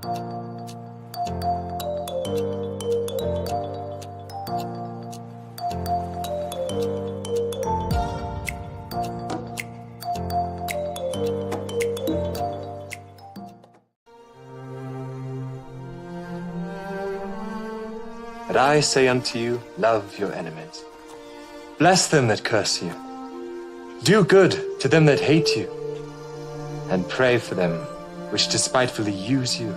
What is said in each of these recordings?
But I say unto you, love your enemies. Bless them that curse you. Do good to them that hate you. And pray for them which despitefully use you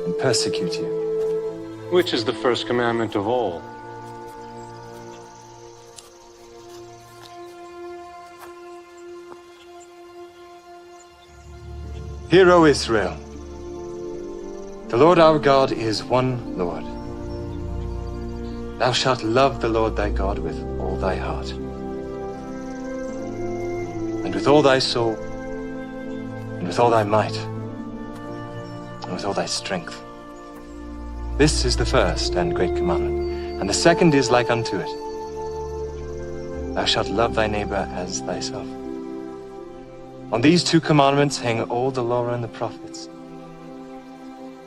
and persecute you. Which is the first commandment of all? Hear, O Israel, the Lord our God is one Lord. Thou shalt love the Lord thy God with all thy heart, and with all thy soul, and with all thy might, and with all thy strength. This is the first and great commandment, and the second is like unto it. Thou shalt love thy neighbor as thyself. On these two commandments hang all the law and the prophets.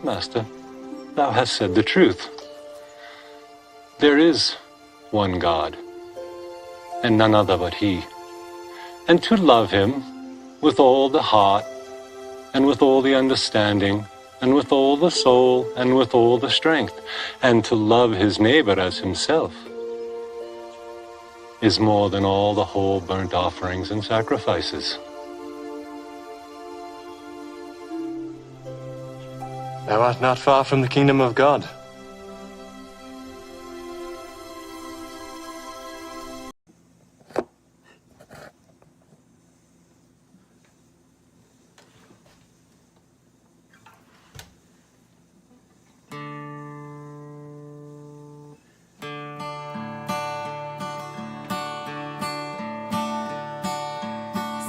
Master, thou hast said the truth. There is one God, and none other but He. And to love Him with all the heart, and with all the understanding, and with all the soul, and with all the strength, and to love his neighbor as himself, is more than all the whole burnt offerings and sacrifices. Thou art not far from the kingdom of God.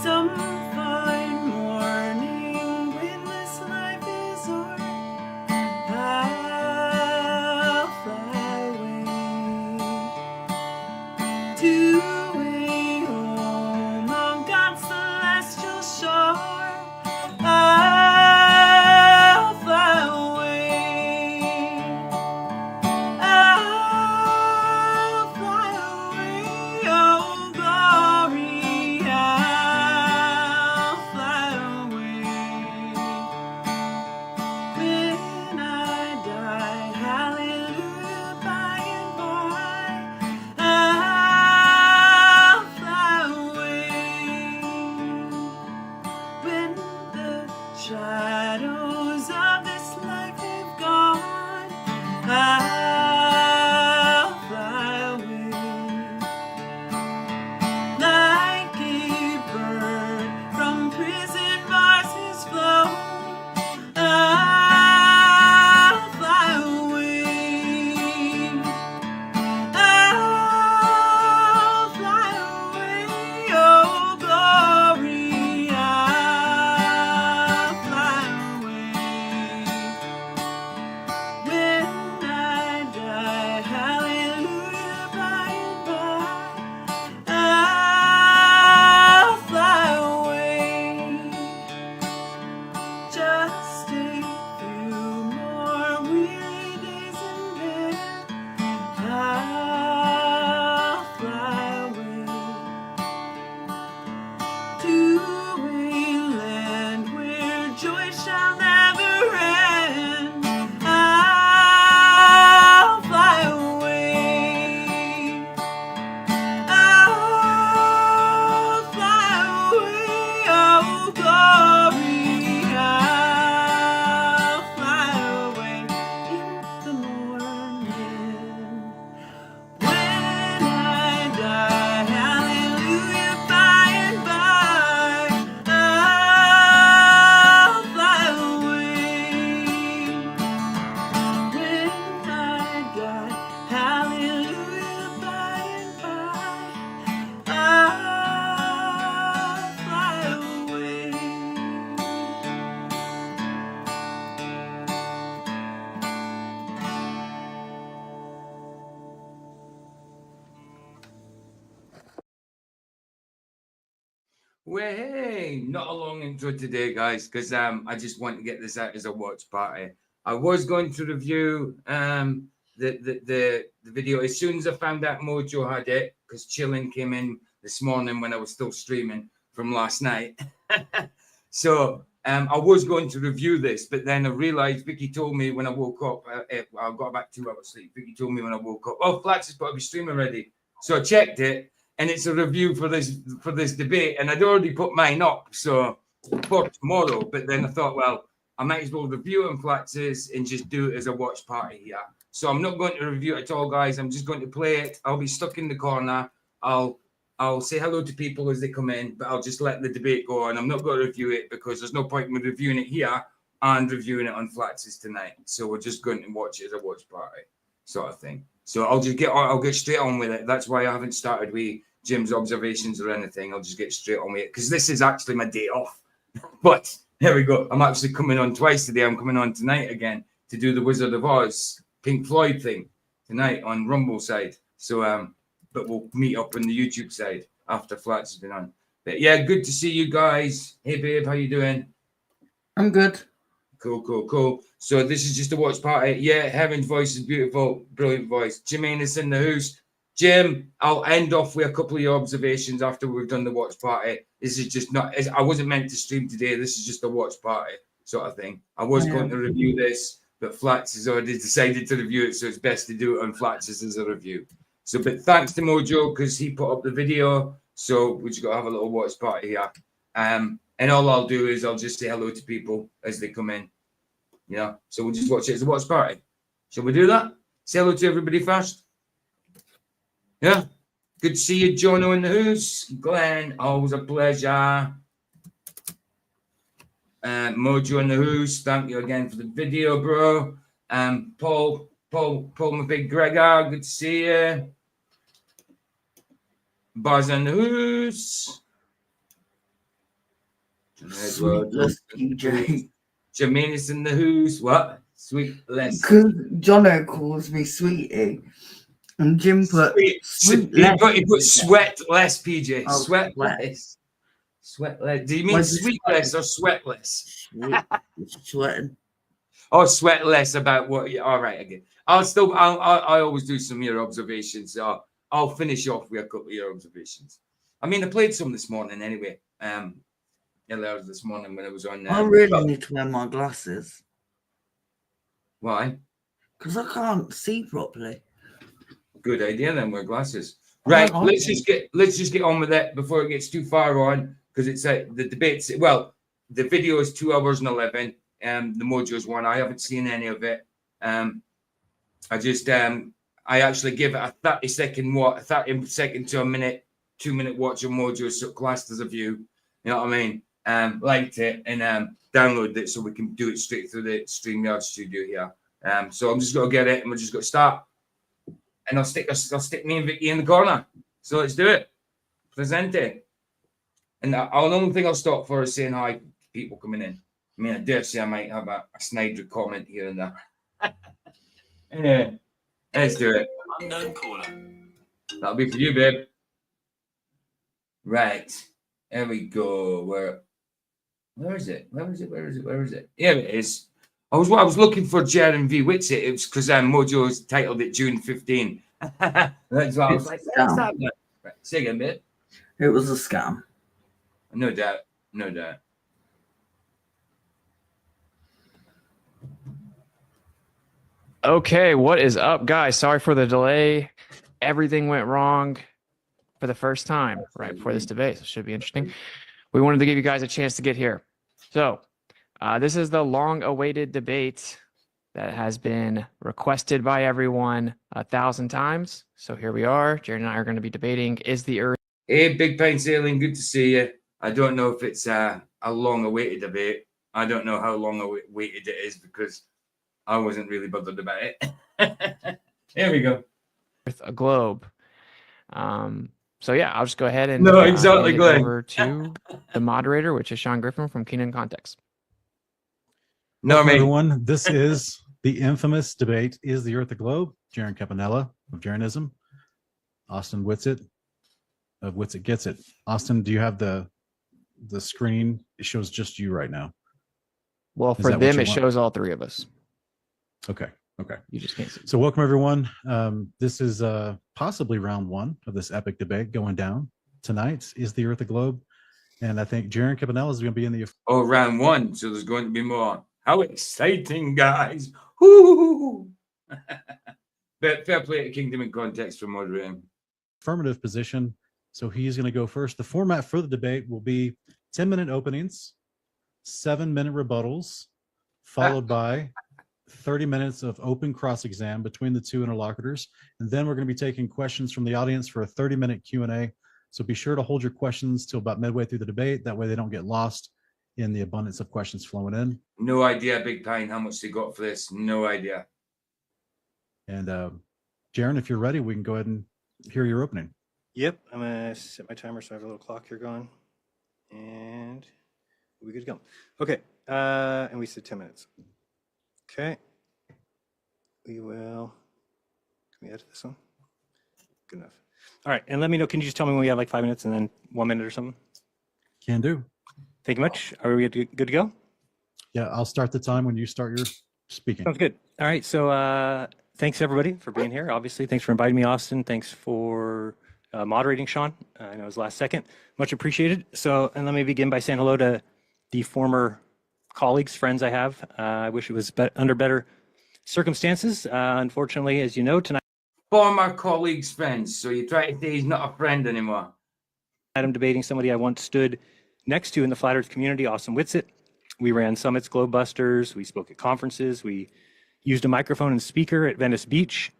Some fine morning when this life is o'er, I'll fly away to a home on God's celestial shore. I'll fly away. I'll fly away, oh glory. I'll fly away. When I die, hallelujah, by and by, I'll fly away. When the shadows of this life have gone, I'll fly away. Like a bird from prison bars is flown, I'll fly away. I'll fly away, oh glory. I'll fly away. Way, not a long intro today, guys, because I just want to get this out as a watch party. I was going to review the video as soon as I found out Mojo had it, because Chilling came in this morning when I was still streaming from last night. So I was going to review this, but then I realized Vicky told me when I woke up, I got about 2 hours sleep. Vicky told me when I woke up, oh, Flats has got to be streaming ready. So I checked it, and it's a review for this debate, and I'd already put mine up so for tomorrow. But then I thought, well, I might as well review it on Flats's and just do it as a watch party here. So I'm not going to review it at all, guys. I'm just going to play it. I'll be stuck in the corner. I'll say hello to people as they come in, but I'll just let the debate go on. I'm not going to review it because there's no point in me reviewing it here and reviewing it on Flats's tonight. So we're just going to watch it as a watch party sort of thing. So I'll get straight on with it. That's why I haven't started with Jim's observations or anything. I'll just get straight on with it because this is actually my day off. But here we go. I'm actually coming on twice today. I'm coming on tonight again to do the Wizard of Oz Pink Floyd thing tonight on Rumble side. So but we'll meet up on the YouTube side after Flats has been on. But yeah, good to see you guys. Hey babe, how you doing? I'm good. Cool. So this is just a watch party. Yeah, Heaven's voice is beautiful, brilliant voice. Jermaine is in the house. Jim, I'll end off with a couple of your observations after we've done the watch party. This is just not, I wasn't meant to stream today. This is just a watch party sort of thing. I was going to review this, but Flats has already decided to review it, so it's best to do it on Flats as a review. So, but thanks to Mojo because he put up the video. So we just got to have a little watch party here. And all I'll do is I'll just say hello to people as they come in. Yeah. So we'll just watch it as a watch party. Shall we do that? Say hello to everybody first. Yeah. Good to see you, Jono in the house. Glenn, always a pleasure. Mojo in the house. Thank you again for the video, bro. Paul, my big Gregor. Good to see you. Buzz in the house. Sweetless PJ. Jermaine is in the house. What? Sweetless. Because Jono calls me sweetie. And Jim put he put sweatless, PJ. Oh, Sweatless. Sweatless. Do you mean sweetless or sweatless? Sweating. Oh, sweatless about what? Yeah, all right, again. I always do some of your observations. So I'll finish off with a couple of your observations. I mean, I played some this morning anyway. Earlier this morning when I was on. I really need to wear my glasses. Why? Because I can't see properly. Good idea. Then wear glasses. Right. Let's just get on with it before it gets too far on because it's the debates. Well, the video is 2 hours and 11. The Mojo's one. I haven't seen any of it. I actually give it a 30 second to a minute, 2 minute watch of Mojo, so classed as a view. You know what I mean? Liked it and downloaded it so we can do it straight through the StreamYard studio here. So I'm just gonna get it and we're just gonna start. And I'll stick me and Vicky in the corner. So let's do it. Presente. And the only thing I'll stop for is saying hi to people coming in. I mean, I dare say I might have a Snyder comment here and there. Yeah. Let's do it. Unknown caller. That'll be for you, babe. Right. There we go. Where is it? Where is it? Here it is. I was looking for Jiren v Witsit. It was because Mojo's titled it June 15. That's what I was like. Right. Say again, babe. It was a scam. No doubt. Okay, what is up, guys? Sorry for the delay. Everything went wrong for the first time right before this debate. So it should be interesting. We wanted to give you guys a chance to get here. So this is the long-awaited debate that has been requested by everyone 1,000 times. So here we are. Jared and I are going to be debating, is the Earth... Hey, Big Pine Sailing, good to see you. I don't know if it's a long-awaited debate. I don't know how long-awaited it is because I wasn't really bothered about it. Here we go. Earth, a globe. So yeah, I'll just go ahead and no, exactly, hand it over to the moderator, which is Sean Griffin from Keenan Context. No, Welcome, everyone. This is the infamous debate: Is the Earth a globe? Jiren Campanella of Jirenism, Austin Witsit of Witsit Gets It. Austin, do you have the the screen, it shows just you right now. Well, Is for that what them, you it want? shows all three of us. Okay. Okay. You just can't see. So welcome everyone. This is possibly round one of this epic debate going down tonight. Is the Earth a globe? And I think Jiren Campanella is going to be in the Oh, round one. So there's going to be more. How exciting, guys. Woo! But fair play to Kingdom in Context for moderating. affirmative position. So he's going to go first. The format for the debate will be 10-minute openings, 7-minute rebuttals, followed by 30 minutes of open cross-exam between the two interlocutors. And then we're going to be taking questions from the audience for a 30-minute Q&A. So be sure to hold your questions till about midway through the debate. That way they don't get lost in the abundance of questions flowing in. No idea, Big Pine, how much they got for this. No idea. And Jiren, if you're ready, we can go ahead and hear your opening. Yep, I'm gonna set my timer so I have a little clock here going, and we good to go. Okay, and we said 10 minutes. Okay, we will. Can we edit this one? Good enough. All right, and let me know. Can you just tell me when we have like 5 minutes and then 1 minute or something? Can do. Thank you much. Are we good to go? Yeah, I'll start the time when you start your speaking. Sounds good. All right, so thanks everybody for being here. Obviously, thanks for inviting me, Austin. Thanks for moderating, Sean. I know it was last second. Much appreciated. So, and let me begin by saying hello to the former colleagues, friends I have. I wish it was under better circumstances. Unfortunately, as you know, tonight Former colleagues, friends. So you try to say he's not a friend anymore. I'm debating somebody I once stood next to in the Flat Earth community, Austin Witsit. We ran summits, Globebusters. We spoke at conferences. We used a microphone and speaker at Venice Beach.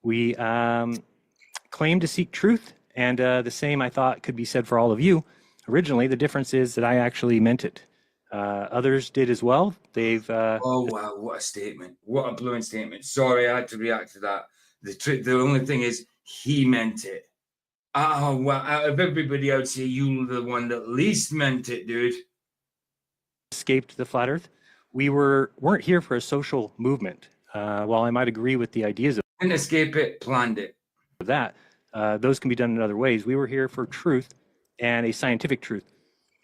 We claimed to seek truth. And the same, I thought, could be said for all of you. Originally, the difference is that I actually meant it. Others did as well. They've. Oh, wow. What a statement. What a brilliant statement. Sorry, I had to react to that. The only thing is, he meant it. Oh, well, out of everybody, I would say you were the one that least meant it, dude. Escaped the Flat Earth. We weren't here for a social movement. While I might agree with the ideas of Didn't escape it, planned it. that, those can be done in other ways. We were here for truth and a scientific truth.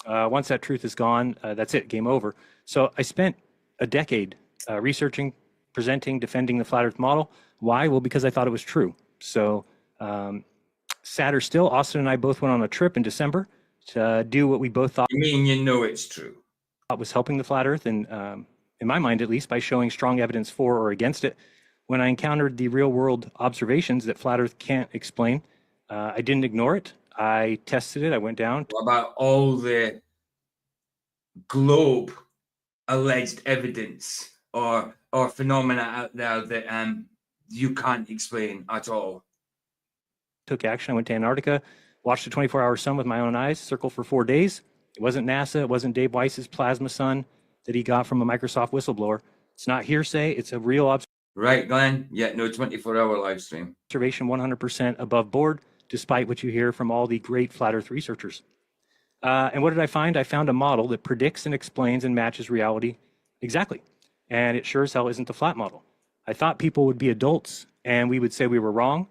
Once that truth is gone, that's it, game over. So I spent a decade researching, presenting, defending the Flat Earth model. Why? Well, because I thought it was true. So sadder still, Austin and I both went on a trip in December to do what we both thought I mean, you know it's true. was helping the Flat Earth, and in my mind at least, by showing strong evidence for or against it. When I encountered the real world observations that Flat Earth can't explain, I didn't ignore it. I tested it. I went down. What about all the globe alleged evidence or phenomena out there that you can't explain at all? Took action. I went to Antarctica, watched a 24-hour sun with my own eyes, circled for 4 days. It wasn't NASA. It wasn't Dave Weiss's plasma sun that he got from a Microsoft whistleblower. It's not hearsay. It's a real Right, Glenn? Yeah, no 24-hour live stream. observation, 100% above board, despite what you hear from all the great Flat Earth researchers. And what did I find? I found a model that predicts and explains and matches reality exactly. And it sure as hell isn't the flat model. I thought people would be adults and we would say we were wrong.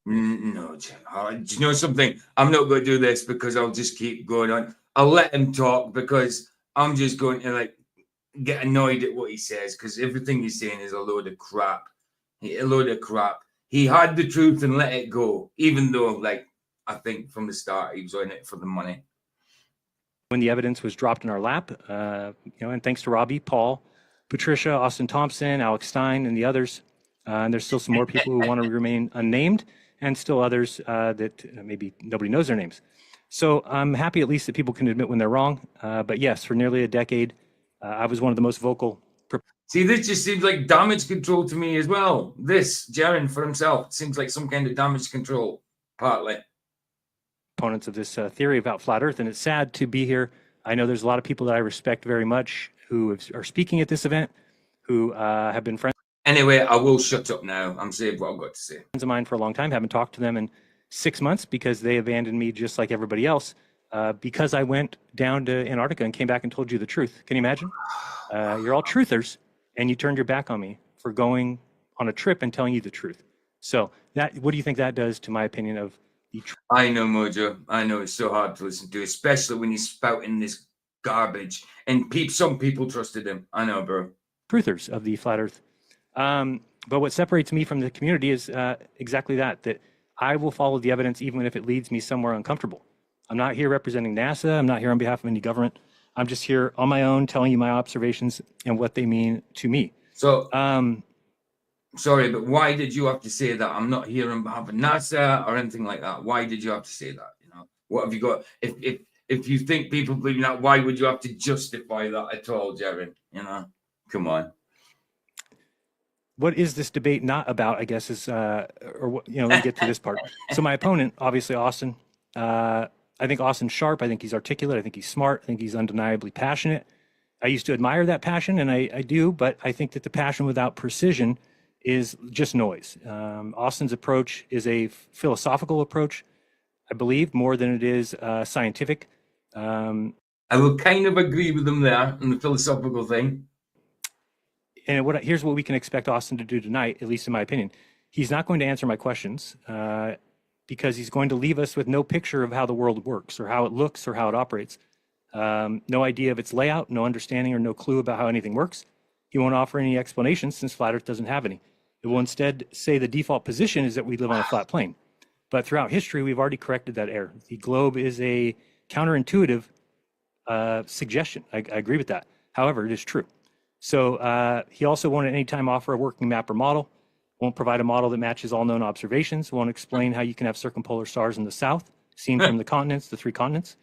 No, Jim. Do you know something? I'm not going to do this because I'll just keep going on. I'll let him talk because I'm just going to get annoyed at what he says because everything he's saying is a load of crap. A load of crap. He had the truth and let it go, even though, I think from the start he was in it for the money. When the evidence was dropped in our lap, and thanks to Robbie, Paul, Patricia, Austin Thompson, Alex Stein, and the others, and there's still some more people who want to remain unnamed, and still others that maybe nobody knows their names. So I'm happy at least that people can admit when they're wrong. But yes, for nearly a decade, I was one of the most vocal. See, this just seems like damage control to me as well. This, Jiren for himself, seems like some kind of damage control, partly. Opponents of this theory about flat Earth, and it's sad to be here. I know there's a lot of people that I respect very much who are speaking at this event, who have been friends Anyway, I will shut up now. I'm saying what I've got to say. of mine for a long time. Haven't talked to them in 6 months because they abandoned me just like everybody else. Because I went down to Antarctica and came back and told you the truth. Can you imagine? You're all truthers, and you turned your back on me for going on a trip and telling you the truth. So what do you think that does to my opinion of I know, Mojo. I know it's so hard to listen to, especially when he's spouting this garbage. And some people trusted him. I know, bro. truthers of the flat Earth. But what separates me from the community is exactly that I will follow the evidence even if it leads me somewhere uncomfortable. I'm not here representing NASA. I'm not here on behalf of any government. I'm just here on my own, telling you my observations and what they mean to me. So, sorry, but why did you have to say that? I'm not here on behalf of NASA or anything like that. Why did you have to say that? You know, what have you got? If you think people believe that, why would you have to justify that at all, Jiren? You know, come on. What is this debate not about, I guess, is, or what, let me get to this part. So my opponent, obviously Austin, I think Austin's sharp. I think he's articulate. I think he's smart. I think he's undeniably passionate. I used to admire that passion, and I do, but I think that the passion without precision is just noise. Austin's approach is a philosophical approach, I believe, more than it is scientific. I will kind of agree with him there on the philosophical thing. And here's what we can expect Austin to do tonight, at least in my opinion. He's not going to answer my questions because he's going to leave us with no picture of how the world works or how it looks or how it operates. No idea of its layout, no understanding or no clue about how anything works. He won't offer any explanations since flat Earth doesn't have any. It will instead say the default position is that we live on a flat plane. But throughout history, we've already corrected that error. The globe is a counterintuitive suggestion. I agree with that. However, it is true. So he also won't at any time offer a working map or model, won't provide a model that matches all known observations, won't explain how you can have circumpolar stars in the south, seen from the continents, the 3 continents,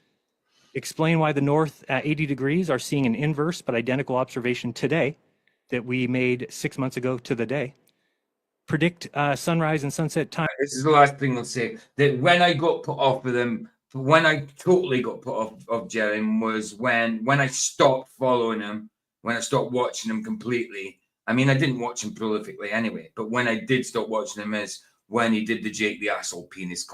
explain why the north at 80 degrees are seeing an inverse but identical observation today that we made 6 months ago to the day, predict sunrise and sunset time. This is the last thing I'll say, that when I got put off with him, when I totally got put off of Jiren was when I stopped following him, when I stopped watching him completely. I mean, I didn't watch him prolifically anyway, but when I did stop watching him is when he did the Jake the Asshole penis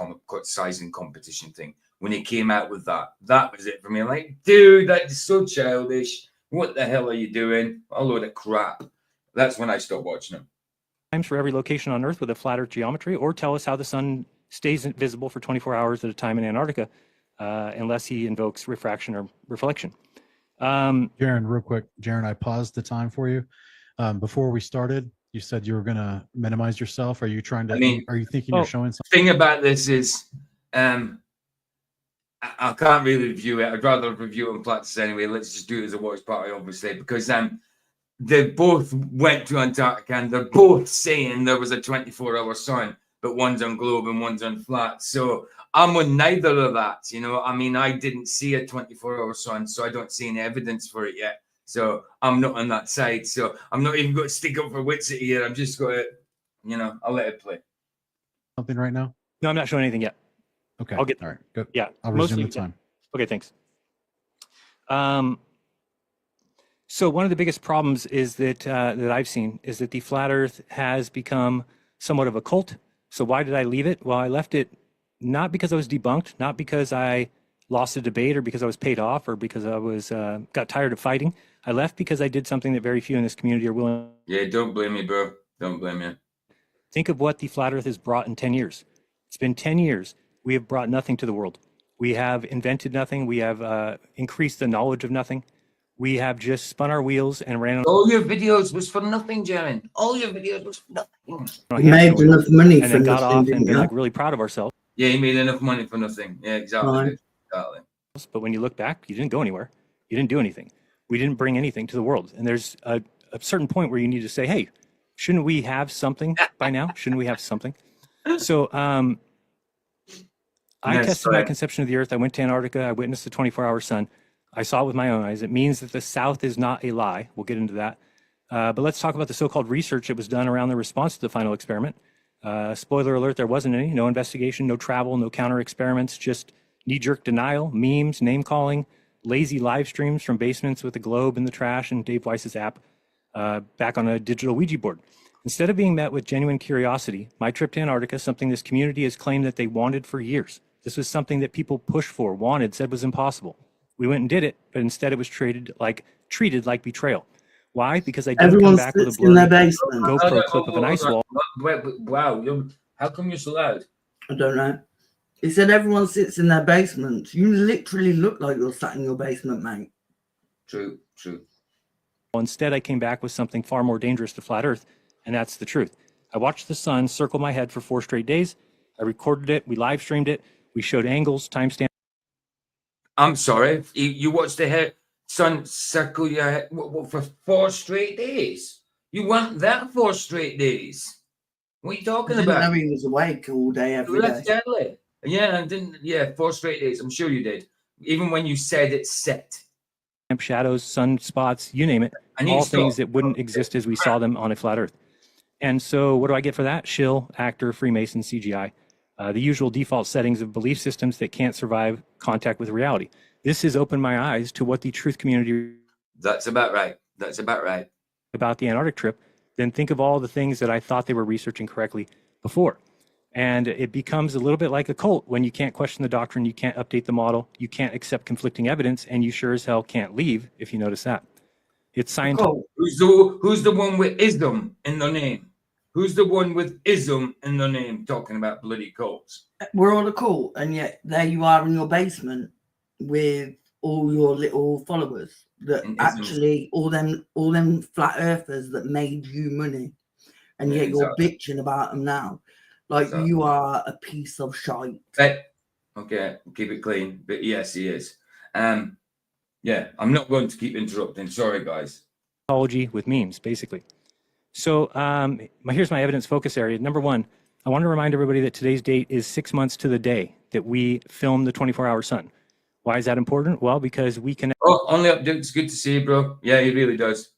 sizing competition thing. When he came out with that was it for me. Like, dude, that's so childish. What the hell are you doing? A load of crap. That's when I stopped watching him. Times for every location on Earth with a flat Earth geometry, or tell us how the sun stays visible for 24 hours at a time in Antarctica, unless he invokes refraction or reflection. Jiren, real quick, Jiren, I paused the time for you. Before we started, you said you were going to minimize yourself. Are you trying to, are you thinking you're showing something? The thing about this is, I can't really review it. I'd rather review it on practice anyway. Let's just do it as a watch party, obviously, because they both went to Antarctica and they're both saying there was a 24-hour sun, but one's on globe and one's on flat. So I'm on neither of that. I mean, I didn't see a 24-hour sun, so I don't see any evidence for it yet. So I'm not on that side. So I'm not even going to stick up for Witsit here. I'm just going to, I'll let it play. Something right now? No, I'm not showing anything yet. Okay. I'll get all right. Good. Yeah. I'll resume the time. Okay, thanks. So one of the biggest problems is that I've seen is that the flat Earth has become somewhat of a cult. So why did I leave it? Well, I left it not because I was debunked, not because I lost a debate or because I was paid off or because I was got tired of fighting. I left because I did something that very few in this community are willing. Yeah, don't blame me, bro. Don't blame me. Think of what the flat Earth has brought in 10 years. It's been 10 years. We have brought nothing to the world. We have invented nothing. We have increased the knowledge of nothing. We have just spun our wheels and ran. All your videos was for nothing, Jiren. All your videos was for nothing. You made enough money and for then got nothing, off didn't and been you? like really proud of ourselves. Yeah, he made enough money for nothing. Yeah, exactly. Right. Exactly. But when you look back, you didn't go anywhere. You didn't do anything. We didn't bring anything to the world. And there's a certain point where you need to say, hey, shouldn't we have something by now? Shouldn't we have something? So I tested my conception of the Earth. I went to Antarctica. I witnessed the 24-hour sun. I saw it with my own eyes. It means that the South is not a lie. We'll get into that. But let's talk about the so-called research that was done around the response to the final experiment. Spoiler alert, there wasn't any. No investigation, no travel, no counter experiments, just knee-jerk denial, memes, name-calling, lazy live streams from basements with the globe in the trash and Dave Weiss's app back on a digital Ouija board. Instead of being met with genuine curiosity, my trip to Antarctica, something this community has claimed that they wanted for years. This was something that people pushed for, wanted, said was impossible. We went and did it, but instead it was treated like betrayal. Why? Because I didn't come back with a blurry GoPro clip of an ice wall. Wow, how come you're so loud? I don't know. He said everyone sits in their basements. You literally look like you're sat in your basement, mate. True. Instead, I came back with something far more dangerous to flat Earth, and that's the truth. I watched the sun circle my head for 4 straight days. I recorded it. We live streamed it. We showed angles, timestamps. I'm sorry. You watched the sun circle your head for 4 straight days. You weren't there 4 straight days. What are you talking I didn't about? know he was awake all day, every That's day. deadly. Yeah, I didn't. Yeah, 4 straight days. I'm sure you did. Even when you said it's set. Shadows, sunspots, you name it, all things that wouldn't exist as we saw them on a flat Earth. And so what do I get for that? Shill, actor, Freemason, CGI. The usual default settings of belief systems that can't survive contact with reality. This has opened my eyes to what the truth community... That's about right. About the Antarctic trip. Then think of all the things that I thought they were researching correctly before. And it becomes a little bit like a cult when you can't question the doctrine, you can't update the model, you can't accept conflicting evidence, and you sure as hell can't leave if you notice that. It's scientific. Who's the one with ism in their name? Who's the one with ism in their name talking about bloody cults? We're all a cult, and yet there you are in your basement with all your little followers that actually all them flat earthers that made you money, and yet you're bitching about them now. Like you are a piece of shite. Okay, keep it clean. But yes, he is. Yeah, I'm not going to keep interrupting. Sorry, guys. With memes, basically. So here's my evidence focus area. Number 1, I want to remind everybody that today's date is 6 months to the day that we filmed the 24-hour sun. Why is that important? Well, because we can... Oh, only update. It's good to see you, bro. Yeah, he really does.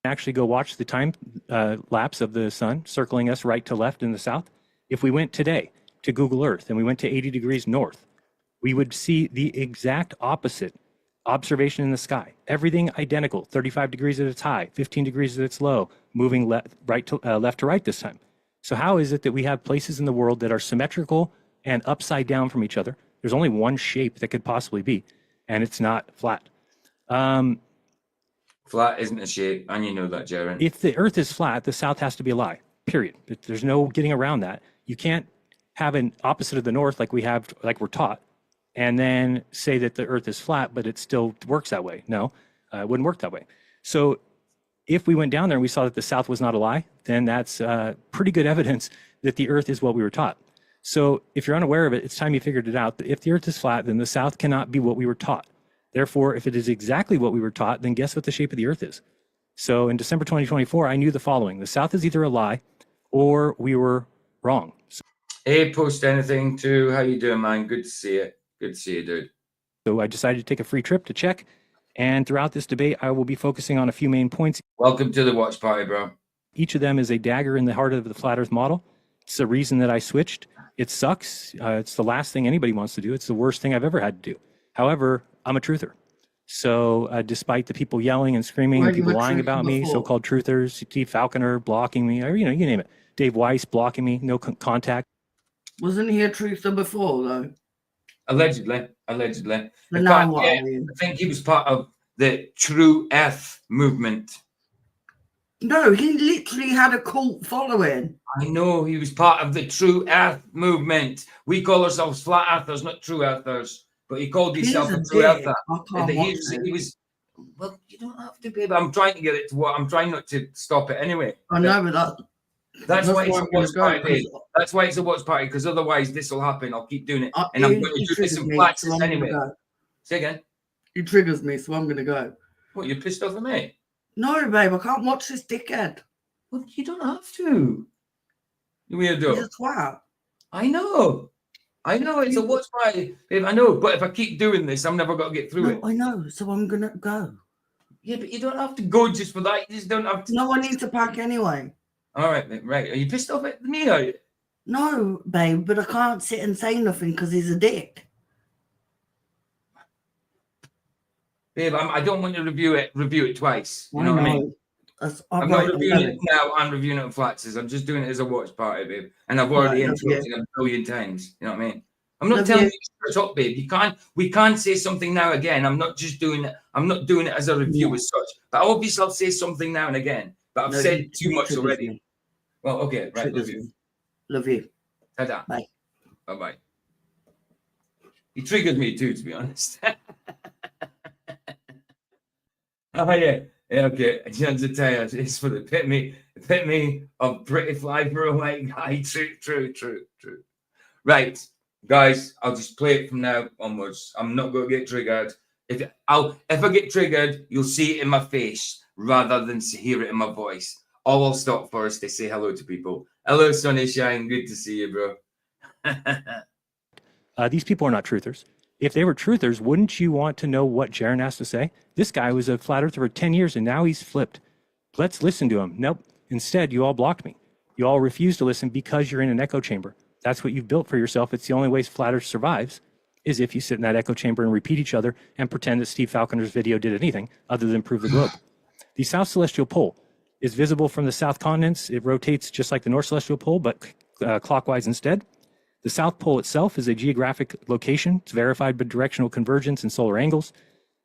Actually go watch the time lapse of the sun circling us right to left in the south. If we went today to Google Earth and we went to 80 degrees north, we would see the exact opposite observation in the sky. Everything identical, 35 degrees at its high, 15 degrees at its low, moving left to right this time. So how is it that we have places in the world that are symmetrical and upside down from each other? There's only one shape that could possibly be, and it's not flat. Flat isn't a shape, and you know that, Jiren. If the Earth is flat, the south has to be a lie, period. There's no getting around that. You can't have an opposite of the north like we're taught, and then say that the Earth is flat, but it still works that way. No, it wouldn't work that way. So if we went down there and we saw that the south was not a lie, then that's pretty good evidence that the Earth is what we were taught. So if you're unaware of it, it's time you figured it out. If the Earth is flat, then the south cannot be what we were taught. Therefore, if it is exactly what we were taught, then guess what the shape of the Earth is? So in December 2024, I knew the following. The south is either a lie or we were wrong. Hey, post anything too. How you doing, man? Good to see you. Good to see you, dude. So I decided to take a free trip to check. And throughout this debate, I will be focusing on a few main points. Welcome to the watch party, bro. Each of them is a dagger in the heart of the flat Earth model. It's the reason that I switched. It sucks. It's the last thing anybody wants to do. It's the worst thing I've ever had to do. However, I'm a truther. So despite the people yelling and screaming, and people lying about me, so-called truthers, Steve Falconer blocking me, or, you name it. Dave Weiss blocking me, no contact. Wasn't he a truther before, though? Allegedly. But now what? I think he was part of the True Earth movement. No, he literally had a cult following. I know, he was part of the True Earth movement. We call ourselves flat earthers, not true earthers. But he called himself a true earther. He was, well, you don't have to be, but I'm trying to get it to what I'm trying not to stop it anyway. I know, but that's why it's a watch party. That's why it's a watch party, because otherwise this will happen. I'll keep doing it. And I'm going to do this in practice anyway. Say again. He triggers me, so I'm going to go. What, you're pissed off at me? No, babe, I can't watch this dickhead. Well, you don't have to. You weirdo. He's a twat. I know, it's a watch party, babe. I know, but if I keep doing this, I'm never going to get through it. I know, so I'm going to go. Yeah, but you don't have to go just for that. You just don't have to. No, I need to pack anyway. All right, mate, right. Are you pissed off at me, are you? No, babe, but I can't sit and say nothing because he's a dick. Babe, I don't want to review it twice. You know what I mean? I'm not right, reviewing it now. I'm reviewing it on Flaxes. I'm just doing it as a watch party, babe. And I've already interrupted a billion times. You know what I mean? I'm not telling you to shut up, babe. We can't say something now again. I'm not doing it as a review as such. But obviously I'll say something now and again. But I've said too much already. Me. Well, okay, right. Love you. Love you. Ta-da. Bye. Bye-bye. He triggers me too, to be honest. Oh yeah. Yeah, okay. Just to tell you, it's for the epitome of pretty fly for a white guy. True. Right, guys, I'll just play it from now onwards. I'm not going to get triggered. If I get triggered, you'll see it in my face rather than hear it in my voice. All I'll stop for is to say hello to people. Hello, Sunny Shine. Good to see you, bro. These people are not truthers. If they were truthers, wouldn't you want to know what Jiren has to say? This guy was a flat earther for 10 years and now he's flipped. Let's listen to him. Nope. Instead, you all blocked me. You all refuse to listen because you're in an echo chamber. That's what you've built for yourself. It's the only way flat earth survives is if you sit in that echo chamber and repeat each other and pretend that Steve Falconer's video did anything other than prove the globe. The South Celestial Pole is visible from the South continents. It rotates just like the North Celestial Pole, but clockwise instead. The South Pole itself is a geographic location. It's verified by directional convergence and solar angles.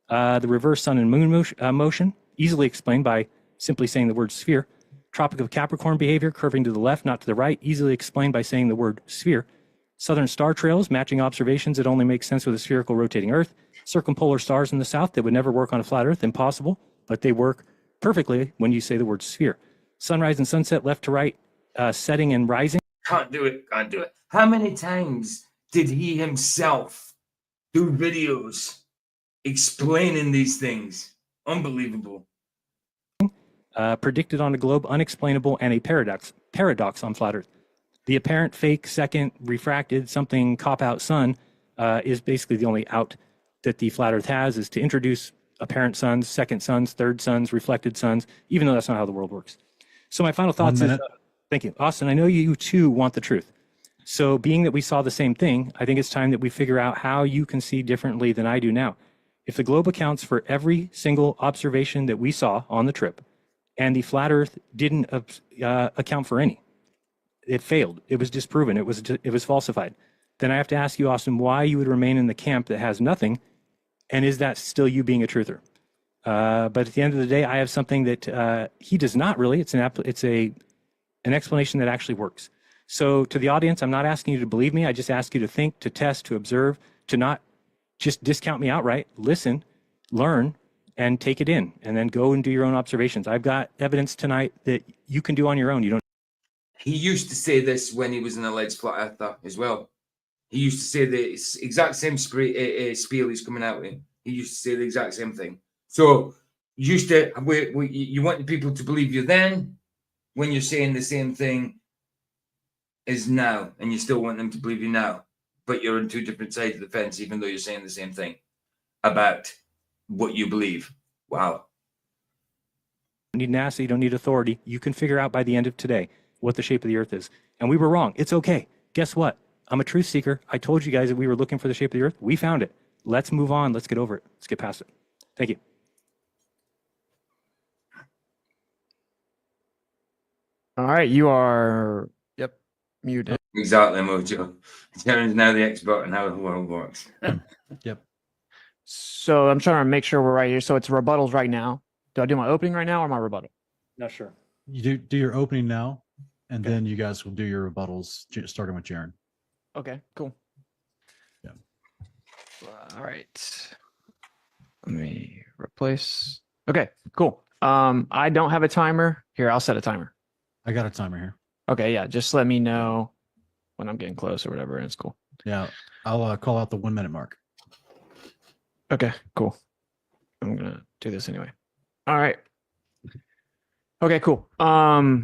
The reverse sun and moon motion, easily explained by simply saying the word sphere. Tropic of Capricorn behavior, curving to the left, not to the right, easily explained by saying the word sphere. Southern star trails, matching observations that only make sense with a spherical rotating Earth. Circumpolar stars in the south that would never work on a flat Earth, impossible, but they work perfectly when you say the word sphere. Sunrise and sunset, left to right, setting and rising. Can't do it. How many times did he himself do videos explaining these things? Unbelievable. Predicted on a globe, unexplainable, and a paradox on flat Earth. The apparent fake second refracted something cop-out sun is basically the only out that the flat Earth has, is to introduce apparent suns, second suns, third suns, reflected suns, even though that's not how the world works. So my final thoughts is, thank you. Austin, I know you too want the truth. So being that we saw the same thing, I think it's time that we figure out how you can see differently than I do now. If the globe accounts for every single observation that we saw on the trip, and the flat Earth didn't account for any, it failed. It was disproven. It was falsified. Then I have to ask you, Austin, why you would remain in the camp that has nothing, and is that still you being a truther? But at the end of the day, I have something that he does not really. It's an explanation that actually works. So to the audience, I'm not asking you to believe me. I just ask you to think, to test, to observe, to not just discount me outright. Listen, learn, and take it in, and then go and do your own observations. I've got evidence tonight that you can do on your own. You don't. He used to say this when he was an alleged flat earther as well. He used to say the exact same spiel he's coming out in. He used to say the exact same thing. So you want people to believe you then when you're saying the same thing as now, and you still want them to believe you now, but you're on two different sides of the fence, even though you're saying the same thing about what you believe. Wow. You don't need NASA, you don't need authority. You can figure out by the end of today what the shape of the Earth is. And we were wrong. It's okay. Guess what? I'm a truth seeker. I told you guys that we were looking for the shape of the Earth. We found it. Let's move on. Let's get over it. Let's get past it. Thank you. All right, you are muted. Exactly, Mojo. Jeran's now the expert on how the world works. Yep. So I'm trying to make sure we're right here. So it's rebuttals right now. Do I do my opening right now or my rebuttal? Not sure. You do your opening now, and then you guys will do your rebuttals, starting with Jiren. Okay, cool. Yeah. All right. Let me replace. Okay, cool. I don't have a timer. Here, I'll set a timer. I got a timer here. Okay, yeah. Just let me know when I'm getting close or whatever, and it's cool. Yeah, I'll call out the 1 minute mark. Okay, cool. I'm gonna do this anyway. All right. Okay, cool. All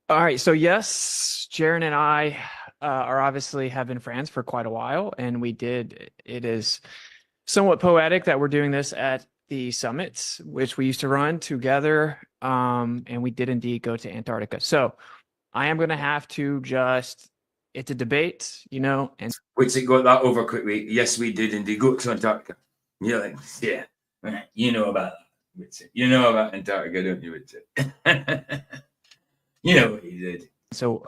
right. So yes, Jiren and I are obviously have been friends for quite a while, and we did. It is somewhat poetic that we're doing this at the summits, which we used to run together, and we did indeed go to Antarctica. So I am going to have to just. It's a debate, and Witsit got that over quickly. Yes, we did indeed go to Antarctica. You're like, yeah, you know about that, Witsit. You know about Antarctica, don't you, Witsit? You know what he did. So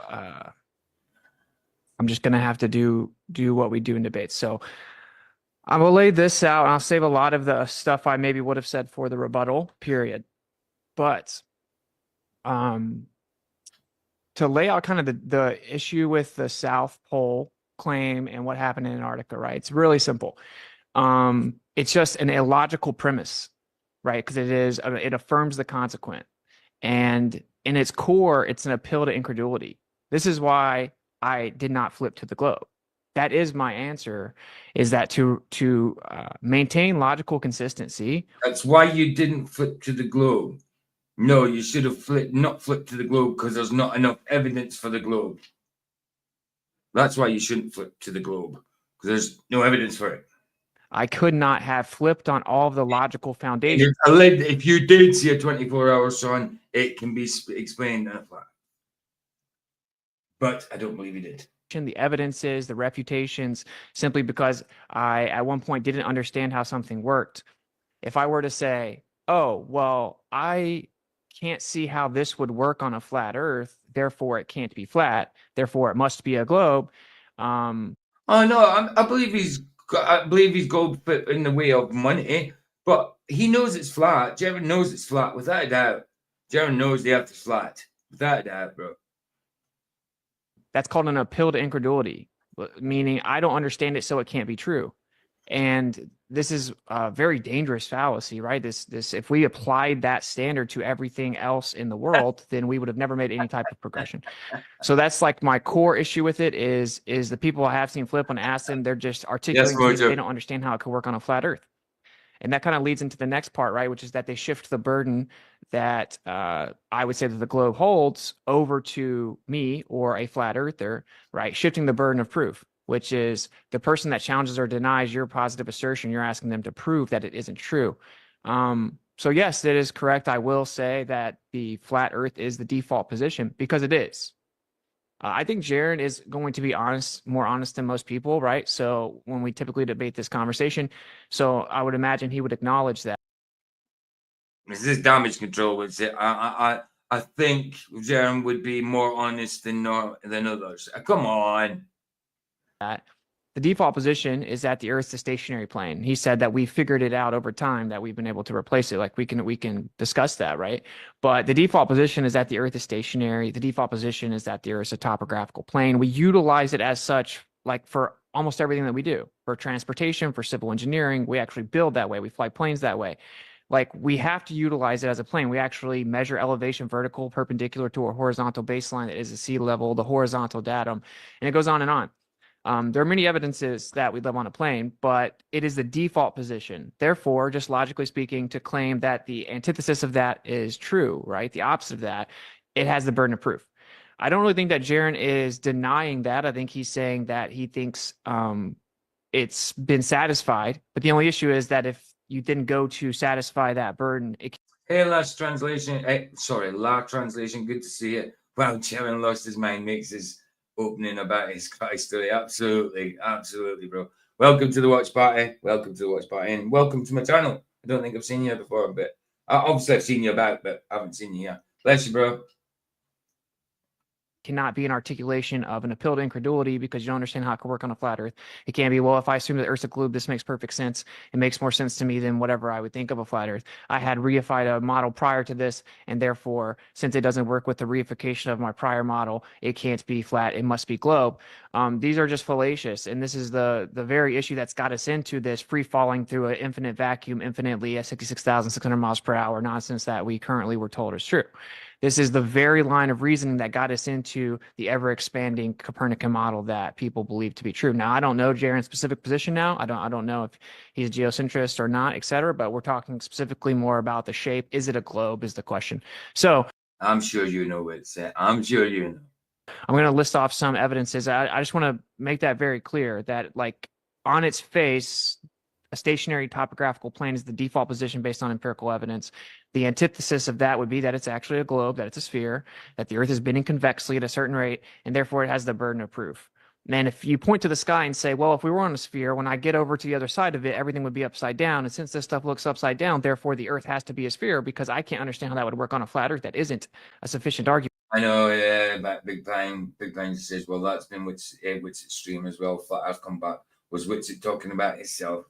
I'm just going to have to do what we do in debates. So I will lay this out, and I'll save a lot of the stuff I maybe would have said for the rebuttal period. But to lay out kind of the issue with the South Pole claim and what happened in Antarctica, right? It's really simple. It's just an illogical premise, right? Because it affirms the consequent. And in its core, it's an appeal to incredulity. This is why I did not flip to the globe. That is my answer, is that to maintain logical consistency. That's why you didn't flip to the globe. No, you should have not flipped to the globe because there's not enough evidence for the globe. That's why you shouldn't flip to the globe, because there's no evidence for it. I could not have flipped on all of the logical foundations. If you did see a 24-hour sun, it can be explained in a flat. But I don't believe you did. The evidences, the refutations, simply because I, at one point, didn't understand how something worked. If I were to say, oh, well, I can't see how this would work on a flat Earth, therefore it can't be flat, therefore it must be a globe. Oh no, I believe he's globe fit in the way of money, but he knows it's flat. Jiren knows it's flat without a doubt. Jiren knows the Earth is flat without a doubt, bro. That's called an appeal to incredulity, meaning I don't understand it, so it can't be true. And this is a very dangerous fallacy, right? This if we applied that standard to everything else in the world, then we would have never made any type of progression. So that's like my core issue with it is the people I have seen flip and ask them, they're just articulating they don't understand how it could work on a flat Earth. And that kind of leads into the next part, right? Which is that they shift the burden that I would say that the globe holds over to me or a flat earther, right? Shifting the burden of proof, which is the person that challenges or denies your positive assertion, you're asking them to prove that it isn't true. So yes, it is correct. I will say that the flat earth is the default position because it is. I think Jiren is going to be more honest than most people, right? So when we typically debate this conversation, so I would imagine he would acknowledge that. This is damage control, which I think Jiren would be more honest than others. Come on. That the default position is that the Earth's a stationary plane. He said that we figured it out over time that we've been able to replace it. Like we can discuss that, right? But the default position is that the Earth is stationary. The default position is that the Earth is a topographical plane. We utilize it as such, like for almost everything that we do. For transportation, for civil engineering, we actually build that way. We fly planes that way. Like we have to utilize it as a plane. We actually measure elevation vertical, perpendicular to a horizontal baseline that is the sea level, the horizontal datum, and it goes on and on. There are many evidences that we live on a plane, but it is the default position. Therefore, just logically speaking, to claim that the antithesis of that is true, right? The opposite of that, it has the burden of proof. I don't really think that Jiren is denying that. I think he's saying that he thinks it's been satisfied. But the only issue is that if you didn't go to satisfy that burden, Hey, last translation. La translation. Good to see it. Wow, Jiren lost his mind. Makes his opening about his Christ story. Absolutely, bro. Welcome to the watch party. Welcome to the watch party, and welcome to my channel. I don't think I've seen you before, but obviously I've seen you about, but I haven't seen you yet. Bless you, bro. Cannot be an articulation of an appeal to incredulity because you don't understand how it could work on a flat Earth. It can't be, well, if I assume that Earth's a globe, this makes perfect sense. It makes more sense to me than whatever I would think of a flat Earth. I had reified a model prior to this, and therefore, since it doesn't work with the reification of my prior model, it can't be flat. It must be globe. These are just fallacious, and this is the very issue that's got us into this free falling through an infinite vacuum, infinitely at 66,600 miles per hour nonsense that we currently were told is true. This is the very line of reasoning that got us into the ever-expanding Copernican model that people believe to be true. Now, I don't know Jaren's specific position now. I don't know if he's a geocentrist or not, et cetera, but we're talking specifically more about the shape. Is it a globe is the question. So I'm sure you know Witsit. I'm sure you know. I'm going to list off some evidences. I just want to make that very clear that, like, on its face, a stationary topographical plane is the default position based on empirical evidence. The antithesis of that would be that it's actually a globe, that it's a sphere, that the Earth is bending convexly at a certain rate, and therefore it has the burden of proof. And if you point to the sky and say, well, if we were on a sphere, when I get over to the other side of it, everything would be upside down. And since this stuff looks upside down, therefore the Earth has to be a sphere, because I can't understand how that would work on a flat Earth. That isn't a sufficient argument. I know, but Big Time says, well, that's been Witsit's stream as well. Flat Earth Comeback. Was Witsit talking about himself?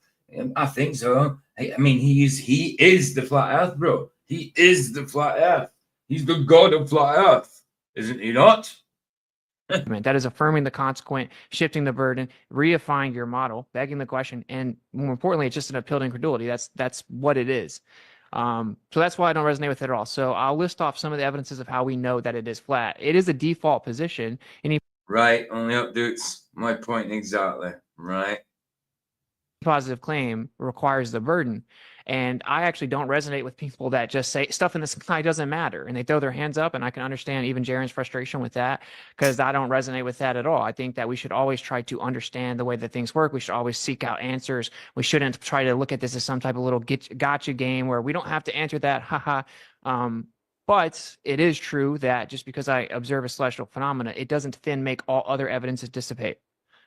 I think so. I mean, he is the flat Earth, bro. He is the flat Earth. He's the god of flat Earth, isn't he not? That is affirming the consequent, shifting the burden, reifying your model, begging the question, and more importantly, it's just an appeal to incredulity. That's what it is. So that's why I don't resonate with it at all. So I'll list off some of the evidences of how we know that it is flat. It is a default position. Right, only updates my point exactly. Right. Positive claim requires the burden. And I actually don't resonate with people that just say stuff in the sky doesn't matter and they throw their hands up. And I can understand even Jaren's frustration with that, because I don't resonate with that at all. I think that we should always try to understand the way that things work. We should always seek out answers. We shouldn't try to look at this as some type of little gotcha game where we don't have to answer that. Haha. But it is true that just because I observe a celestial phenomena, it doesn't then make all other evidences dissipate.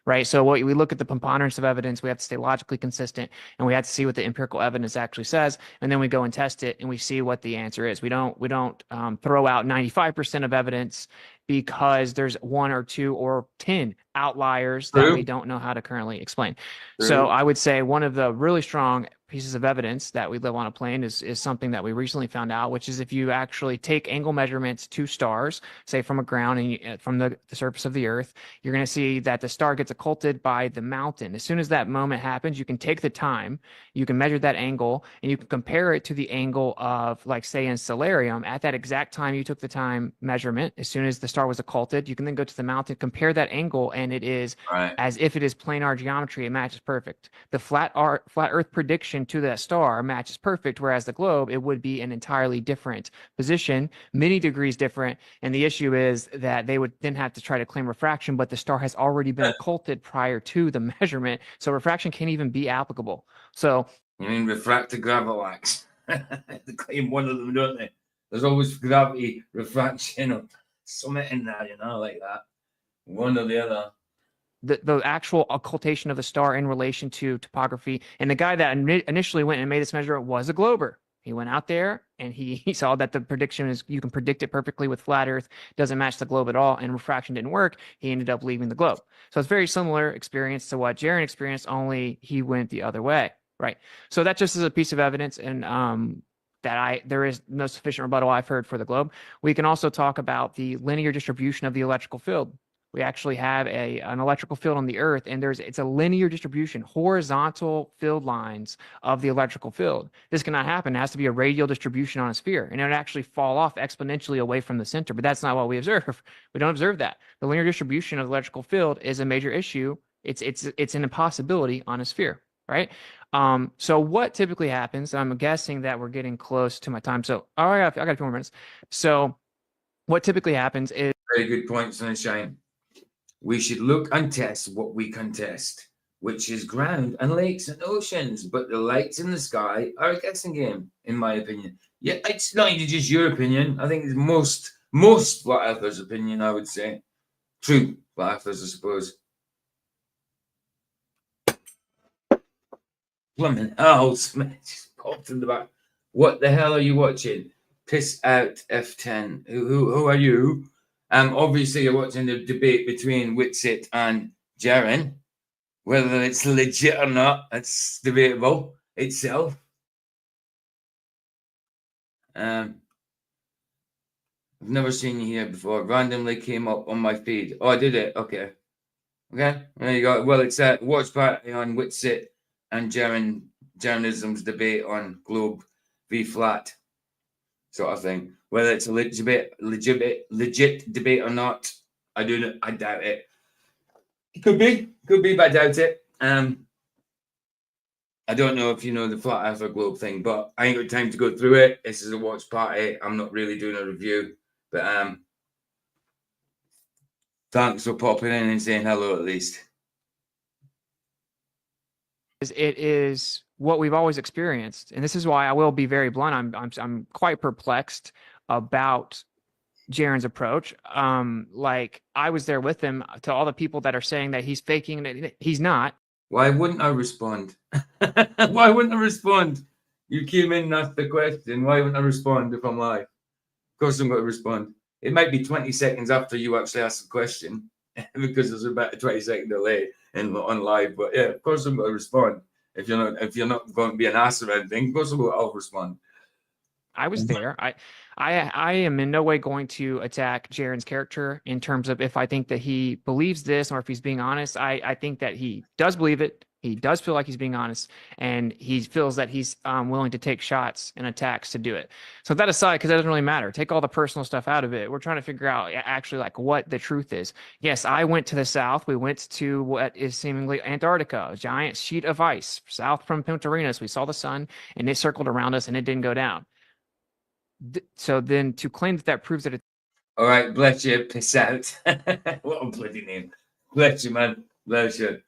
Right. So what we look at the preponderance of evidence, we have to stay logically consistent, and we have to see what the empirical evidence actually says. And then we go and test it and we see what the answer is. We don't throw out 95% of evidence because there's 1 or 2 or 10 outliers that we don't know how to currently explain. So I would say one of the really strong pieces of evidence that we live on a plane is something that we recently found out, which is if you actually take angle measurements to stars, say from a ground and from the surface of the earth, you're going to see that the star gets occulted by the mountain. As soon as that moment happens, you can take the time, you can measure that angle, and you can compare it to the angle of, like, say in Stellarium, at that exact time you took the time measurement, as soon as the star was occulted, you can then go to the mountain, compare that angle, and it is as if it is planar geometry. It matches perfect. The flat earth prediction to that star matches perfect, whereas the globe, it would be an entirely different position, many degrees different. And the issue is that they would then have to try to claim refraction, but the star has already been occulted prior to the measurement, so refraction can't even be applicable. So you mean refracted gravillax? They claim one of them, don't they? There's always gravity, refraction, or something in there, like that. One or the other. The actual occultation of the star in relation to topography. And the guy that initially went and made this measurement was a glober. He went out there and he saw that the prediction is, you can predict it perfectly with flat earth, doesn't match the globe at all, and refraction didn't work. He ended up leaving the globe. So it's very similar experience to what Jiren experienced, only he went the other way. Right. So that just is a piece of evidence, and there is no sufficient rebuttal I've heard for the globe. We can also talk about the linear distribution of the electrical field. We actually have an electrical field on the earth, and it's a linear distribution, horizontal field lines of the electrical field. This cannot happen. It has to be a radial distribution on a sphere, and it would actually fall off exponentially away from the center, but that's not what we observe. We don't observe that. The linear distribution of the electrical field is a major issue. It's an impossibility on a sphere, right? So what typically happens, I'm guessing that we're getting close to my time. So I got a few more minutes. So what typically happens is... Very good point, Sunshine. We should look and test what we can test, which is ground and lakes and oceans. But the lights in the sky are a guessing game, in my opinion. Yeah, it's not even just your opinion. I think it's most flat earthers' opinion, I would say. True flat earthers, I suppose. Blimmin' hell, Smith just popped in the back. What the hell are you watching? Piss out F10. Who are you? Obviously, you're watching the debate between Witsit and Jeran. Whether it's legit or not, it's debatable itself. I've never seen you here before. Randomly came up on my feed. Oh, I did it. Okay. There you go. Well, it's a watch party on Witsit and Jeranism's debate on globe v flat sort of thing. Whether it's a legit debate or not, I doubt it. It could be, but I doubt it. I don't know if you know the flat earth or globe thing, but I ain't got time to go through it. This is a watch party. I'm not really doing a review, but thanks for popping in and saying hello at least. It is what we've always experienced, and this is why I will be very blunt. I'm quite perplexed about Jaren's approach. Like, I was there with him. To all the people that are saying that he's faking it, he's not. Why wouldn't I respond? Why wouldn't I respond? You came in and asked the question. Why wouldn't I respond if I'm live? Of course I'm going to respond. It might be 20 seconds after you actually ask the question because there's about a 20-second delay on live. But yeah, of course I'm going to respond. If you're not going to be an ass or anything, of course I'll respond. I was there. I am in no way going to attack Jaren's character in terms of if I think that he believes this or if he's being honest. I think that he does believe it. He does feel like he's being honest, and he feels that he's willing to take shots and attacks to do it. So that aside, because that doesn't really matter, take all the personal stuff out of it. We're trying to figure out actually like what the truth is. Yes, I went to the south. We went to what is seemingly Antarctica, a giant sheet of ice south from Punta Arenas. We saw the sun, and it circled around us, and it didn't go down. So then to claim that that proves that it's All right, bless you. Piss out. What a bloody name. Bless you, man. Bless you.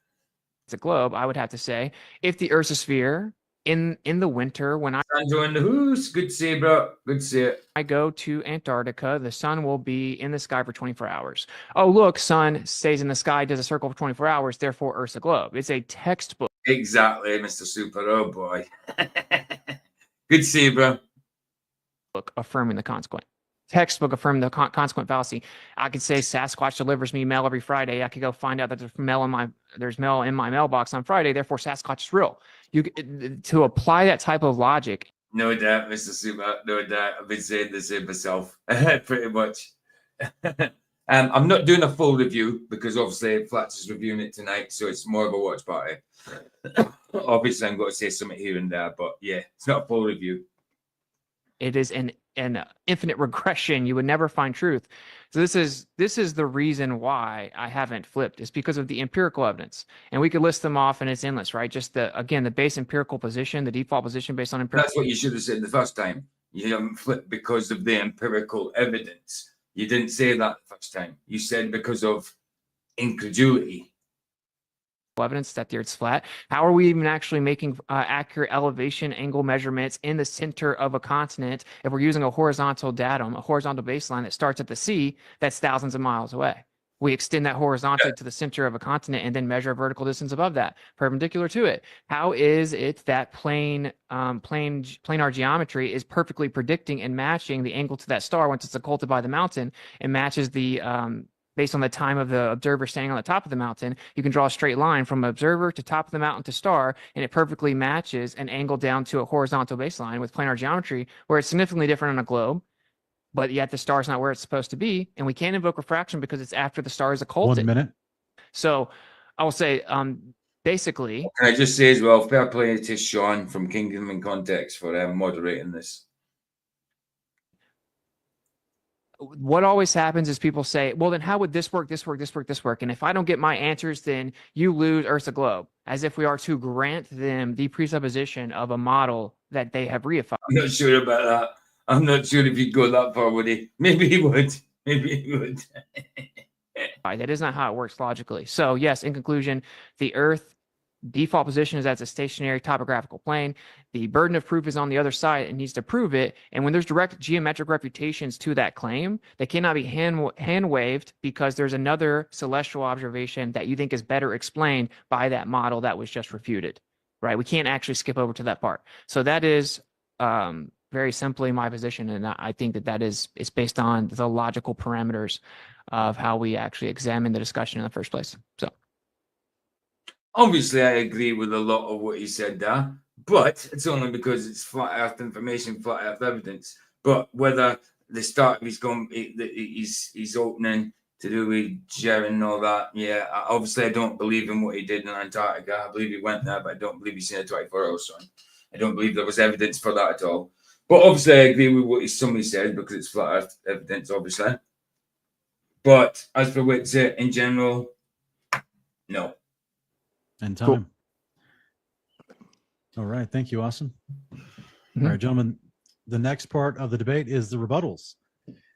a globe, I would have to say, if the Earth's a sphere in the winter, when Sandro in the hoose. Good to see you, bro. Good to see you. I go to Antarctica, the sun will be in the sky for 24 hours. Oh, look, sun stays in the sky, does a circle for 24 hours, therefore Earth's a globe. It's a textbook. Exactly, Mr. Super. Oh, boy. Good to see you, bro. Affirming the consequent. Textbook affirming the consequent fallacy. I could say Sasquatch delivers me mail every Friday. I could go find out that there's mail in my mailbox on Friday. Therefore, Sasquatch is real. To apply that type of logic. No doubt, Mr. Super. No doubt. I've been saying the same myself, pretty much. I'm not doing a full review because obviously Flats is reviewing it tonight, so it's more of a watch party. Obviously, I'm going to say something here and there, but yeah, it's not a full review. It is an infinite regression. You would never find truth. So this is the reason why I haven't flipped. It's because of the empirical evidence, and we could list them off, and it's endless, right? Just the base empirical position, the default position based on empirical. That's what you should have said the first time. You haven't flipped because of the empirical evidence. You didn't say that the first time. You said because of incredulity. Evidence that the Earth's flat. How are we even actually making accurate elevation angle measurements in the center of a continent if we're using a horizontal datum, a horizontal baseline that starts at the sea that's thousands of miles away? We extend that horizontally to the center of a continent and then measure a vertical distance above that, perpendicular to it. How is it that planar geometry is perfectly predicting and matching the angle to that star once it's occulted by the mountain and matches the based on the time of the observer standing on the top of the mountain? You can draw a straight line from observer to top of the mountain to star, and it perfectly matches an angle down to a horizontal baseline with planar geometry, where it's significantly different on a globe, but yet the star is not where it's supposed to be, and we can't invoke refraction because it's after the star is occulted. 1 minute. So I will say, basically. Can I just say as well, fair play to Sean from Kingdom in Context for moderating this. What always happens is people say, well, then how would this work, this work, this work, this work? And if I don't get my answers, then you lose Earth's a globe, as if we are to grant them the presupposition of a model that they have reified. I'm not sure about that. I'm not sure if he'd go that far, would he? Maybe he would. Maybe he would. That is not how it works logically. So yes, in conclusion, the Earth default position is as a stationary topographical plane. The burden of proof is on the other side and needs to prove it. And when there's direct geometric refutations to that claim, they cannot be hand waved because there's another celestial observation that you think is better explained by that model that was just refuted, right? We can't actually skip over to that part. So that is very simply my position. And I think that it's based on the logical parameters of how we actually examine the discussion in the first place. So. Obviously, I agree with a lot of what he said there, but it's only because it's flat Earth information, flat Earth evidence. But whether the start he's opening to do with Jiren and all that, yeah. Obviously, I don't believe in what he did in Antarctica. I believe he went there, but I don't believe he's seen a 24-hour sun. I don't believe there was evidence for that at all. But obviously, I agree with what somebody said because it's flat Earth evidence, obviously. But as for Witsit in general, no. And time. Cool. All right. Thank you, Austin. Mm-hmm. All right, gentlemen. The next part of the debate is the rebuttals.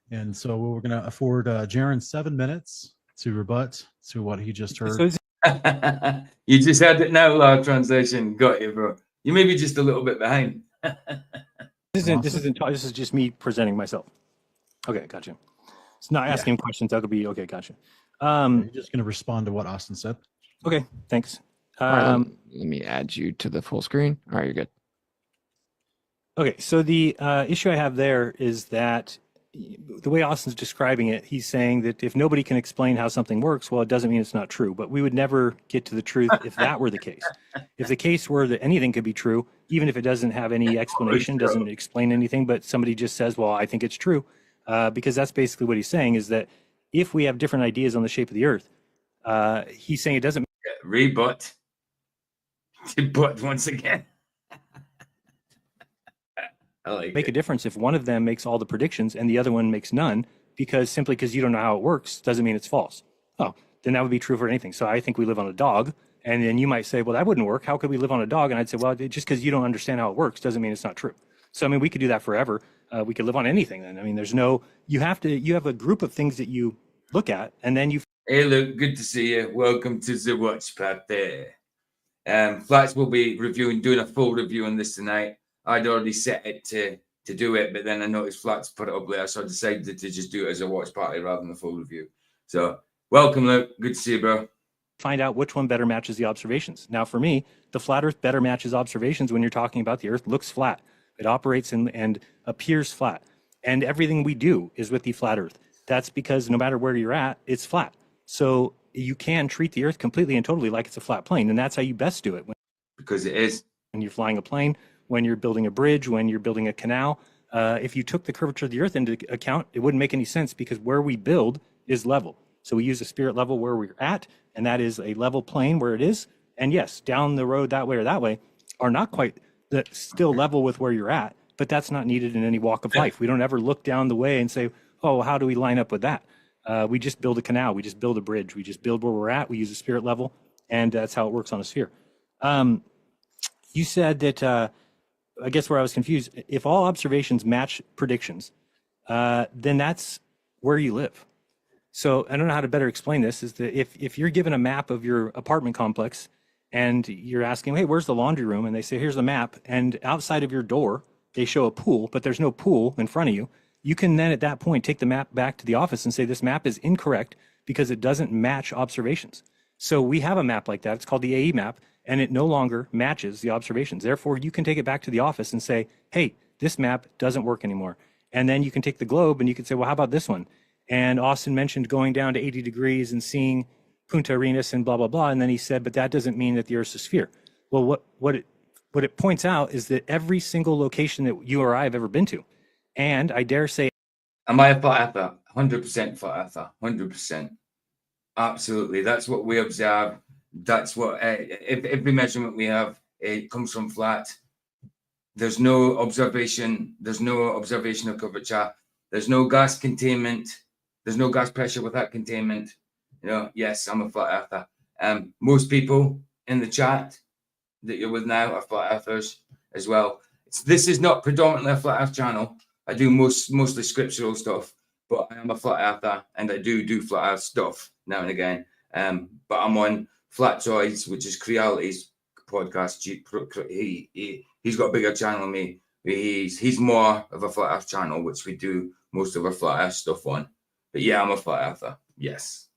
And so we're going to afford Jiren 7 minutes to rebut to what he just heard. You just had it now, loud translation. Got you, bro. You may be just a little bit behind. This is just me presenting myself. Okay, gotcha. It's not asking questions. That could be okay. Gotcha. You're just going to respond to what Austin said. Okay, thanks. All right, let me add you to the full screen. All right, you're good. Okay, so the issue I have there is that the way Austin's describing it, he's saying that if nobody can explain how something works, well, it doesn't mean it's not true. But we would never get to the truth if that were the case. If the case were that anything could be true, even if it doesn't have any explanation, doesn't explain anything, but somebody just says, well, I think it's true. Because that's basically what he's saying, is that if we have different ideas on the shape of the earth, he's saying it doesn't Rebut. But once again. I like make it. a difference if one of them makes all the predictions and the other one makes none, because simply because you don't know how it works doesn't mean it's false. Oh, then that would be true for anything. So I think we live on a dog. And then you might say, well, that wouldn't work. How could we live on a dog? And I'd say, well, just because you don't understand how it works doesn't mean it's not true. So, I mean, we could do that forever. We could live on anything then. I mean, you have a group of things that you look at, and then you. Hey, Luke, good to see you. Welcome to the Watch Party. Flats will be doing a full review on this tonight. I'd already set it to do it, but then I noticed Flats put it up later, so I decided to just do it as a watch party rather than a full review. So, welcome, Luke. Good to see you, bro. Find out which one better matches the observations. Now, for me, the flat Earth better matches observations when you're talking about the Earth looks flat. It operates and appears flat. And everything we do is with the flat Earth. That's because no matter where you're at, it's flat. So you can treat the Earth completely and totally like it's a flat plane. And that's how you best do it. Because it is. When you're flying a plane, when you're building a bridge, when you're building a canal, if you took the curvature of the Earth into account, it wouldn't make any sense, because where we build is level. So we use a spirit level where we're at, and that is a level plane where it is. And yes, down the road that way or that way are not quite still level with where you're at, but that's not needed in any walk of life. We don't ever look down the way and say, oh, how do we line up with that? We just build a canal. We just build a bridge. We just build where we're at. We use a spirit level, and that's how it works on a sphere. You said that, I guess where I was confused, if all observations match predictions, then that's where you live. So I don't know how to better explain this, is that if you're given a map of your apartment complex and you're asking, hey, where's the laundry room? And they say, here's the map. And outside of your door, they show a pool, but there's no pool in front of you. You can then at that point take the map back to the office and say, this map is incorrect because it doesn't match observations. So we have a map like that. It's called the AE map, and it no longer matches the observations. Therefore, you can take it back to the office and say, hey, this map doesn't work anymore. And then you can take the globe and you can say, well, how about this one? And Austin mentioned going down to 80 degrees and seeing Punta Arenas and blah, blah, blah. And then he said, but that doesn't mean that the Earth's a sphere. Well, what it points out is that every single location that you or I have ever been to, and I dare say. Am I a flat earther? 100% flat earther. 100%. Absolutely. That's what we observe. That's what, every measurement we have, it comes from flat. There's no observation. There's no observation of curvature. There's no gas containment. There's no gas pressure without containment. You know, yes, I'm a flat earther. Most people in the chat that you're with now are flat earthers as well. This is not predominantly a flat earth channel. I do mostly scriptural stuff, but I am a flat earther and I do flat earth stuff now and again. But I'm on Flatzoids, which is Creality's podcast. He's got a bigger channel than me. He's more of a flat earth channel, which we do most of our flat earth stuff on. But yeah, I'm a flat earther. Yes.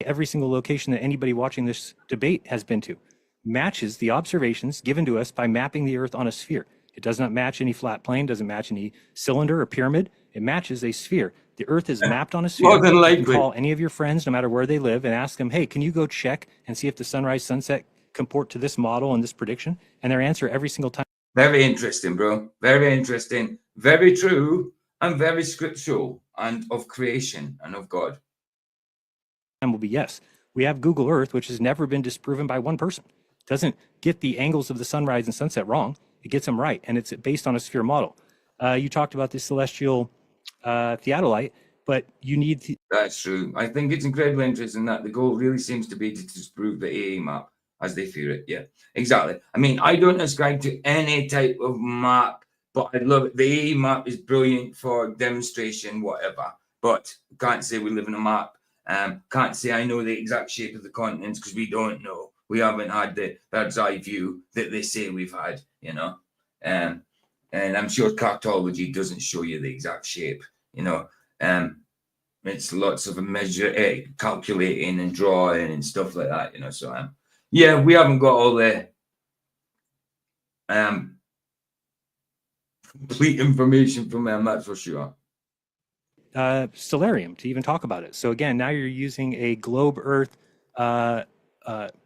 Every single location that anybody watching this debate has been to matches the observations given to us by mapping the Earth on a sphere. It does not match any flat plane, doesn't match any cylinder or pyramid. It matches a sphere. The Earth is mapped on a sphere. More than likely. You can call any of your friends, no matter where they live, and ask them, hey, can you go check and see if the sunrise, sunset comport to this model and this prediction? And their answer every single time. Very interesting, bro. Very interesting. Very true and very scriptural and of creation and of God. Will be yes. We have Google Earth, which has never been disproven by one person. It doesn't get the angles of the sunrise and sunset wrong. It gets them right, and it's based on a sphere model. You talked about the celestial theodolite, but you need. That's true. I think it's incredibly interesting that the goal really seems to be to disprove the AA map as they fear it. Yeah, exactly. I mean, I don't ascribe to any type of map, but I love it. The AA map is brilliant for demonstration, whatever. But can't say we live in a map. Can't say I know the exact shape of the continents because we don't know. We haven't had the bird's eye view that they say we've had, you know. And I'm sure cartology doesn't show you the exact shape, you know. It's lots of calculating and drawing and stuff like that, you know. So yeah, we haven't got all the complete information from him, that's for sure. Stellarium to even talk about it. So again, now you're using a globe Earth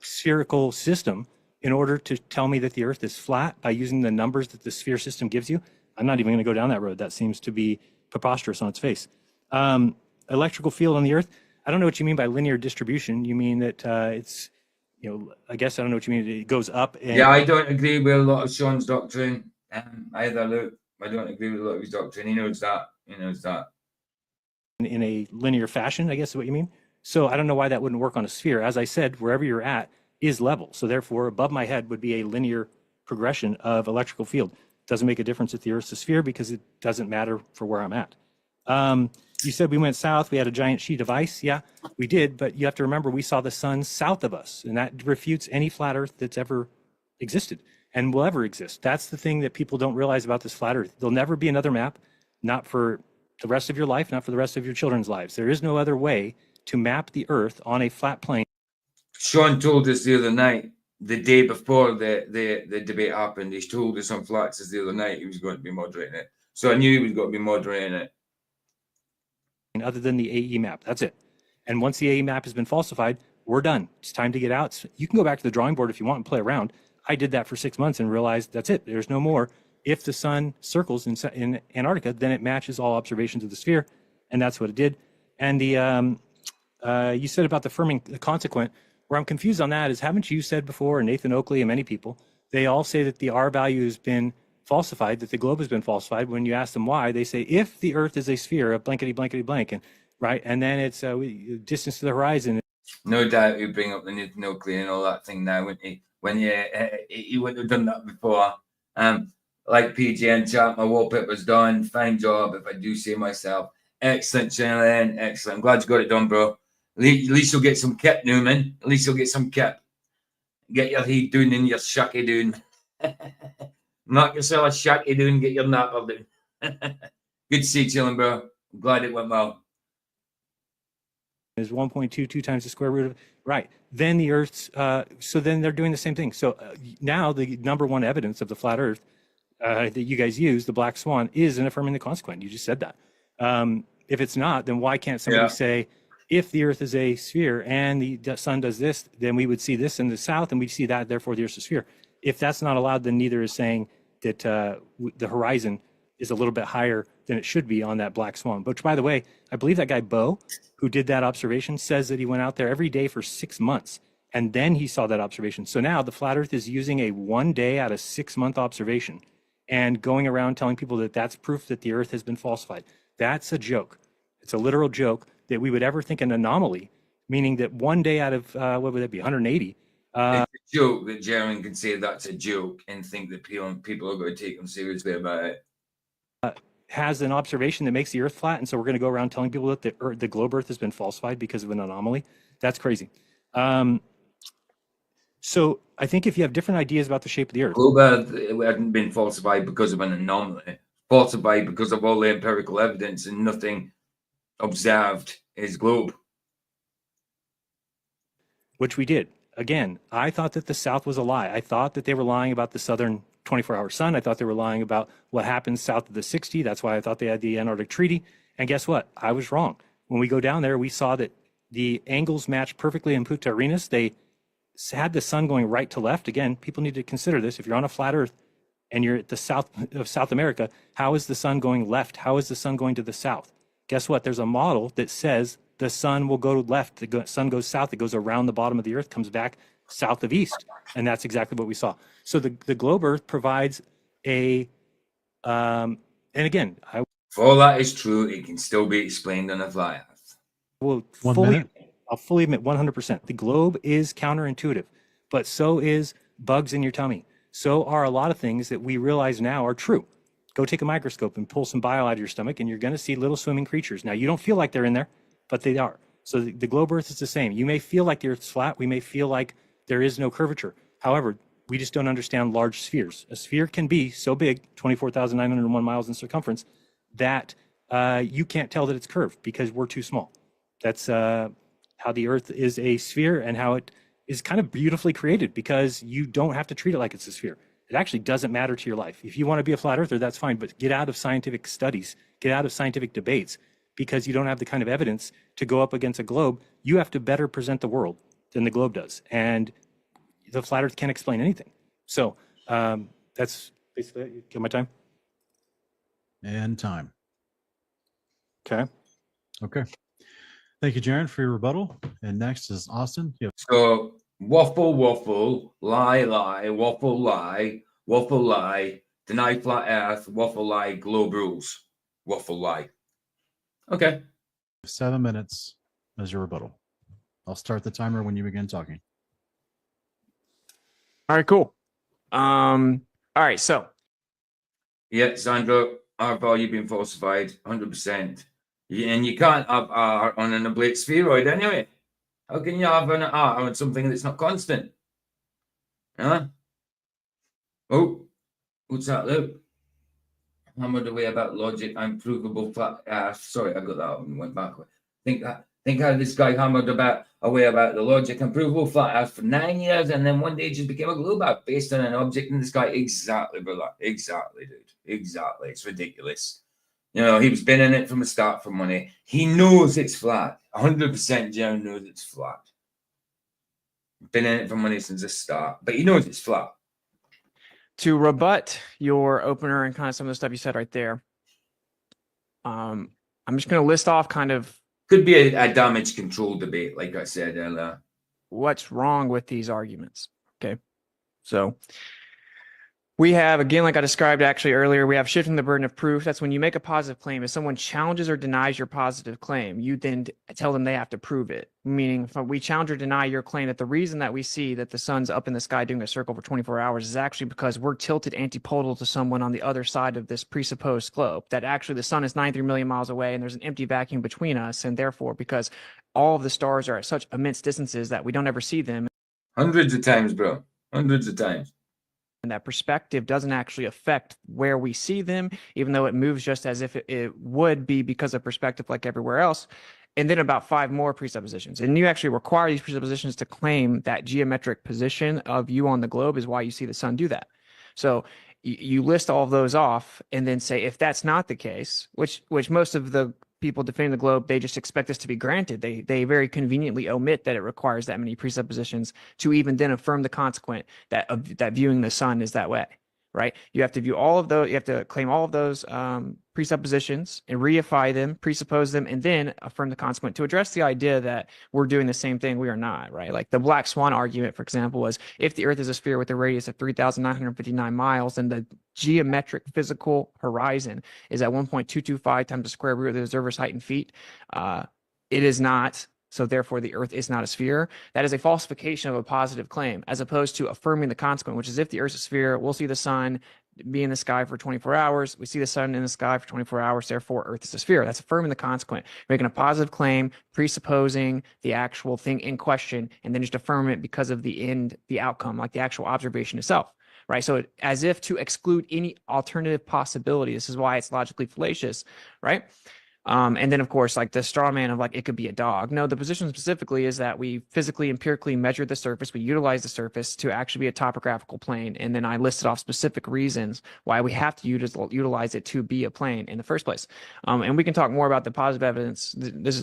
spherical system in order to tell me that the Earth is flat by using the numbers that the sphere system gives you. I'm not even going to go down that road. That seems to be preposterous on its face. Electrical field on the Earth. I don't know what you mean by linear distribution. You mean that it's, I guess I don't know what you mean. It goes up. And yeah, I don't agree with a lot of Sean's doctrine. Either, Luke. I don't agree with a lot of his doctrine. He knows that. In a linear fashion, I guess is what you mean. So I don't know why that wouldn't work on a sphere. As I said, wherever you're at is level. So therefore, above my head would be a linear progression of electrical field. Doesn't make a difference if the Earth's a sphere because it doesn't matter for where I'm at. You said we went south. We had a giant sheet of ice. Yeah, we did. But you have to remember, we saw the sun south of us. And that refutes any flat Earth that's ever existed and will ever exist. That's the thing that people don't realize about this flat Earth. There'll never be another map, not for the rest of your life, not for the rest of your children's lives. There is no other way to map the Earth on a flat plane. Sean told us the other night, the day before the debate happened, he told us on Flax's the other night he was going to be moderating it. So I knew he was going to be moderating it. Other than the AE map, that's it. And once the AE map has been falsified, we're done. It's time to get out. You can go back to the drawing board if you want and play around. I did that for 6 months and realized that's it. There's no more. If the sun circles in Antarctica, then it matches all observations of the sphere, and that's what it did. And the you said about the firming the consequent. Where I'm confused on that is, haven't you said before, and Nathan Oakley and many people, they all say that the R value has been falsified, that the globe has been falsified. When you ask them why, they say if the Earth is a sphere of blankety blankety blank, and right, and then it's distance to the horizon. No doubt you bring up the Nathan Oakley and all that thing now, wouldn't he? When he wouldn't have done that before. Like PGN chat, my wallpaper's done. Fine job, if I do say myself. Excellent, Jiren. Excellent. I'm glad you got it done, bro. At least you'll get some kip, Newman. At least you'll get some kip. Get your heat doing and your shaky doing. Knock yourself a shaky doing, get your napper doing. Good to see you chilling, bro. I'm glad it went well. Is 1.22 times the square root of, right. Then the Earth's, so then they're doing the same thing. So now the number one evidence of the flat Earth that you guys use, the black swan, is in affirming the consequent. You just said that. If it's not, then why can't somebody say, if the Earth is a sphere and the sun does this, then we would see this in the south and we'd see that, therefore the Earth's a sphere. If that's not allowed, then neither is saying that the horizon is a little bit higher than it should be on that black swan. Which, by the way, I believe that guy Bo, who did that observation, says that he went out there every day for 6 months and then he saw that observation. So now the flat Earth is using a 1 day out of 6 month observation and going around telling people that that's proof that the Earth has been falsified. That's a joke. It's a literal joke that we would ever think an anomaly, meaning that 1 day out of, what would that be, 180? It's a joke that Jiren can say that's a joke and think that people are going to take him seriously about it. Has an observation that makes the Earth flat, and so we're going to go around telling people that the globe Earth has been falsified because of an anomaly. That's crazy. So I think if you have different ideas about the shape of the Earth, Globe Earth hadn't been falsified because of an anomaly. Falsified because of all the empirical evidence and nothing observed is globe. Which we did. Again, I thought that the South was a lie. I thought that they were lying about the southern 24-hour sun. I thought they were lying about what happens south of the 60. That's why I thought they had the Antarctic Treaty. And guess what? I was wrong. When we go down there, we saw that the angles matched perfectly in Punta Arenas. They had the sun going right to left. Again, people need to consider this. If you're on a flat Earth and you're at the south of South America, how is the sun going left? How is the sun going to the south? Guess what? There's a model that says the sun will go left, the sun goes south, it goes around the bottom of the Earth, comes back south of east. And that's exactly what we saw. So the globe Earth provides a, and again, if all that is true, it can still be explained on a flat Earth. I'll fully admit 100%. The globe is counterintuitive, but so is bugs in your tummy. So are a lot of things that we realize now are true. Go take a microscope and pull some bile out of your stomach and you're going to see little swimming creatures. Now, you don't feel like they're in there, but they are. So the globe Earth is the same. You may feel like the Earth's flat. We may feel like there is no curvature. However, we just don't understand large spheres. A sphere can be so big, 24,901 miles in circumference, that you can't tell that it's curved because we're too small. That's how the Earth is a sphere and how it is kind of beautifully created because you don't have to treat it like it's a sphere. It actually doesn't matter to your life. If you want to be a flat earther, that's fine, but get out of scientific studies, get out of scientific debates, because you don't have the kind of evidence to go up against a globe. You have to better present the world than the globe does. And the flat earth can't explain anything. So that's basically it. You kill my time. And time. Okay. Okay. Thank you, Jiren, for your rebuttal. And next is Austin. You have So waffle, waffle, lie, lie, waffle, lie, deny flat earth, waffle, lie, globe rules, waffle, lie. Okay. 7 minutes as your rebuttal. I'll start the timer when you begin talking. All right, cool. All right, so Yeah, Sandro, our value been falsified 100%. And you can't have R on an oblate spheroid anyway. How can you have an R on something that's not constant? Huh? Oh, what's that, Luke? Hammered away about logic and provable flat. Sorry, I got that one and went backward. Think how this guy hammered away about the logic and provable flat Earth for 9 years, and then one day just became a globe Earth based on an object in the sky. Exactly, brother. Exactly, dude. Exactly. It's ridiculous. You know, he was been in it from the start for money. He knows it's flat. 100% Jiren knows it's flat. Been in it for money since the start, but he knows it's flat. to rebut your opener and kind of some of the stuff you said right there, I'm just going to list off kind of Could be a damage control debate, like I said earlier. what's wrong with these arguments. Okay. So we have, again, like I described actually earlier, we have shifting the burden of proof. That's when you make a positive claim. If someone challenges or denies your positive claim, you then tell them they have to prove it. Meaning, if we challenge or deny your claim that the reason that we see that the sun's up in the sky doing a circle for 24 hours is actually because we're tilted antipodal to someone on the other side of this presupposed globe, that actually the sun is 93 million miles away and there's an empty vacuum between us. And therefore, because all of the stars are at such immense distances that we don't ever see them. Hundreds of times, bro. Hundreds of times. And that perspective doesn't actually affect where we see them, even though it moves just as if it would be because of perspective like everywhere else. And then about 5 more presuppositions. And you actually require these presuppositions to claim that geometric position of you on the globe is why you see the sun do that. So you list all of those off and then say, if that's not the case, which most of the people defending the globe, they just expect this to be granted. They very conveniently omit that it requires that many presuppositions to even then affirm the consequent that viewing the sun is that way, right? You have to view all of those, you have to claim all of those presuppositions and reify them, presuppose them, and then affirm the consequent to address the idea that we're doing the same thing. We are not, right? Like the black swan argument, for example, was if the earth is a sphere with a radius of 3,959 miles and the geometric physical horizon is at 1.225 times the square root of the observer's height in feet, it is not. So therefore, the earth is not a sphere. That is a falsification of a positive claim, as opposed to affirming the consequent, which is if the earth is a sphere, we'll see the sun be in the sky for 24 hours. We see the sun in the sky for 24 hours. Therefore, earth is a sphere. That's affirming the consequent, making a positive claim, presupposing the actual thing in question, and then just affirm it because of the outcome, like the actual observation itself. Right. So as if to exclude any alternative possibility. This is why it's logically fallacious. Right. And then, of course, like the straw man of like it could be a dog. No, the position specifically is that we physically, empirically measure the surface. We utilize the surface to actually be a topographical plane. And then I listed off specific reasons why we have to utilize it to be a plane in the first place. And we can talk more about the positive evidence.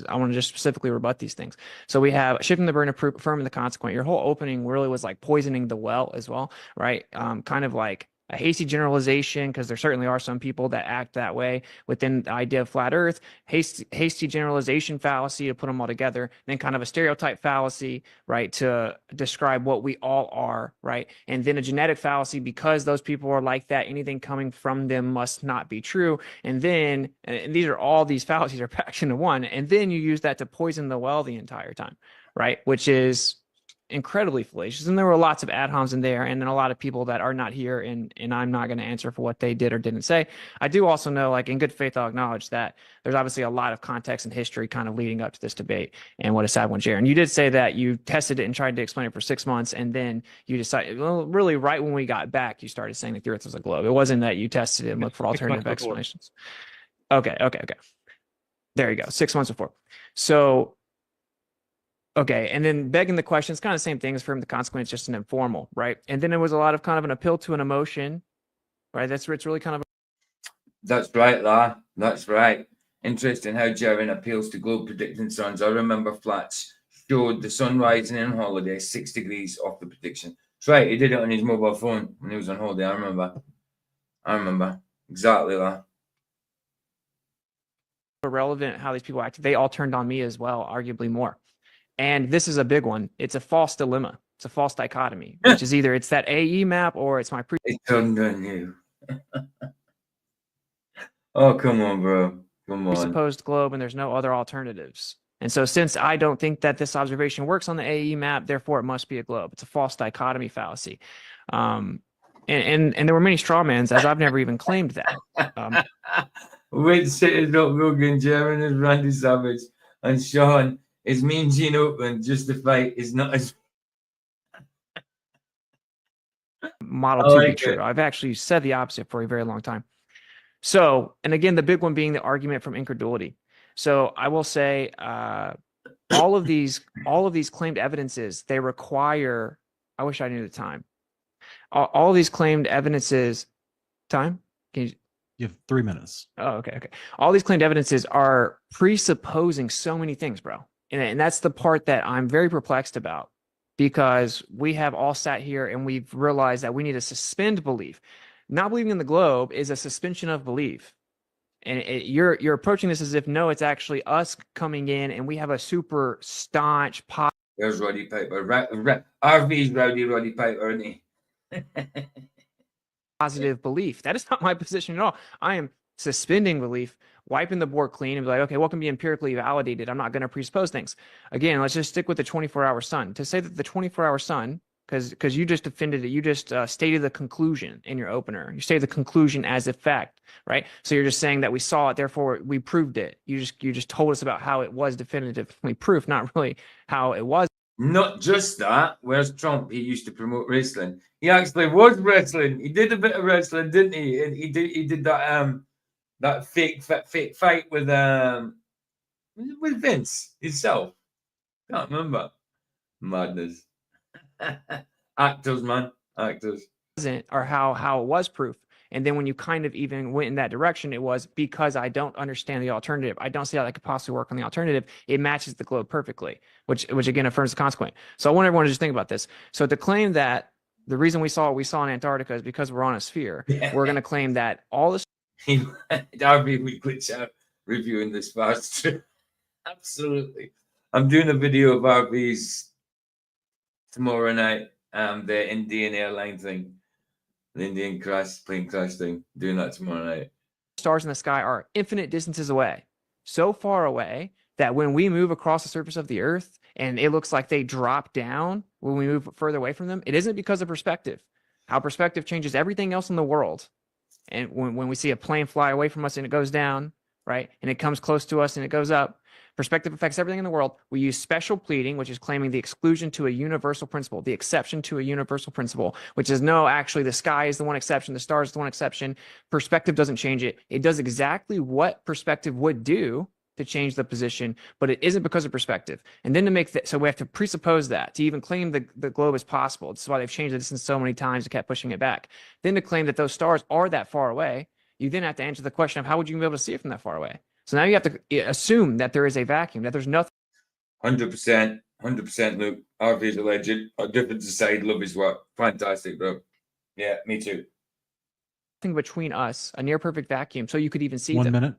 I want to just specifically rebut these things. So we have shifting the burden of proof, affirming the consequent. Your whole opening really was like poisoning the well as well, right? Kind of like a hasty generalization, because there certainly are some people that act that way within the idea of flat earth, hasty generalization fallacy to put them all together, then kind of a stereotype fallacy, right, to describe what we all are, right, and then a genetic fallacy because those people are like that, anything coming from them must not be true, and then and these fallacies are packed into one, and then you use that to poison the well the entire time, right, which is incredibly fallacious. And there were lots of ad homs in there, and then a lot of people that are not here, and I'm not going to answer for what they did or didn't say. I do also know, like in good faith, I'll acknowledge that there's obviously a lot of context and history kind of leading up to this debate and what a sad one, Jiren. You did say that you tested it and tried to explain it for 6 months, and then you decided, well, really right when we got back, you started saying that the earth was a globe. It wasn't that you tested it and looked for alternative explanations. Okay. There you go. 6 months before. So Okay, and then begging the question, it's kind of the same thing as affirming the consequence, just an informal, right? And then it was a lot of kind of an appeal to an emotion, right? It's really kind of That's right, La. That's right. Interesting how Jiren appeals to globe predicting suns. I remember Flats showed the sun rising in holiday 6 degrees off the prediction. That's right. He did it on his mobile phone when he was on holiday. I remember. Exactly, La. irrelevant how these people acted. They all turned on me as well, arguably more. And this is a big one. It's a false dilemma. It's a false dichotomy, which is either it's that AE map or it's my It turned on you. Oh, come on, bro. Come on. presupposed globe, and there's no other alternatives. And so since I don't think that this observation works on the AE map, therefore it must be a globe. It's a false dichotomy fallacy. And there were many straw mans, as I've never even claimed that. Witsit is not Rogan, Jeran is Randy Savage, and Sean is Mean Gene Oakland. Just the fight is not as model to be true. I've actually said the opposite for a very long time. So, and again, the big one being the argument from incredulity. So I will say all of these claimed evidences, they require, I wish I knew the time. All of these claimed evidences, time? Can You have 3 minutes. Oh, okay. All these claimed evidences are presupposing so many things, bro. And that's the part that I'm very perplexed about, because we have all sat here and we've realized that we need to suspend belief. Not believing in the globe is a suspension of belief. And you're approaching this as if, no, it's actually us coming in and we have a super staunch There's Roddy Piper. RV's Roddy Piper, isn't he? positive belief. That is not my position at all. I am suspending belief, wiping the board clean, and be like, okay, what can be empirically validated? I'm not going to presuppose things. Again, let's just stick with the 24-hour sun. To say that the 24-hour sun, because you just defended it, you just stated the conclusion in your opener. You stated the conclusion as a fact, right? So you're just saying that we saw it, therefore we proved it. You just told us about how it was definitively proof, not really how it was. Not just that. Where's Trump? He used to promote wrestling. He actually was wrestling. He did a bit of wrestling, didn't he? And he did that fake fight with Vince himself. Can't remember. Madness. Actors, man. Actors. Or how it was proof. And then when you kind of even went in that direction, it was because I don't understand the alternative. I don't see how that could possibly work on the alternative. It matches the globe perfectly, which again affirms the consequent. So I want everyone to just think about this. So to claim that the reason we saw what we saw in Antarctica is because we're on a sphere, we're going to claim that all this. RV we glitch out reviewing this fast trip. Absolutely. I'm doing a video of RV's tomorrow night. The Indian airline thing. The Indian plane crash thing. Doing that tomorrow night. Stars in the sky are infinite distances away, so far away that when we move across the surface of the earth and it looks like they drop down when we move further away from them, it isn't because of perspective. How perspective changes everything else in the world. And when we see a plane fly away from us and it goes down, right, and it comes close to us and it goes up, perspective affects everything in the world. We use special pleading, which is claiming the exclusion to a universal principle, the exception to a universal principle, which is no, actually the sky is the one exception, the stars is the one exception. Perspective doesn't change it. It does exactly what perspective would do to change the position, but it isn't because of perspective. And then to make that, so we have to presuppose that to even claim the globe is possible. This is why they've changed the distance so many times and kept pushing it back. Then to claim that those stars are that far away, you then have to answer the question of how would you be able to see it from that far away? So now you have to assume that there is a vacuum, that there's nothing. 100%, Luke. RV's a legend. A different side, love his work. Fantastic, bro. Yeah, me too. Between us, a near perfect vacuum, so you could even see 1 them. minute.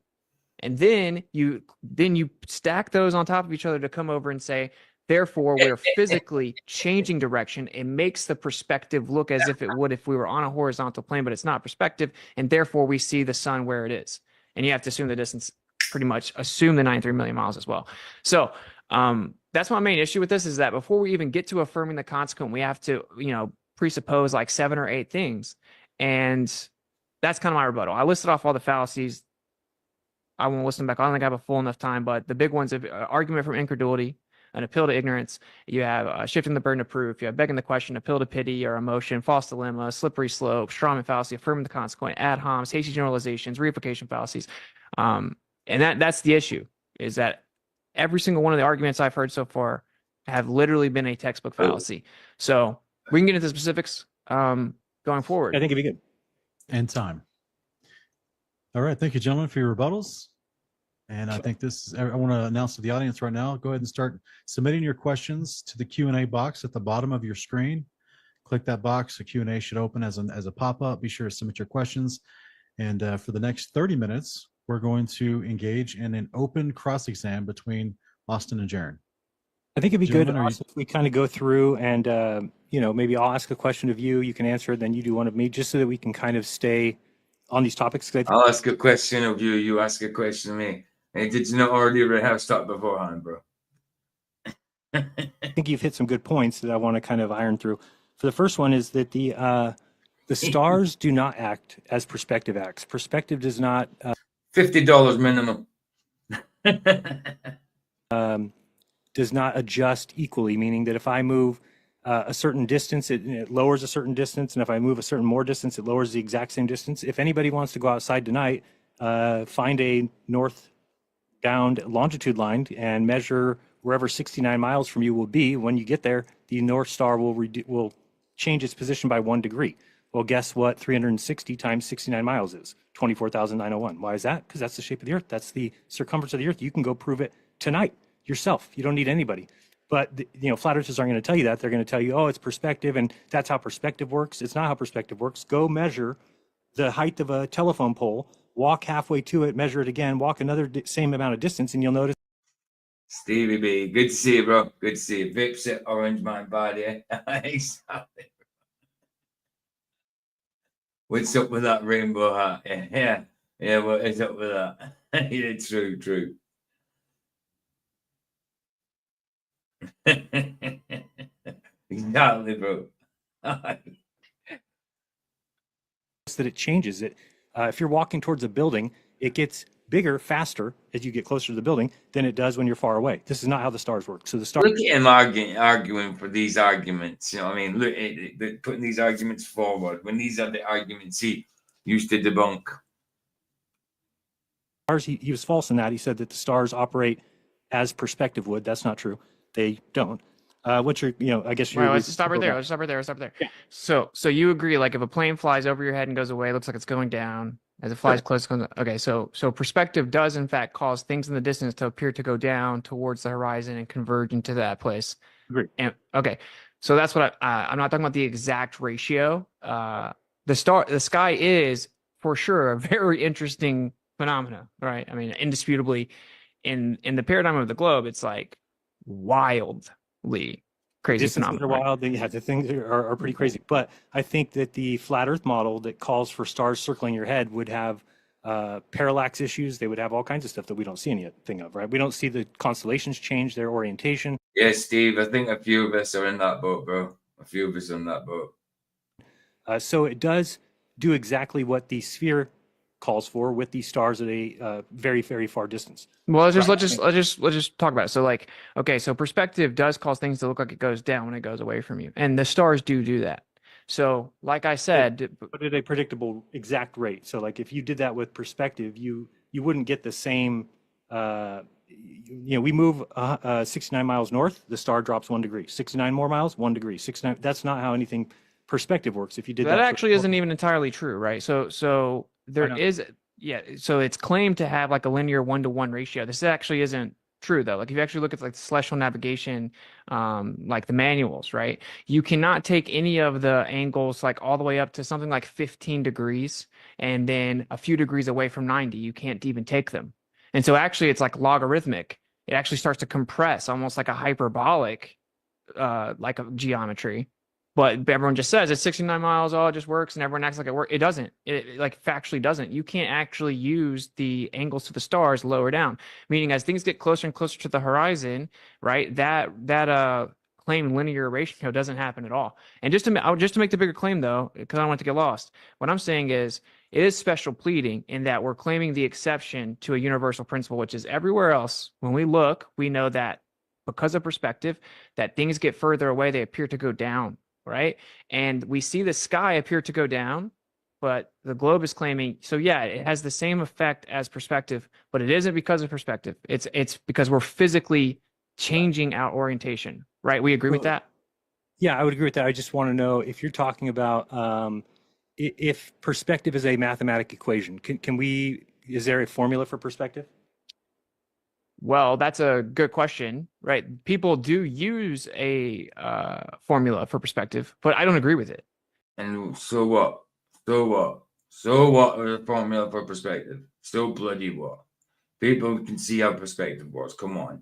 And then you stack those on top of each other to come over and say, therefore, we're physically changing direction. It makes the perspective look as if it would if we were on a horizontal plane, but it's not perspective. And therefore, we see the sun where it is. And you have to assume the distance, pretty much assume the 93 million miles as well. So that's my main issue with this, is that before we even get to affirming the consequent, we have to, presuppose like 7 or 8 things. And that's kind of my rebuttal. I listed off all the fallacies. I won't listen back. I don't think I have a full enough time, but the big ones of argument from incredulity, an appeal to ignorance. You have shifting the burden of proof. You have begging the question, appeal to pity or emotion, false dilemma, slippery slope, strawman fallacy, affirming the consequent, ad homs, hasty generalizations, reification fallacies. And that's the issue, is that every single one of the arguments I've heard so far have literally been a textbook fallacy. So we can get into specifics going forward. I think it'd be good. And time. All right. Thank you, gentlemen, for your rebuttals. And I think I want to announce to the audience right now, go ahead and start submitting your questions to the Q&A box at the bottom of your screen. Click that box. The Q&A should open as a pop-up. Be sure to submit your questions. And for the next 30 minutes, we're going to engage in an open cross-exam between Austin and Jiren. I think it'd be good Gentlemen, also if we kind of go through and, maybe I'll ask a question of you, you can answer it, then you do one of me, just so that we can kind of stay on these topics. I'll ask a question of you, you ask a question of me. Hey, did you not already rehearse that beforehand, bro? I think you've hit some good points that I want to kind of iron through. For the first one is that the stars do not act as perspective acts. Perspective does not $50 minimum. Does not adjust equally, meaning that if I move a certain distance, it lowers a certain distance, and if I move a certain more distance, it lowers the exact same distance. If anybody wants to go outside tonight, find a northbound longitude line and measure wherever 69 miles from you will be. When you get there, the North Star will change its position by 1 degree. Well, guess what 360 times 69 miles is? 24,901. Why is that? Because that's the shape of the Earth. That's the circumference of the Earth. You can go prove it tonight yourself. You don't need anybody. But, flat earthers aren't going to tell you that. They're going to tell you, oh, it's perspective, and that's how perspective works. It's not how perspective works. Go measure the height of a telephone pole, walk halfway to it, measure it again, walk another same amount of distance, and you'll notice. Stevie B, good to see you, bro. Good to see you. Witsit, orange man body. Exactly. What's up with that rainbow hat? Yeah. What is up with that? Yeah, true. Exactly, bro. That it changes it. If you're walking towards a building, it gets bigger faster as you get closer to the building than it does when you're far away. This is not how the stars work. So the stars. Look at him arguing for these arguments. You know what I mean? Look at putting these arguments forward when these are the arguments he used to debunk. Stars, he was false in that. He said that the stars operate as perspective would. That's not true. They don't. What's your, I guess you're. Right, let's stop right there. Let's stop right there. Yeah. So you agree, like if a plane flies over your head and goes away, it looks like it's going down. As it flies close, okay. So perspective does in fact cause things in the distance to appear to go down towards the horizon and converge into that place. Agree. And okay, so that's what I'm not talking about the exact ratio. The sky is for sure a very interesting phenomena, right? I mean, indisputably, in the paradigm of the globe, it's like wildly crazy phenomenon. Are wild, yeah, the things are pretty crazy. But I think that the flat Earth model that calls for stars circling your head would have parallax issues. They would have all kinds of stuff that we don't see anything of, right? We don't see the constellations change their orientation. Yeah, Steve, I think a few of us are in that boat, bro. A few of us are in that boat. So it does do exactly what the sphere calls for with these stars at a very, very far distance. Well, let's just talk about it. So like, okay, so perspective does cause things to look like it goes down when it goes away from you, and the stars do that. So like I said, but at a predictable exact rate. So like if you did that with perspective, you wouldn't get the same. We move 69 miles north, the star drops 1 degree. 69 more miles, 1 degree. 69. That's not how anything perspective works. If you did that, that actually isn't even entirely true, right? So there is, so it's claimed to have like a linear 1-to-1 ratio. This actually isn't true though. Like if you actually look at like the celestial navigation, like the manuals, right? You cannot take any of the angles like all the way up to something like 15 degrees and then a few degrees away from 90. You can't even take them. And so actually it's like logarithmic. It actually starts to compress almost like a hyperbolic, like a geometry. But everyone just says it's 69 miles, oh, it just works, and everyone acts like it works. It doesn't. It like factually doesn't. You can't actually use the angles to the stars lower down. Meaning, as things get closer and closer to the horizon, right? That claimed linear ratio doesn't happen at all. And just to make the bigger claim though, because I don't want to get lost, what I'm saying is it is special pleading in that we're claiming the exception to a universal principle, which is everywhere else. When we look, we know that because of perspective, that things get further away, they appear to go down. Right. And we see the sky appear to go down, but the globe is claiming. So, yeah, it has the same effect as perspective, but it isn't because of perspective. It's because we're physically changing our orientation. right? We agree with Well, that. Yeah, I would agree with that. I just want to know if you're talking about if perspective is a mathematic equation, is there a formula for perspective? Well, that's a good question, right? People do use a formula for perspective, but I don't agree with it. And so what? So what? So what are the formula for perspective? So bloody what? People can see how perspective works. Come on.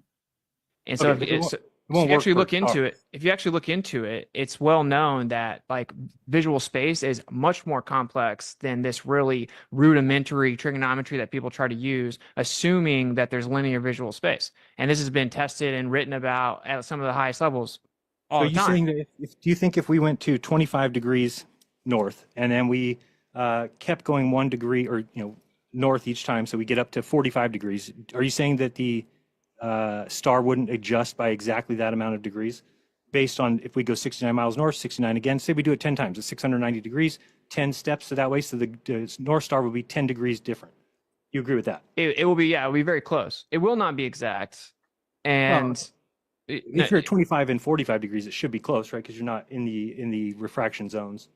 And so Okay, but if it won't you work actually for look into stars. it, if you actually look into it, it's well known that like visual space is much more complex than this really rudimentary trigonometry that people try to use, assuming that there's linear visual space. And this has been tested and written about at some of the highest levels all So the you're time. saying that do you think if we went to 25 degrees north and then we kept going 1 degree or north each time, so we get up to 45 degrees, are you saying that the star wouldn't adjust by exactly that amount of degrees based on if we go 69 miles north, 69 again, say we do it 10 times, it's 690 degrees, 10 steps so that way, so the North Star will be 10 degrees different. You agree with that? It will be, yeah, it will be very close. It will not be exact. And If you're at 25 and 45 degrees, it should be close, right? Because you're not in the refraction zones.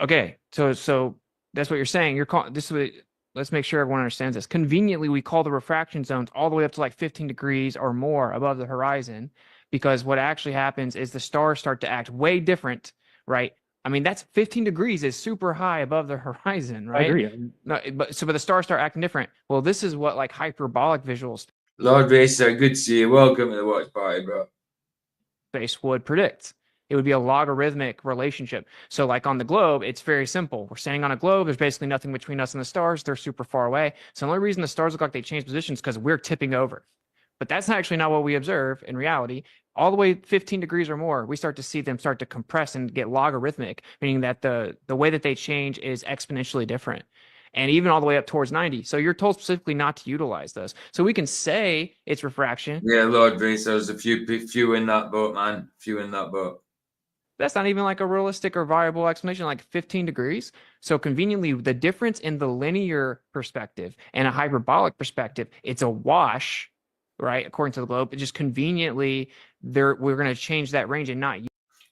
okay, so that's what you're saying. You're calling this is what, let's make sure everyone understands this. Conveniently, we call the refraction zones all the way up to like 15 degrees or more above the horizon, because what actually happens is the stars start to act way different, right? I mean, that's 15 degrees is super high above the horizon, right? I agree. No, but the stars start acting different. Well, this is what like hyperbolic visual Lord Racer, good to see you. Welcome to the watch party, bro. space would predict. It would be a logarithmic relationship. So like on the globe, it's very simple. We're standing on a globe. There's basically nothing between us and the stars. They're super far away. So the only reason the stars look like they change positions is because we're tipping over. But that's actually not what we observe in reality. All the way 15 degrees or more, we start to see them start to compress and get logarithmic, meaning that the way that they change is exponentially different. And even all the way up towards 90. So you're told specifically not to utilize those. So we can say it's refraction. Yeah, Lord Racer, there's a few in that boat, man. Few in that boat. That's not even like a realistic or viable explanation, like 15 degrees. So conveniently, the difference in the linear perspective and a hyperbolic perspective, it's a wash, right? According to the globe, it just conveniently, we're going to change that range and not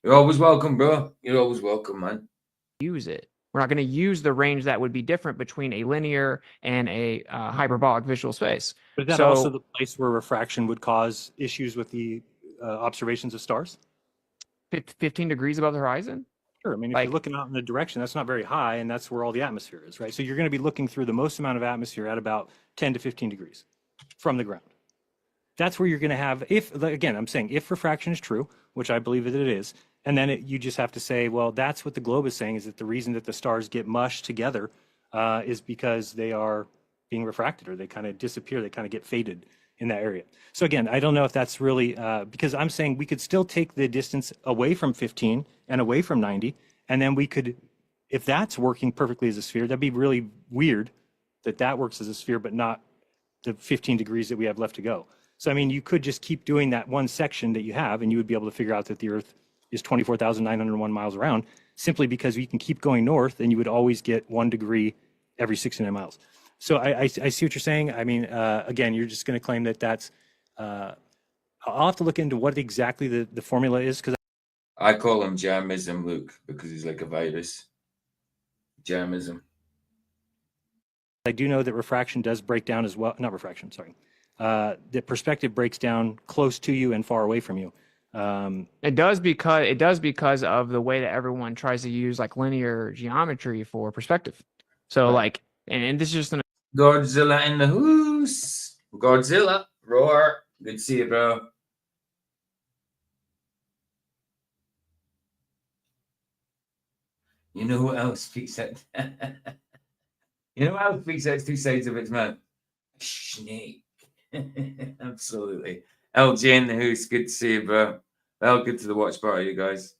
You're always welcome, bro. You're always welcome, man. use it. We're not going to use the range that would be different between a linear and a hyperbolic visual space. But is that So- also the place where refraction would cause issues with the observations of stars? 15 degrees above the horizon? Sure. I mean, if Like- you're looking out in the direction, that's not very high, and that's where all the atmosphere is, right? So you're going to be looking through the most amount of atmosphere at about 10 to 15 degrees from the ground. That's where you're going to have, again, I'm saying if refraction is true, which I believe that it is, and then you just have to say, well, that's what the globe is saying, is that the reason that the stars get mushed together is because they are being refracted, or they kind of disappear, they kind of get faded in that area. So again, I don't know if that's really, because I'm saying we could still take the distance away from 15 and away from 90, and then we could, if that's working perfectly as a sphere, that'd be really weird that that works as a sphere, but not the 15 degrees that we have left to go. So, I mean, you could just keep doing that one section that you have, and you would be able to figure out that the Earth is 24,901 miles around, simply because you can keep going north, and you would always get 1 degree every 69 miles. So I see what you're saying. I mean, again, you're just going to claim that that's, I'll have to look into what exactly the formula is, because I call him germism, Luke, because he's like a virus. Germism. I do know that refraction does break down as well. Not refraction, sorry. That perspective breaks down close to you and far away from you. It does because of the way that everyone tries to use like linear geometry for perspective. So like, and this is just an Godzilla in the hoose. Godzilla, roar. Good to see you, bro. You know who else speaks that? You know who else speaks that two sides of its mouth? A snake. Absolutely. LJ in the hoose. Good to see you, bro. Well, good to the watch party, you guys.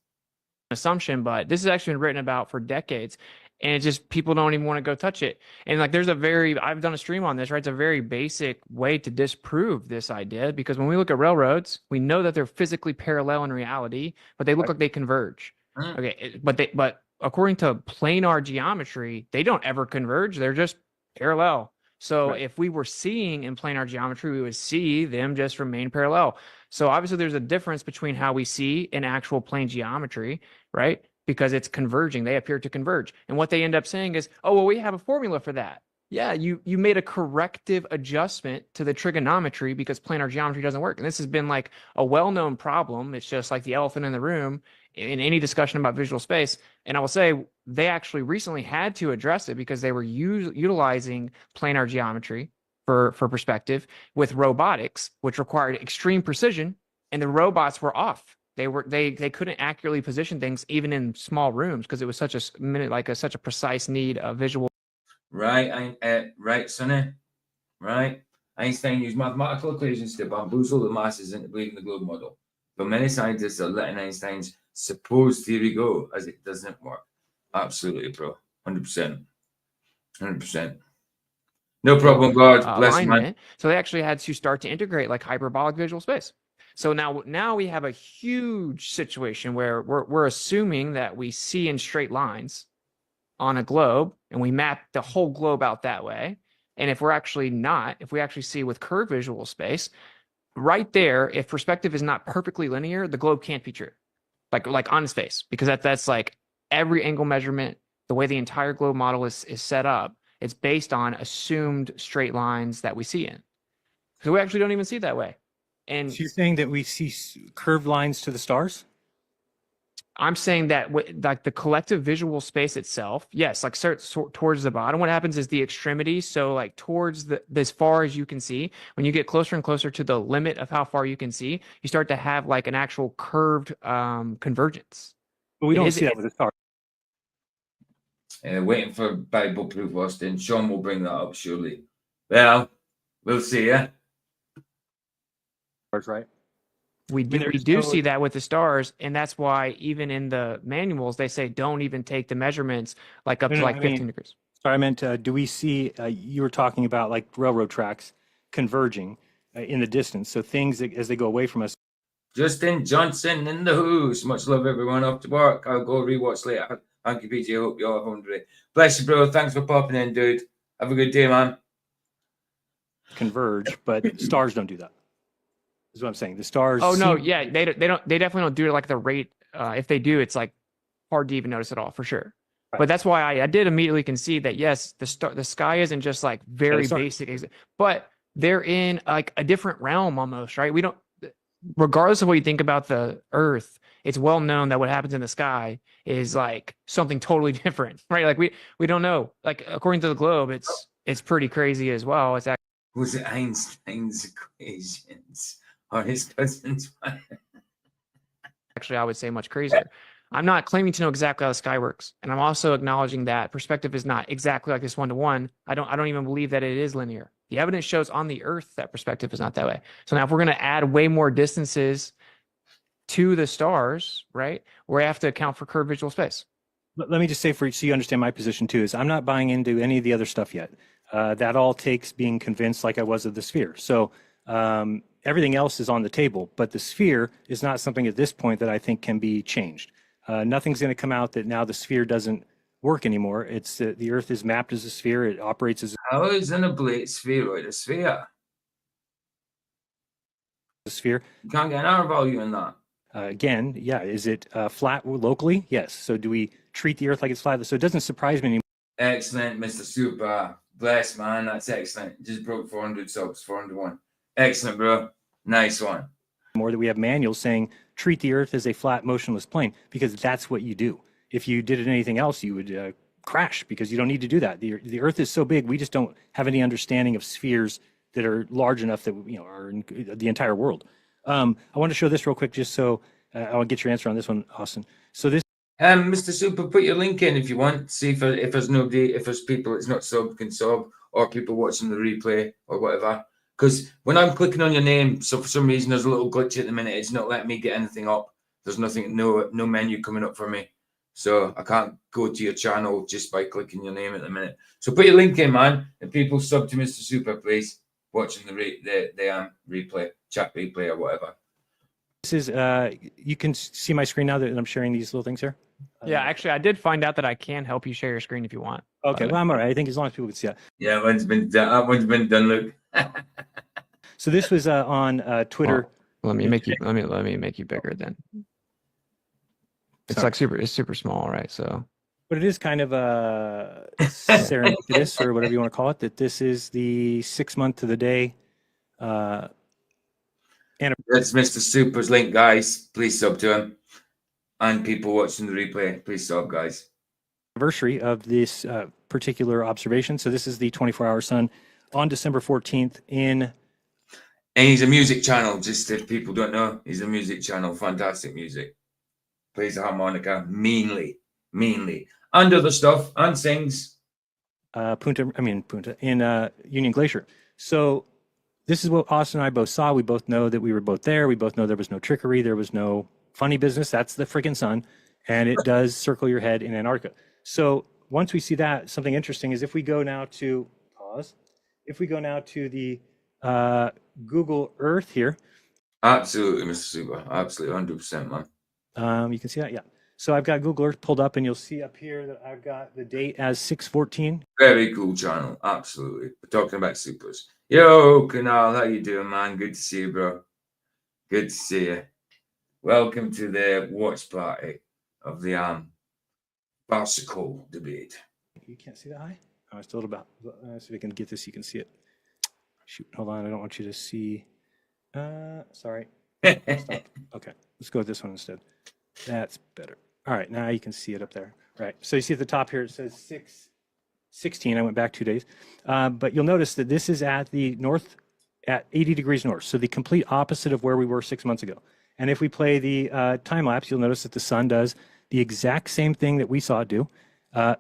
assumption, but this has actually been written about for decades, and it just people don't even want to go touch it. And like I've done a stream on this, right? It's a very basic way to disprove this idea, because when we look at railroads, we know that they're physically parallel in reality, but they look like they converge. Okay, but according to planar geometry, they don't ever converge. They're just parallel. So Right. if we were seeing in planar geometry, we would see them just remain parallel. So obviously there's a difference between how we see in actual plane geometry, right? Because it's converging. They appear to converge. And what they end up saying is, oh, well, we have a formula for that. Yeah, you made a corrective adjustment to the trigonometry because planar geometry doesn't work. And this has been like a well-known problem. It's just like the elephant in the room in any discussion about visual space. And I will say they actually recently had to address it because they were utilizing planar geometry for perspective with robotics, which required extreme precision, and the robots were off. They couldn't accurately position things even in small rooms because it was such such a precise need of visual. Right, right, Sonny. Right. Einstein used mathematical equations to bamboozle the masses into believing the globe model. But many scientists are letting Einstein's supposed theory go as it doesn't work. Absolutely, bro. 100%. 100%. No problem, God. Bless you, man. Alignment. So they actually had to start to integrate like hyperbolic visual space. So now we have a huge situation where we're assuming that we see in straight lines on a globe and we map the whole globe out that way. And if we're actually not, if we actually see with curved visual space, right there, if perspective is not perfectly linear, the globe can't be true. Like on its face, because that's like every angle measurement, the way the entire globe model is set up, it's based on assumed straight lines that we see in. So we actually don't even see it that way. And So you're saying that we see curved lines to the stars? I'm saying that like the collective visual space itself, yes, like towards the bottom, what happens is the extremity. So like towards as far as you can see, when you get closer and closer to the limit of how far you can see, you start to have like an actual curved convergence. But we don't see that with the stars. Waiting for Bible proof, Austin. Sean will bring that up surely. Well, we'll see, yeah. Right. We do see that with the stars, and that's why even in the manuals they say don't even take the measurements like up to 15 degrees. Sorry, I meant do we see? You were talking about like railroad tracks converging in the distance, so things as they go away from us. Justin Johnson in the house. Much love, everyone. Off to work. I'll go rewatch later. Thank you, PJ. Hope you all have a wonderful day. Bless you, bro. Thanks for popping in, dude. Have a good day, man. Converge, but stars don't do that. Is what I'm saying. The stars. Oh no, yeah, they definitely don't do it like the rate. If they do, it's like hard to even notice at all for sure. Right. But that's why I did immediately concede that yes, the sky isn't just like very basic, but they're in like a different realm almost, right? We don't, regardless of what you think about the Earth, it's well known that what happens in the sky is like something totally different, right? Like we don't know. Like according to the globe, it's pretty crazy as well. It's was it Einstein's equations? Or his cousins. Actually, I would say much crazier. I'm not claiming to know exactly how the sky works, and I'm also acknowledging that perspective is not exactly like this one-to-one. I don't even believe that it is linear. The evidence shows on the Earth that perspective is not that way. So now, if we're going to add way more distances to the stars, right, we have to account for curved visual space. Let me just say, so you understand my position too, is I'm not buying into any of the other stuff yet. That all takes being convinced, like I was of the sphere. So. Everything else is on the table, but the sphere is not something at this point that I think can be changed. Nothing's going to come out that now the sphere doesn't work anymore. It's the Earth is mapped as a sphere. It operates as how is an oblate spheroid a sphere? A sphere. You can't get an R value in that. Again, yeah. Is it flat locally? Yes. So do we treat the Earth like it's flat? So it doesn't surprise me anymore. Excellent, Mr. Super. Bless, man. That's excellent. Just broke 400 subs, 401. Excellent, bro. Nice one. More that we have manuals saying treat the Earth as a flat, motionless plane because that's what you do. If you did it anything else, you would crash because you don't need to do that. The Earth is so big, we just don't have any understanding of spheres that are large enough that are in the entire world. I want to show this real quick, just so I'll get your answer on this one, Austin. So this. Mr. Super, put your link in if you want. See if there's nobody, if there's people it's not sub can sub, or people watching the replay or whatever. Because when I'm clicking on your name, so for some reason there's a little glitch at the minute. It's not letting me get anything up. There's nothing, no menu coming up for me. So I can't go to your channel just by clicking your name at the minute. So put your link in, man. And people sub to Mr. Super, please. Watching the replay, chat replay or whatever. This is, you can see my screen now that I'm sharing these little things here. Yeah, actually, I did find out that I can help you share your screen if you want. Okay, well, I'm all right. I think as long as people can see it. Yeah, one's been done. That one's been done. Look. So this was on Twitter. Let me make you bigger then. It's Sorry. like super small, right? So, But it is kind of serendipitous, or whatever you want to call it, that this is the 6 month to the day. That's Mr. Super's link, guys. Please sub to him. And people watching the replay, please sub, guys. Anniversary of this particular observation. So this is the 24-hour sun on December 14th in. And he's a music channel, just if people don't know. He's a music channel, fantastic music. Plays the harmonica meanly. And other stuff, and sings. Punta in Union Glacier. So this is what Austin and I both saw. We both know that we were both there. We both know there was no trickery. There was no funny business. That's the freaking sun. And it does circle your head in Antarctica. So once we see that, something interesting is if we go now to the Google Earth here. Absolutely, Mr. Super. Absolutely, 100%, man. You can see that, yeah. So I've got Google Earth pulled up, and you'll see up here that I've got the date as 6/14. Very cool channel, absolutely. We're talking about supers. Yo, Kunal, how you doing, man? Good to see you, bro. Good to see you. Welcome to the watch party of the farcical debate. You can't see that high? Oh, it's a little about. See if I can get this. You can see it. Shoot, hold on. I don't want you to see. Sorry. Stop. Okay, let's go with this one instead. That's better. All right, now you can see it up there. Right. So you see at the top here, it says 6/16. I went back 2 days. But you'll notice that this is at the north, at 80 degrees north. So the complete opposite of where we were 6 months ago. And if we play the time lapse, you'll notice that the sun does the exact same thing that we saw it do,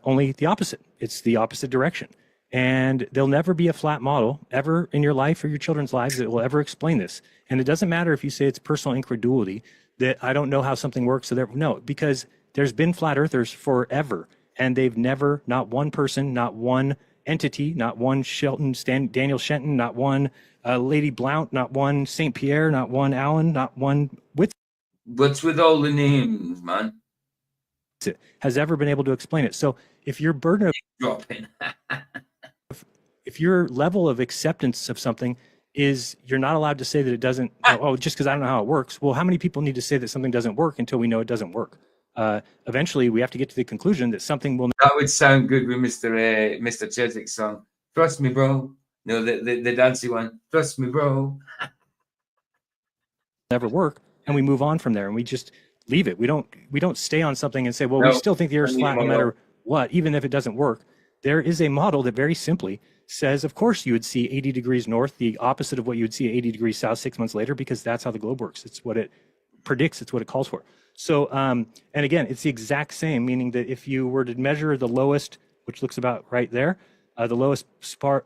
only the opposite. It's the opposite direction. And there'll never be a flat model ever in your life or your children's lives that will ever explain this. And it doesn't matter if you say it's personal incredulity, that I don't know how something works. No, because there's been flat earthers forever, and they've never, not one person, not one entity, not one Daniel Shenton, not one Lady Blount, not one St. Pierre, not one Allen, not one Witsit. What's with all the names, man? Has ever been able to explain it. So if your burden of dropping, if your level of acceptance of something is you're not allowed to say that it doesn't, just because I don't know how it works. Well, how many people need to say that something doesn't work until we know it doesn't work? Eventually, we have to get to the conclusion that something will. That would sound good with Mr. Chesik's song. Trust me, bro. No, the dancey one. Trust me, bro. Never work, and we move on from there, and we just leave it. We don't stay on something and say, well, we still think the Earth's flat no matter what, even if it doesn't work. There is a model that very simply says, of course, you would see 80 degrees north, the opposite of what you would see 80 degrees south 6 months later, because that's how the globe works. It's what it predicts. It's what it calls for. So, and again, it's the exact same, meaning that if you were to measure the lowest, which looks about right there, the lowest spot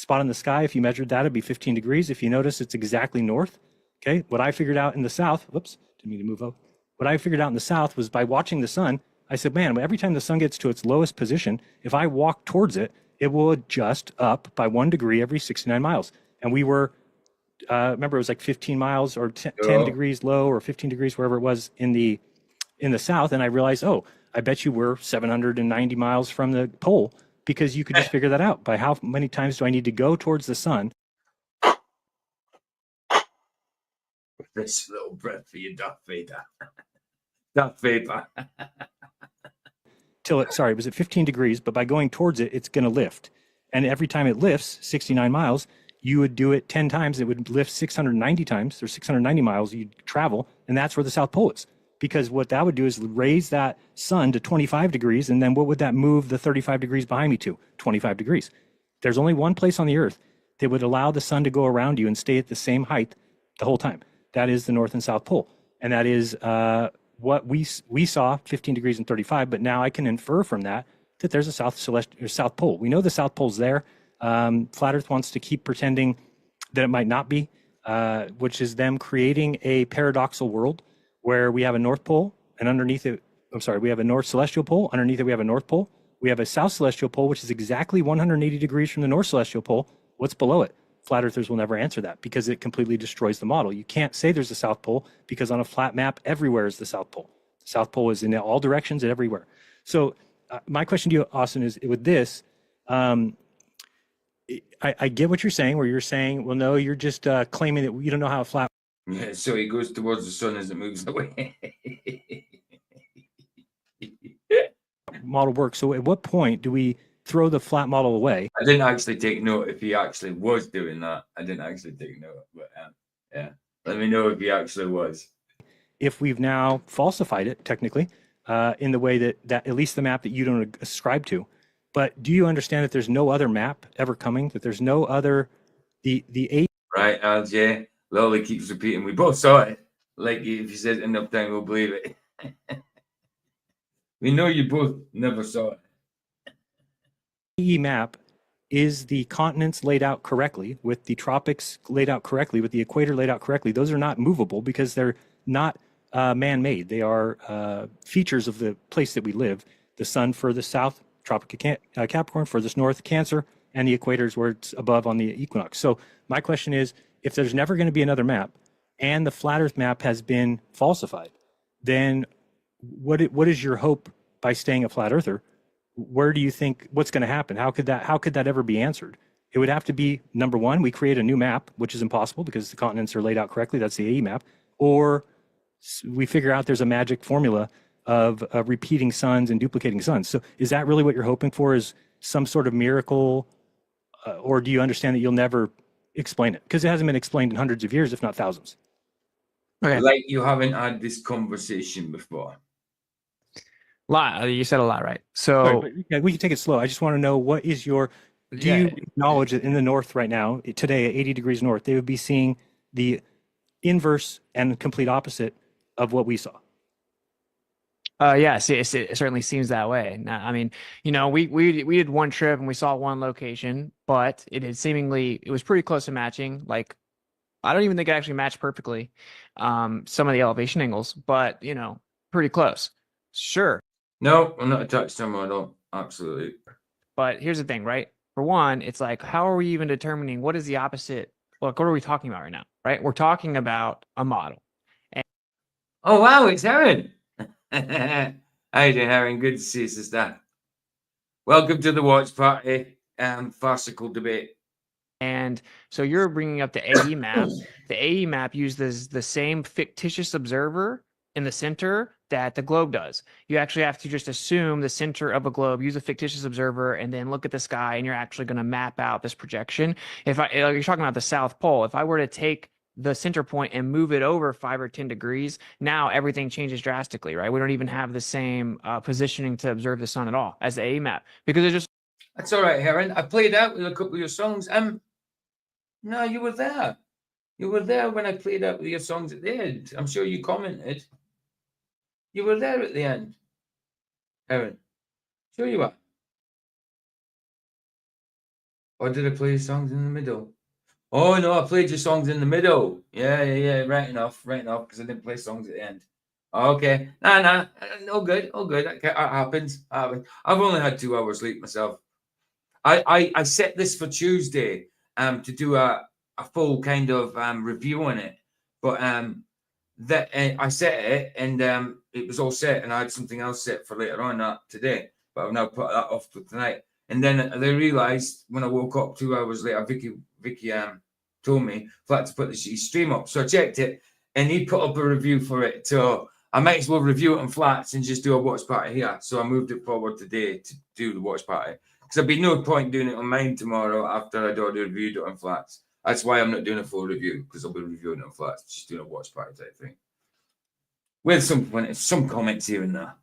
in the sky, if you measured that, it'd be 15 degrees. If you notice, it's exactly north. Okay. What I figured out in the south, whoops, didn't mean to move up. What I figured out in the south was by watching the sun, I said, man, every time the sun gets to its lowest position, if I walk towards it, it will adjust up by 1 degree every 69 miles. And we were, remember, it was like 15 miles or 10 degrees low or 15 degrees, wherever it was in the south. And I realized, I bet you we're 790 miles from the pole, because you could just figure that out by how many times do I need to go towards the sun. This little breath for you, Darth Vader. Darth Vader. It was at 15 degrees, but by going towards it, it's going to lift. And every time it lifts 69 miles, you would do it 10 times. It would lift 690 times, or 690 miles you'd travel. And that's where the South Pole is. Because what that would do is raise that sun to 25 degrees. And then what would that move the 35 degrees behind me to? 25 degrees. There's only one place on the earth that would allow the sun to go around you and stay at the same height the whole time. That is the North and South Pole. And that is what we saw, 15 degrees and 35, but now I can infer from that there's a South Pole. We know the South Pole's there. Flat Earth wants to keep pretending that it might not be, which is them creating a paradoxical world where we have a North Pole, and underneath it, we have a North Celestial Pole. Underneath it, we have a North Pole. We have a South Celestial Pole, which is exactly 180 degrees from the North Celestial Pole. What's below it? Flat Earthers will never answer that because it completely destroys the model. You can't say there's a South Pole because on a flat map, everywhere is the South Pole. South Pole is in all directions and everywhere. So my question to you, Austin, is with this, I get what you're saying, where you're saying, well, no, you're just claiming that you don't know how a flat Yeah, so he goes towards the sun as it moves away. model works. So at what point do we throw the flat model away? I didn't actually take note if he actually was doing that. I didn't actually take note, but yeah, let me know if he actually was. If we've now falsified it, technically, in the way that at least the map that you don't ascribe to. But do you understand that there's no other map ever coming? That there's no other the Right, LJ. Lolly keeps repeating, we both saw it. Like, if you said it enough time, we'll believe it. We know you both never saw it. AE map is the continents laid out correctly, with the tropics laid out correctly, with the equator laid out correctly. Those are not movable because they're not man-made. They are features of the place that we live. The sun furthest south, Tropic Capricorn, furthest north, Cancer, and the equator is where it's above on the equinox. So my question is, if there's never going to be another map, and the flat Earth map has been falsified, then what is your hope by staying a flat earther? Where do you think, what's going to happen? How could that ever be answered? It would have to be, number one, we create a new map, which is impossible because the continents are laid out correctly. That's the AE map. Or we figure out there's a magic formula of repeating suns and duplicating suns. So is that really what you're hoping for, is some sort of miracle? Or do you understand that you'll never explain it? Because it hasn't been explained in hundreds of years, if not thousands. Okay. Like you haven't had this conversation before. You said a lot, right? So we can take it slow. I just want to know, what is your, do you acknowledge that in the north right now, today at 80 degrees north, they would be seeing the inverse and complete opposite of what we saw? Yes, it certainly seems that way. Now, I mean, we did one trip and we saw one location, but it was pretty close to matching. Like, I don't even think it actually matched perfectly some of the elevation angles, but pretty close. Sure. No, I'm not a touchstone model. Absolutely. But here's the thing, right? For one, it's like, how are we even determining what is the opposite? Look, what are we talking about right now, right? We're talking about a model. Oh, wow, it's Jiren. How you doing, Jiren? Good to see you, sister. Welcome to the watch party, farcical debate. And so you're bringing up the AE map. The AE map uses the same fictitious observer in the center that the globe does. You actually have to just assume the center of a globe, use a fictitious observer, and then look at the sky, and you're actually going to map out this projection. You're talking about the South Pole. If I were to take the center point and move it over 5 or 10 degrees, now everything changes drastically, right? We don't even have the same positioning to observe the sun at all as the AE map, because it's just. That's all right, Jiren. I played out with a couple of your songs. No, you were there. You were there when I played out with your songs at the end. I'm sure you commented. You were there at the end, Jiren. Sure you are. Or did I play your songs in the middle? Oh, no, I played your songs in the middle. Yeah, right enough, because I didn't play songs at the end. Okay. Nah, all good. That happens. I've only had 2 hours sleep myself. I set this for Tuesday to do a full kind of review on it, but I set it and it was all set, and I had something else set for later on today, but I've now put that off for tonight. And then they realized when I woke up 2 hours later, Vicky told me flat to put the stream up, so I checked it, and he put up a review for it. So I might as well review it on flats and just do a watch party here. So I moved it forward today to do the watch party, because there'd be no point doing it on mine tomorrow after I'd already reviewed it on flats. That's why I'm not doing a full review, because I'll be reviewing it on flats, just doing a watch party type thing with some comments here and there.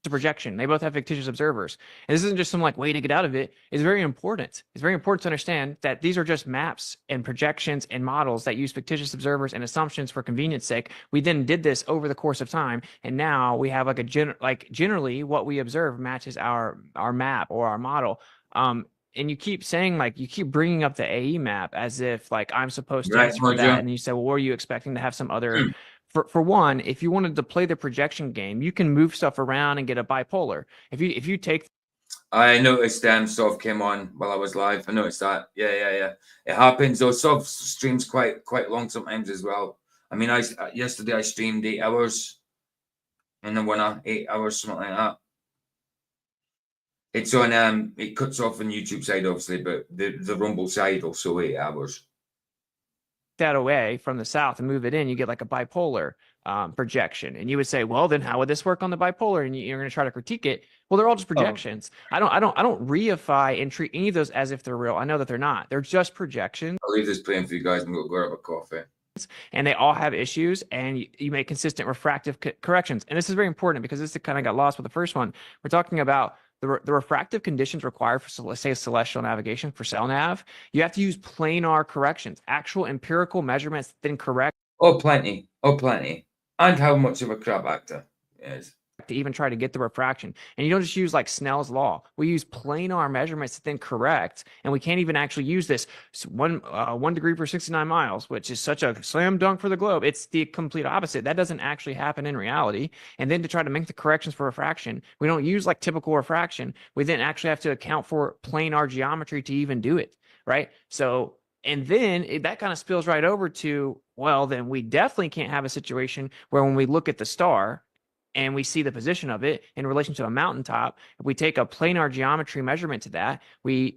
The projection. They both have fictitious observers. And this isn't just some way to get out of it. It's very important. It's very important to understand that these are just maps and projections and models that use fictitious observers and assumptions for convenience sake. We then did this over the course of time, and now we have generally what we observe matches our map or our model. And you keep saying, you keep bringing up the AE map as if I'm supposed to answer for that, and you say, well, were you expecting to have some other? For one, if you wanted to play the projection game, you can move stuff around and get a bipolar. If you take. I noticed Sov came on while I was live. I noticed that. Yeah. It happens. Though Sov streams quite long sometimes as well. I mean, yesterday I streamed 8 hours. in the winter, 8 hours, something like that. It's on it cuts off on YouTube side, obviously, but the Rumble side also 8 hours. That away from the south and move it in, you get like a bipolar projection. And you would say, well, then how would this work on the bipolar? And you're going to try to critique it. Well, they're all just projections. I don't reify and treat any of those as if they're real. I know that they're not. They're just projections. I'll leave this playing for you guys and we'll go grab a coffee. And they all have issues, and you make consistent refractive corrections. And this is very important because this kind of got lost with the first one. We're talking about the refractive conditions required for, let's say, celestial navigation for CellNav. You have to use planar corrections, actual empirical measurements, then correct. Oh, plenty. Oh, plenty. And how much of a crap actor is. To even try to get the refraction. And you don't just use like Snell's law. We use planar measurements to then correct, and we can't even actually use this 1 degree per 69 miles, which is such a slam dunk for the globe. It's the complete opposite. That doesn't actually happen in reality. And then to try to make the corrections for refraction, we don't use like typical refraction. We then actually have to account for planar geometry to even do it, right? So, and then that kind of spills right over to, well, then we definitely can't have a situation where when we look at the star and we see the position of it in relation to a mountaintop, if we take a planar geometry measurement to that,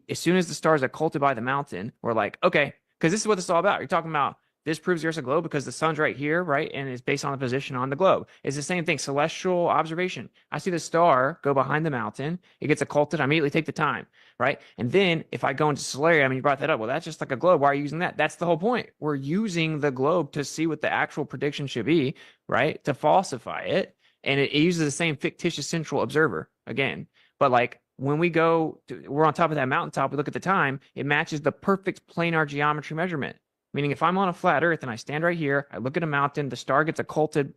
as soon as the star is occulted by the mountain, we're like, okay, because this is what this is all about. You're talking about this proves the Earth's a globe because the sun's right here, right? And it's based on the position on the globe. It's the same thing, celestial observation. I see the star go behind the mountain. It gets occulted. I immediately take the time, right? And then if I go into Solarium, and you brought that up, well, that's just like a globe. Why are you using that? That's the whole point. We're using the globe to see what the actual prediction should be, right? To falsify it. And it uses the same fictitious central observer again. But like when we're on top of that mountaintop, we look at the time, it matches the perfect planar geometry measurement. Meaning if I'm on a flat Earth and I stand right here, I look at a mountain, the star gets occulted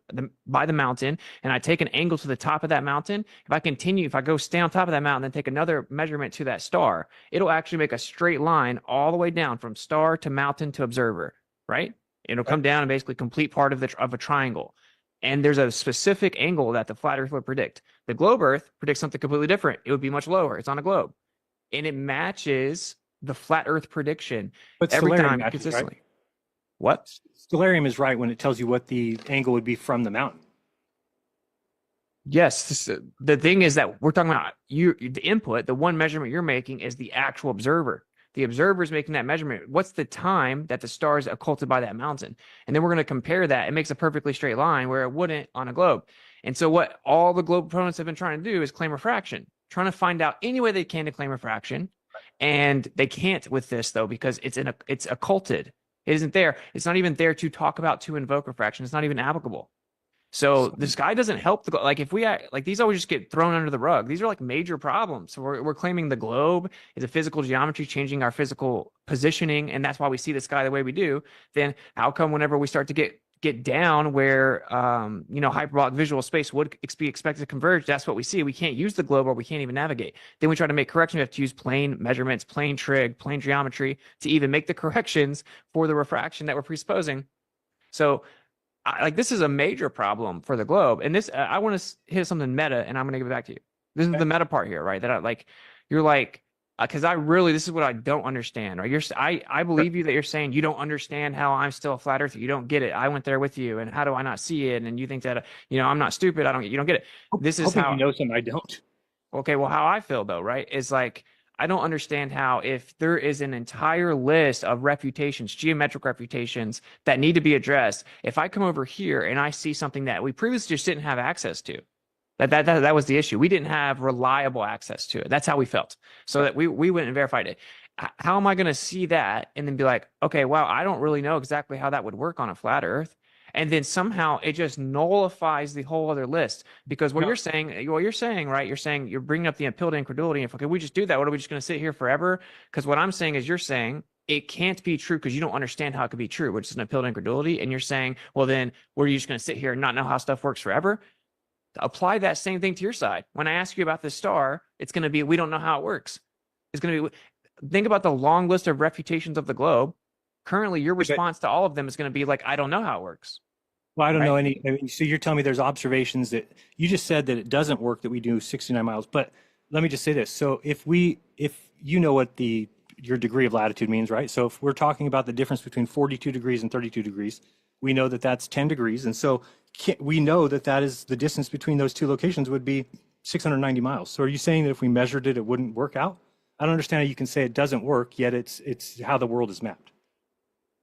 by the mountain, and I take an angle to the top of that mountain. If I go stay on top of that mountain and take another measurement to that star, it'll actually make a straight line all the way down from star to mountain to observer, right? It'll come down and basically complete part of a triangle. And there's a specific angle that the flat Earth would predict. The globe Earth predicts something completely different. It would be much lower. It's on a globe. And it matches the flat Earth prediction But every Stellarium time matches, consistently. right? What? Stellarium is right when it tells you what the angle would be from the mountain. Yes. The thing is that we're talking about the input, the one measurement you're making is the actual observer. The observer is making that measurement. What's the time that the star is occulted by that mountain? And then we're going to compare that. It makes a perfectly straight line where it wouldn't on a globe. And so what all the globe proponents have been trying to do is claim refraction, trying to find out any way they can to claim refraction. And they can't with this, though, because it's occulted. It isn't there. It's not even there to talk about, to invoke refraction. It's not even applicable. So the sky doesn't help like if we like these always just get thrown under the rug. These are like major problems. So we're claiming the globe is a physical geometry changing our physical positioning, and that's why we see the sky the way we do. Then how come whenever we start to get down where hyperbolic visual space would be expected to converge, that's what we see. We can't use the globe or we can't even navigate. Then we try to make corrections. We have to use plane measurements, plane trig, plane geometry to even make the corrections for the refraction that we're presupposing. So this is a major problem for the globe. And this, I want to hit something meta, and I'm going to give it back to you. This is the meta part here, right? That you're like, because this is what I don't understand, right? I believe you that you're saying you don't understand how I'm still a flat earther. You don't get it. I went there with you, and how do I not see it? And you think that, I'm not stupid. You don't get it. This is how you know something I don't. Okay, well, how I feel though, right, is like, I don't understand how, if there is an entire list of refutations, geometric refutations that need to be addressed, if I come over here and I see something that we previously just didn't have access to, that was the issue. We didn't have reliable access to it. That's how we felt. So that we went and verified it. How am I going to see that and then be like, okay, wow, I don't really know exactly how that would work on a flat Earth. And then somehow it just nullifies the whole other list, because what you're saying, right? You're saying you're bringing up the appeal to incredulity. If okay, we just do that, what are we just going to sit here forever? Because what I'm saying is, you're saying it can't be true because you don't understand how it could be true, which is an appeal to incredulity. And you're saying, well, then we're just going to sit here and not know how stuff works forever. Apply that same thing to your side. When I ask you about the star, it's going to be, we don't know how it works. It's going to be, think about the long list of refutations of the globe. Currently, your response to all of them is going to be like, I don't know how it works. Well, I don't know any. So you're telling me there's observations that you just said that it doesn't work, that we do 69 miles. But let me just say this. So if you know what your degree of latitude means, right? So if we're talking about the difference between 42 degrees and 32 degrees, we know that that's 10 degrees. And so we know that that is the distance between those two locations would be 690 miles. So are you saying that if we measured it, it wouldn't work out? I don't understand how you can say it doesn't work, yet it's how the world is mapped.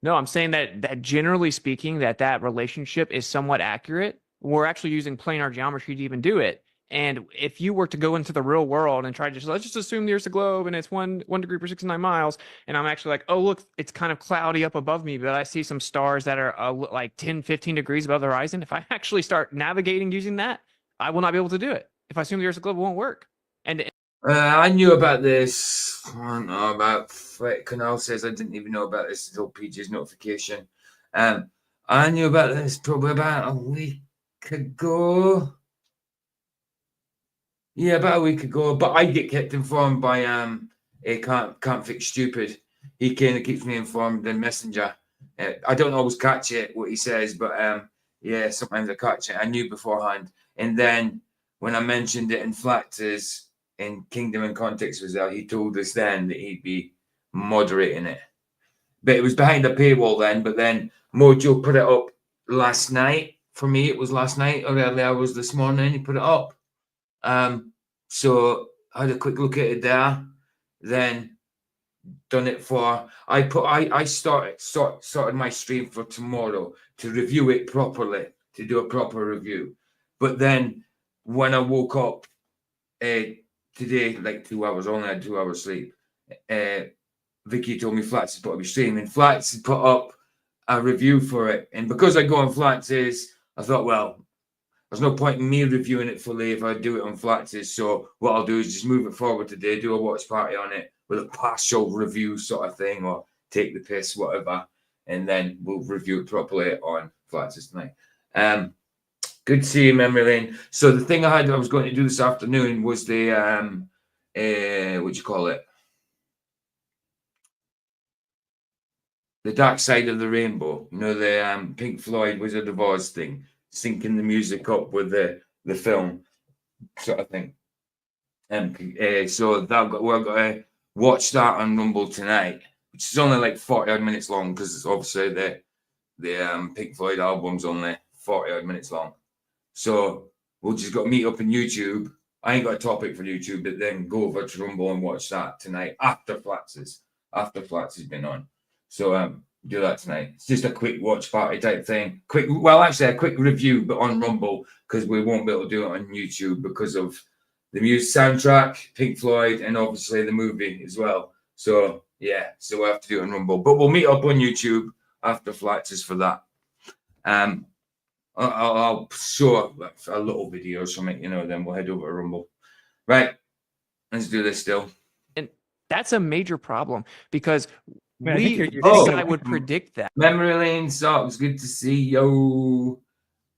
No, I'm saying that generally speaking, that relationship is somewhat accurate. We're actually using planar geometry to even do it. And if you were to go into the real world and try to let's just assume there's a globe and it's one degree per 69 miles, and I'm actually like, oh, look, it's kind of cloudy up above me, but I see some stars that are like 10, 15 degrees above the horizon. If I actually start navigating using that, I will not be able to do it. If I assume there's a globe, it won't work. And I knew about this. I don't know about Canal says I didn't even know about this until PJ's notification. I knew about this probably about a week ago. Yeah, about a week ago. But I get kept informed by Can't Fix Stupid. He kind of keeps me informed in Messenger. I don't always catch it what he says, but yeah, sometimes I catch it. I knew beforehand, and then when I mentioned it in Flax's in Kingdom and Context was there, he told us then that he'd be moderating it. But it was behind a paywall then, but then Mojo put it up last night. For me, it was last night or early hours this morning. He put it up. So I had a quick look at it there. Then done it for I started my stream for tomorrow to review it properly, to do a proper review. But then when I woke up today, like 2 hours, only had 2 hours sleep. Vicky told me Flats has put up a stream, and Flats had put up a review for it. And because I go on Flats's, I thought, well, there's no point in me reviewing it fully if I do it on Flats's. So what I'll do is just move it forward today, do a watch party on it with a partial review sort of thing, or take the piss, whatever, and then we'll review it properly on Flats's tonight. Good to see you, Memory Lane. So the thing I was going to do this afternoon was the what you call it? The Dark Side of the Rainbow. You know, the Pink Floyd Wizard of Oz thing, syncing the music up with the film sort of thing. So we're going to watch that on Rumble tonight, which is only like 40 odd minutes long, because it's obviously the Pink Floyd album's only 40 odd minutes long. So we'll just got to meet up on YouTube. I ain't got a topic for YouTube, but then go over to Rumble and watch that tonight after Flats has been on. So do that tonight. It's just a quick watch party type thing. Actually a quick review, but on Rumble, because we won't be able to do it on YouTube because of the music soundtrack, Pink Floyd, and obviously the movie as well. So yeah, so we'll have to do it on Rumble. But we'll meet up on YouTube after Flats for that. I'll show a little video or something, then we'll head over to Rumble. Right, let's do this still. And that's a major problem, because I would predict that. Memory Lane Socks, good to see you.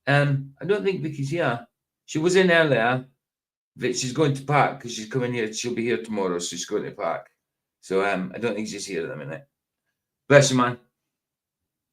I don't think Vicky's here. She was in earlier. She's going to park because she's coming here. She'll be here tomorrow, so she's going to park. So I don't think she's here at the minute. Bless you, man.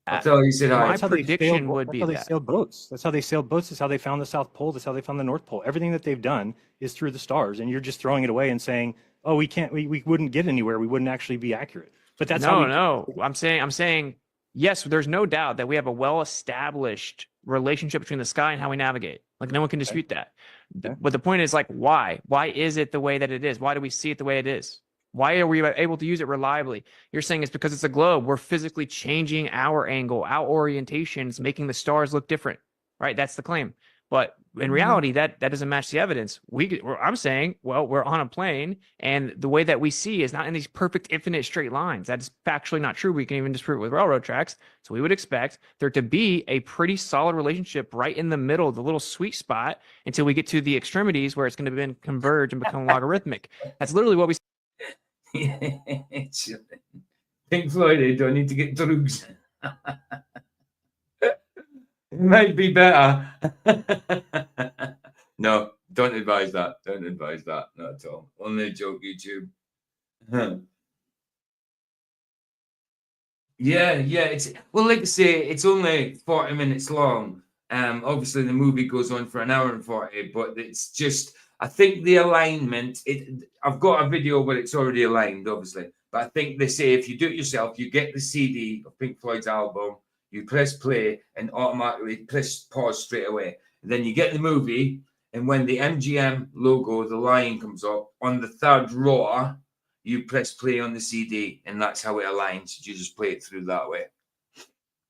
I'll tell you, said hi. My prediction would be That's how they sailed boats. That's how they sailed boats. That's how they found the South Pole. That's how they found the North Pole. Everything that they've done is through the stars, and you're just throwing it away and saying, "Oh, we can't. We wouldn't get anywhere. We wouldn't actually be accurate." But that's no. I'm saying yes. There's no doubt that we have a well-established relationship between the sky and how we navigate. Like, no one can dispute that. Okay. But the point is, like, why? Why is it the way that it is? Why do we see it the way it is? Why are we able to use it reliably? You're saying it's because it's a globe. We're physically changing our angle, our orientations, making the stars look different, right? That's the claim. But in reality, that doesn't match the evidence. I'm saying, well, we're on a plane, and the way that we see is not in these perfect infinite straight lines. That is factually not true. We can even disprove it with railroad tracks. So we would expect there to be a pretty solid relationship right in the middle, the little sweet spot, until we get to the extremities where it's going to converge and become logarithmic. That's literally what we Pink Floyd, don't need to get drugs. It might be better. No, don't advise that. Don't advise that. Not at all. Only a joke, YouTube. Yeah. It's like I say, it's only 40 minutes long. Obviously the movie goes on for an hour and 40, but it's just, I think the alignment. I've got a video where it's already aligned, obviously, but I think they say if you do it yourself, you get the CD of Pink Floyd's album. You press play and automatically press pause straight away. And then you get the movie, and when the MGM logo, the lion comes up on the third row, you press play on the CD, and that's how it aligns. You just play it through that way.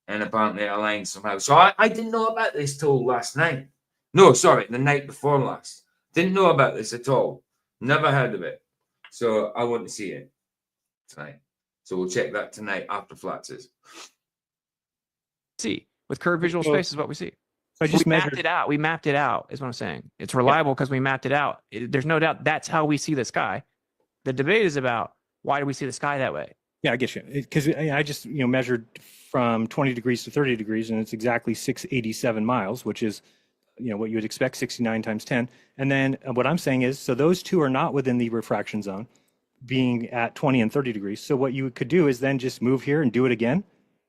And apparently it aligns somehow. So I didn't know about this till last night. No, sorry, the night before last. Didn't know about this at all. Never heard of it. So I want to see it tonight. So we'll check that tonight after Flatzes. See, with curved visual space is what we see. So I just We mapped measured it out. We mapped it out, is what I'm saying. It's reliable because we mapped it out. There's no doubt that's how we see the sky. The debate is about why do we see the sky that way? Yeah, I get you. Because I just measured from 20 degrees to 30 degrees, and it's exactly 687 miles, which is what you would expect, 69 times 10. And then what I'm saying is, so those two are not within the refraction zone, being at 20 and 30 degrees. So what you could do is then just move here and do it again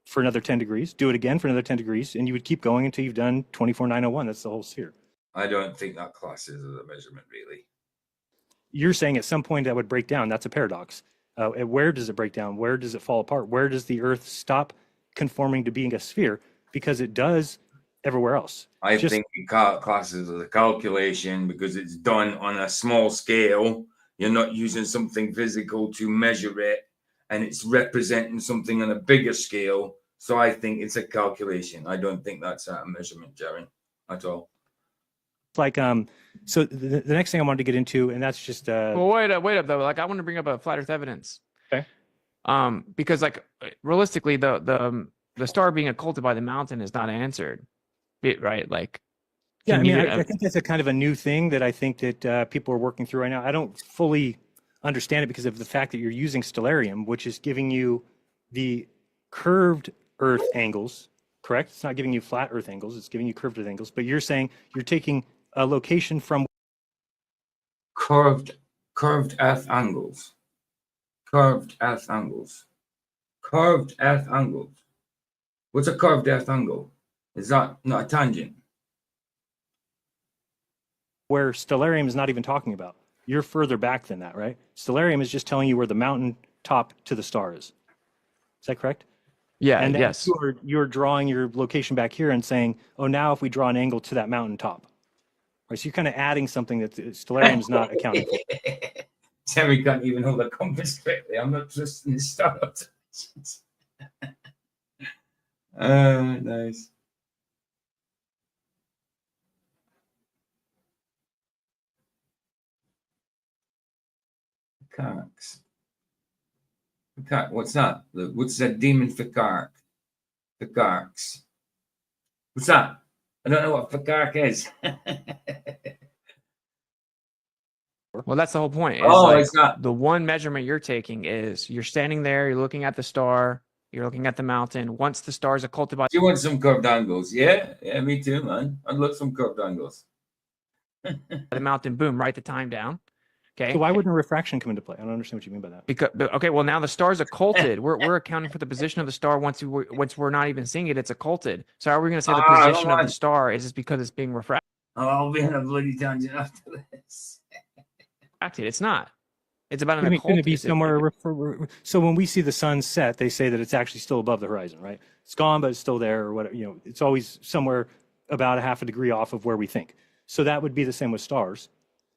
for another 10 degrees, do it again for another 10 degrees, and you would keep going until you've done 24,901. That's the whole sphere. I don't think that classes as a measurement, really. You're saying at some point that would break down. That's a paradox. Where does it break down? Where does it fall apart? Where does the Earth stop conforming to being a sphere? Because it does everywhere else. I think it classes as a calculation because it's done on a small scale. You're not using something physical to measure it, and it's representing something on a bigger scale. So I think it's a calculation. I don't think that's a measurement, Jiren, at all. Like so the next thing I wanted to get into, and that's just Well, wait up though. Like I want to bring up a flat Earth evidence. Okay. Because like realistically, the star being occulted by the mountain is not answered, right? Like, yeah, I mean, I think that's a kind of a new thing that I think that people are working through right now. I don't fully understand it because of the fact that you're using stellarium, which is giving you the curved Earth angles. Correct? It's not giving you flat Earth angles. It's giving you curved Earth angles. But you're saying you're taking a location from curved Earth angles. Curved Earth angles. Curved Earth angles. What's a curved Earth angle? Is that not a tangent? where stellarium is not even talking about. You're further back than that, right? Stellarium is just telling you where the mountain top to the star is. Is that correct? Yeah, And then yes. you're drawing your location back here and saying, oh, now if we draw an angle to that mountain top. Right, so you're kind of adding something that stellarium is not accounting for. Terry can't even hold a compass correctly. I'm not trusting his star observations. Nice. Ficarks. What's that? What's that demon Ficark? Ficarks. What's that? I don't know what Ficark is. Well, that's the whole point. It's not. The one measurement you're taking is you're standing there, you're looking at the star, you're looking at the mountain. Once the stars are occulted by You want some curved angles? Yeah, me too, man. I'd love some curved angles. the mountain, boom, write the time down. Okay. So why wouldn't refraction come into play? I don't understand what you mean by that. Because okay, well now the star's occulted. We're accounting for the position of the star once we're not even seeing it. It's occulted. So how are we going to say the position of the star is just because it's being refracted? Oh, I'll be on a bloody tangent after this. It's not. It's about an It's going to be occultation. somewhere. So when we see the sun set, they say that it's actually still above the horizon, right? It's gone, but it's still there, or whatever. You know, it's always somewhere about a half a degree off of where we think. So that would be the same with stars,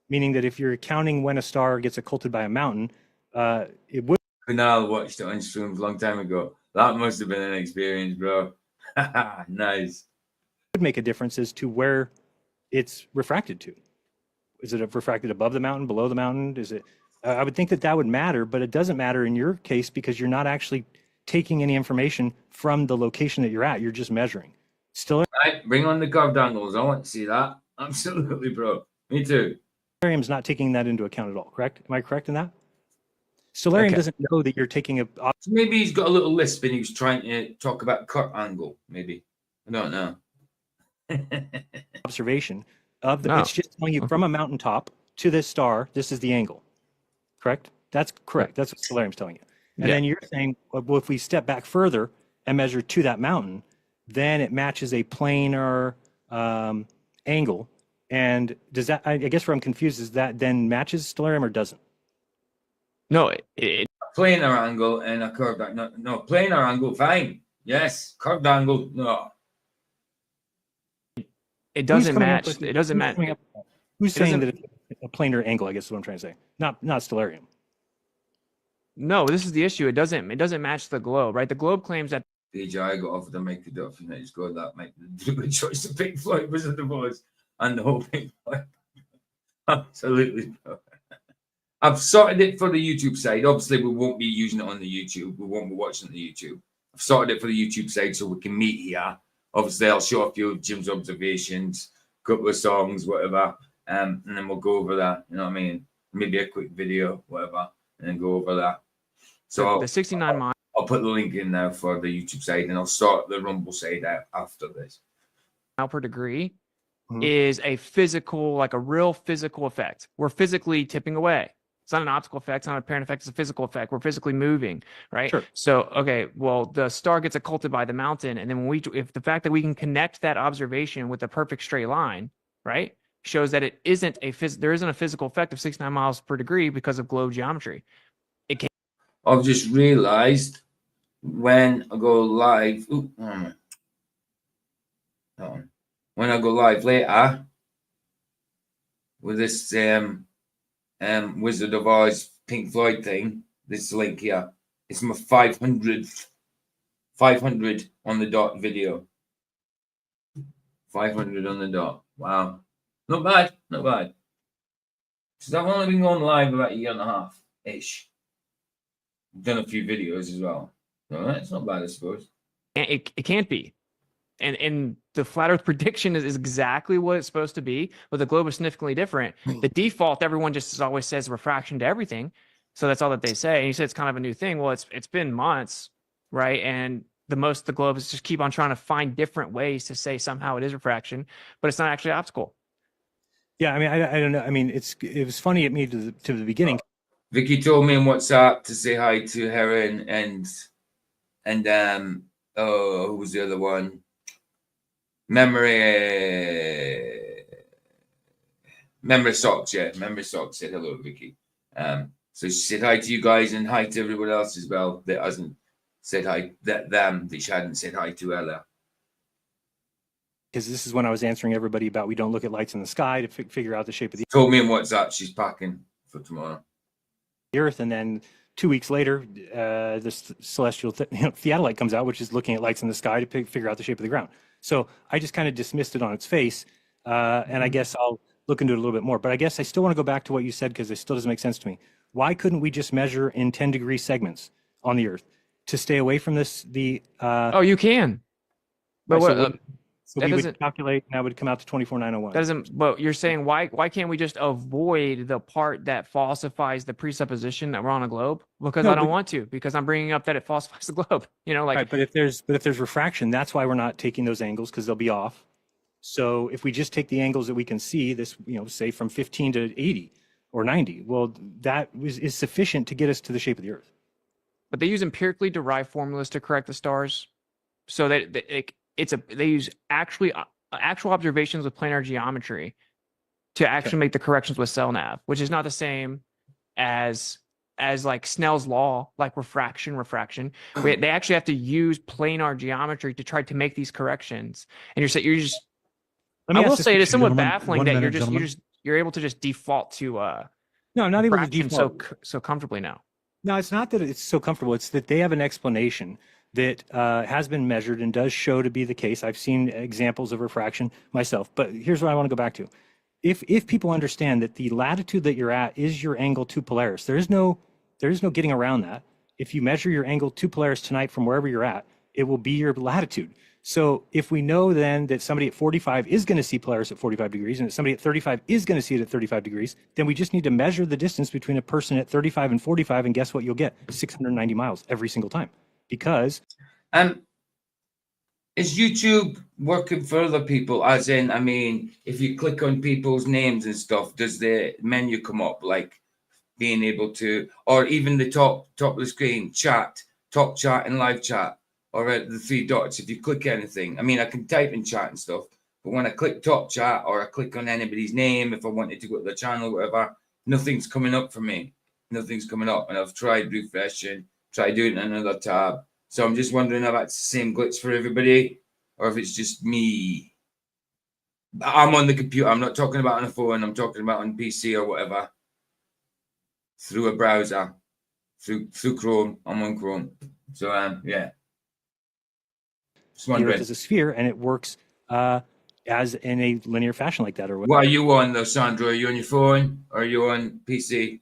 meaning that if you're counting when a star gets occulted by a mountain, it would. Kunal watched it on streams a long time ago. That must have been an experience, bro. Nice. Make a difference as to where it's refracted to. Is it refracted above the mountain, below the mountain? Is it? I would think that that would matter, but it doesn't matter in your case because you're not actually taking any information from the location that you're at. You're just measuring. Still, Right, bring on the curved angles. I want to see that. Absolutely, bro. Me too. stellarium is not taking that into account at all. Correct? Am I correct in that? Stellarium doesn't know that you're taking a So maybe he's got a little lisp and he was trying to talk about cut angle. Maybe I don't know. observation of the. No. It's just telling you from a mountaintop to this star. This is the angle. Correct? That's correct. That's what stellarium's telling you. And Yeah. then you're saying, well, if we step back further and measure to that mountain, then it matches a planar angle. And does that? I guess where I'm confused is that then matches stellarium or doesn't? No, Planar angle and a curved angle. No, planar angle, fine. Yes, curved angle. No. It doesn't coming up match. with- It doesn't who's match. coming up with that? Who's It saying doesn't- that it's a planar angle? I guess is what I'm trying to say. Not stellarium. No, this is the issue. It doesn't match the globe, right? The globe claims that DJ, I got offered to make it up, and I just go that make the good choice of Pink Floyd was the voice and the whole Pink Floyd. Absolutely. I've sorted it for the YouTube side. Obviously, we won't be using it on the YouTube. We won't be watching the YouTube. I've sorted it for the YouTube side so we can meet here. Obviously, I'll show a few of Jim's observations, a couple of songs, whatever, and then we'll go over that. You know what I mean? Maybe a quick video, whatever, and then go over that. So the 69 mile I'll put the link in there for the YouTube side, and I'll start the Rumble side out after this. per degree Mhm. is a physical, like a real physical effect. We're physically tipping away. It's not an optical effect. It's not an apparent effect. It's a physical effect. We're physically moving, right? Sure. So, okay, well, the star gets occulted by the mountain, and then if the fact that we can connect that observation with a perfect straight line, right, shows that it isn't there isn't a physical effect of 69 miles per degree because of globe geometry. I've just realized when I go live, when I go live later with this Wizard of Oz Pink Floyd thing, this link here, it's my 500 on the dot video. 500 on the dot. Wow. Not bad. Not bad. So I've only been going live about a year and a half ish. Done a few videos as well. No, that's not bad, I suppose. It can't be. And the flat Earth prediction is exactly what it's supposed to be, but the globe is significantly different. The default, everyone just always says refraction to everything. So that's all that they say. And you said it's kind of a new thing. Well, it's been months, right? And the globe is just keep on trying to find different ways to say somehow it is refraction, but it's not actually optical. Yeah, I mean, I don't know. I mean, it was funny at me to the beginning. Vicky told me in WhatsApp to say hi to Jiren and who was the other one? Memory Socks, yeah. Memory Socks said hello, Vicky. So she said hi to you guys and hi to everyone else as well that hasn't said hi, that she hadn't said hi to earlier. Because this is when I was answering everybody about we don't look at lights in the sky to figure out the shape of the Told me in WhatsApp she's packing for tomorrow. Earth, and then 2 weeks later, this celestial theodolite comes out, which is looking at lights in the sky to figure out the shape of the ground. So I just kind of dismissed it on its face, and I guess I'll look into it a little bit more. But I guess I still want to go back to what you said because it still doesn't make sense to me. Why couldn't we just measure in 10-degree segments on the Earth to stay away from this? Oh, you can. But what? So we would calculate, and that would come out to 24,901. That doesn't. But you're saying why can't we just avoid the part that falsifies the presupposition that we're on a globe? Because No, I don't but- want to. Because I'm bringing up that it falsifies the globe. You know, like Right, but if there's refraction, that's why we're not taking those angles because they'll be off. So if we just take the angles that we can see, this say from 15 to 80 or 90, well, that is sufficient to get us to the shape of the Earth. but they use empirically derived formulas to correct the stars, so that they use actual observations with planar geometry to actually make the corrections with cell nav, which is not the same as like Snell's law, like refraction. They actually have to use planar geometry to try to make these corrections. And you're just. I will say it is somewhat baffling that you're able to just default to No, I'm not able to refraction default. so comfortably now. No, it's not that it's so comfortable. It's that they have an explanation that has been measured and does show to be the case. I've seen examples of refraction myself, but here's what I want to go back to. If people understand that the latitude that you're at is your angle to Polaris, there is no getting around that. If you measure your angle to Polaris tonight from wherever you're at, it will be your latitude. So if we know then that somebody at 45 is going to see Polaris at 45 degrees and that somebody at 35 is going to see it at 35 degrees, then we just need to measure the distance between a person at 35 and 45, and guess what you'll get? 690 miles every single time. Because is YouTube working for other people? As in, I mean, if you click on people's names and stuff, does the menu come up, like being able to, or even the top of the screen, chat, top chat and live chat, or the three dots? If you click anything, I mean, I can type in chat and stuff, but when I click top chat or I click on anybody's name, if I wanted to go to the channel, whatever, nothing's coming up for me. Nothing's coming up, and I've tried refreshing, tried doing another tab, So I'm just wondering if that's the same glitch for everybody, or if it's just me. I'm on the computer. I'm not talking about on a phone. I'm talking about on PC or whatever. Through a browser, through Chrome. I'm on Chrome. So yeah. Just The Earth wondering. is a sphere, and it works as in a linear fashion like that, or what? What are you on though, Sandro? Are you on your phone or are you on PC?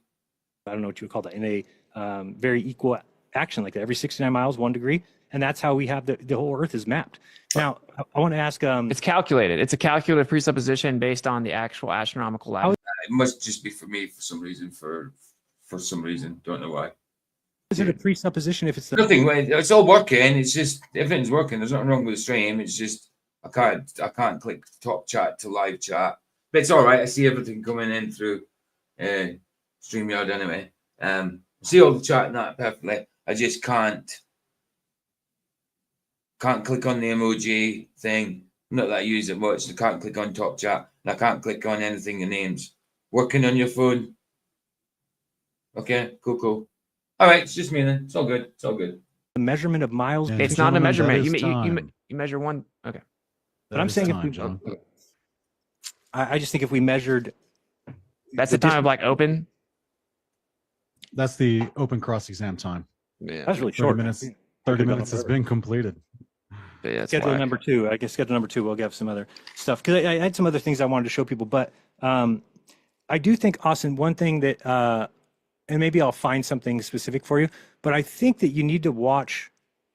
I don't know what you would call that, in a very equal action like that, every 69 miles, 1 degree. And that's how we have the whole Earth is mapped. Now, I want to ask. It's calculated. It's a calculated presupposition based on the actual astronomical latitude. It must just be for me for some reason. For some reason, don't know why. Is it a presupposition if it's the Nothing. It's all working. It's just everything's working. There's nothing wrong with the stream. It's just I can't click top chat to live chat, but it's all right. I see everything coming in through StreamYard anyway. See all the chat and that perfectly. I just can't click on the emoji thing. Not that I use it much. I can't click on top chat. And I can't click on anything in names. Working on your phone. Okay, cool. All right, it's just me then. It's all good. It's all good. the measurement of miles? And It's not a gentlemen, measurement. that is You measure one. Okay. But I'm saying if we- John. I just think if we measured. That's the time of like open. That's the open cross exam time. Yeah. That's really 30 short. minutes. 30 minutes has been completed. Yeah, that's Schedule why. number 2. I guess schedule number 2. We'll get some other stuff because I had some other things I wanted to show people. But I do think, Austin, one thing that, and maybe I'll find something specific for you, but I think that you need to watch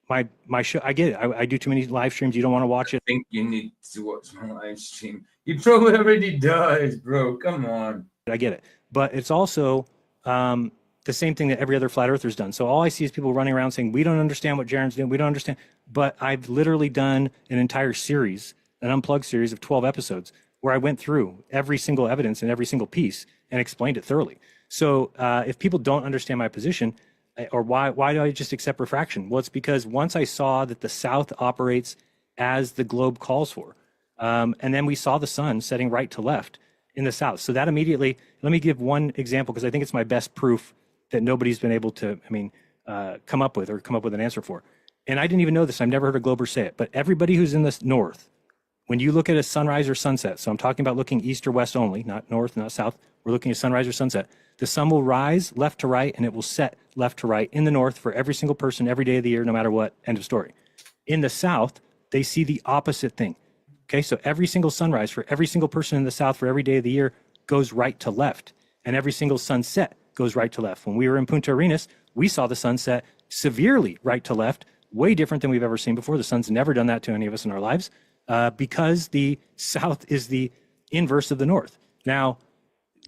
my show. I get it. I do too many live streams. You don't want to watch it. I think you need to watch my live stream. You probably already does, bro. Come on. I get it. But it's also the same thing that every other flat earther's done. So all I see is people running around saying, we don't understand what Jaren's doing. We don't understand. But I've literally done an entire series, an unplugged series of 12 episodes where I went through every single evidence and every single piece and explained it thoroughly. So if people don't understand my position, or why do I just accept refraction? Well, it's because once I saw that the South operates as the globe calls for, and then we saw the sun setting right to left in the South. So that immediately, let me give one example because I think it's my best proof that nobody's been able to, come up with an answer for. And I didn't even know this. I've never heard a glober say it, but everybody who's in the North, when you look at a sunrise or sunset, so I'm talking about looking east or west only, not north, not south. We're looking at sunrise or sunset. The sun will rise left to right and it will set left to right in the North for every single person every day of the year, no matter what. End of story. In the South, they see the opposite thing. Okay, so every single sunrise for every single person in the South for every day of the year goes right to left, and every single sunset goes right to left. When we were in Punta Arenas, we saw the sunset severely right to left, way different than we've ever seen before. The sun's never done that to any of us in our lives because the South is the inverse of the North. Now,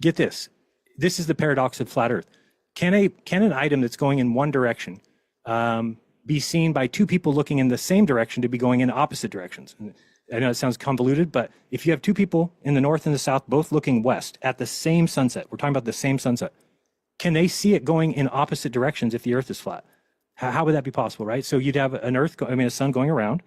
get this. This is the paradox of flat Earth. Can an item that's going in one direction be seen by two people looking in the same direction to be going in opposite directions? And I know it sounds convoluted, but if you have two people in the North and the South both looking west at the same sunset, we're talking about the same sunset, can they see it going in opposite directions if the Earth is flat? How would that be possible, right? So you'd have a sun going around,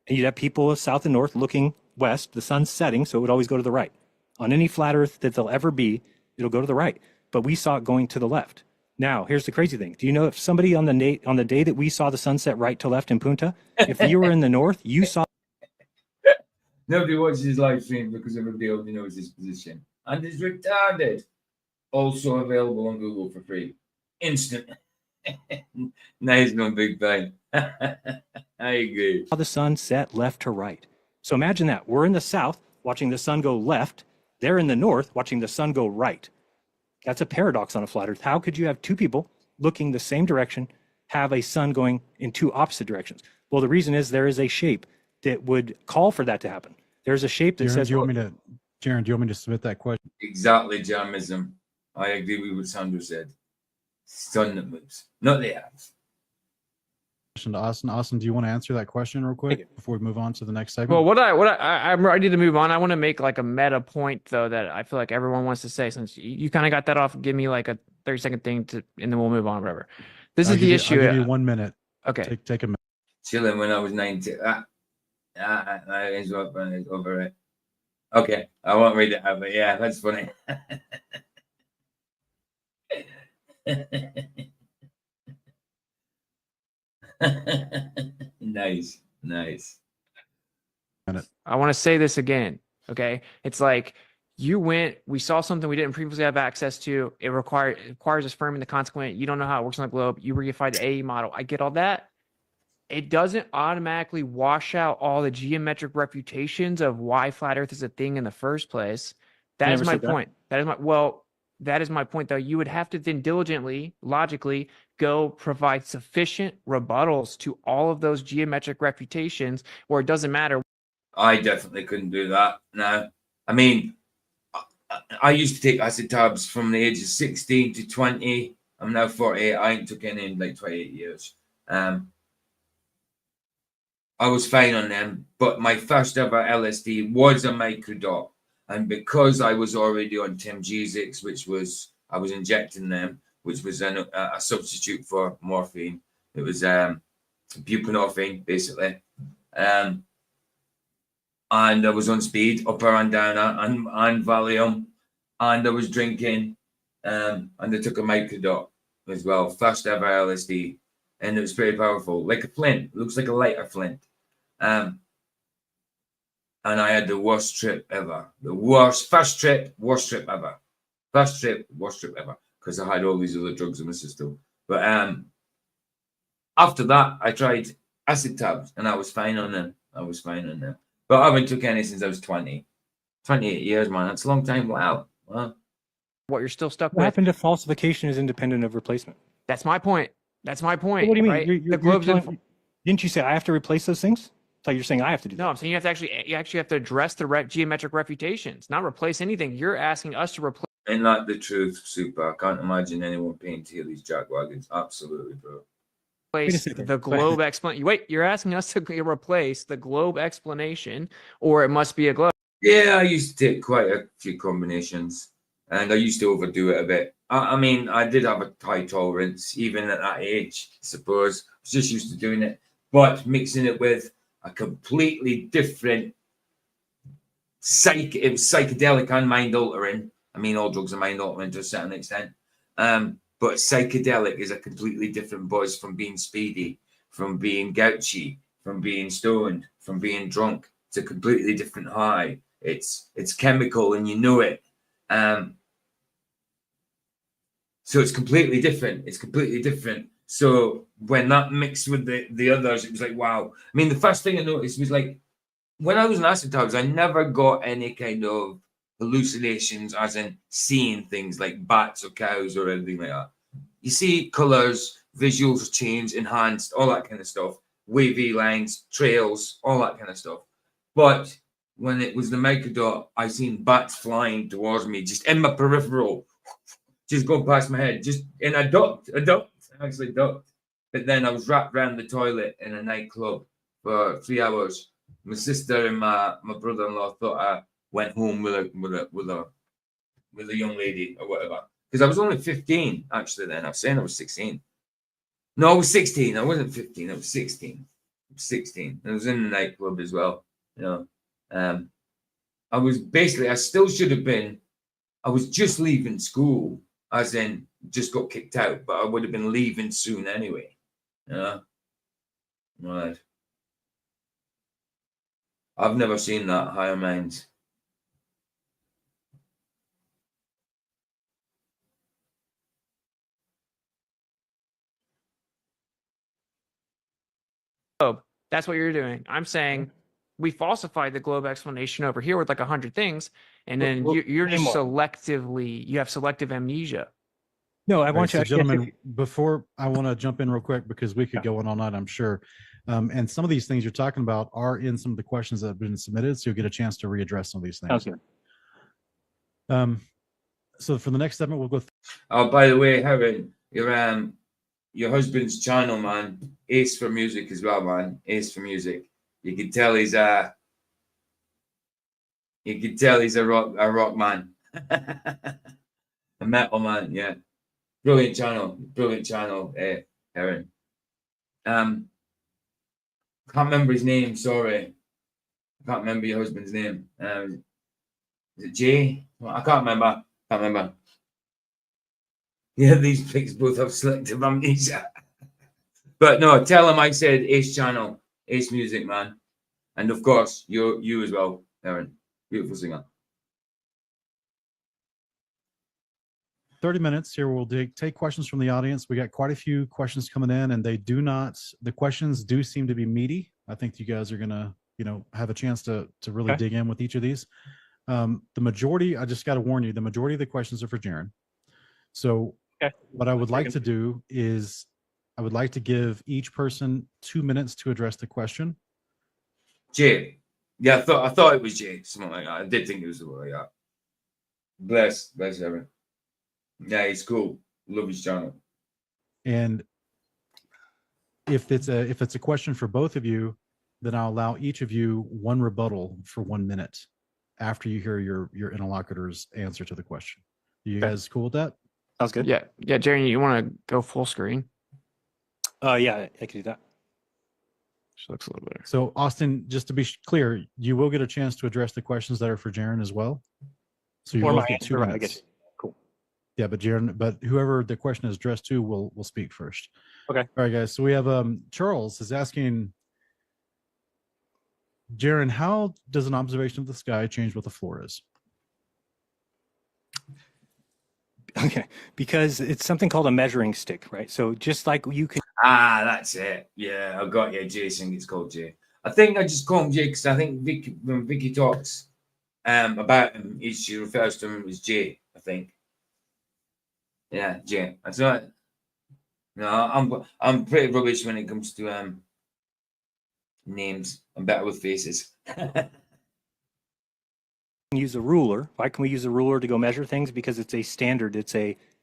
and you'd have people south and north looking west, the sun's setting, so it would always go to the right. On any flat Earth that there'll ever be, it'll go to the right. But we saw it going to the left. Now, here's the crazy thing. Do you know if somebody on the day that we saw the sunset right to left in Punta, if you were in the North, you saw... Nobody watches his live stream because everybody already knows his position. And it's retarded. Also available on Google for free. Instant. Nice one, big bang. I agree. the sun set left to right. So imagine that. We're in the South watching the sun go left. They're in the North watching the sun go right. That's a paradox on a flat Earth. How could you have two people looking the same direction, have a sun going in two opposite directions? Well, the reason is there is a shape that would call for that to happen. There's a shape that says... Jaren, do you want me to submit that question? Exactly, Jamism. I agree with what Sandra said. Sun that moves, not the apps. Question to Austin. Austin, do you want to answer that question real quick before we move on to the next segment? Well, I'm ready to move on. I want to make like a meta point though that I feel like everyone wants to say. Since you kind of got that off, give me like a 30-second thing and then we'll move on. Whatever. This is the issue. I'll give you 1 minute. Okay. Take a minute. Chilling when I was 19. I interrupt over it. Okay, I won't read it out, but yeah, that's funny. Nice, nice. I want to say this again. Okay. It's like we saw something we didn't previously have access to. It requires affirming the consequent. You don't know how it works on the globe. You reified the AE model. I get all that. It doesn't automatically wash out all the geometric reputations of why flat Earth is a thing in the first place. That is my point. That is my point, though. You would have to then diligently, logically, go provide sufficient rebuttals to all of those geometric reputations where it doesn't matter. I definitely couldn't do that. No. I mean, I used to take acid tabs from the age of 16 to 20. I'm now 48. I ain't took any in like 28 years. I was fine on them, but my first ever LSD was a microdot. And because I was already on Temgesics, I was injecting them, which was a substitute for morphine. It was buprenorphine, basically. And I was on speed, upper and downer, and Valium. And I was drinking, and I took a microdot as well. First ever LSD. And it was very powerful, like a flint. It looks like a lighter flint. And I had the worst trip ever. First trip, worst trip ever. First trip, worst trip ever. Because I had all these other drugs in my system. But after that, I tried acid tabs, and I was fine on them. But I haven't took any since I was 20. 28 years, man. That's a long time. Wow. What you're still stuck What with. happened to falsification is independent of replacement? That's my point. What do you mean? Right? The globe's didn't you say I have to replace those things? So you're saying I have to do that. No, I'm saying you actually have to address the geometric reputations, not replace anything. You're asking us to replace. Ain't that the truth, Super? I can't imagine anyone paying to hear these jackwagons. Absolutely, bro. The globe explanation. Wait, you're asking us to replace the globe explanation, or it must be a globe. Yeah, I used to take quite a few combinations, and I used to overdo it a bit. I mean, I did have a high tolerance, even at that age, I suppose. I was just used to doing it. But mixing it with a completely different it was psychedelic and mind altering. I mean, all drugs are mind altering to a certain extent. But psychedelic is a completely different buzz from being speedy, from being gouchy, from being stoned, from being drunk. It's a completely different high. It's chemical, and you know it. So it's completely different. So when that mixed with the others, it was like, wow. I mean, the first thing I noticed was like, when I was in acid tabs, I never got any kind of hallucinations, as in seeing things like bats or cows or anything like that. You see colors, visuals change, enhanced, all that kind of stuff, wavy lines, trails, all that kind of stuff. But when it was the microdot, I seen bats flying towards me, just in my peripheral, just going past my head, just in a duct, actually duct. But then I was wrapped around the toilet in a nightclub for 3 hours. My sister and my brother-in-law thought I went home with a young lady or whatever. Because I was only 15, actually, then. I was saying I was 16. No, I was 16. I wasn't 15. I was 16. I was 16. I was in the nightclub as well. You know, I still should have been. I was just leaving school, as in just got kicked out, but I would have been leaving soon anyway. You know? Right. I've never seen that higher minds. That's what you're doing. I'm saying we falsified the globe explanation over here with like 100 things, and then you're just you have selective amnesia. No, I want you, gentlemen, before I want to jump in real quick because we could go on all night, I'm sure. And some of these things you're talking about are in some of the questions that have been submitted, so you'll get a chance to readdress some of these things. Okay. So for the next segment, we'll go. Oh, by the way, Helen, your husband's channel, man, ace for music as well, man. Ace for music. You can tell he's a rock man, a metal man. Yeah, brilliant channel, Aaron. Can't remember his name. Sorry, I can't remember your husband's name. Is it Jay? I can't remember. Yeah, these pigs both have selective amnesia. But no, tell him I said Ace Channel, Ace Music, man. And of course, you as well, Aaron. Beautiful singer. 30 minutes here. We'll take questions from the audience. We got quite a few questions coming in, and the questions do seem to be meaty. I think you guys are gonna, have a chance to really dig in with each of these. The majority, I just got to warn you, the majority of the questions are for Jiren. So what I would like to do is I would like to give each person 2 minutes to address the question. Jay. Yeah, I thought it was Jay, something like that. I did think it was something like that. Bless Aaron. Yeah, he's cool. Love his channel. And if it's a question for both of you, then I'll allow each of you one rebuttal for 1 minute after you hear your interlocutor's answer to the question. You guys cool with that? Sounds good. Yeah. Jerry, you want to go full screen? Yeah, I can do that. She looks a little better. So Austin, just to be clear, you will get a chance to address the questions that are for Jiren as well. So you will get 2 minutes. I guess. Cool. Yeah, but Jiren, whoever the question is addressed to will speak first. Okay. All right, guys. So we have Charles is asking Jiren, how does an observation of the sky change what the floor is? Okay, because it's something called a measuring stick, right? So just like you can. That's it. Yeah, I got you, Jason. It's called Jay. I think I just call him Jay because I think when Vicky talks about him, she refers to him as Jay. I think. Yeah, Jay. That's right. No, I'm pretty rubbish when it comes to names. I'm better with faces. Use a ruler. Why can we use a ruler to go measure things? Because it's a standard.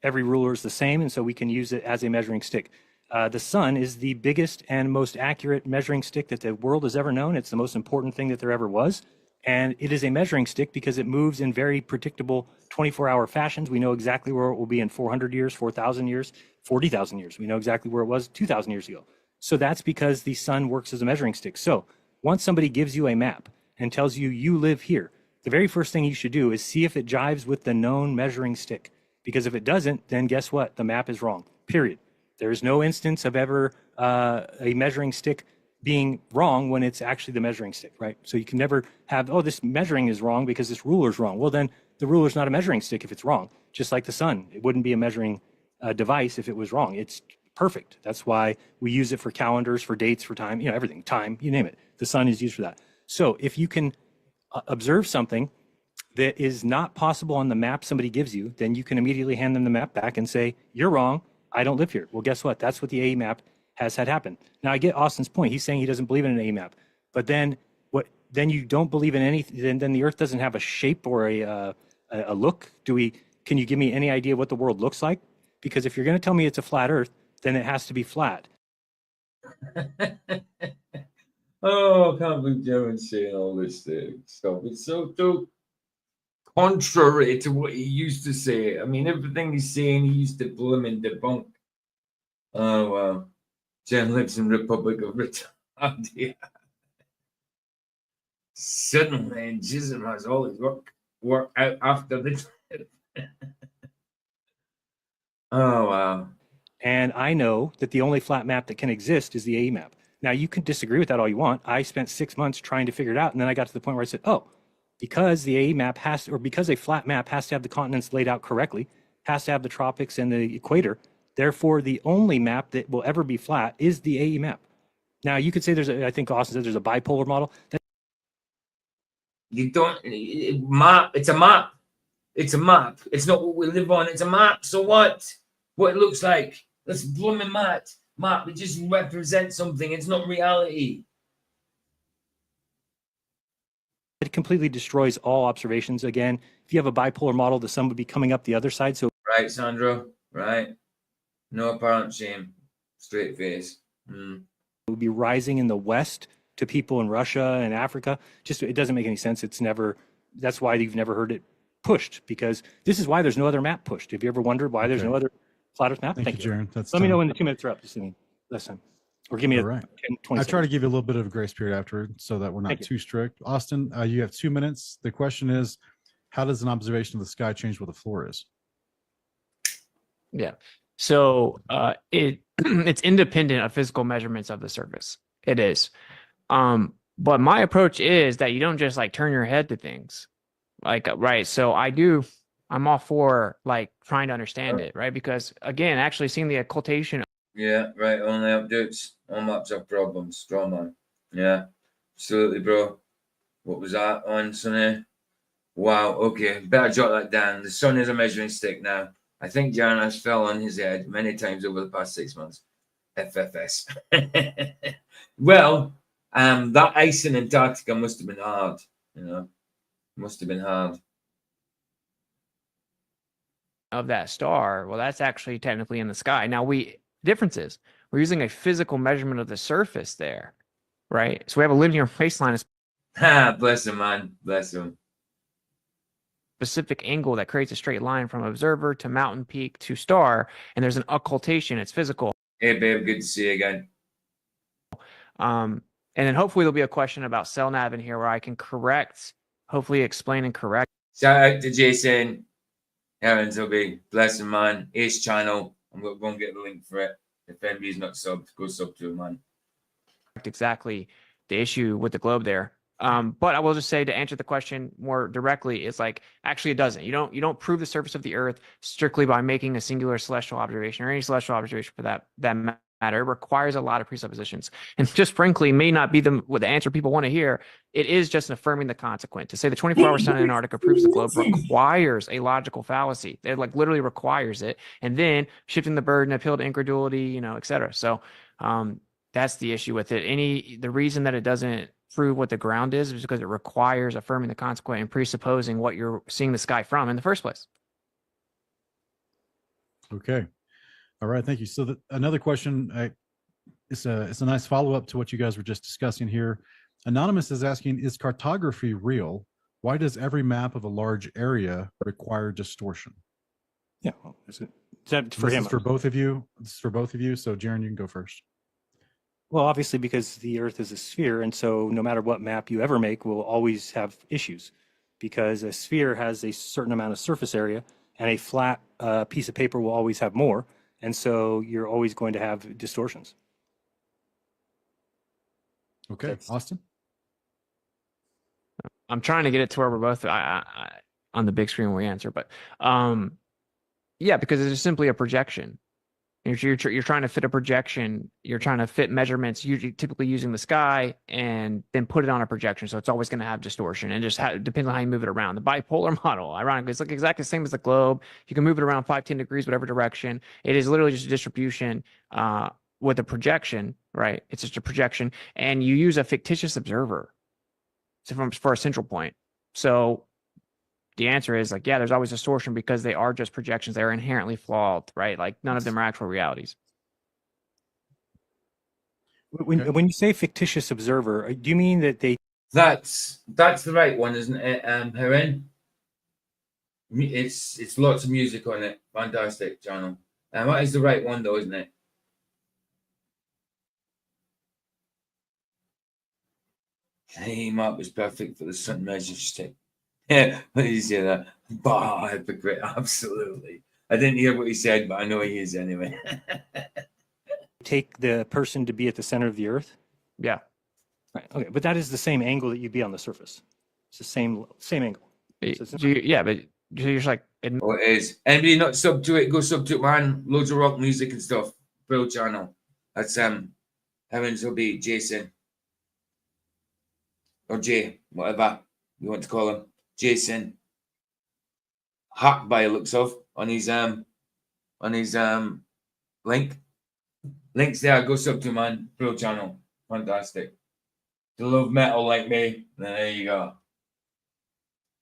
Every ruler is the same, and so we can use it as a measuring stick. The sun is the biggest and most accurate measuring stick that the world has ever known. It's the most important thing that there ever was. And it is a measuring stick because it moves in very predictable 24-hour fashions. We know exactly where it will be in 400 years, 4,000 years, 40,000 years. We know exactly where it was 2,000 years ago. So that's because the sun works as a measuring stick. So once somebody gives you a map and tells you you live here, the very first thing you should do is see if it jives with the known measuring stick. Because if it doesn't, then guess what? The map is wrong, period. There is no instance of ever a measuring stick being wrong when it's actually the measuring stick, right? So you can never have, this measuring is wrong because this ruler is wrong. Well, then the ruler is not a measuring stick if it's wrong. Just like the sun, it wouldn't be a measuring device if it was wrong. It's perfect. That's why we use it for calendars, for dates, for time, everything, time, you name it. The sun is used for that. So if you can observe something that is not possible on the map somebody gives you, then you can immediately hand them the map back and say, you're wrong, I don't live here. Well, guess what? That's what the AE map has had happen. Now I get Austin's point. He's saying he doesn't believe in an AE map, but then then you don't believe in anything, then the earth doesn't have a shape or a look. Can you give me any idea what the world looks like? Because if you're going to tell me it's a flat earth, then it has to be flat. Oh, I can't believe Jeran's saying all this stuff. It's so contrary to what he used to say. I mean, everything he's saying, he used to blooming debunk. Oh, wow. Jeran lives in Republic of Retardia. Suddenly, Jiren has all his work out after the trip. Oh, wow. And I know that the only flat map that can exist is the AE map. Now, you can disagree with that all you want. I spent 6 months trying to figure it out, and then I got to the point where I said, because the AE map because a flat map has to have the continents laid out correctly, has to have the tropics and the equator, therefore the only map that will ever be flat is the AE map. Now, you could say I think Austin said there's a bipolar model. You don't, map, it's a map. It's a map. It's not what we live on. It's a map. So what? What it looks like. That's blooming map. It just represents something. It's not reality. It completely destroys all observations. Again, if you have a bipolar model, the sun would be coming up the other side. So right, Sandro. Right. No apparent shame. Straight face. It would be rising in the west to people in Russia and Africa. Just, it doesn't make any sense. That's why you've never heard it pushed, because this is why there's no other map pushed. Have you ever wondered why there's no other flat earth map? Thank you, Jiren. Let me know when the 2 minutes are up. Just last time. Or give me 10, 20 I try to give you a little bit of a grace period after so that we're not too strict. Austin, you have 2 minutes. The question is, how does an observation of the sky change what the floor is? Yeah. So it it's independent of physical measurements of the surface. It is. But my approach is that you don't just like turn your head to things. Like, right. So I'm all for like trying to understand it, right? Because again, actually seeing the occultation. Yeah, right. Only updates. All maps have problems. Straw man. Yeah, absolutely, bro. What was that on Sunny? Wow. Okay, better jot that down. The sun is a measuring stick now. I think Jiren has fell on his head many times over the past 6 months. FFS. Well, that ice in Antarctica must have been hard. You know, must have been hard. Of that star, well, that's actually technically in the sky. Now difference is we're using a physical measurement of the surface there, right? So we have a linear baseline, Ha! Bless him, man. Bless him. specific angle that creates a straight line from observer to mountain peak to star, and there's an occultation. It's physical. Hey, babe. Good to see you again. And then hopefully there'll be a question about cell nav in here where I can hopefully explain and correct. Shout out to Jason. Aaron's will be bless him, man. Ace channel. I'm going to go and get the link for it. If anybody's not subbed, go sub to him, man. Exactly the issue with the globe there. But I will just say, to answer the question more directly, it's like actually it doesn't. You don't prove the surface of the Earth strictly by making a singular celestial observation or any celestial observation for that matter. It requires a lot of presuppositions, and just frankly may not be the answer people want to hear. It is just affirming the consequent. To say the 24-hour sun in Antarctica proves the globe requires a logical fallacy. It like literally requires it, and then shifting the burden, appeal to incredulity, et cetera. So that's the issue with it. The reason that it doesn't prove what the ground is because it requires affirming the consequent and presupposing what you're seeing the sky from in the first place. Okay. All right. Thank you. So another question, it's a nice follow-up to what you guys were just discussing here. Anonymous is asking, is cartography real? Why does every map of a large area require distortion? Yeah. Is that for him? This is for both of you. This is for both of you. So Jiren, you can go first. Well, obviously, because the Earth is a sphere, and so no matter what map you ever make, will always have issues, because a sphere has a certain amount of surface area, and a flat piece of paper will always have more, and so you're always going to have distortions. Okay, Austin. I'm trying to get it to where we're both on the big screen where we answer, but yeah, because it's simply a projection. You're trying to fit a projection. You're trying to fit measurements, usually typically using the sky, and then put it on a projection. So it's always going to have distortion, and just depends on how you move it around. The bipolar model, ironically, it's like exactly the same as the globe. You can move it around 5-10 degrees, whatever direction. It is literally just a distribution with a projection, right? It's just a projection, and you use a fictitious observer for a central point. So the answer is like, yeah, there's always distortion because they are just projections. They are inherently flawed, right? Like none of them are actual realities. When you say fictitious observer, do you mean that they? That's the right one, isn't it, Jiren? It's lots of music on it. Fantastic channel. And that is the right one, though, isn't it? Hey, map was perfect for the sun measure stick. Yeah, what did you say that? Bah, hypocrite, absolutely. I didn't hear what he said, but I know he is anyway. Take the person to be at the center of the Earth? Yeah. Right. Okay, but that is the same angle that you'd be on the surface. It's the same angle. So Yeah, but you're just like. Oh, it is. Anybody not sub to it, go sub to it, man. Loads of rock music and stuff. Bro channel. That's Heavens will be Jason. Or Jay, whatever you want to call him. Jason. Hacked by looks of on his link. Links there, go sub to, man. Bro channel. Fantastic. To love metal like me, there you go.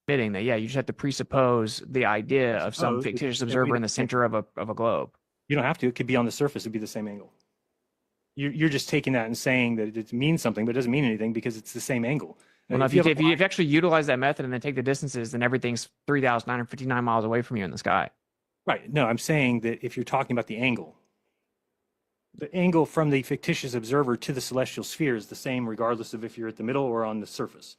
Admitting that, yeah, you just have to presuppose the idea of some fictitious observer in the center of a globe. You don't have to. It could be on the surface. It'd be the same angle. You're just taking that and saying that it means something, but it doesn't mean anything because it's the same angle. Well, if you actually utilize that method and then take the distances, then everything's 3,959 miles away from you in the sky. Right. No, I'm saying that if you're talking about the angle from the fictitious observer to the celestial sphere is the same regardless of if you're at the middle or on the surface.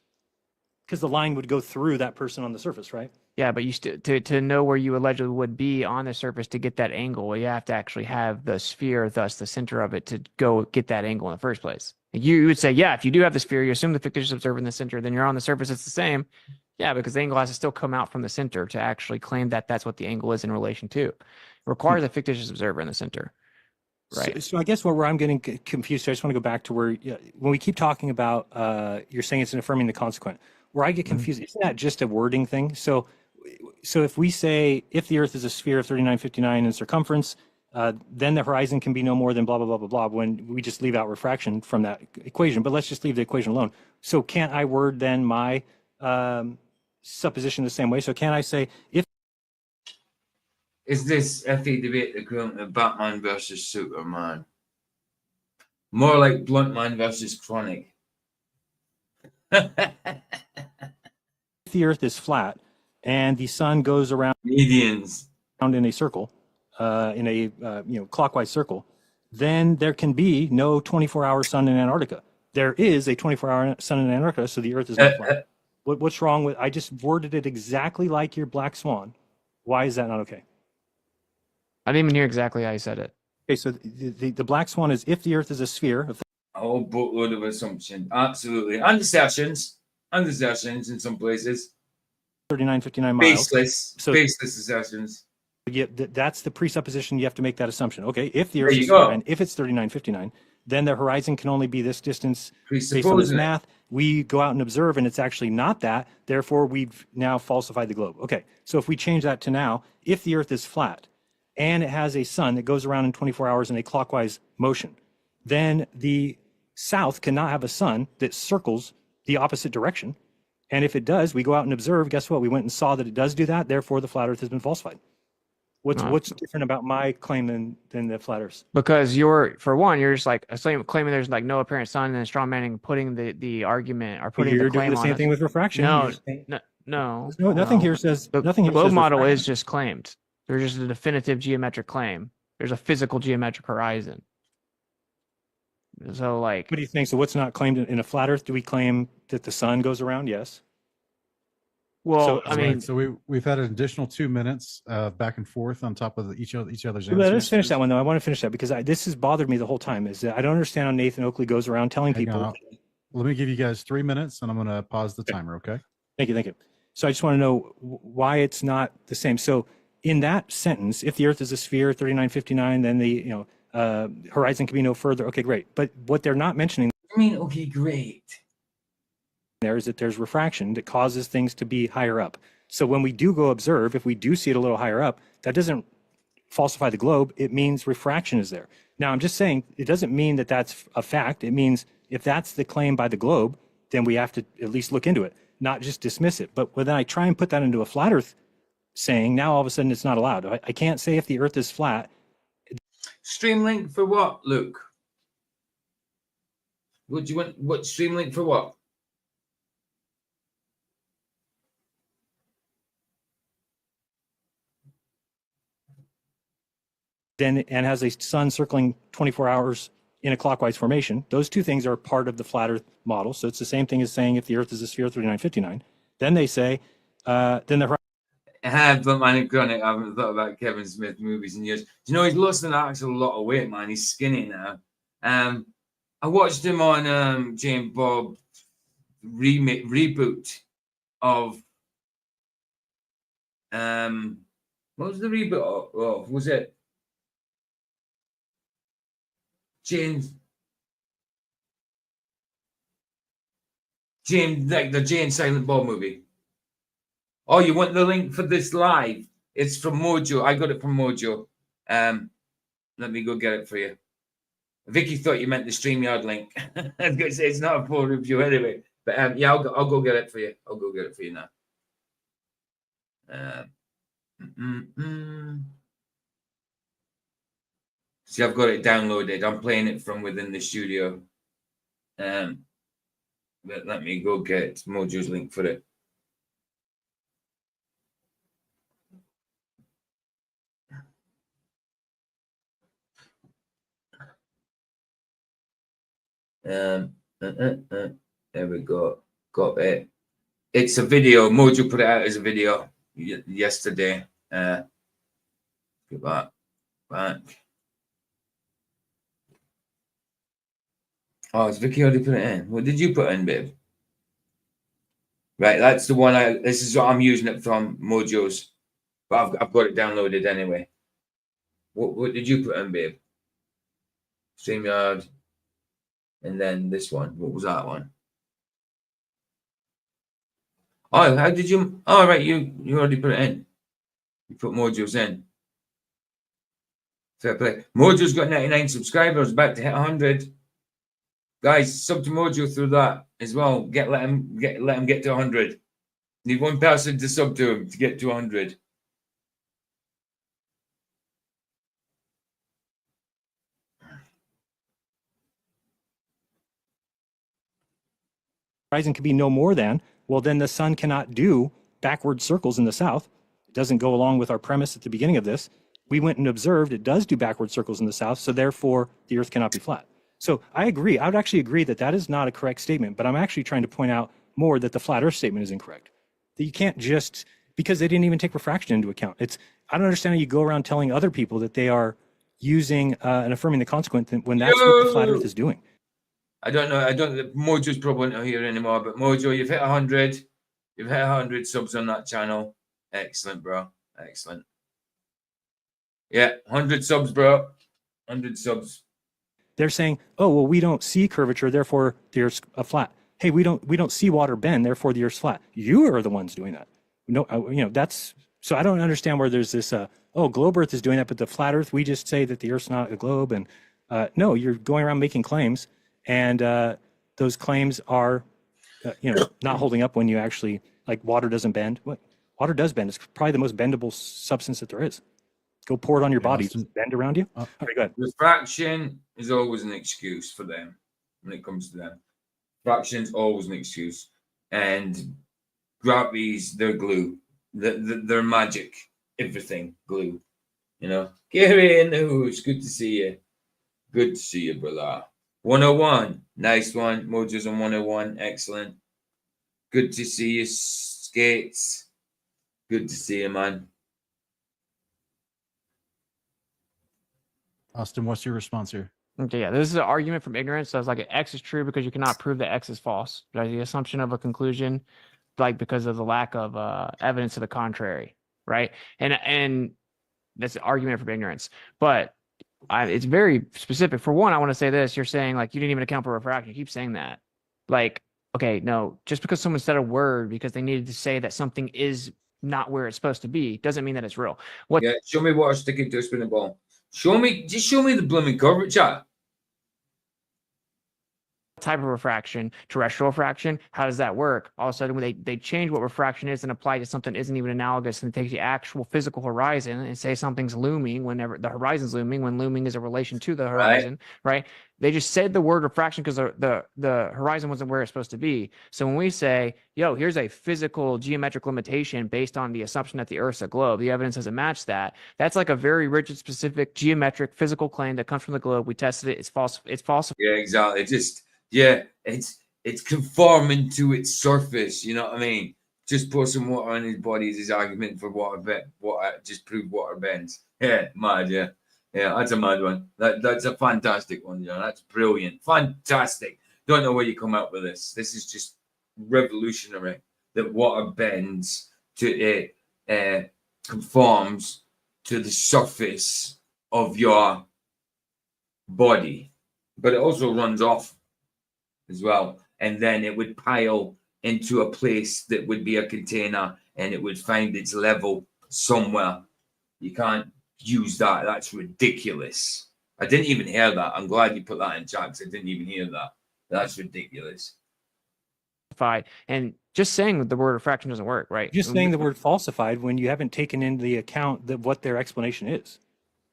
because the line would go through that person on the surface, right? Yeah, but you to know where you allegedly would be on the surface to get that angle, you have to actually have the sphere, thus the center of it, to go get that angle in the first place. You would say, yeah, if you do have the sphere, you assume the fictitious observer in the center, then you're on the surface, it's the same. Yeah, because the angle has to still come out from the center to actually claim that that's what the angle is in relation to. It requires a fictitious observer in the center. Right. So I guess where I'm getting confused, I just want to go back to where, when we keep talking about, you're saying it's an affirming the consequent. Where I get confused, isn't that just a wording thing? So if we say, if the Earth is a sphere of 3959 in circumference, then the horizon can be no more than blah, blah, blah, blah, blah, when we just leave out refraction from that equation. But let's just leave the equation alone. So can't I word then my supposition the same way? So can I say, if Is this FA debate the equivalent of Batman versus Superman? More like Bluntman versus Chronic. the Earth is flat and the sun goes around Medians. in a circle, in a clockwise circle, then there can be no 24-hour sun in Antarctica. There is a 24-hour sun in Antarctica, so the Earth is not flat. What's wrong with? I just worded it exactly like your black swan. Why is that not okay? I didn't even hear exactly how you said it. Okay, so the black swan is if the Earth is a sphere of A whole boatload of assumptions. Absolutely. And assertions in some places. 3959 miles. Baseless assertions. Yeah, that's the presupposition. You have to make that assumption. Okay, if the Earth There you is sphere, go. and if it's 3959, then the horizon can only be this distance based on this Presupposing it. math. We go out and observe, and it's actually not that. Therefore, we've now falsified the globe. Okay, so if we change that to now, if the Earth is flat and it has a sun that goes around in 24 hours in a clockwise motion, then the south cannot have a sun that circles the opposite direction. And if it does, we go out and observe. Guess what? We went and saw that it does do that. Therefore, the flat Earth has been falsified. What's different about my claim than the flat Earth? Because you're just like claiming there's like no apparent sun, and then straw manning putting the argument or putting You're the claim doing the same on thing with refraction. No, You're no, nothing here says The nothing here globe says model refraction. is just claimed. There's just a definitive geometric claim. There's a physical geometric horizon. So like, What do you think? So what's not claimed in a flat Earth? Do we claim that the sun goes around? Yes. well, So- I mean, so we've had an additional 2 minutes back and forth on top of each other's answers. Let us finish that one though. I want to finish that because this has bothered me the whole time. Is that I don't understand how Nathan Oakley goes around telling Hang people. on, let me give you guys 3 minutes, and I'm going to pause the timer. Okay. Thank you. So I just want to know why it's not the same. So in that sentence, if the Earth is a sphere, 3959, then the horizon can be no further. Okay, great. But what they're not mentioning I mean, okay, great. there is that there's refraction that causes things to be higher up. So when we do go observe, if we do see it a little higher up, that doesn't falsify the globe. It means refraction is there. Now, I'm just saying it doesn't mean that that's a fact. It means if that's the claim by the globe, then we have to at least look into it, not just dismiss it. But when I try and put that into a flat Earth saying, now all of a sudden it's not allowed. I can't say if the Earth is flat. Stream link for what, Luke? What do you want? What stream link for what? Then and has a sun circling 24 hours in a clockwise formation. Those two things are part of the flat Earth model. So it's the same thing as saying if the Earth is a sphere 3959. Then they say, then the But man, Chronic, I haven't thought about Kevin Smith movies in years. Do you know he's lost an actual lot of weight, man? He's skinny now. I watched him on James Bob reboot of what was the reboot of? Was it James, like the Jane Silent Bob movie? Oh, you want the link for this live? It's from Mojo. I got it from Mojo. Let me go get it for you. Vicky thought you meant the StreamYard link. I was going to say it's not a full review anyway. But yeah, I'll go get it for you. I'll go get it for you now. See, I've got it downloaded. I'm playing it from within the studio. But let me go get Mojo's link for it. There we go. Got it. It's a video. Mojo put it out as a video yesterday. Get that back. Oh, has Vicky already put it in? What did you put in, babe? Right, that's the one. This is what I'm using it from, Mojo's, but I've got it downloaded anyway. What did you put in, babe? StreamYard, and then this one. What was that one? Oh, how did you? Oh, right, you already put it in. You put Mojo's in. Fair play. Mojo's got 99 subscribers, about to hit 100. Guys, sub to Mojo through that as well. Let him get to 100. Need one person to sub to him to get to 100. Horizon could be no more than, well, then the sun cannot do backward circles in the south. It doesn't go along with our premise at the beginning of this. We went and observed it does do backward circles in the south, so therefore the earth cannot be flat. So I agree. I would actually agree that that is not a correct statement, but I'm actually trying to point out more that the flat earth statement is incorrect. That you can't just, because they didn't even take refraction into account. I don't understand how you go around telling other people that they are using and affirming the consequent when that's what the flat earth is doing. I don't know. Mojo's probably not here anymore, but Mojo, you've hit 100. You've hit 100 subs on that channel. Excellent, bro. Excellent. Yeah, 100 subs, bro. 100 subs. They're saying, oh, well, we don't see curvature, therefore the earth's flat. Hey, we don't see water bend, therefore the earth's flat. You are the ones doing that. No, that's, so I don't understand where there's this, globe earth is doing that, but the flat earth, we just say that the earth's not a globe. And no, you're going around making claims, and those claims are, not holding up when you actually, like, water doesn't bend. What? Water does bend. It's probably the most bendable substance that there is. Go pour it on your body. Does it bend around you? All right, go ahead. Refraction is always an excuse for them when it comes to them. Fraction's always an excuse. And gravity's their glue. Their magic. Everything. Glue. Gary in the house. Good to see you. Good to see you, brother. 101. Nice one. Mojo's on 101. Excellent. Good to see you, Skates. Good to see you, man. Austin, what's your response here? Okay, yeah, this is an argument from ignorance. So it's like X is true because you cannot prove that X is false. Right? The assumption of a conclusion, like because of the lack of evidence to the contrary, right? And that's an argument from ignorance. But it's very specific. For one, I want to say this. You're saying, like, you didn't even account for refraction. You keep saying that. Like, okay, no, just because someone said a word because they needed to say that something is not where it's supposed to be doesn't mean that it's real. Yeah, show me water sticking to a spinning ball. Just show me the blooming curvature. Type of refraction, terrestrial refraction, how does that work? All of a sudden, when they change what refraction is and apply it to something that isn't even analogous, and take the actual physical horizon and say something's looming whenever the horizon's looming, when looming is a relation to the horizon, right? They just said the word refraction because the horizon wasn't where it's supposed to be. So when we say, yo, here's a physical geometric limitation based on the assumption that the Earth's a globe, the evidence doesn't match that. That's like a very rigid, specific geometric physical claim that comes from the globe. We tested it. It's false. It's false. Yeah, exactly. It's conforming to its surface. You know what I mean? Just pour some water on his body is his argument for water just prove water bends. Yeah, mad. Yeah, that's a mad one. That's a fantastic one. That's brilliant, fantastic. Don't know where you come up with this. This is just revolutionary. That water bends to it, conforms to the surface of your body, but it also runs off as well, and then it would pile into a place that would be a container, and it would find its level somewhere. You can't use that. That's ridiculous. I didn't even hear that. I'm glad you put that in chat because I didn't even hear that. That's ridiculous. And just saying the word refraction doesn't work, right? Just saying the word falsified when you haven't taken into the account that what their explanation is.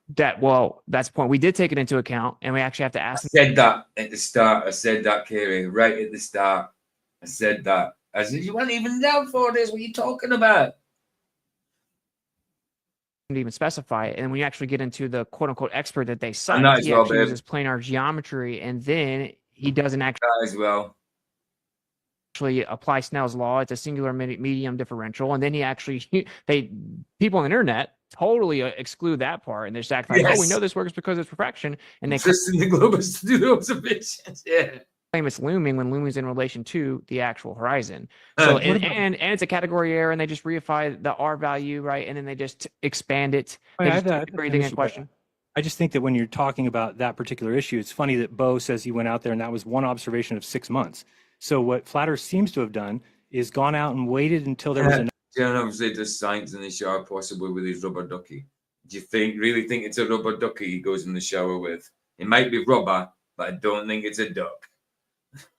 That's the point. We did take it into account, and we actually have to ask. I said that at the start. I said that, Kerry, right at the start. I said that. I said, you weren't even down for this. What are you talking about? To even specify it. And when you actually get into the quote unquote expert that they cite, he actually uses planar geometry, and then he doesn't actually as well. actually apply Snell's law. It's a singular medium differential, and then he actually people on the internet totally exclude that part, and they just act like, oh, we know this works because it's refraction, and they just in the globus to do the observations. Yeah. claim it's looming when looming is in relation to the actual horizon. So and it's a category error, and they just reify the R value, right? And then they just expand it. Oh, They yeah, just I have take everything in question. I just think that when you're talking about that particular issue, it's funny that Bo says he went out there and that was one observation of 6 months. So what Flat Earth seems to have done is gone out and waited until there was enough. Jiren obviously does science in the shower, possibly with his rubber ducky. Do you really think it's a rubber ducky he goes in the shower with? It might be rubber, but I don't think it's a duck.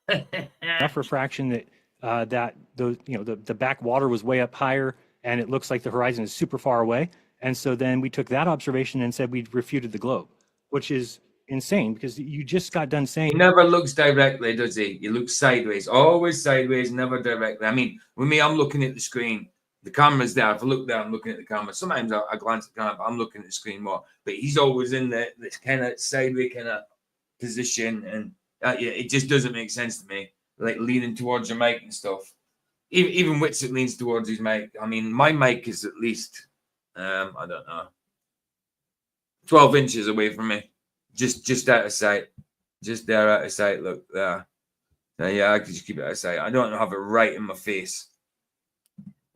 Enough refraction that the back water was way up higher, and it looks like the horizon is super far away. And so then we took that observation and said we refuted the globe, which is insane because you just got done saying he never looks directly, does he? He looks sideways, always sideways, never directly. I mean, with me, I'm looking at the screen. The camera's there. If I look there, I'm looking at the camera. Sometimes I glance at the camera, but I'm looking at the screen more. But he's always in this kind of sideways kind of position, and it just doesn't make sense to me. Like leaning towards your mic and stuff. Even Witsit leans towards his mic. I mean, my mic is at least I don't know, 12 inches away from me, just out of sight, just there out of sight. Look there. Yeah, I could just keep it out of sight. I don't have it right in my face.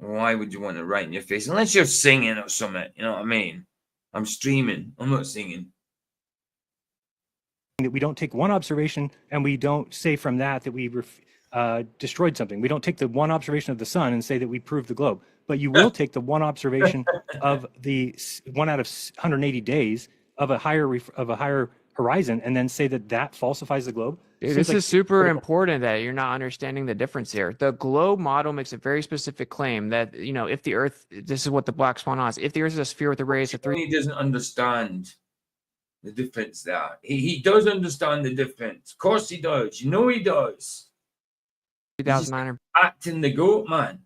Why would you want it right in your face? Unless you're singing or something, you know what I mean? I'm streaming. I'm not singing. that we don't take one observation and we don't say from that we destroyed something. We don't take the one observation of the sun and say that we proved the globe. But you will take the one observation of the 1 out of 180 days of a higher horizon and then say that falsifies the globe. Dude, this is super important that you're not understanding the difference here. The globe model makes a very specific claim that, if the Earth, this is what the black swan is, if the Earth is a sphere with a radius of 3. He doesn't understand the difference there. He does understand the difference. Of course he does. You know he does. 3,959 acting the goat, man.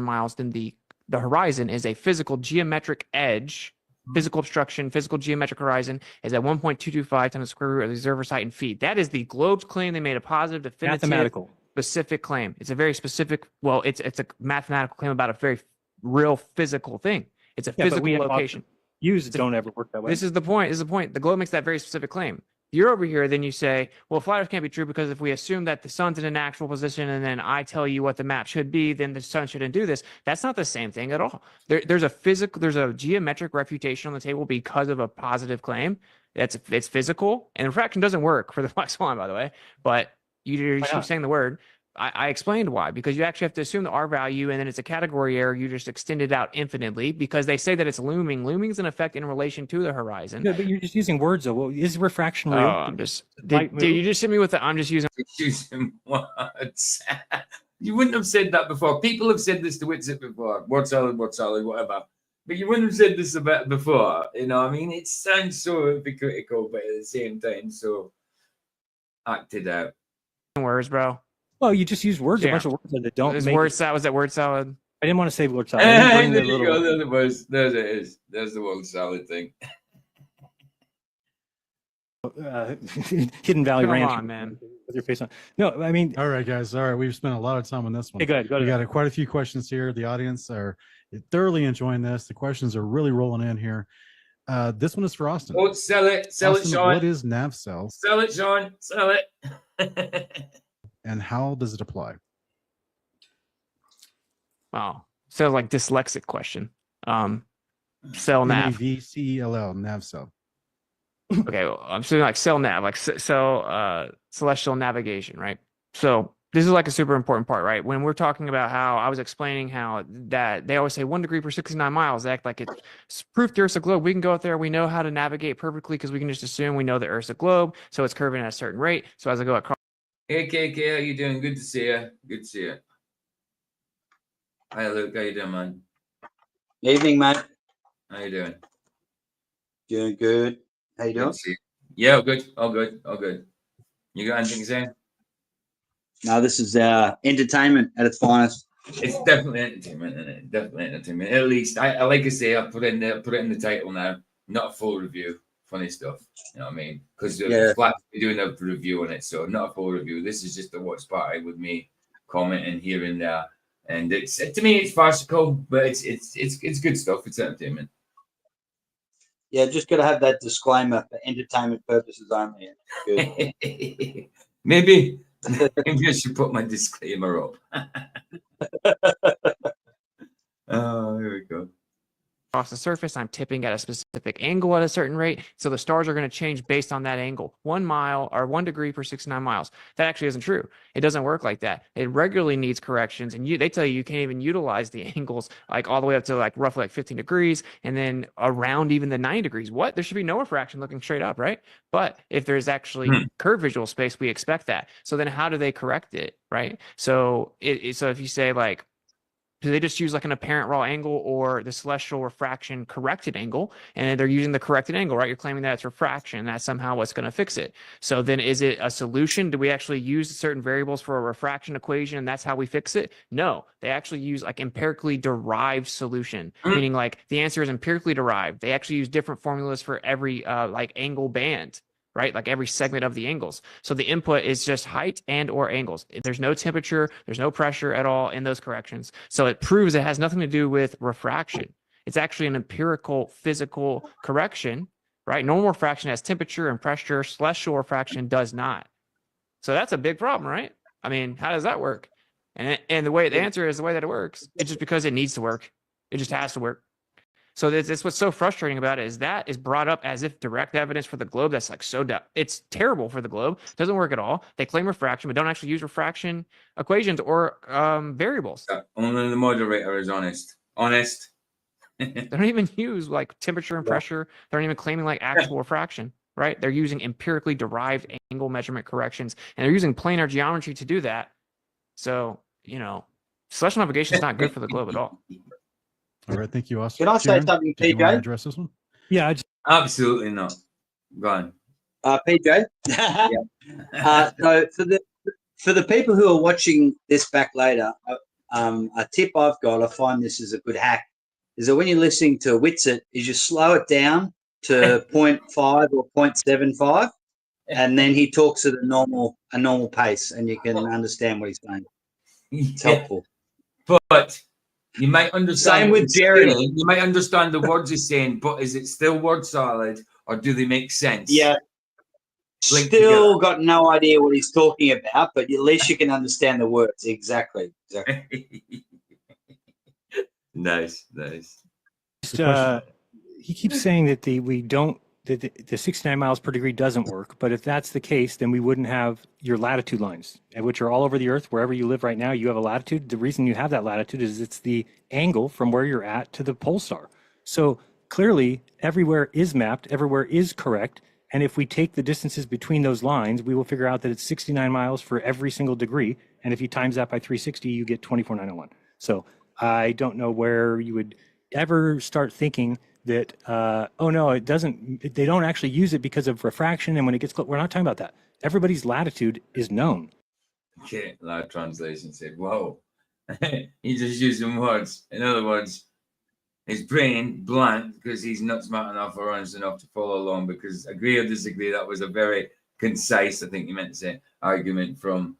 miles, then the horizon is a physical geometric edge, physical obstruction, physical geometric horizon is at 1.225 times the square root of the observer's height in feet. That is the globe's claim. They made a positive, definitive, mathematical, specific claim. It's a very specific, it's a mathematical claim about a very real physical thing. It's a physical location. Don't ever work that way. This is the point. The globe makes that very specific claim. You're over here, then you say, well, flat Earth can't be true because if we assume that the sun's in an actual position and then I tell you what the map should be, then the sun shouldn't do this. That's not the same thing at all. There's a geometric refutation on the table because of a positive claim. It's physical, and refraction doesn't work for the black swan, by the way. But you keep saying the word. I explained why, because you actually have to assume the R value, and then it's a category error. You just extend it out infinitely because they say that it's looming. Looming is an effect in relation to the horizon. Yeah, but you're just using words, though. Well, is refraction real? I'm just, did you just hit me with the, I'm just using words. You wouldn't have said that before. People have said this to Witsit before. Word salad, whatever. But you wouldn't have said this about before. I mean, it sounds so hypocritical, but at the same time, so acted out. Words, bro. Well, you just use words, a bunch of words that don't make word salad. Was that word salad? I didn't want to say word salad. There you go. There it was. There it is. There's the word salad thing. Hidden Valley Ranch. Come on, man. With your face on. No, I mean. All right, guys. All right. We've spent a lot of time on this one. Hey, go ahead. We got quite a few questions here. The audience are thoroughly enjoying this. The questions are really rolling in here. This one is for Austin. Oh, sell it. Sell Austin, it, Sean. What is NavCell? Sell it, Sean. Sell it. And how does it apply? Oh, sounds like dyslexic question. Cell nav. NAVCELL, NavCell. Okay, well, I'm saying like cell nav, like celestial navigation, right? So this is like a super important part, right? When we're talking about how I was explaining how that they always say 1 degree per 69 miles, they act like it's proof the Earth's a globe. We can go out there, we know how to navigate perfectly because we can just assume we know the Earth's a globe, so it's curving at a certain rate. So as I go across. Hey, KK, how you doing? Good to see you. Good to see you. Hi, Luke. How you doing, man? Evening, mate. How you doing? Doing good. How you doing? Yeah, all good. All good. All good. You got anything to say? No, this is entertainment at its finest. It's definitely entertainment, isn't it? Definitely entertainment. At least, I like to say, I put it in the title now. Not a full review. Funny stuff. You know what I mean? Because Flat's doing a review on it, so not a full review. This is just a watch party with me commenting here and there. And it's, to me, it's farcical, but it's good stuff. It's entertainment. Yeah, just got to have that disclaimer for entertainment purposes only. Good. maybe I should put my disclaimer up. Oh, here we go. Across the surface, I'm tipping at a specific angle at a certain rate. So the stars are going to change based on that angle. 1 mile or 1 degree per 69 miles. That actually isn't true. It doesn't work like that. It regularly needs corrections. And they tell you can't even utilize the angles like all the way up to like roughly like 15 degrees and then around even the 90 degrees. What? There should be no refraction looking straight up, right? But if there's actually curved visual space, we expect that. So then how do they correct it, right? So so if you say like, do they just use like an apparent raw angle or the celestial refraction corrected angle? And they're using the corrected angle, right? You're claiming that it's refraction. That's somehow what's going to fix it. So then is it a solution? Do we actually use certain variables for a refraction equation and that's how we fix it? No, they actually use like empirically derived solution, meaning like the answer is empirically derived. They actually use different formulas for every like angle band, right? Like every segment of the angles. So the input is just height and or angles. There's no temperature, there's no pressure at all in those corrections. So it proves it has nothing to do with refraction. It's actually an empirical physical correction, right? Normal refraction has temperature and pressure. Celestial refraction does not. So that's a big problem, right? I mean, how does that work? And the way the answer is the way that it works. It's just because it needs to work. It just has to work. So that's what's so frustrating about it is that is brought up as if direct evidence for the globe. That's like it's terrible for the globe. Doesn't work at all. They claim refraction, but don't actually use refraction equations or variables. Only the moderator is honest. Honest. They don't even use like temperature and pressure. They're not even claiming like actual refraction, right? They're using empirically derived angle measurement corrections, and they're using planar geometry to do that. So, celestial navigation is not good for the globe at all. All right, thank you, Austin. Can I say Jiren, something, did you want to PJ? address this one? Yeah, Absolutely not. Go on. PJ? So for the people who are watching this back later, a tip I've got, I find this is a good hack, is that when you're listening to Witsit, is you slow it down to 0.5 or 0.75, and then he talks at a normal pace, and you can understand what he's saying. It's helpful. But you might understand. Same with Jiren. You might understand the words he's saying, but is it still word salad, or do they make sense? Yeah. Linked Still got no idea what he's talking about, but at least you can understand the words. Exactly. Nice. He keeps saying that the 69 miles per degree doesn't work, but if that's the case, then we wouldn't have your latitude lines, which are all over the earth. Wherever you live right now, you have a latitude. The reason you have that latitude is it's the angle from where you're at to the pole star. So clearly, everywhere is mapped, everywhere is correct. And if we take the distances between those lines, we will figure out that it's 69 miles for every single degree. And if you times that by 360, you get 24,901. So I don't know where you would ever start thinking that, oh no, it doesn't, they don't actually use it because of refraction. And when it gets close, we're not talking about that. Everybody's latitude is known. Okay, live translation said, whoa, he just used some words. In other words, his brain blank because he's not smart enough or honest enough to follow along, because agree or disagree, that was a very concise, I think you meant to say, argument from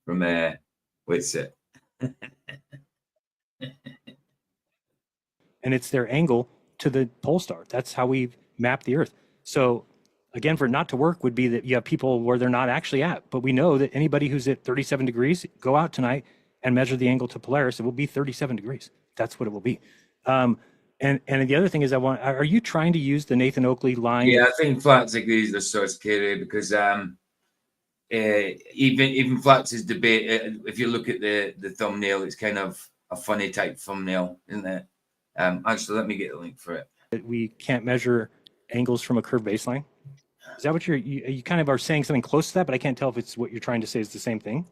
Witsit. And it's their angle to the pole star. That's how we've mapped the Earth. So again, for it not to work would be that you have people where they're not actually at. But we know that anybody who's at 37 degrees, go out tonight and measure the angle to Polaris. It will be 37 degrees. That's what it will be. And the other thing is, are you trying to use the Nathan Oakley line? Yeah, I think Flats agrees with so scary because even Flats' debate, if you look at the thumbnail, it's kind of a funny type thumbnail, isn't it? Actually, let me get the link for it. That we can't measure angles from a curved baseline. Is that what you kind of are saying something close to that? But I can't tell if it's what you're trying to say is the same thing.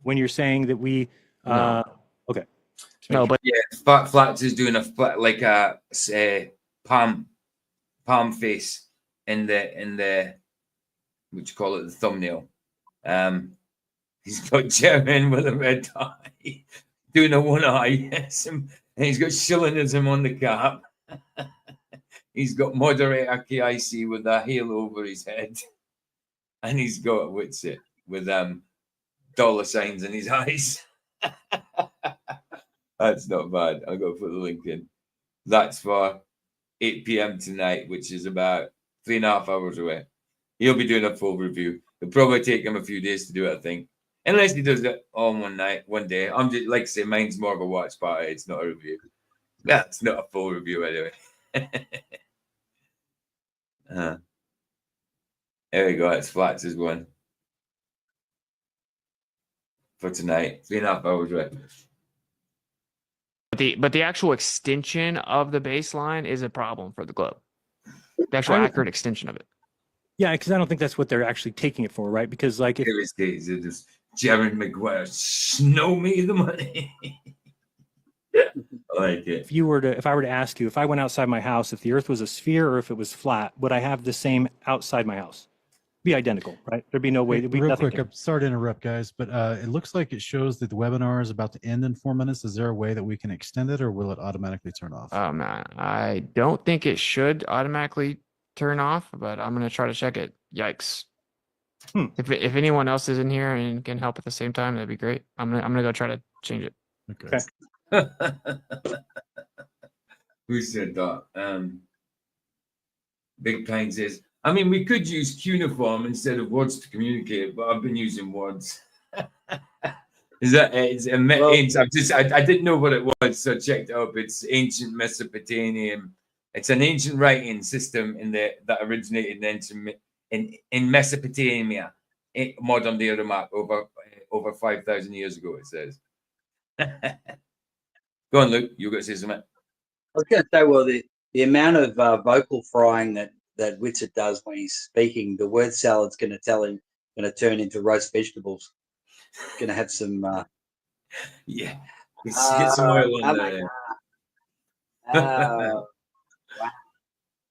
When you're saying that we, No. Okay. No, but yeah, Flats is doing a palm face in the what you call it, the thumbnail. He's got Jiren with a red eye, doing a one eye, yes, and he's got Shillinism on the cap. He's got Moderator KIC with a halo over his head, and he's got Witsit with dollar signs in his eyes. That's not bad. I'll go put the link in. That's for 8 p.m. tonight, which is about 3.5 hours away. He'll be doing a full review. It'll probably take him a few days to do it, I think. Unless he does it all in one day. I'm just, like I say, mine's more of a watch party. It's not a review. Yeah, it's not a full review anyway. There we go. It's Flats is one for tonight. 3.5 hours away. But the actual extension of the baseline is a problem for the globe. The actual accurate extension of it. Yeah, because I don't think that's what they're actually taking it for, right? Because like if These days, it is Jiren McGuire, snow me the money. I like it. if I were to ask you, if I went outside my house, if the Earth was a sphere or if it was flat, would I have the same outside my house? Be identical, right? There'd be no way. There'd be Real nothing quick, I'm sorry to interrupt, guys, but it looks like it shows that the webinar is about to end in 4 minutes. Is there a way that we can extend it, or will it automatically turn off? Oh man, I don't think it should automatically turn off, but I'm gonna try to check it. Yikes! If anyone else is in here and can help at the same time, that'd be great. I'm gonna go try to change it. Okay. Who said that? Big Pine says, I mean, we could use cuneiform instead of words to communicate, but I've been using words. Is that it's I didn't know what it was, so I checked it up. It's ancient Mesopotamian. It's an ancient writing system that originated in Mesopotamia, in modern day Iraq, over 5,000 years ago. It says. Go on, Luke. You got to say something. I was going to say, well, the amount of vocal frying that Witsit does when he's speaking, the word salad's going to turn into roast vegetables. Going to have some. Yeah, get some oil on there.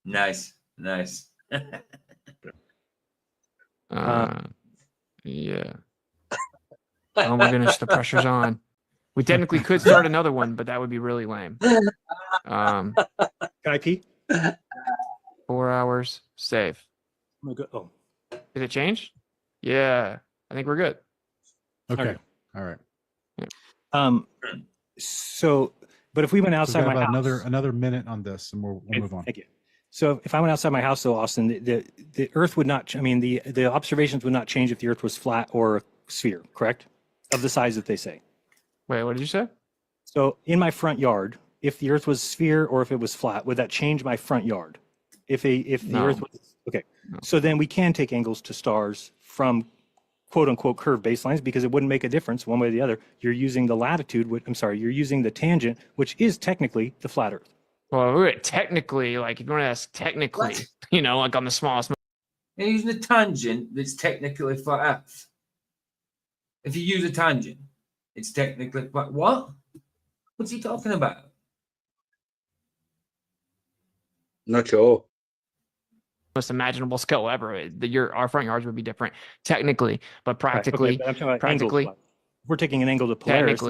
Nice. Yeah. Oh my goodness, the pressure's on. We technically could start another one, but that would be really lame. Can I pee? 4 hours, save. Oh, Did it change? Yeah, I think we're good. Okay. All right. So, but if we went outside We've my got about house, another minute on this, and we'll move on. Thank you. So, if I went outside my house, though, Austin, the Earth would not. I mean, the observations would not change if the Earth was flat or a sphere, correct? Of the size that they say. Wait, what did you say? So, in my front yard, if the Earth was sphere or if it was flat, would that change my front yard? If the Earth was okay, so then we can take angles to stars from quote unquote curved baselines because it wouldn't make a difference one way or the other. You're using the latitude. You're using the tangent, which is technically the flat Earth. Well, technically, like if you want to ask technically, like on the smallest. You're using a tangent that's technically flat Earth. If you use a tangent, it's technically flat. What? What's he talking about? Not sure. Most imaginable scale ever. Our front yards would be different technically, but practically, Right, okay, practically, we're taking an angle to Polaris.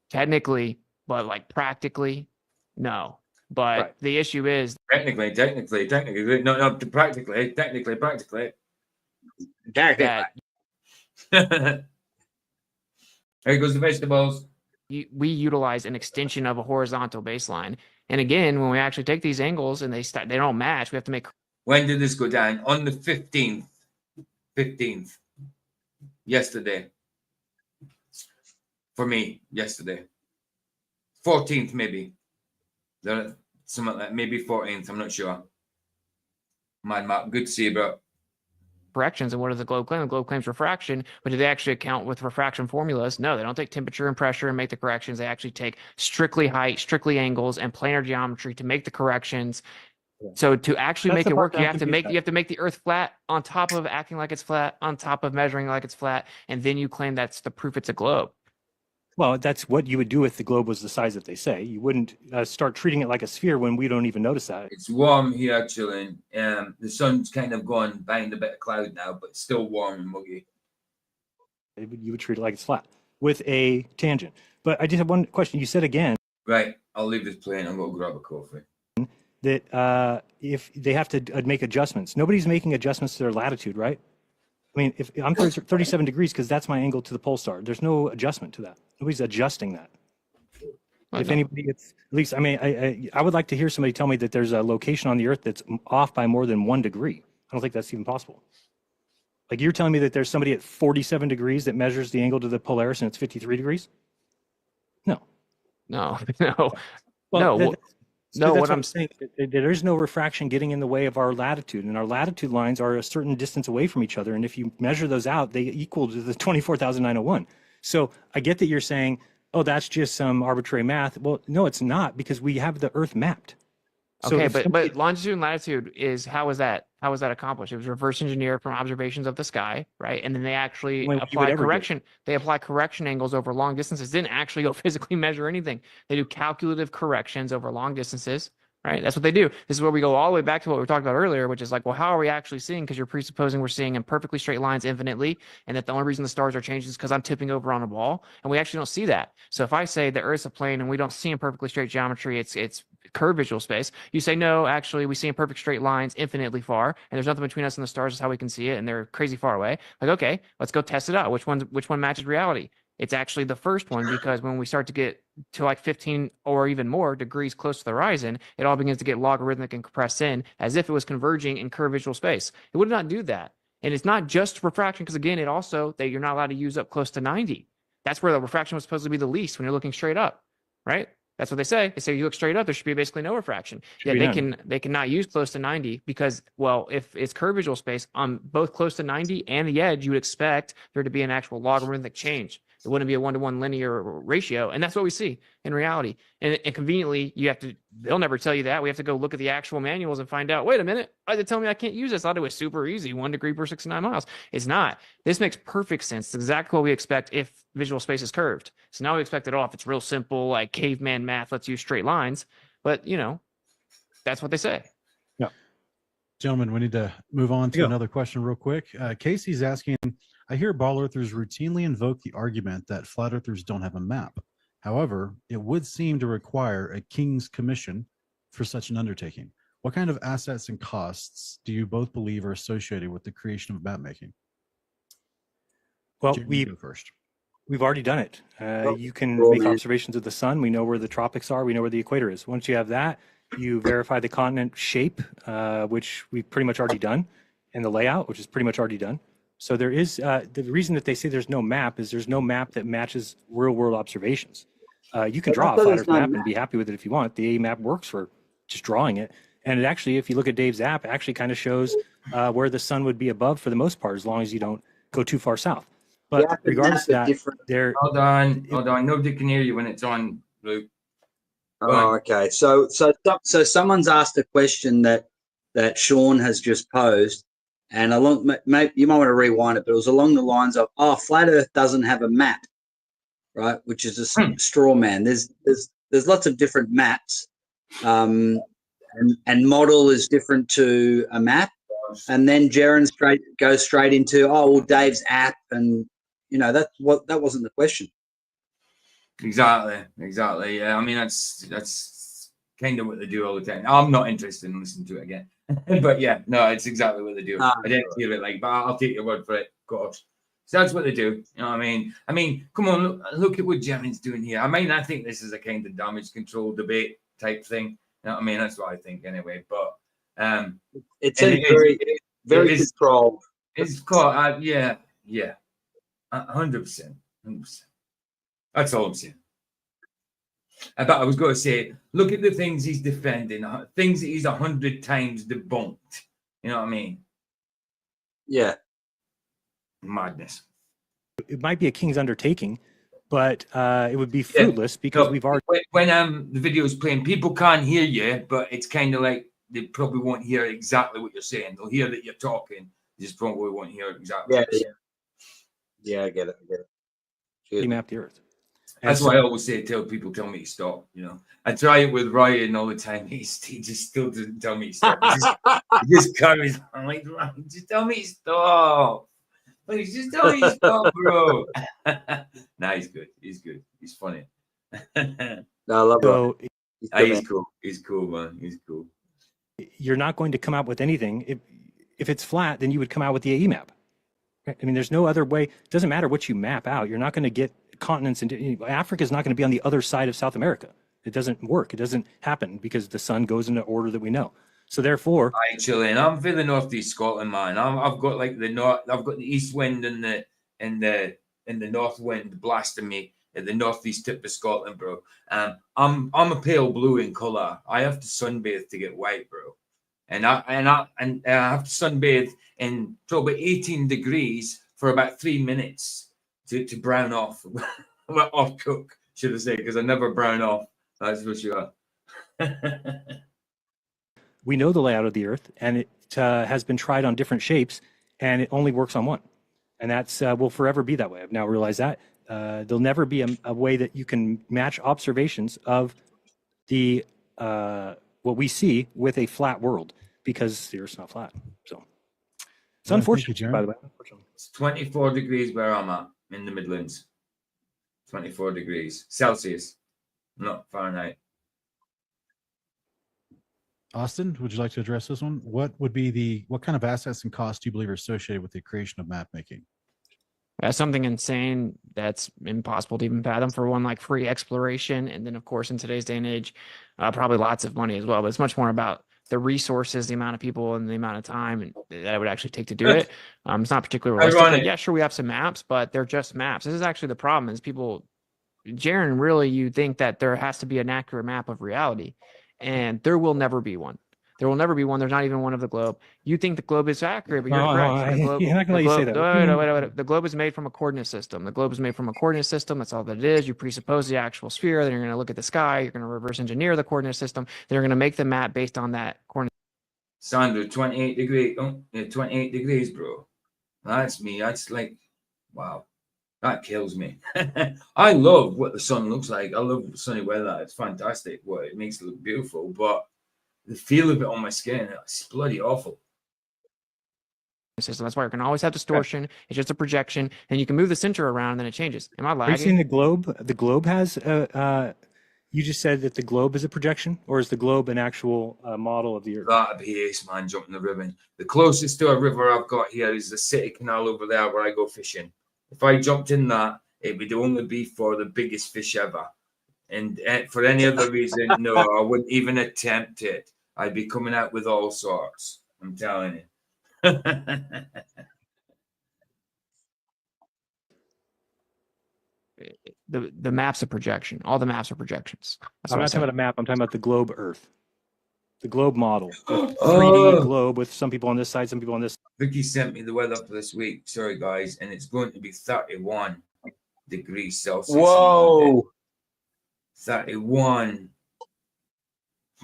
Technically, but like practically, no. But the issue is technically, no, practically. There goes the vegetables. We utilize an extension of a horizontal baseline, and again, when we actually take these angles and they don't match, we have to make. When did this go down? On the 15th. 15th. Yesterday. For me, yesterday. 14th, maybe. Something like that. Maybe 14th. I'm not sure. Mad Map. Good to see you, bro. Corrections. And what does the globe claim? The globe claims refraction, but do they actually account with refraction formulas? No, they don't take temperature and pressure and make the corrections. They actually take strictly height, strictly angles, and planar geometry to make the corrections. So to actually make it work, you have to make the Earth flat on top of acting like it's flat, on top of measuring like it's flat, and then you claim that's the proof it's a globe. Well, that's what you would do if the globe was the size that they say. You wouldn't start treating it like a sphere when we don't even notice that. It's warm here, chilling. The sun's kind of gone behind a bit of cloud now, but still warm and muggy. You would treat it like it's flat with a tangent. But I just have one question. You said again. Right. I'll leave this playing. I'm going to grab a coffee. That if they have to make adjustments, nobody's making adjustments to their latitude, right? I mean, if I'm 37 degrees, because that's my angle to the pole star. There's no adjustment to that. Nobody's adjusting that. Well, If no. anybody, it's at least, I mean, I would like to hear somebody tell me that there's a location on the Earth that's off by more than 1 degree. I don't think that's even possible. Like you're telling me that there's somebody at 47 degrees that measures the angle to the Polaris and it's 53 degrees? No. No, no, Well, no. No, that's what I'm saying. There is no refraction getting in the way of our latitude, and our latitude lines are a certain distance away from each other. And if you measure those out, they equal to the 24,901. So I get that you're saying, oh, that's just some arbitrary math. Well, no, it's not, because we have the Earth mapped. So okay, if but somebody- longitude and latitude is how was that accomplished? It was reverse engineered from observations of the sky, right? And then they actually When you would apply ever do. correction. They apply correction angles over long distances. Didn't actually go physically measure anything. They do calculative corrections over long distances, right? That's what they do. This is where we go all the way back to what we were talking about earlier, which is like, well, how are we actually seeing? Because you're presupposing we're seeing in perfectly straight lines infinitely, and that the only reason the stars are changing is because I'm tipping over on a ball, and we actually don't see that. So if I say the Earth's a plane and we don't see in perfectly straight geometry, it's curved visual space. You say no, actually we see in perfect straight lines infinitely far, and there's nothing between us and the stars. Is how we can see it, and they're crazy far away. Like, okay, let's go test it out. Which one matches reality? It's actually the first one, because when we start to get to like 15 or even more degrees close to the horizon, it all begins to get logarithmic and compressed in as if it was converging in curved visual space. It would not do that. And it's not just refraction, because again, it also that you're not allowed to use up close to 90. That's where the refraction was supposed to be the least when you're looking straight up, right? That's what they say. They say you look straight up, there should be basically no refraction. Should Yeah, be none. they cannot use close to 90 because, well, if it's curved visual space on both close to 90 and the edge, you would expect there to be an actual logarithmic change. It wouldn't be a 1-to-1 linear ratio, and that's what we see in reality. And conveniently, they'll never tell you that. We have to go look at the actual manuals and find out, wait a minute, why did they tell me I can't use this? I thought it was super easy, 1 degree per 69 miles. It's not. This makes perfect sense. It's exactly what we expect if visual space is curved. So now we expect it off. It's real simple, like caveman math, let's use straight lines. But, that's what they say. Gentlemen, we need to move on to Yeah. another question real quick. Casey's asking, I hear ball earthers routinely invoke the argument that flat earthers don't have a map. However, it would seem to require a king's commission for such an undertaking. What kind of assets and costs do you both believe are associated with the creation of map making? Well, Jiren, you go first. we've already done it. You can Cool, make man. observations of the sun. We know where the tropics are. We know where the equator is. Once you have that, you verify the continent shape, which we've pretty much already done, and the layout, which is pretty much already done. So there is the reason that they say there's no map is there's no map that matches real world observations. You can But I draw a thought flat there's earth no map and map. be happy with it if you want. The A map works for just drawing it. And it actually, if you look at Dave's app, it actually kind of shows where the sun would be above for the most part, as long as you don't go too far south. But Yeah, regardless of that's a that, different- there Hold on. Nobody can hear you when it's on, Luke. Go Oh, on. okay. So someone's asked a question that Sean has just posed, and you might want to rewind it, but it was along the lines of, flat Earth doesn't have a map, right? Which is a straw man. There's lots of different maps, and model is different to a map, and then Jeran goes straight into Dave's app, and that wasn't the question. Exactly. Yeah, I mean that's kind of what they do all the time. I'm not interested in listening to it again, but yeah, no, it's exactly what they do. I didn't hear it but I'll take your word for it. Of course, so that's what they do. You know what I mean? Come on, look at what Jeran's doing here. I mean, I think this is a kind of damage control debate type thing. You know what I mean? That's what I think anyway. But It's and very controlled. It's called 100%. That's all I'm saying. But I was going to say, look at the things he's defending, things that he's 100 times debunked. You know what I mean? Yeah. Madness. it might be a king's undertaking, but it would be fruitless because we've already. When the video is playing, people can't hear you, but it's kind of like they probably won't hear exactly what you're saying. They'll hear that you're talking, they just probably won't hear exactly. Yeah, I get it. Map the Earth. That's why I always tell people, tell me to stop. I try it with Ryan all the time. He just still doesn't tell me to stop. He just carries on like, just tell me to stop. Please, just tell me to stop, bro. Nah, he's good. He's funny. No, I love it. He's cool. He's cool, man. He's cool. You're not going to come out with anything. If it's flat, then you would come out with the AE map. I mean, there's no other way. It doesn't matter what you map out. You're not going to get continents. Africa is not going to be on the other side of South America. It doesn't work. It doesn't happen because the sun goes in the order that we know. So therefore, actually, and I'm for the northeast Scotland, man. I've got like the north. I've got the east wind and the north wind blasting me at the northeast tip of Scotland, bro. I'm a pale blue in color. I have to sunbathe to get white, bro. And I have to sunbathe in probably 18 degrees for about 3 minutes to brown off, off cook, should I say? Because I never brown off. That's for sure. we know the layout of the Earth, and it has been tried on different shapes, and it only works on one. And that's will forever be that way. I've now realized that. There'll never be a way that you can match observations of the what we see with a flat world, because the Earth's not flat. So it's unfortunate, by the way. It's 24 degrees where I'm at in the Midlands. 24 degrees Celsius, not Fahrenheit. Austin, would you like to address this one? What kind of assets and costs do you believe are associated with the creation of map making? That's something insane that's impossible to even fathom, for one, like free exploration. And then, of course, in today's day and age, probably lots of money as well. But it's much more about the resources, the amount of people, and the amount of time and that it would actually take to do it. It's not particularly realistic. Like, yeah, sure, we have some maps, but they're just maps. This is actually the problem is people, Jiren, really, you think that there has to be an accurate map of reality, and there will never be one. There will never be one. There's not even one of the globe. You think the globe is accurate, but you're correct. You're not going to let you say that. Wait. The globe is made from a coordinate system. The globe is made from a coordinate system. That's all that it is. You presuppose the actual sphere. Then you're going to look at the sky. You're going to reverse engineer the coordinate system. Then you're going to make the map based on that coordinate. Sandra, 28 degrees. Oh, yeah, 28 degrees, bro. That's me. That's like, wow. That kills me. I love what the sun looks like. I love sunny weather. It's fantastic. What it makes it look beautiful, but the feel of it on my skin, it's bloody awful. System. That's why you're going to always have distortion. It's just a projection, and you can move the center around, and then it changes. Am I lagging? Are you seeing the globe? The globe has. You just said that the globe is a projection, or is the globe an actual model of the Earth? That'd be ace, man. Jumping the river. The closest to a river I've got here is the City Canal over there, where I go fishing. If I jumped in that, it would only be for the biggest fish ever. And for any other reason, no, I wouldn't even attempt it. I'd be coming out with all sorts. I'm telling you. The map's a projection. All the maps are projections. I'm not talking about a map. I'm talking about the globe Earth. The globe model. The 3D globe with some people on this side, some people on this. Vicky sent me the weather for this week. Sorry, guys. And it's going to be 31 degrees Celsius. Whoa. 31.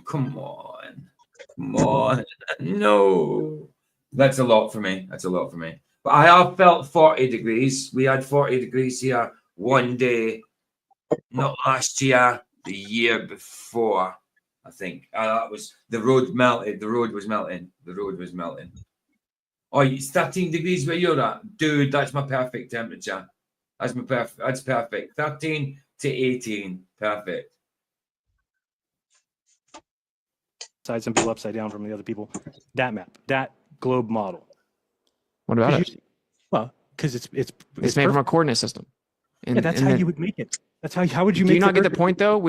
Come on. Come on. No. That's a lot for me. That's a lot for me. But I have felt 40 degrees. We had 40 degrees here one day. Not last year, the year before, I think. That was the road melted. The road was melting. The road was melting. Oh, it's 13 degrees where you're at. Dude, that's my perfect temperature. That's my perfect. That's perfect. 13 to 18. Perfect. Side, some people upside down from the other people. That map, that globe model. What about it? Well, because it's made from a coordinate system. And that's how you would make it. That's how would you make it? Do you not get the point though?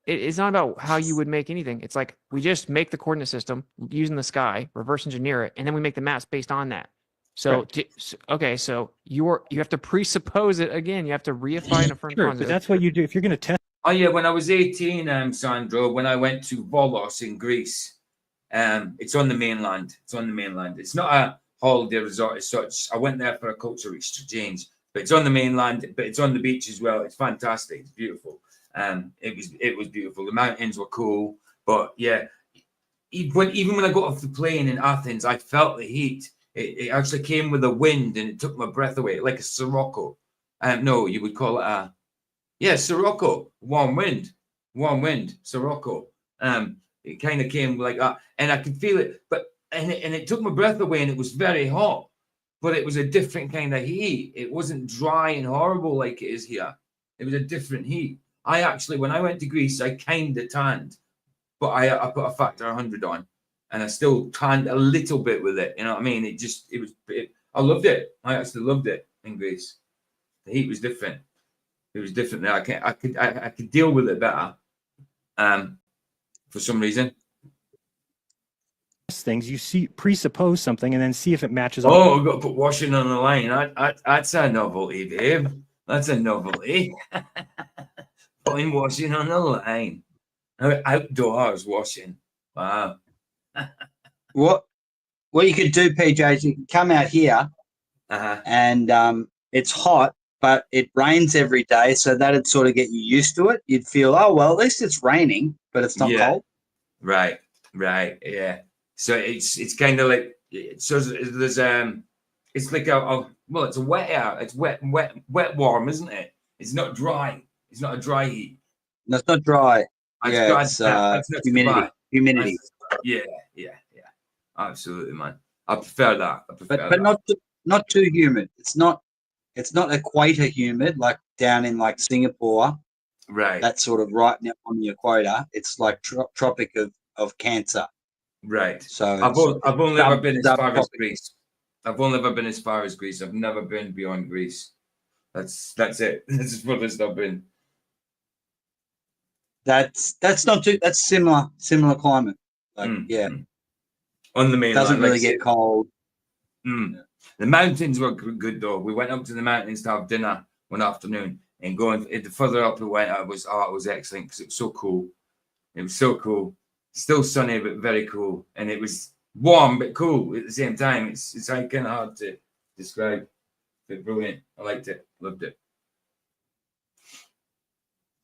It's not about how you would make anything. It's like we just make the coordinate system using the sky, reverse engineer it, and then we make the maps based on that. So so you have to presuppose it again. You have to reify and affirm. Sure, but that's what you do if you're going to test. Oh yeah, when I was 18, Sandro, when I went to Volos in Greece, it's on the mainland. It's on the mainland. It's not a holiday resort as such. I went there for a cultural exchange, but it's on the mainland. But it's on the beach as well. It's fantastic. It's beautiful. It was beautiful. The mountains were cool, but yeah, even when I got off the plane in Athens, I felt the heat. It actually came with a wind, and it took my breath away, like a sirocco. No, you would call it a. Yeah, sirocco, warm wind, sirocco. It kind of came like that, and I could feel it, and it took my breath away, and it was very hot, but it was a different kind of heat. It wasn't dry and horrible like it is here. It was a different heat. I actually, when I went to Greece, I kind of tanned, but I put a factor 100 on, and I still tanned a little bit with it. You know what I mean? I I loved it. I actually loved it in Greece. The heat was different. It was different there. I could deal with it better. For some reason. Things you presuppose something and then see if it matches. Oh, we've got to put washing on the line. That's a novelty, babe. That's a novelty. Putting washing on the line. Outdoors washing. Wow. What you could do, PJ, is you can come out here and it's hot, but it rains every day, so that'd sort of get you used to it. You'd feel, oh well, at least it's raining, but it's not cold. Right, yeah. So it's kind of like, so there's it's like well, it's a wet air. It's wet warm, isn't it? It's not dry. It's not a dry heat. No, it's not dry. It's humidity. Humidity. Yeah. Absolutely, man. I prefer that. But not too humid. It's not equator humid like down in like Singapore. Right. That's sort of right now on the equator. It's like Tropic of Cancer. Right. So I've only ever been as far as Greece. I've only ever been as far as Greece. I've never been beyond Greece. That's it. This is furthest I've been. That's not too. That's similar climate. Like On the mainland, doesn't really get cold. The mountains were good though. We went up to the mountains to have dinner one afternoon, and going the further up we went, it was excellent because it was so cool. It was so cool. Still sunny but very cool, and it was warm but cool at the same time. It's kind of hard to describe. But brilliant. I liked it. Loved it.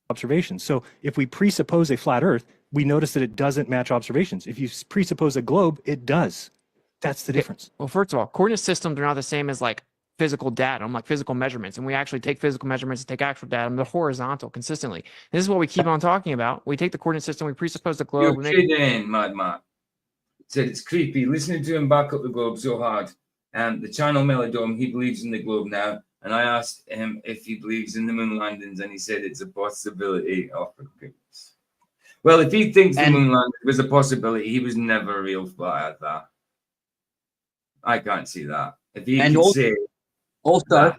Observations. So if we presuppose a flat Earth, we notice that it doesn't match observations. If you presuppose a globe, it does. That's the difference. Well, first of all, coordinate systems are not the same as like physical datum, like physical measurements. And we actually take physical measurements and take actual datum. They're horizontal consistently. This is what we keep on talking about. We take the coordinate system, we presuppose the globe. You're kidding, Mad Matt. Said it's creepy listening to him back up the globe so hard. The channel Melodome, he believes in the globe now. And I asked him if he believes in the moon landings, and he said it's a possibility. Oh, for goodness. Well, if he thinks the moon landing was a possibility, he was never a real fly at that. I can't see that. If he can say also, that.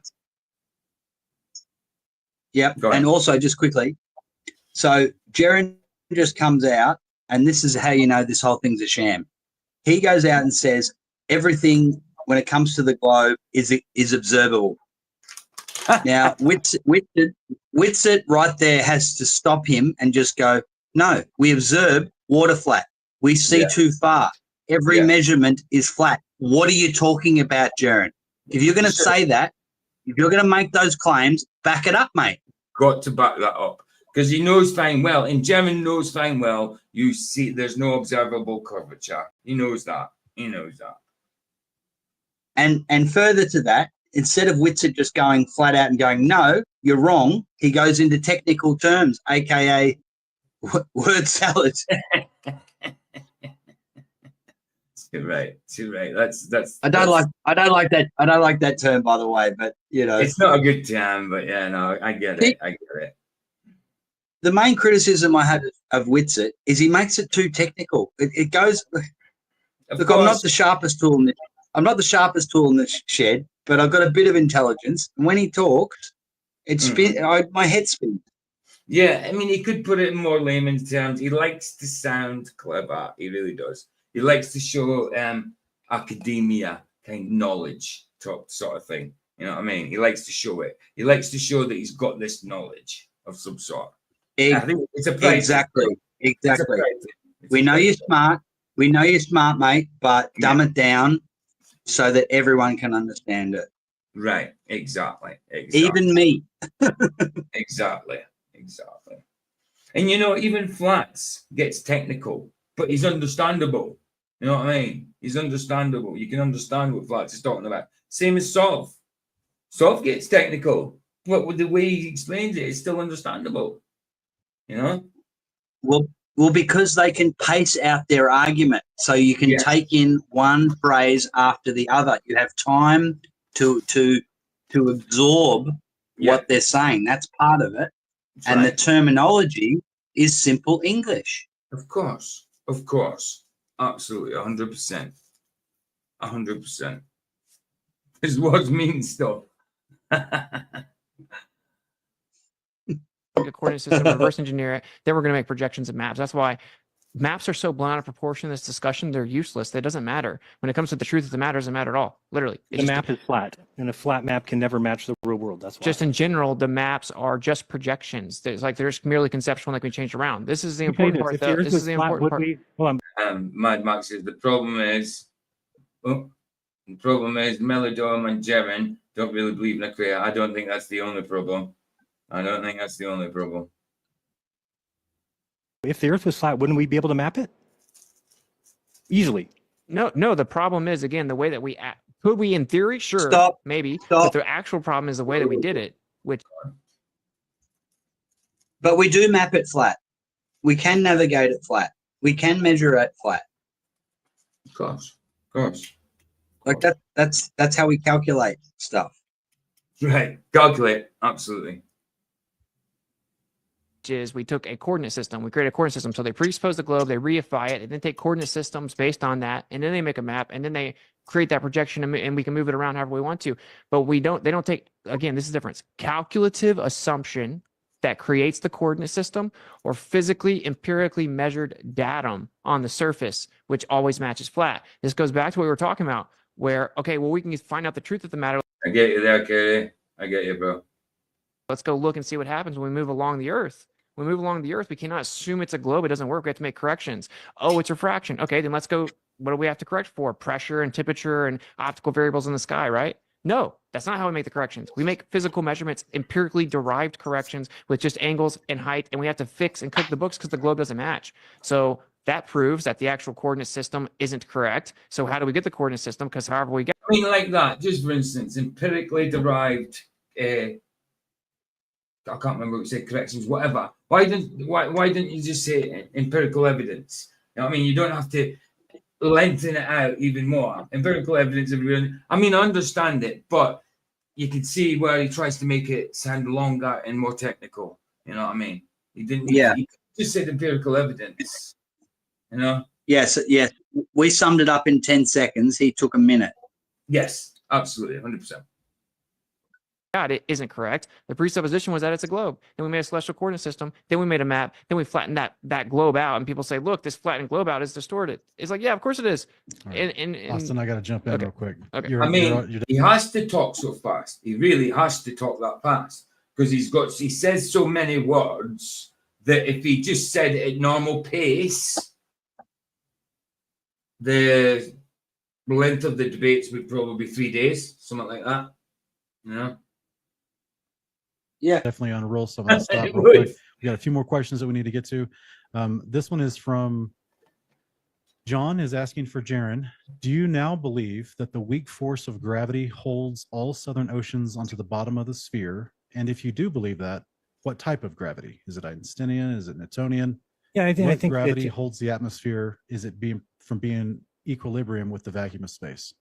Yep. And also, just quickly, so Jiren just comes out, and this is how you know this whole thing's a sham. He goes out and says everything when it comes to the globe is observable. Now, Witsit right there has to stop him and just go, no, we observe water flat. We see too far. Every measurement is flat. What are you talking about, Jiren? If you're going to say that, if you're going to make those claims, back it up, mate. Got to back that up. Because he knows fine well, and Jiren knows fine well, you see there's no observable curvature. He knows that. He knows that. And further to that, instead of Witsit just going flat out and going, no, you're wrong, he goes into technical terms, aka word salad. Too right. That's I don't like that term, by the way, but you know it's not a good term, but yeah, no, I get it. The main criticism I have of Witsit is he makes it too technical. It goes. Look, I'm not the sharpest tool in the shed, but I've got a bit of intelligence. And when he talks, my head spins. Yeah, I mean, he could put it in more layman's terms. He likes to sound clever. He really does. He likes to show academia kind of knowledge, sort of thing. You know what I mean? He likes to show it. He likes to show that he's got this knowledge of some sort. I think it's a exactly. We know you're smart. We know you're smart, mate, but dumb it down so that everyone can understand it. Right. Exactly. Even me. Exactly. And you know, even Flats gets technical, but he's understandable. You know what I mean? He's understandable. You can understand what Flats is talking about. Same as Sov. Sov gets technical, but with the way he explains it, it's still understandable. You know? Well, because they can pace out their argument, so you can take in one phrase after the other. You have time to absorb what they're saying. That's part of it. That's and right. The terminology is simple English. Of course. Absolutely, 100%. Because words mean stuff. A coordinate system, reverse engineer it. Then we're going to make projections of maps. That's why maps are so blown out of proportion in this discussion. They're useless. That doesn't matter. When it comes to the truth of the matter, it doesn't matter at all. Literally. The map is flat, and a flat map can never match the real world. That's why. Just in general, the maps are just projections. There's like they're just merely conceptual and they can change around. This is the important part. If the Earth This was is the flat, important would part. we? Well, Mad Max says the problem is Melodome and Jiren don't really believe in a creator. I don't think that's the only problem. if the Earth was flat, wouldn't we be able to map it easily? No. The problem is again the way that we act. Could we, in theory, sure, Stop. maybe, Stop. but the actual problem is the way that we did it, which But we do map it flat. We can navigate it flat. We can measure it flat. Of course. Like that's how we calculate stuff. Right. Calculate. Absolutely. is we took a coordinate system. We created a coordinate system. So they presuppose the globe, they reify it, and then take coordinate systems based on that, and then they make a map, and then they create that projection, and we can move it around however we want to. But they don't take, again, this is the difference. Calculative assumption that creates the coordinate system, or physically, empirically measured datum on the surface, which always matches flat. This goes back to what we were talking about, where, okay, well, we can find out the truth of the matter. I get you there, Kerry. I get you, bro. Let's go look and see what happens when we move along the Earth. When we move along the Earth, we cannot assume it's a globe. It doesn't work. We have to make corrections. Oh, it's refraction. Okay, then let's go. What do we have to correct for? Pressure and temperature and optical variables in the sky, right? No, that's not how we make the corrections. We make physical measurements, empirically derived corrections with just angles and height, and we have to fix and cook the books because the globe doesn't match. So that proves that the actual coordinate system isn't correct. So how do we get the coordinate system? Because however we get. I mean, like that, just for instance, empirically derived, I can't remember what you said, corrections, whatever. Why didn't you just say empirical evidence? You know what I mean? You don't have to lengthen it out even more. Empirical evidence of real. I mean, I understand it, but you can see where he tries to make it sound longer and more technical. You know what I mean? He didn't. Yeah. He just said empirical evidence. You know? Yes. We summed it up in 10 seconds. He took a minute. Yes, absolutely, 100%. God, it isn't correct. The presupposition was that it's a globe. Then we made a celestial coordinate system. Then we made a map. Then we flattened that globe out, and people say, "Look, this flattened globe out is distorted." It's like, yeah, of course it is. Right. And Austin, I got to jump in Okay. real quick. Okay. You're He has to talk so fast. He really has to talk that fast because he says so many words that if he just said it at normal pace, the length of the debates would probably be 3 days, something like that. You know? Yeah. definitely on a roll, so I'm going to stop It real would. quick. We got a few more questions that we need to get to. This one is from John, is asking for Jiren. Do you now believe that the weak force of gravity holds all southern oceans onto the bottom of the sphere? And if you do believe that, what type of gravity? Is it Einsteinian? Is it Newtonian? Yeah, I What think gravity that, holds the atmosphere? Is it being equilibrium with the vacuum of space?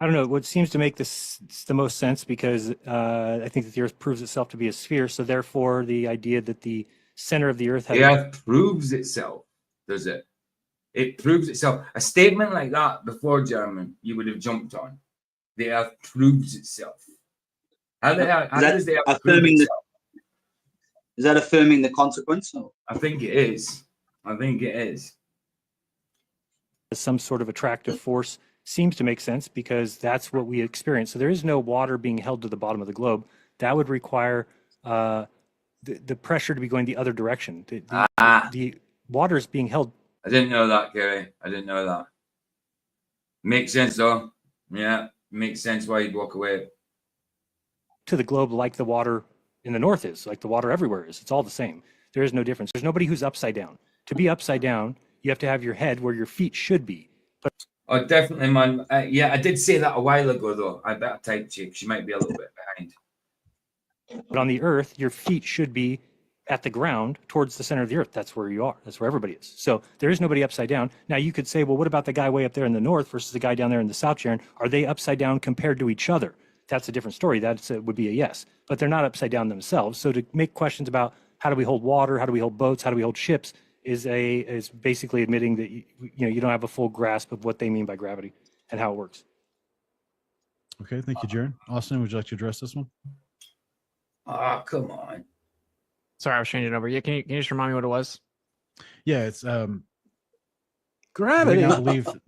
I don't know. What seems to make this the most sense, because I think that the Earth proves itself to be a sphere. So therefore, the idea that the center of the Earth has The Earth proves itself, does it? It proves itself. A statement like that before German, you would have jumped on. The Earth proves itself. How does the Earth prove affirming itself? Is that affirming the consequence? Or? I think it is. some sort of attractive force seems to make sense, because that's what we experience. So there is no water being held to the bottom of the globe. That would require the pressure to be going the other direction. The water is being held. I didn't know that, Gary. I didn't know that. Makes sense, though. Yeah, makes sense why you'd walk away. To the globe like the water in the north is, like the water everywhere is. It's all the same. There is no difference. There's nobody who's upside down. To be upside down, you have to have your head where your feet should be. Oh, definitely, man. Yeah, I did say that a while ago, though. I better type check. She might be a little bit behind. But on the earth, your feet should be at the ground towards the center of the earth. That's where you are. That's where everybody is. So there is nobody upside down. Now you could say, well, what about the guy way up there in the north versus the guy down there in the south, Jiren? Are they upside down compared to each other? That's a different story. That would be a yes. But they're not upside down themselves. So to make questions about how do we hold water, how do we hold boats, how do we hold ships, is basically admitting that you don't have a full grasp of what they mean by gravity and how it works. Okay, thank you, Jiren. Austin, would you like to address this one? Oh, come on. Sorry, I was changing it over. Yeah, can you just remind me what it was? Yeah, it's Gravity.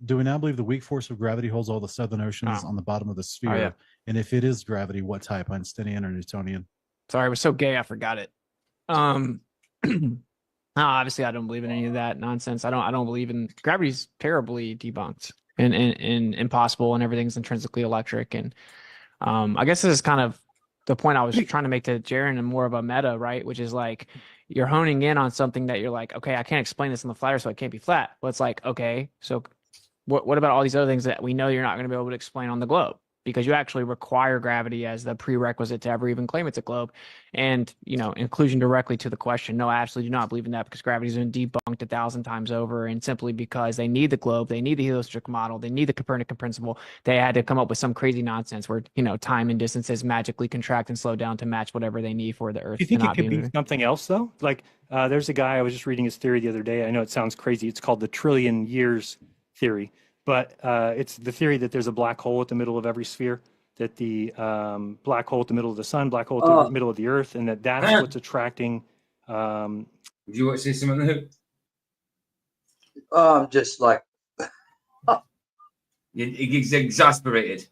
do we now believe the weak force of gravity holds all the southern oceans on the bottom of the sphere? yeah. And if it is gravity, what type, Einsteinian or Newtonian? Sorry, it was so gay I forgot it. No, obviously I don't believe in any of that nonsense. I don't believe in gravity's terribly debunked and impossible, and everything's intrinsically electric. And I guess this is kind of the point I was trying to make to Jiren, and more of a meta, right? Which is like you're honing in on something that you're like, okay, I can't explain this in the flat earth, so it can't be flat. But it's like, okay, so what about all these other things that we know you're not going to be able to explain on the globe? Because you actually require gravity as the prerequisite to ever even claim it's a globe. And, inclusion directly to the question, no, I absolutely do not believe in that, because gravity's been debunked 1,000 times over. And simply because they need the globe, they need the heliocentric model, they need the Copernican principle, they had to come up with some crazy nonsense where, time and distances magically contract and slow down to match whatever they need for the Earth. Do you think to it not could be moving. something else, though? Like, there's a guy, I was just reading his theory the other day. I know it sounds crazy. It's called the trillion years theory. But it's the theory that there's a black hole at the middle of every sphere, that the black hole at the middle of the sun, black hole at the middle of the earth, and that's what's attracting. Do you want to say something? Oh, I'm just like, It gets exasperated.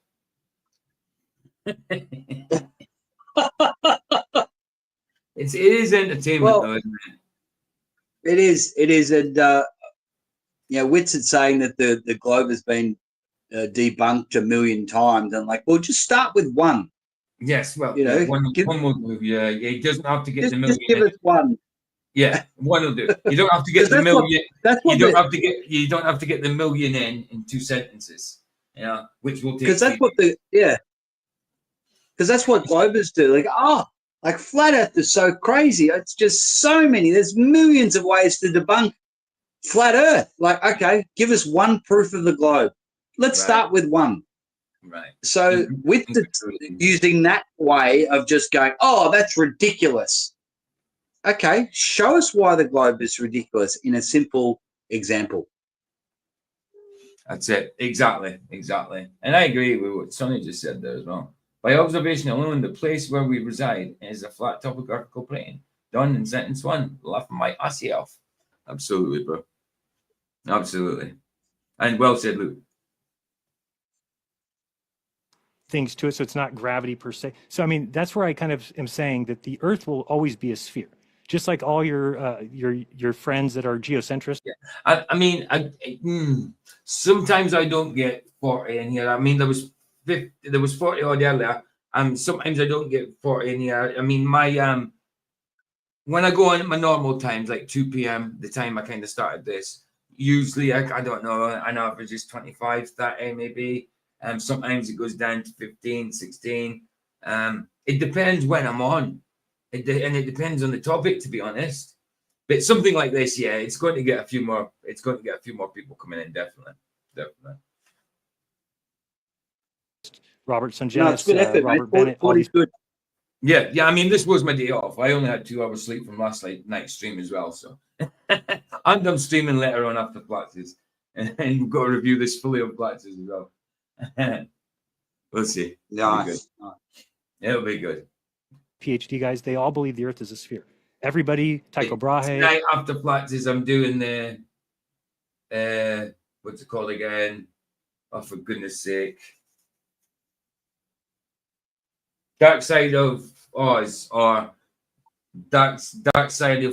It is entertainment, Well, though, isn't it? it is, and Witsit saying that the globe has been debunked a million times. I'm like, well, just start with one. Yes, well, one will move. Yeah, it doesn't have to get just, the million. Just give us one. Yeah, one will do. You don't have to get the million. You don't have to get the million in 2 sentences. Which will take. Because that's what because that's what globers do. Like flat Earth is so crazy. It's just so many. There's millions of ways to debunk flat Earth. Like, okay, give us one proof of the globe. Let's start with one. Right. So with using that way of just going, oh, that's ridiculous. Okay, show us why the globe is ridiculous in a simple example. That's it. Exactly. And I agree with what Sonny just said there as well. By observation alone, the place where we reside is a flat topographical plane. Done in sentence 1. Laughing my assy off. Absolutely, bro. Absolutely. And well said, Luke. Things to it, so it's not gravity per se. So I mean, that's where I kind of am saying that the Earth will always be a sphere, just like all your friends that are geocentrists. Yeah. I mean, sometimes I don't get 40 in here. I mean, there was 40 odd earlier. Sometimes I don't get 40 in here. I mean, my when I go on at my normal times, like 2 p.m., the time I kind of started this, usually I don't know, an average is 25, 30 maybe. Sometimes it goes down to 15, 16. It depends when I'm on. And it depends on the topic, to be honest. But something like this, yeah, it's going to get a few more. It's going to get a few more people coming in, definitely. Robert Sungenis, No, it's good effort, Robert mate. Bennett, all these. Good. Yeah. I mean, this was my day off. I only had 2 hours sleep from last night's stream as well. So I'm done streaming later on after Platzes, and we've got to review this fully on Platzes as well. We'll see. Nice. It'll be good. PhD guys, they all believe the Earth is a sphere. Everybody, Tycho Brahe. Tonight after Platzes, I'm doing the what's it called again? Oh, for goodness sake. Dark Side of Oz, or Dark Side,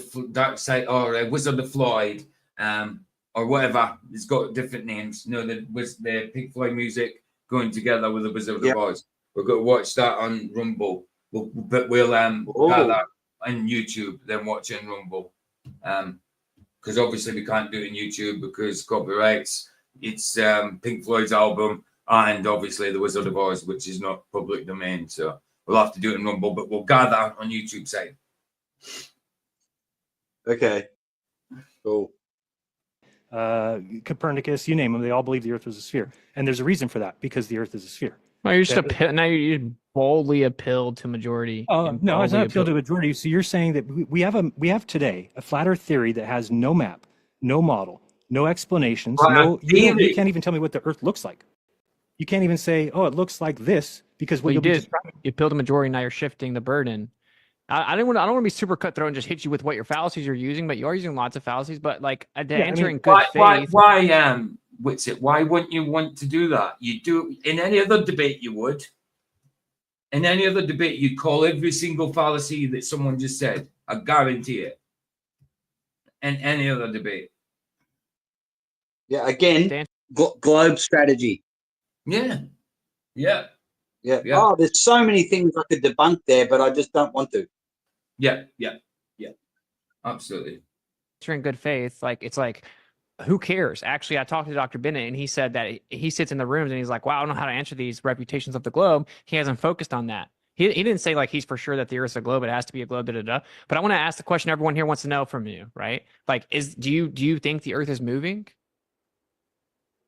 or Wizard of Floyd, or whatever. It's got different names. The Pink Floyd music going together with the Wizard of Oz. We're going to watch that on Rumble. We'll gather on YouTube, then watch it on Rumble. Because obviously we can't do it on YouTube because copyrights. It's Pink Floyd's album, and obviously the Wizard of Oz, which is not public domain. So we'll have to do it in Rumble, but we'll gather on YouTube side. Okay. Cool. Copernicus, you name them, they all believe the Earth was a sphere. And there's a reason for that, because the Earth is a sphere. Well, you're just now you boldly appealed to majority. No, it's not appealed to majority. So you're saying that we have today a flat Earth theory that has no map, no model, no explanations, you can't even tell me what the Earth looks like. You can't even say, "Oh, it looks like this," because what Well, you you'll be did. describing. You appealed to majority. Now you're shifting the burden. I don't want to be super cutthroat and just hit you with what your fallacies you're using, but you are using lots of fallacies. But like to Yeah, I enter mean, in good faith. Why Witsit, why wouldn't you want to do that? You do in any other debate, you would. In any other debate, you'd call every single fallacy that someone just said. I guarantee it. In any other debate. Yeah, again, Dan- globe strategy. Yeah. Yeah. Yeah. Yeah. Oh, there's so many things I could debunk there, but I just don't want to. Yeah. Absolutely. Enter in good faith. Like it's like, who cares? Actually, I talked to Dr. Bennett and he said that he sits in the rooms and he's like, wow, I don't know how to answer these reputations of the globe. He hasn't focused on that. He didn't say like he's for sure that the Earth's a globe. It has to be a globe. Da, da, da. But I want to ask the question everyone here wants to know from you, right? Like, do you think the Earth is moving?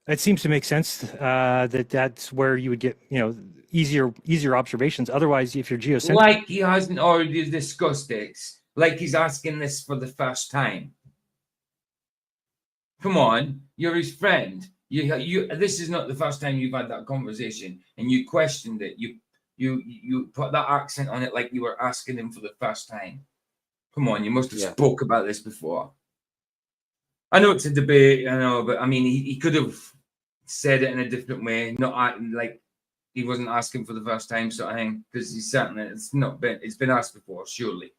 It seems to make sense that's where you would get, easier observations. Otherwise, if you're geocentric, Like he hasn't already discussed it. Like he's asking this for the first time. Come on, you're his friend. You. This is not the first time you've had that conversation, and you questioned it. You put that accent on it like you were asking him for the first time. Come on, you must have spoke about this before. I know it's a debate, I know, but I mean, he could have said it in a different way, not acting like he wasn't asking for the first time, sort of thing. Because he's certainly it's been asked before, surely.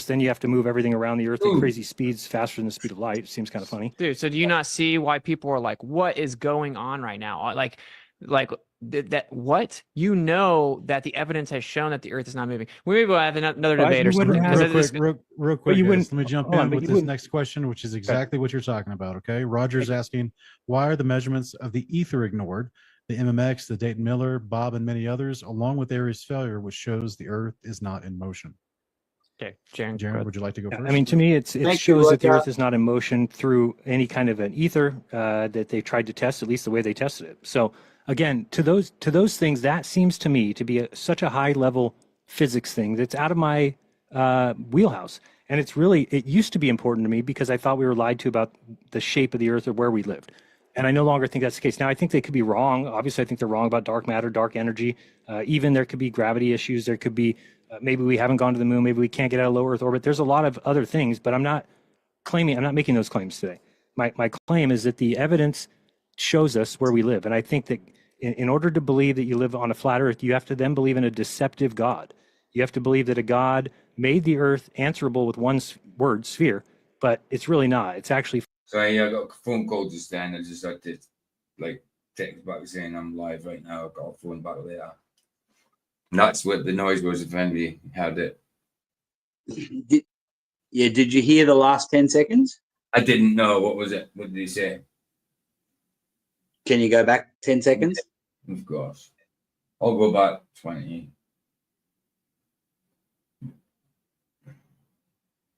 then you have to move everything around the Earth Ooh. at crazy speeds, faster than the speed of light. Seems kind of funny. Dude, so do you not see why people are like, what is going on right now? Like that what? You know that the evidence has shown that the Earth is not moving. We maybe will have another But debate or you wouldn't something. have- Real quick, you guys, wouldn't- let me jump hold on, in but with you this wouldn't- next question, which is exactly what you're talking about. Okay, Roger's asking, why are the measurements of the ether ignored? The MMX, the Dayton Miller, Bob, and many others, along with Aries failure, which shows the Earth is not in motion. Okay, Jiren, Jaron, would you like to go Yeah, first? I mean, to me, it Thank shows you, that the Roger. Earth is not in motion through any kind of an ether that they tried to test, at least the way they tested it. So again, to those things, that seems to me to be such a high level physics thing that's out of my wheelhouse. And it used to be important to me because I thought we were lied to about the shape of the Earth or where we lived. And I no longer think that's the case. Now, I think they could be wrong. Obviously, I think they're wrong about dark matter, dark energy. Even there could be gravity issues. There could be maybe we haven't gone to the moon. Maybe we can't get out of low Earth orbit. There's a lot of other things, but I'm not making those claims today. My claim is that the evidence shows us where we live. And I think that in order to believe that you live on a flat Earth, you have to then believe in a deceptive God. You have to believe that a God made the Earth answerable with one word, sphere, but it's really not. It's actually. Sorry, I got a phone call just then. I just had to text back saying I'm live right now. I've got a phone back there. And that's what the noise was if anybody heard it. Did you hear the last 10 seconds? I didn't know. What was it? What did he say? Can you go back 10 seconds? Of course. I'll go back 20.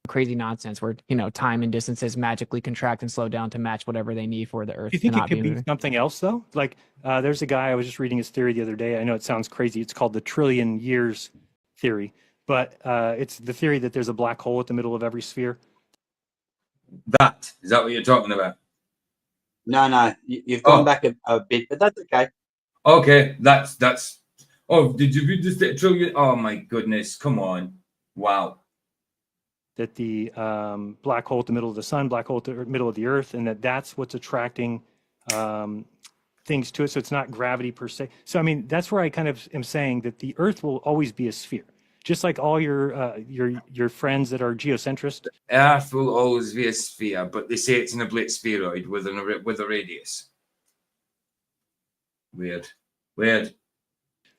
crazy nonsense where time and distances magically contract and slow down to match whatever they need for the Earth Do you think to it not be could be moving. something else though? Like there's a guy, I was just reading his theory the other day. I know it sounds crazy. It's called the trillion years theory, but it's the theory that there's a black hole at the middle of every sphere. Is that what you're talking about? No, you've gone back a bit, but that's okay. Okay, that's. Oh, did you read this trillion? Oh my goodness! Come on! Wow. That the black hole at the middle of the sun, black hole at the middle of the Earth, and that's what's attracting things to it. So it's not gravity per se. So I mean, that's where I kind of am saying that the Earth will always be a sphere, just like all your friends that are geocentrist. Earth will always be a sphere, but they say it's an oblate spheroid with a radius. Weird.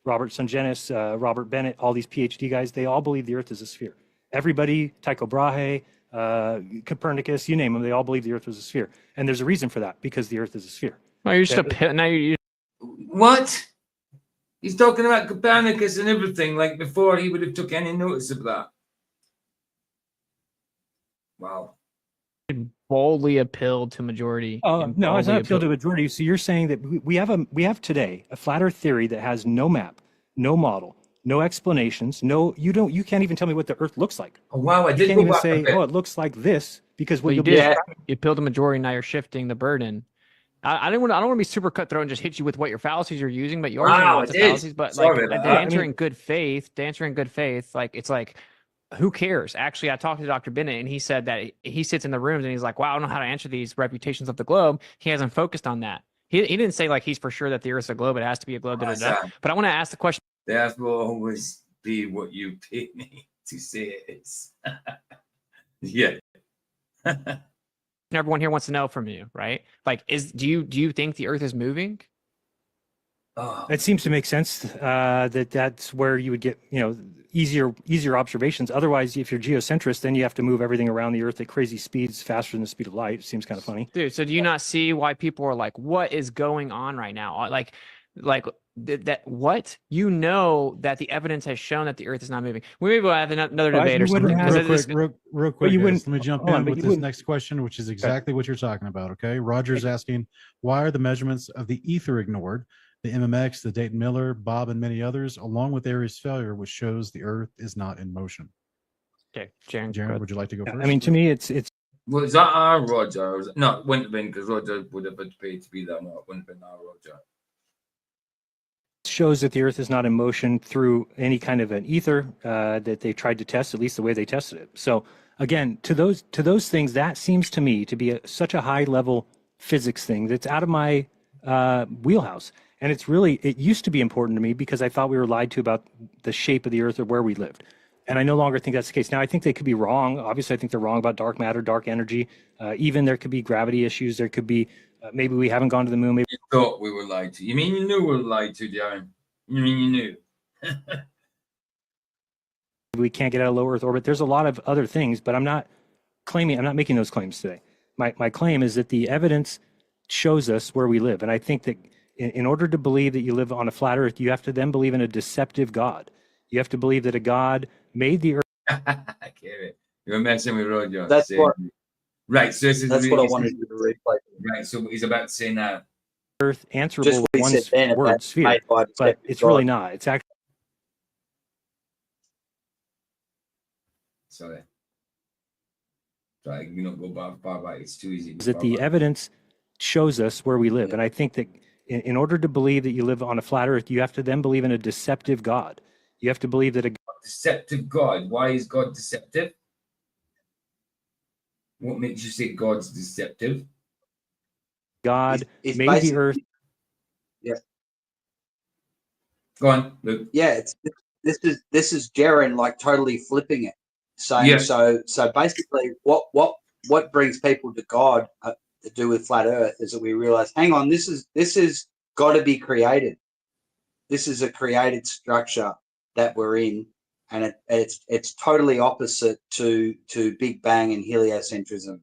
Robert Sungenis, Robert Bennett, all these PhD guys, they all believe the Earth is a sphere. Everybody, Tycho Brahe, Copernicus, you name them, they all believe the Earth was a sphere. And there's a reason for that, because the Earth is a sphere. No, you're just now you What? He's talking about Copernicus and everything, like before he would have took any notice of that. Wow. boldly appealed to majority. Oh no, it's not appeal to appealed. majority. So you're saying that we have today a flat Earth theory that has no map, no model, no explanations, you can't even tell me what the Earth looks like. Oh, wow, I You did can't go even back a say, bit. oh, it looks like this, because what Well, you you'll be did. describing- You appealed to majority. Now you're shifting the burden. I don't want to be super cutthroat and just hit you with what your fallacies you're using, but you're using Wow, lots of it is. fallacies. But Sorry like about to that. answer in good faith, like it's like, who cares? Actually, I talked to Dr. Bennett and he said that he sits in the rooms and he's like, wow, I don't know how to answer these reputations of the globe. He hasn't focused on that. He didn't say like he's for sure that the Earth's a globe. It has to be a globe. Da, da, da. But I want to ask the question. That will always be what you pay me to say it is. Yeah. Everyone here wants to know from you, right? Like, do you think the Earth is moving? Oh, It seems to make sense that's where you would get, easier observations. Otherwise, if you're geocentrist, then you have to move everything around the Earth at crazy speeds, faster than the speed of light. It seems kind of funny. Dude, so do you not see why people are like, what is going on right now? Like that what? You know that the evidence has shown that the Earth is not moving. We maybe will have another debate or something. Real quick, you guys, wouldn't- let me jump hold on, in but with you this wouldn't- next question, which is exactly what you're talking about. Okay, Roger's asking, why are the measurements of the ether ignored? The MMX, the Dayton Miller, Bob, and many others, along with Aries failure, which shows the Earth is not in motion. Okay, Jiren, Jaron, would you like to go first? I mean, to me, it's was that our Roger? Or was it, no, it wouldn't have been because Roger would have been paid to be there. No, it wouldn't have been our Roger. shows that the Earth is not in motion through any kind of an ether that they tried to test, at least the way they tested it. So again, to those things, that seems to me to be such a high level physics thing that's out of my wheelhouse. And it used to be important to me because I thought we were lied to about the shape of the Earth or where we lived. And I no longer think that's the case. Now, I think they could be wrong. Obviously, I think they're wrong about dark matter, dark energy. Even there could be gravity issues. There could be, maybe we haven't gone to the moon. Maybe You thought we were lied to. You mean you knew we were lied to, Jiren? You mean you knew? we can't get out of low Earth orbit. There's a lot of other things, but I'm not making those claims today. My claim is that the evidence shows us where we live. And I think that in order to believe that you live on a flat Earth, you have to then believe in a deceptive God. You have to believe that a God made the Earth. I get it. You're messing with Roger. That's what. Right. So this is That's what I wanted you to replay. Right. So what he's about to say now. Earth answerable Just with what he one said then word about sphere, made by but deceptive it's God. really not. It's actually Sorry. Right. We don't go far back. It's too easy. that the evidence shows us where we live. And I think that in order to believe that you live on a flat Earth, you have to then believe in a deceptive God. You have to believe that a deceptive God. Why is God deceptive? What makes you say God's deceptive? God It's made the basically- Earth. Yeah. Go on, Luke. Yeah, this is Jiren like totally flipping it, saying Yeah. so basically what brings people to God to do with flat Earth is that we realize, hang on, this is got to be created. This is a created structure that we're in, and it's totally opposite to Big Bang and heliocentrism.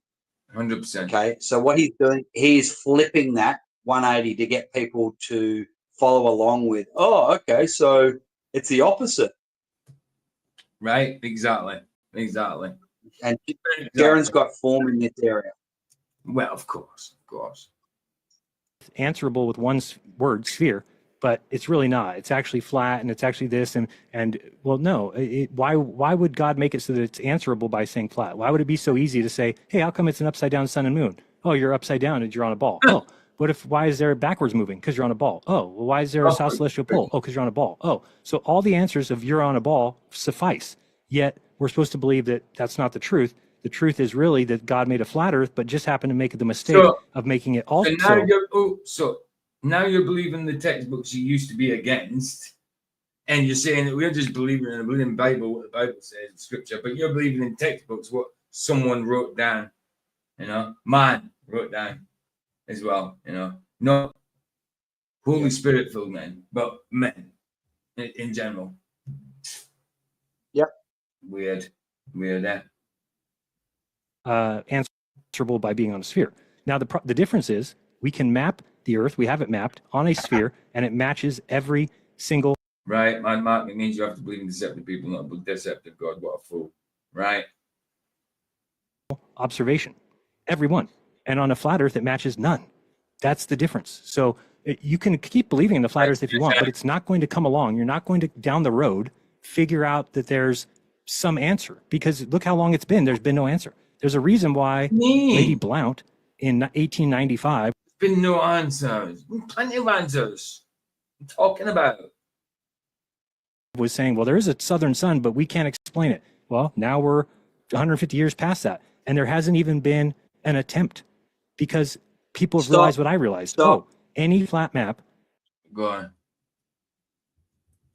100%. Okay, so what he's doing, he's flipping that 180 to get people to follow along with, oh, okay, so it's the opposite. Right? Exactly. And Jaren's got form in this area. Well, of course. Answerable with one word sphere, but it's really not. It's actually flat, and it's actually this, and well, no. Why would God make it so that it's answerable by saying flat? Why would it be so easy to say, hey, how come it's an upside down sun and moon? Oh, you're upside down and you're on a ball. Oh, why is there backwards moving? Because you're on a ball. Oh, well, why is there a south celestial pole? Oh, because you're on a ball. Oh, so all the answers of you're on a ball suffice. Yet we're supposed to believe that that's not the truth. The truth is really that God made a flat Earth, but just happened to make the mistake of making it also. So now you're believing the textbooks you used to be against, and you're saying that we're just believing in the Bible, what the Bible says in Scripture, but you're believing in textbooks what someone wrote down, man wrote down as well, not Holy Spirit filled men, but men in general. Yep. Weird. Answerable by being on a sphere. Now, the difference is we can map the Earth. We have it mapped on a sphere, and it matches every single. Right, man, Mark, it means you have to believe in deceptive people, not a deceptive God. What a fool. Right. Observation. Every one. And on a flat Earth, it matches none. That's the difference. So you can keep believing in the flat Earth if you want, but it's not going to come along. You're not going to, down the road, figure out that there's some answer, because look how long it's been. There's been no answer. There's a reason why Lady Blount in 1895 been no answers. Plenty of answers. I'm talking about. Was saying, well, there is a southern sun, but we can't explain it. Well, now we're 150 years past that, and there hasn't even been an attempt because people have realized what I realized. Oh, any flat map. Go on.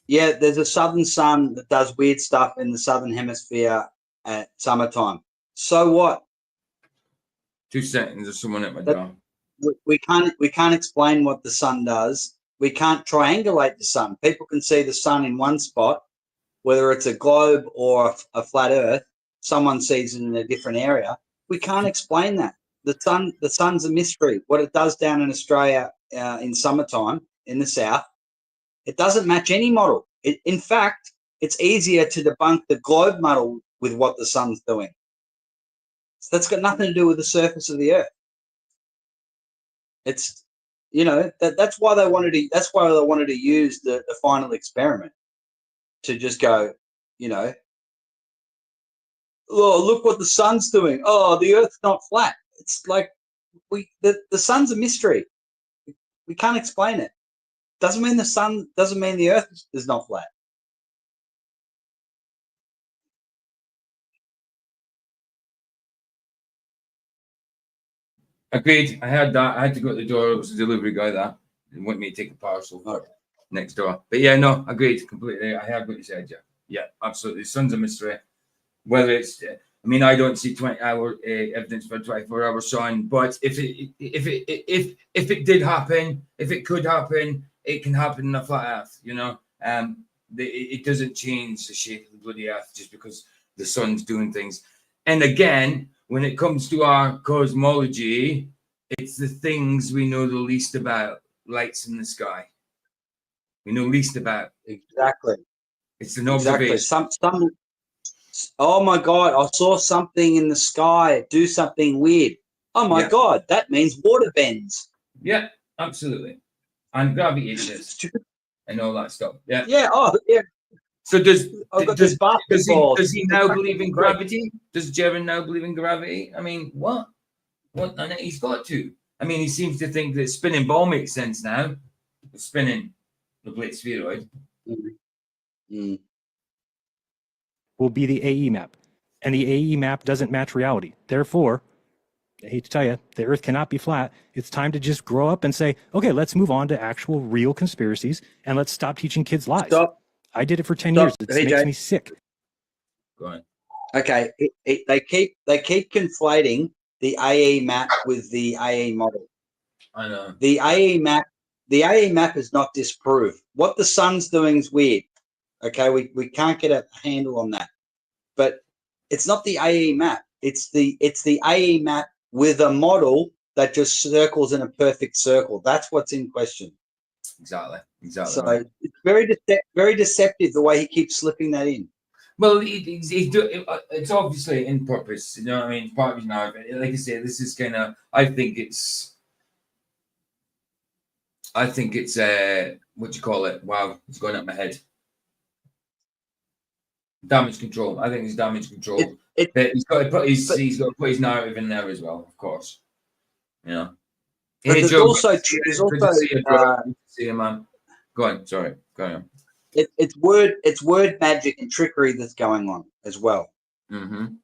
Yeah, there's a southern sun that does weird stuff in the southern hemisphere at summertime. So what? 2 seconds. There's someone at my door. We can't explain what the sun does. We can't triangulate the sun. People can see the sun in one spot, whether it's a globe or a flat Earth. Someone sees it in a different area. We can't explain that. The sun's a mystery. What it does down in Australia in summertime in the south, it doesn't match any model. In fact, it's easier to debunk the globe model with what the sun's doing. So that's got nothing to do with the surface of the Earth. It's, that's why they wanted to use the final experiment to just go, oh, look what the sun's doing. Oh, the Earth's not flat. It's like the sun's a mystery. We can't explain it. Doesn't mean the Earth is not flat. Agreed. I had that. I had to go to the door. It was a delivery guy that didn't want me to take a parcel next door. But yeah, no, agreed completely. I heard what you said. Yeah, absolutely. The sun's a mystery. Whether it's, I don't see 20-hour evidence for 24-hour sun, but if it did happen, if it could happen, it can happen in a flat Earth. It doesn't change the shape of the bloody Earth just because the sun's doing things. And again, when it comes to our cosmology, it's the things we know the least about. Lights in the sky. We know least about. Exactly. It's an observation. Oh my God, I saw something in the sky do something weird. Oh my God, that means water bends. Yeah, absolutely. And gravity exists and all that stuff. Yeah. Yeah. Oh, yeah. So does he now believe in gravity? Does Jiren now believe in gravity? What? And he's got to. He seems to think that spinning ball makes sense now. Spinning the plate spheroid. Mm. Will be the AE map. And the AE map doesn't match reality. Therefore, I hate to tell you, the Earth cannot be flat. It's time to just grow up and say, okay, let's move on to actual real conspiracies and let's stop teaching kids lies. Stop. I did it for 10 years. It makes me sick. Go ahead. Okay. They keep conflating the AE map with the AE model. I know. The AE map is not disproved. What the sun's doing is weird. Okay, we can't get a handle on that. But it's not the AE map. It's the AE map with a model that just circles in a perfect circle. That's what's in question. Exactly. So right. It's very deceptive the way he keeps slipping that in. Well, it's obviously in purpose. Part of his narrative. Like I say, this is kind of. I think it's what do you call it? Wow, it's going up my head. Damage control. I think it's damage control. But he's got to put his narrative in there as well, of course. But there's also see you, man. Go on. Sorry. Go on. It's word magic and trickery that's going on as well. Mm-hmm.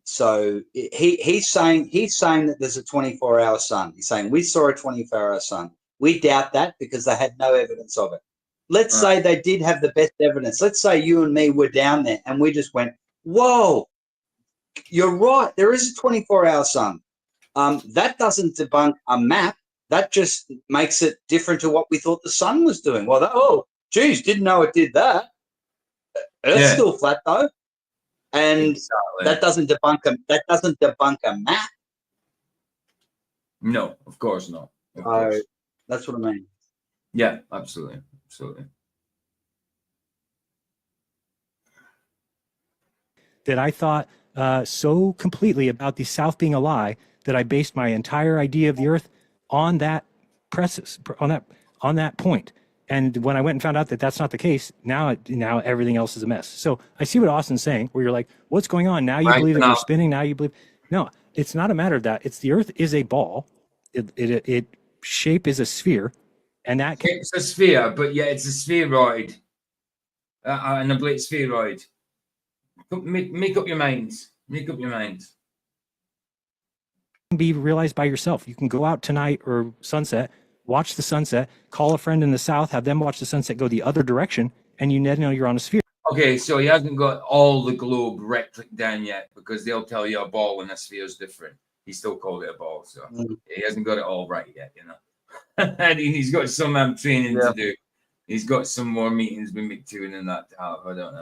So he's saying that there's a 24-hour sun. He's saying we saw a 24-hour sun. We doubt that because they had no evidence of it. Let's say they did have the best evidence. Let's say you and me were down there and we just went, whoa, you're right. There is a 24-hour sun. That doesn't debunk a map. That just makes it different to what we thought the sun was doing. Well, didn't know it did that. Earth's still flat though, and that doesn't debunk a map. No, of course not. That's what I mean. Yeah, absolutely. That I thought so completely about the South being a lie that I based my entire idea of the Earth on that on that point. And when I went and found out that that's not the case, now everything else is a mess. So I see what Austin's saying, where you're like, what's going on? Now you believe that you're spinning. Now you believe. No, it's not a matter of that. It's the Earth is a ball. It shape is a sphere, and that can, It's a sphere, but yeah, it's a spheroid, an oblate spheroid. Make up your minds. Make up your minds. be realized by yourself. You can go out tonight or sunset, watch the sunset, call a friend in the south, have them watch the sunset go the other direction, and you know you're on a sphere. Okay, so he hasn't got all the globe rectilic down yet, because they'll tell you a ball and a sphere is different. He still called it a ball, so he hasn't got it all right yet, you know. And he's got some training to do. He's got some more meetings with McToon and that to have. I don't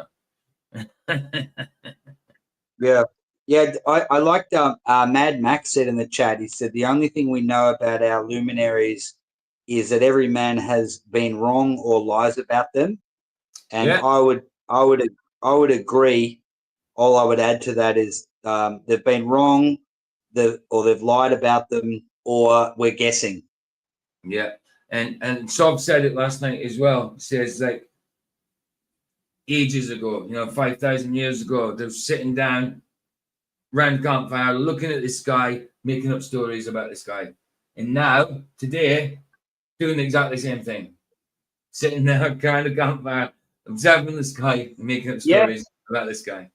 know. Yeah, I liked Mad Max said in the chat. He said the only thing we know about our luminaries is that every man has been wrong or lies about them, and I would agree. All I would add to that is they've been wrong, or they've lied about them, or we're guessing. Yeah, and Sob said it last night as well. He says, like, ages ago, 5,000 years ago, they're sitting down round campfire, looking at the sky, making up stories about the sky. And now, today, doing exactly the same thing. Sitting there, kind of campfire, observing the sky, and making up stories about the sky.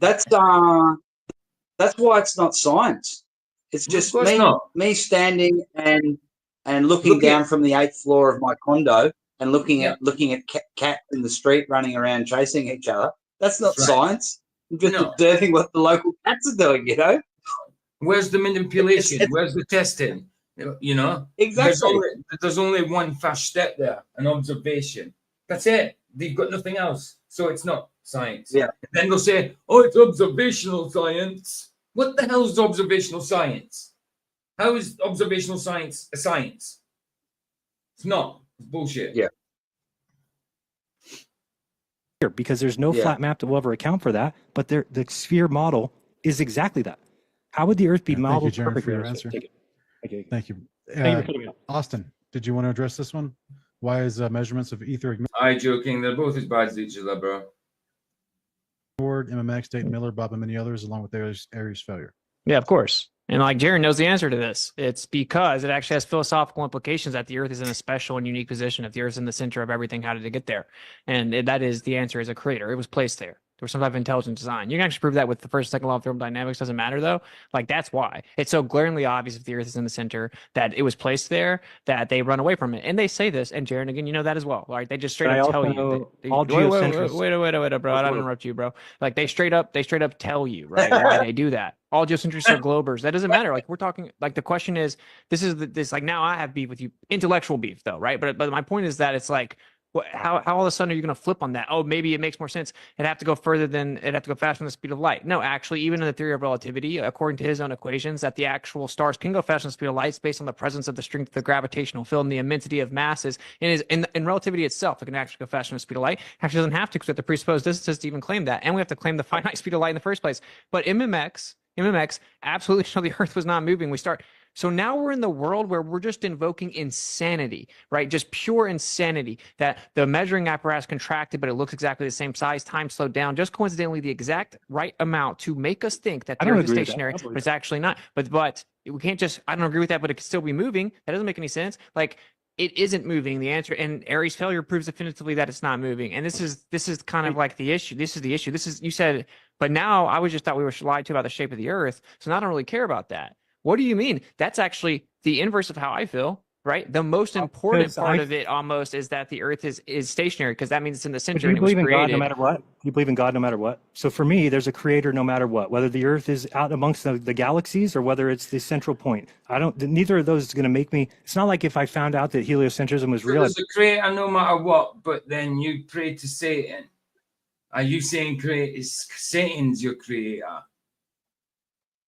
That's why it's not science. It's just me standing and looking down from the 8th floor of my condo and looking at cats in the street running around chasing each other. That's not science. I'm just observing what the local cats are doing, Where's the manipulation? Where's the testing? Exactly. There's only one first step there, an observation. That's it. They've got nothing else. So it's not science. Yeah. And then they'll say, oh, it's observational science. What the hell is observational science? How is observational science a science? It's not. It's bullshit. Yeah. Because there's no flat map that will ever account for that, but the sphere model is exactly that. How would the Earth be modeled? Thank you, Jiren, for your answer. Thank you. Austin, did you want to address this one? Why is measurements of ether I'm joking. They're both as bad as each other, bro. ignored? MMX, Dayton Miller, Bob, and many others, along with Aries failure. Yeah, of course. And like Jiren knows the answer to this. It's because it actually has philosophical implications that the Earth is in a special and unique position. If the Earth is in the center of everything, how did it get there? And that is the answer as a creator. It was placed there. There was some type of intelligent design. You can actually prove that with the first, second law of thermodynamics. Doesn't matter though. Like that's why it's so glaringly obvious if the Earth is in the center that it was placed there, that they run away from it. And they say this. And Jiren, again, you know that as well. Like they just straight up tell you. Wait, bro. I don't interrupt you, bro. Like they straight up tell you, right, why they do that. All geocentrists are globers. That doesn't matter. Like we're talking. Like the question is, this. Like now I have beef with you, intellectual beef though, right? But my point is that it's like. How all of a sudden are you going to flip on that? Oh, maybe it makes more sense. It'd have to go faster than the speed of light. No, actually, even in the theory of relativity, according to his own equations, that the actual stars can go faster than the speed of light based on the presence of the strength of the gravitational field and the immensity of masses. In relativity itself, it can actually go faster than the speed of light. Actually, doesn't have to because we have to presuppose distance to even claim that, and we have to claim the finite speed of light in the first place. But MMX absolutely showed the Earth was not moving. So now we're in the world where we're just invoking insanity, right? Just pure insanity that the measuring apparatus contracted, but it looks exactly the same size, time slowed down, just coincidentally the exact right amount to make us think that the Earth is stationary, but it's actually not. But we can't just, I don't agree with that, but it could still be moving. That doesn't make any sense. Like it isn't moving. The answer, and Aries failure proves definitively that it's not moving. And this is kind of like the issue. This is the issue. You said, but now I just thought we were lied to about the shape of the Earth. So now I don't really care about that. What do you mean? That's actually the inverse of how I feel, right? The most important part of it almost is that the Earth is stationary because that means it's in the center. Do you believe in God no matter what? You believe in God no matter what? So for me, there's a creator no matter what, whether the Earth is out amongst the galaxies or whether it's the central point. Neither of those is going to make me. It's not like if I found out that heliocentrism was real. There's a creator no matter what, but then you pray to Satan. Are you saying Satan's your creator?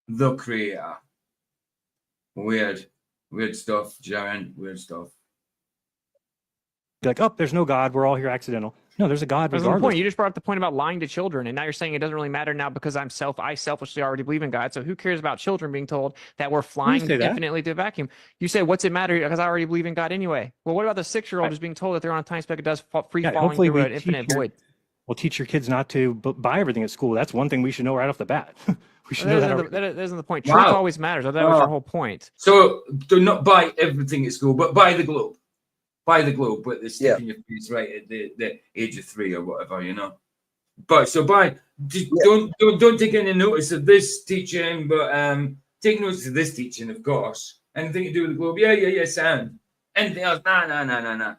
The creator. Weird stuff, Jiren. Weird stuff. Like, oh, there's no God. We're all here accidental. No, there's a God. That's the point. You just brought up the point about lying to children, and now you're saying it doesn't really matter now because I selfishly already believe in God. So who cares about children being told that we're flying infinitely to a vacuum? You say, what's it matter? Because I already believe in God anyway. Well, what about the 6-year-old who's being told that they're on a tiny speck of dust free falling through an infinite void? We'll teach your kids not to buy everything at school. That's one thing we should know right off the bat. We should know that. already. That isn't the point. Truth Wow. always matters. That was your whole point. So do not buy everything at school, but buy the globe. Buy the globe, but they stick in your face right at the age of 3 or whatever, you know. But so buy. Just don't take any notice of this teaching, but take notice of this teaching, of course. Anything to do with the globe? Yeah, sound. Anything else? Nah.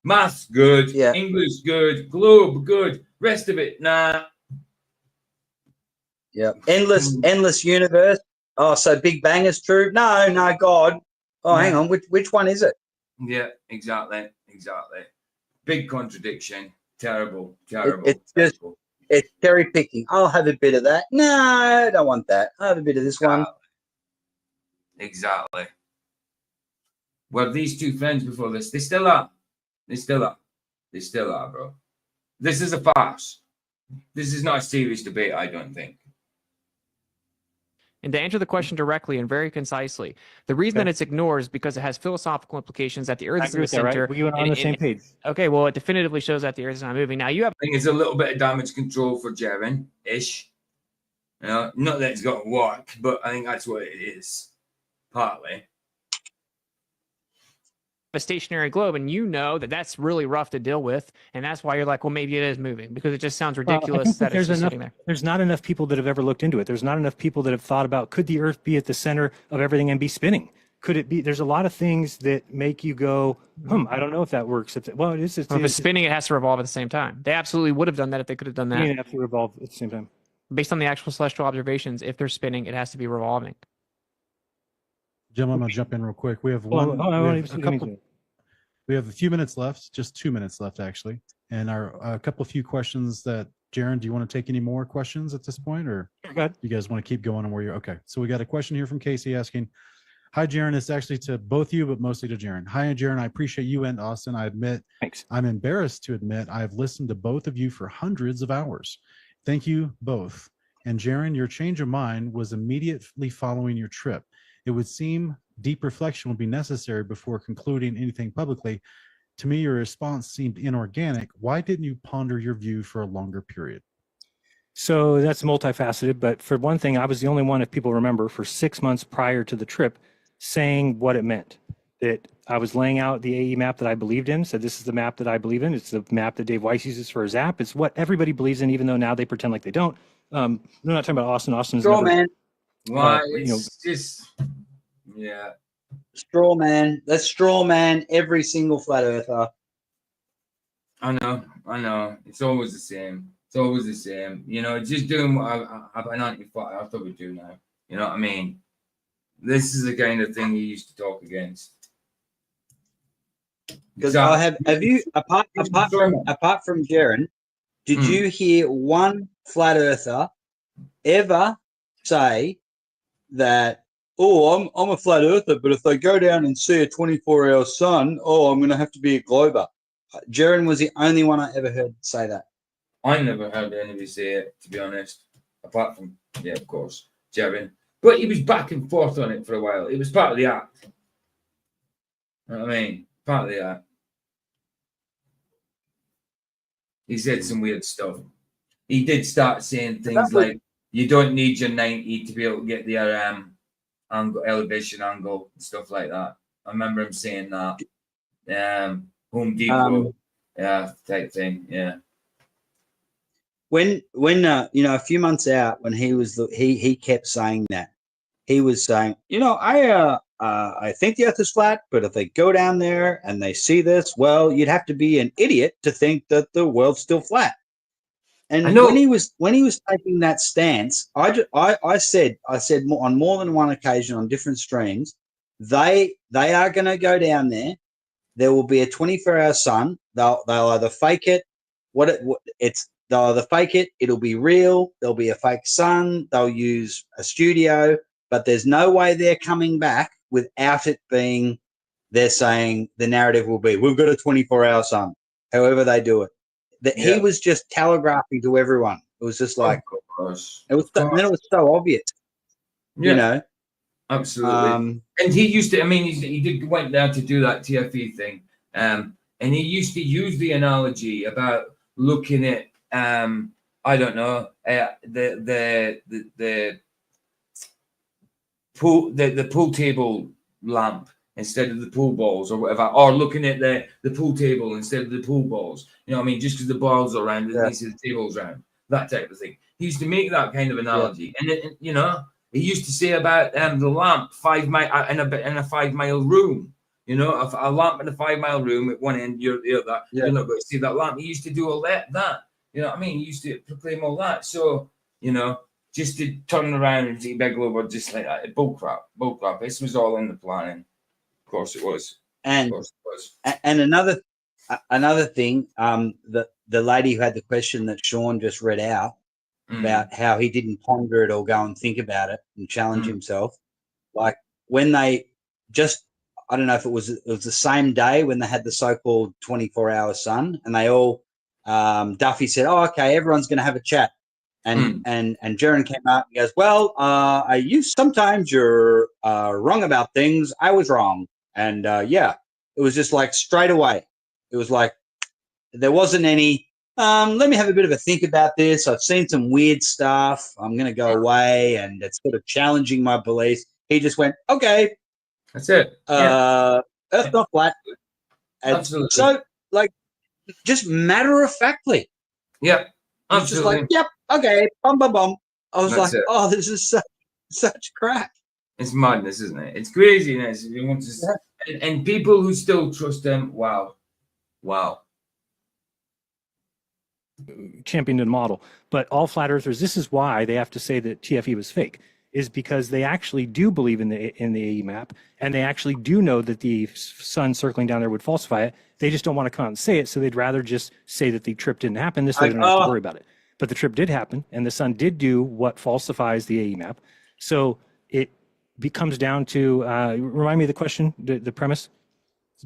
Math's good. Yeah. English good. Globe good. Rest of it, nah. Yeah. Endless universe. Oh, so Big Bang is true? No, God. Oh, hang on. Which one is it? Yeah, exactly. Big contradiction. Terrible. It's just it's cherry picking. I'll have a bit of that. No, I don't want that. I'll have a bit of this one. Exactly. Were these two friends before this? They still are. They still are, bro. This is a farce. This is not a serious debate, I don't think. And to answer the question directly and very concisely, the reason that it's ignored is because it has philosophical implications that the Earth is in the center. Right? We were on the same page. Okay, well, it definitively shows that the Earth is not moving. Now you have. I think it's a little bit of damage control for Jiren-ish. You know, not that it's got to work, but I think that's what it is, partly. A stationary globe, and you know that that's really rough to deal with, and that's why you're like, well, maybe it is moving, because it just sounds ridiculous that it's just sitting there. There's not enough people that have ever looked into it. There's not enough people that have thought about, could the Earth be at the center of everything and be spinning? Could it be? There's a lot of things that make you go, I don't know if that works. Well, it is. If it's spinning, it has to revolve at the same time. They absolutely would have done that if they could have done that. It have to revolve at the same time. Based on the actual celestial observations, if they're spinning, it has to be revolving. Jim, I'm gonna jump in real quick. We have we have a few minutes left, just 2 minutes left actually, and a few questions that Jiren. Do you want to take any more questions at this point, or you guys want to keep going on where you're? Okay, so we got a question here from Casey asking, "Hi Jiren, it's actually to both you, but mostly to Jiren. Hi Jiren, I appreciate you and Austin. I admit, I'm embarrassed to admit I've listened to both of you for hundreds of hours. Thank you both. And Jiren, your change of mind was immediately following your trip. It would seem deep reflection would be necessary before concluding anything publicly. To me, your response seemed inorganic. Why didn't you ponder your view for a longer period?" So that's multifaceted, but for one thing, I was the only one, if people remember, for 6 months prior to the trip, saying what it meant. That I was laying out the AE map that I believed in, said this is the map that I believe in. It's the map that Dave Weiss uses for his app. It's what everybody believes in, even though now they pretend like they don't. We're not talking about Austin. Austin's straw man. Why? It's just, yeah. Straw man. Let's straw man every single flat earther. I know. It's always the same. You know, just doing what I thought we'd do now. You know what I mean? This is the kind of thing you used to talk against. Because have you apart from Jiren, did you hear one flat earther ever say that, oh, I'm a flat earther, but if they go down and see a 24-hour sun, I'm going to have to be a glober? Jiren was the only one I ever heard say that. I never heard anybody say it, to be honest. Apart from, of course, Jiren. But he was back and forth on it for a while. It was part of the act. You know what I mean? Part of the act. He said some weird stuff. He did start saying things like, you don't need your 90 to be able to get the elevation angle and stuff like that. I remember him saying that. Home Depot, type thing, yeah. When a few months out, when he kept saying that. He was saying, I think the Earth is flat, but if they go down there and they see this, well, you'd have to be an idiot to think that the world's still flat. And when he was taking that stance, I said on more than one occasion on different streams, they are going to go down there. There will be a 24-hour sun. They'll either fake it. They'll either fake it. It'll be real. There'll be a fake sun. They'll use a studio, but there's no way they're coming back without it being. They're saying the narrative will be, we've got a 24-hour sun. However they do it. He was just telegraphing to everyone. It was just like it was so obvious. Yeah. You know. Absolutely. And he used to, he went down to do that TFE thing. And he used to use the analogy about looking at I don't know, the pool table lamp instead of the pool balls or whatever, or looking at the pool table instead of the pool balls. You know what I mean? Just because the balls are round doesn't mean the table's round. That type of thing. He used to make that kind of analogy, and you know, he used to say about the lamp 5 mile in a 5 mile room. You know, a lamp in a 5 mile room at one end, you're the other. You're not going to see that lamp. He used to do all that. You know what I mean? He used to proclaim all that. So, you know, just to turn around and see Big Globe just like that, bull crap. This was all in the planning. Of course it was. And Of course it was. and another thing, the lady who had the question that Sean just read out about how he didn't ponder it or go and think about it and challenge himself. Like when they just, I don't know if it was the same day when they had the so-called 24-hour sun, and they all, Duffy said, "Oh, okay, everyone's going to have a chat," and Jiren came out and goes, "Well, sometimes you're wrong about things. I was wrong," and it was just like straight away. It was like there wasn't any. Let me have a bit of a think about this. I've seen some weird stuff. I'm going to go away, and it's sort of challenging my beliefs. He just went, "Okay, that's it. Earth's not flat." Absolutely. So, like, just matter of factly. Yeah, absolutely. Just like, yep, okay, bum. I was like, oh, this is such crap. It's madness, isn't it? It's craziness. And people who still trust him, wow. Championed and model. But all flat earthers, this is why they have to say that TFE was fake, is because they actually do believe in the AE map, and they actually do know that the sun circling down there would falsify it. They just don't want to come out and say it, so they'd rather just say that the trip didn't happen. This way they don't have to worry about it. But the trip did happen, and the sun did do what falsifies the AE map. So it comes down to, remind me of the question, the premise?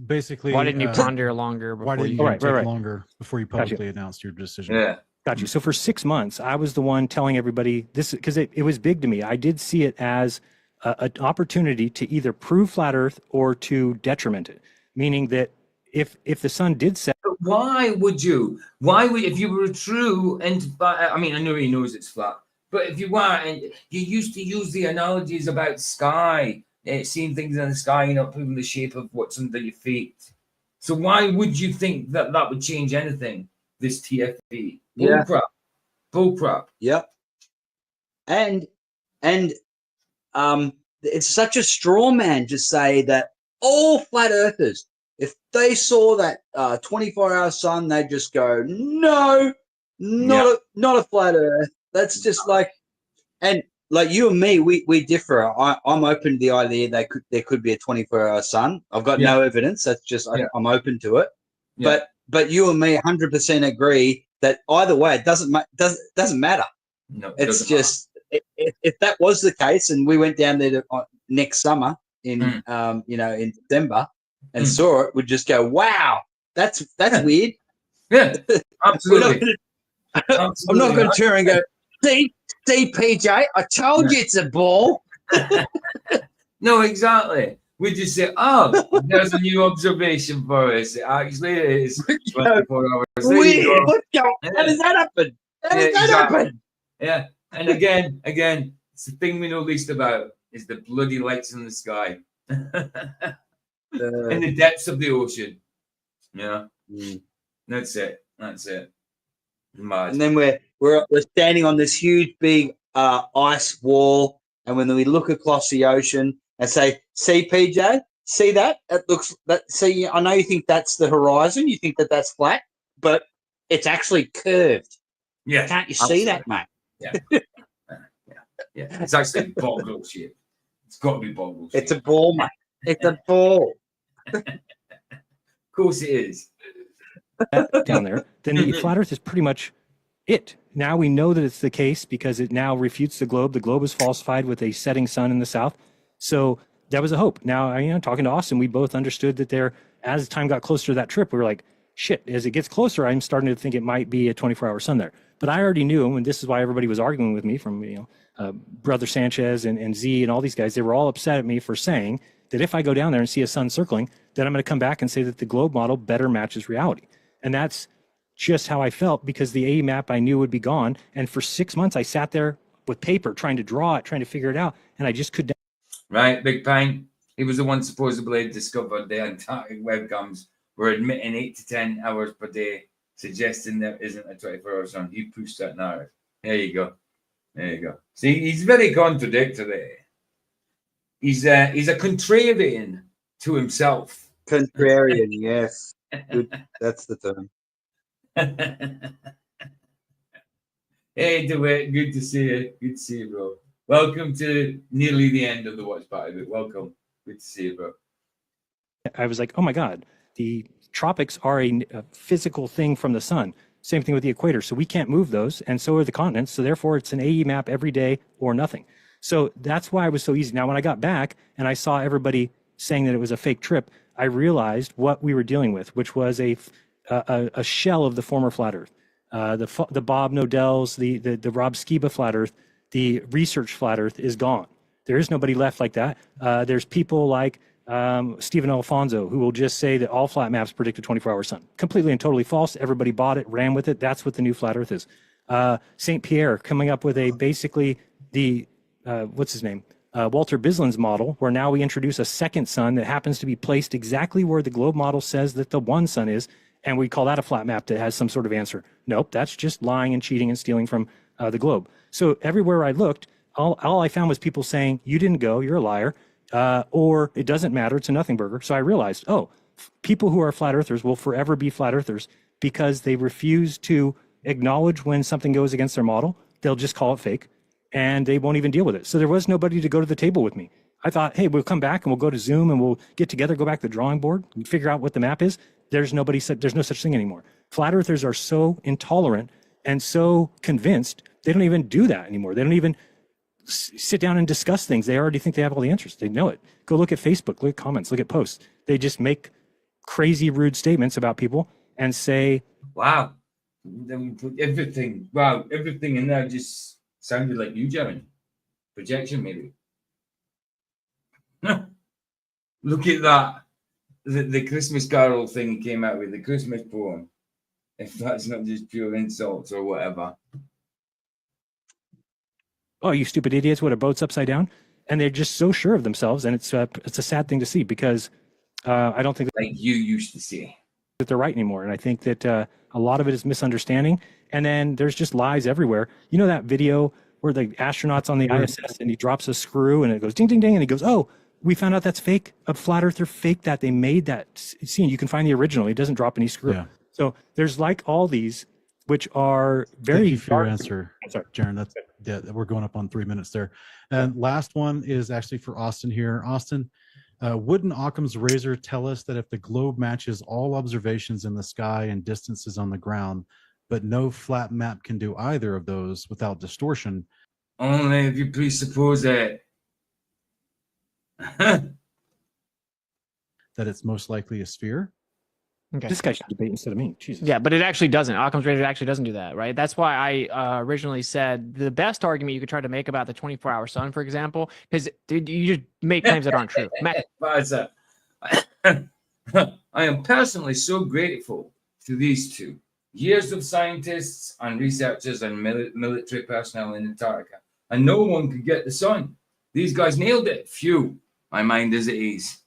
Basically, why didn't you ponder longer? Why didn't you take longer before you publicly announced your decision? Yeah. Got you. So for 6 months, I was the one telling everybody this, because it was big to me. I did see it as an opportunity to either prove flat Earth or to detriment it, meaning that if the sun did set. But why would you? If you were true and I mean, I know he knows it's flat, but if you were, and you used to use the analogies about sky, seeing things in the sky, you're not proving the shape of what's under your feet. So why would you think that would change anything? This TFE. Bull crap. Yep. And it's such a straw man to say that all flat earthers, if they saw that 24-hour sun, they'd just go, no, not a flat earth. That's just like, and like you and me, we differ. I'm open to the idea there could be a 24-hour sun. I've got no evidence. That's just I'm open to it. Yeah. But you and me 100% agree that either way, it doesn't matter. No, it's just if that was the case, and we went down there next summer in in December and saw it, we'd just go, wow, that's weird. Yeah, absolutely. I'm not going to turn and go, see, PJ, I told you it's a ball. No, exactly. We just say, oh, there's a new observation for us. Actually, it is 24 hours. Weird. How does that happen? How does that happen? Yeah. And again, it's the thing we know least about is the bloody lights in the sky. In the depths of the ocean. Yeah. That's it. Mad. And then we're standing on this huge big ice wall, and when we look across the ocean and say, see, PJ, see that? It looks that. See, I know you think that's the horizon. You think that's flat, but it's actually curved. Yeah, can't you see that, mate? Yeah, yeah. It's actually boggle shape. It's got to be boggle shape. It's a ball, mate. It's a ball. Of course, it is. Down there, then the flat Earth is pretty much it. Now we know that it's the case because it now refutes the globe. The globe is falsified with a setting sun in the south. So that was a hope. Now, talking to Austin, we both understood that as time got closer to that trip, we were like, shit, as it gets closer, I'm starting to think it might be a 24-hour sun there. But I already knew, and this is why everybody was arguing with me from, Brother Sanchez and Z and all these guys. They were all upset at me for saying that if I go down there and see a sun circling, then I'm going to come back and say that the globe model better matches reality. And that's just how I felt because the A map I knew would be gone. And for 6 months, I sat there with paper trying to draw it, trying to figure it out. And I just could. Right, Big Pine. He was the one supposedly discovered the Antarctic webcams were admitting 8 to 10 hours per day, suggesting there isn't a 24-hour sun. He pushed that narrative. There you go. There you go. See, he's very contradictory. He's a contrarian to himself. Contrarian, yes. Good. That's the term. Hey, DeWitt, good to see you. Good to see you, bro. Welcome to nearly the end of the watch party, but welcome. Good to see you, bro. I was like, oh my God, the tropics are a physical thing from the sun. Same thing with the equator. So we can't move those. And so are the continents. So therefore, it's an AE map every day or nothing. So that's why it was so easy. Now, when I got back and I saw everybody saying that it was a fake trip, I realized what we were dealing with, which was a shell of the former flat Earth. The Bob Nodells, the Rob Skiba flat Earth, the research flat Earth is gone. There is nobody left like that. There's people like Stephen Alfonso, who will just say that all flat maps predict a 24-hour sun. Completely and totally false. Everybody bought it, ran with it. That's what the new flat Earth is. St. Pierre coming up with basically the, what's his name? Walter Bislin's model, where now we introduce a second sun that happens to be placed exactly where the globe model says that the one sun is, and we call that a flat map that has some sort of answer. Nope, that's just lying and cheating and stealing from the globe. So everywhere I looked, all I found was people saying, you didn't go, you're a liar, or it doesn't matter, it's a nothing burger. So I realized, people who are flat earthers will forever be flat earthers because they refuse to acknowledge when something goes against their model. They'll just call it fake and they won't even deal with it. So there was nobody to go to the table with me. I thought, hey, we'll come back and we'll go to Zoom and we'll get together, go back to the drawing board and figure out what the map is. There's no such thing anymore. Flat earthers are so intolerant and so convinced, they don't even do that anymore. They don't even sit down and discuss things. They already think they have all the answers. They know it. Go look at Facebook, look at comments, look at posts. They just make crazy, rude statements about people and say, wow, everything in there just sounded like you, Jiren. Projection, maybe. Look at that. The Christmas Carol thing he came out with, the Christmas poem. If that's not just pure insults or whatever. oh, you stupid idiots, what, a boat's upside down? And they're just so sure of themselves. And it's a sad thing to see because I don't think like you used to say that they're right anymore. And I think that a lot of it is misunderstanding. And then there's just lies everywhere. You know that video where the astronaut's on the ISS and he drops a screw and it goes ding, ding, ding. And he goes, oh, we found out that's fake. A flat earther faked that. They made that scene. You can find the original. He doesn't drop any screw. Yeah. So there's like all these, which are very. Thank you for your answer, Jiren. We're going up on 3 minutes there. And last one is actually for Austin here. Austin, wouldn't Occam's razor tell us that if the globe matches all observations in the sky and distances on the ground, but no flat map can do either of those without distortion? Only if you presuppose it. That it's most likely a sphere? Okay. This guy should debate instead of me. Jesus. Yeah, but it actually doesn't. Occam's razor actually doesn't do that, right? That's why I originally said the best argument you could try to make about the 24-hour sun, for example, because you just make claims that aren't true. I am personally so grateful to these two. Years of scientists and researchers and military personnel in Antarctica, and no one could get the sun. These guys nailed it. Phew, my mind is at ease.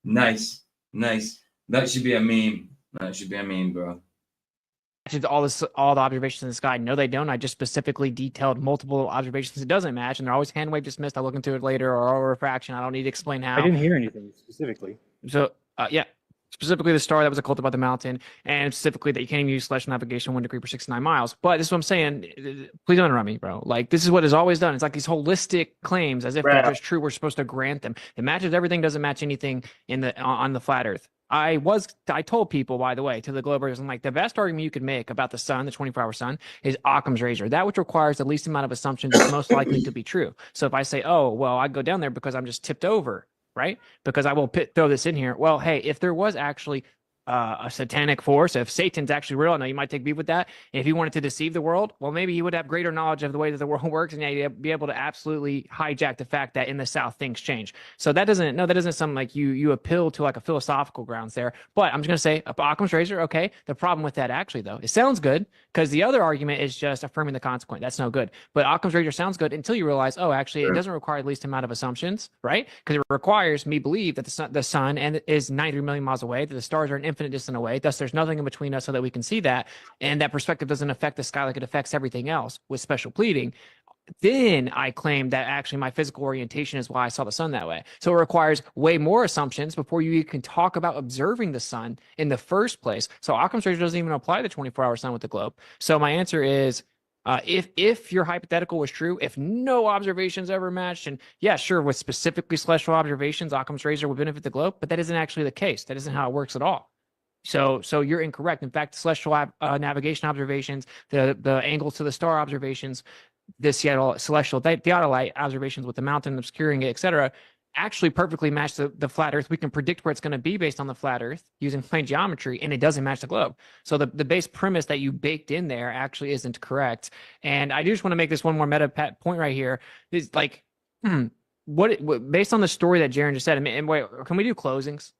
Nice. That should be a meme. Bro. All the observations in the sky. No, they don't. I just specifically detailed multiple observations it doesn't match, and they're always hand wave dismissed. I'll look into it later, or refraction. I don't need to explain how. I didn't hear anything specifically. So, yeah. Specifically the star that was occulted by the mountain, and specifically that you can't even use celestial navigation 1 degree per 69 miles. But this is what I'm saying. Please don't interrupt me, bro. Like, this is what is always done. It's like these holistic claims as if they're just true. We're supposed to grant them. It matches everything, doesn't match anything on the flat earth. I told people, by the way, to the Globers, I'm like, the best argument you could make about the sun, the 24-hour sun, is Occam's razor. That which requires the least amount of assumptions is most likely to be true. So if I say, oh, well, I go down there because I'm just tipped over, right? Because I will throw this in here. Well, hey, if there was actually a satanic force, if Satan's actually real, now you might take beef with that. If he wanted to deceive the world, well, maybe he would have greater knowledge of the way that the world works, and he'd be able to absolutely hijack the fact that in the South things change. So that doesn't sound like you appeal to like a philosophical grounds there. But I'm just gonna say Occam's razor. Okay, the problem with that actually though, it sounds good because the other argument is just affirming the consequent. That's no good. But Occam's razor sounds good until you realize, oh, actually, it doesn't require the least amount of assumptions, right? Because it requires me believe that the sun and is 93 million miles away, that the stars are an infinite distance away. Thus, there's nothing in between us so that we can see that. And that perspective doesn't affect the sky like it affects everything else with special pleading. Then I claim that actually my physical orientation is why I saw the sun that way. So it requires way more assumptions before you can talk about observing the sun in the first place. So Occam's razor doesn't even apply the 24-hour sun with the globe. So my answer is, if your hypothetical was true, if no observations ever matched, and yeah, sure, with specifically celestial observations, Occam's razor would benefit the globe, but that isn't actually the case. That isn't how it works at all. So you're incorrect. In fact, celestial navigation observations, the angles to the star observations, the Seattle celestial theodolite observations with the mountain obscuring it, etc., actually perfectly match the flat Earth. We can predict where it's going to be based on the flat Earth using plane geometry, and it doesn't match the globe. So the base premise that you baked in there actually isn't correct. And I do just want to make this one more meta point right here. Is like, what based on the story that Jiren just said. And wait, can we do closings?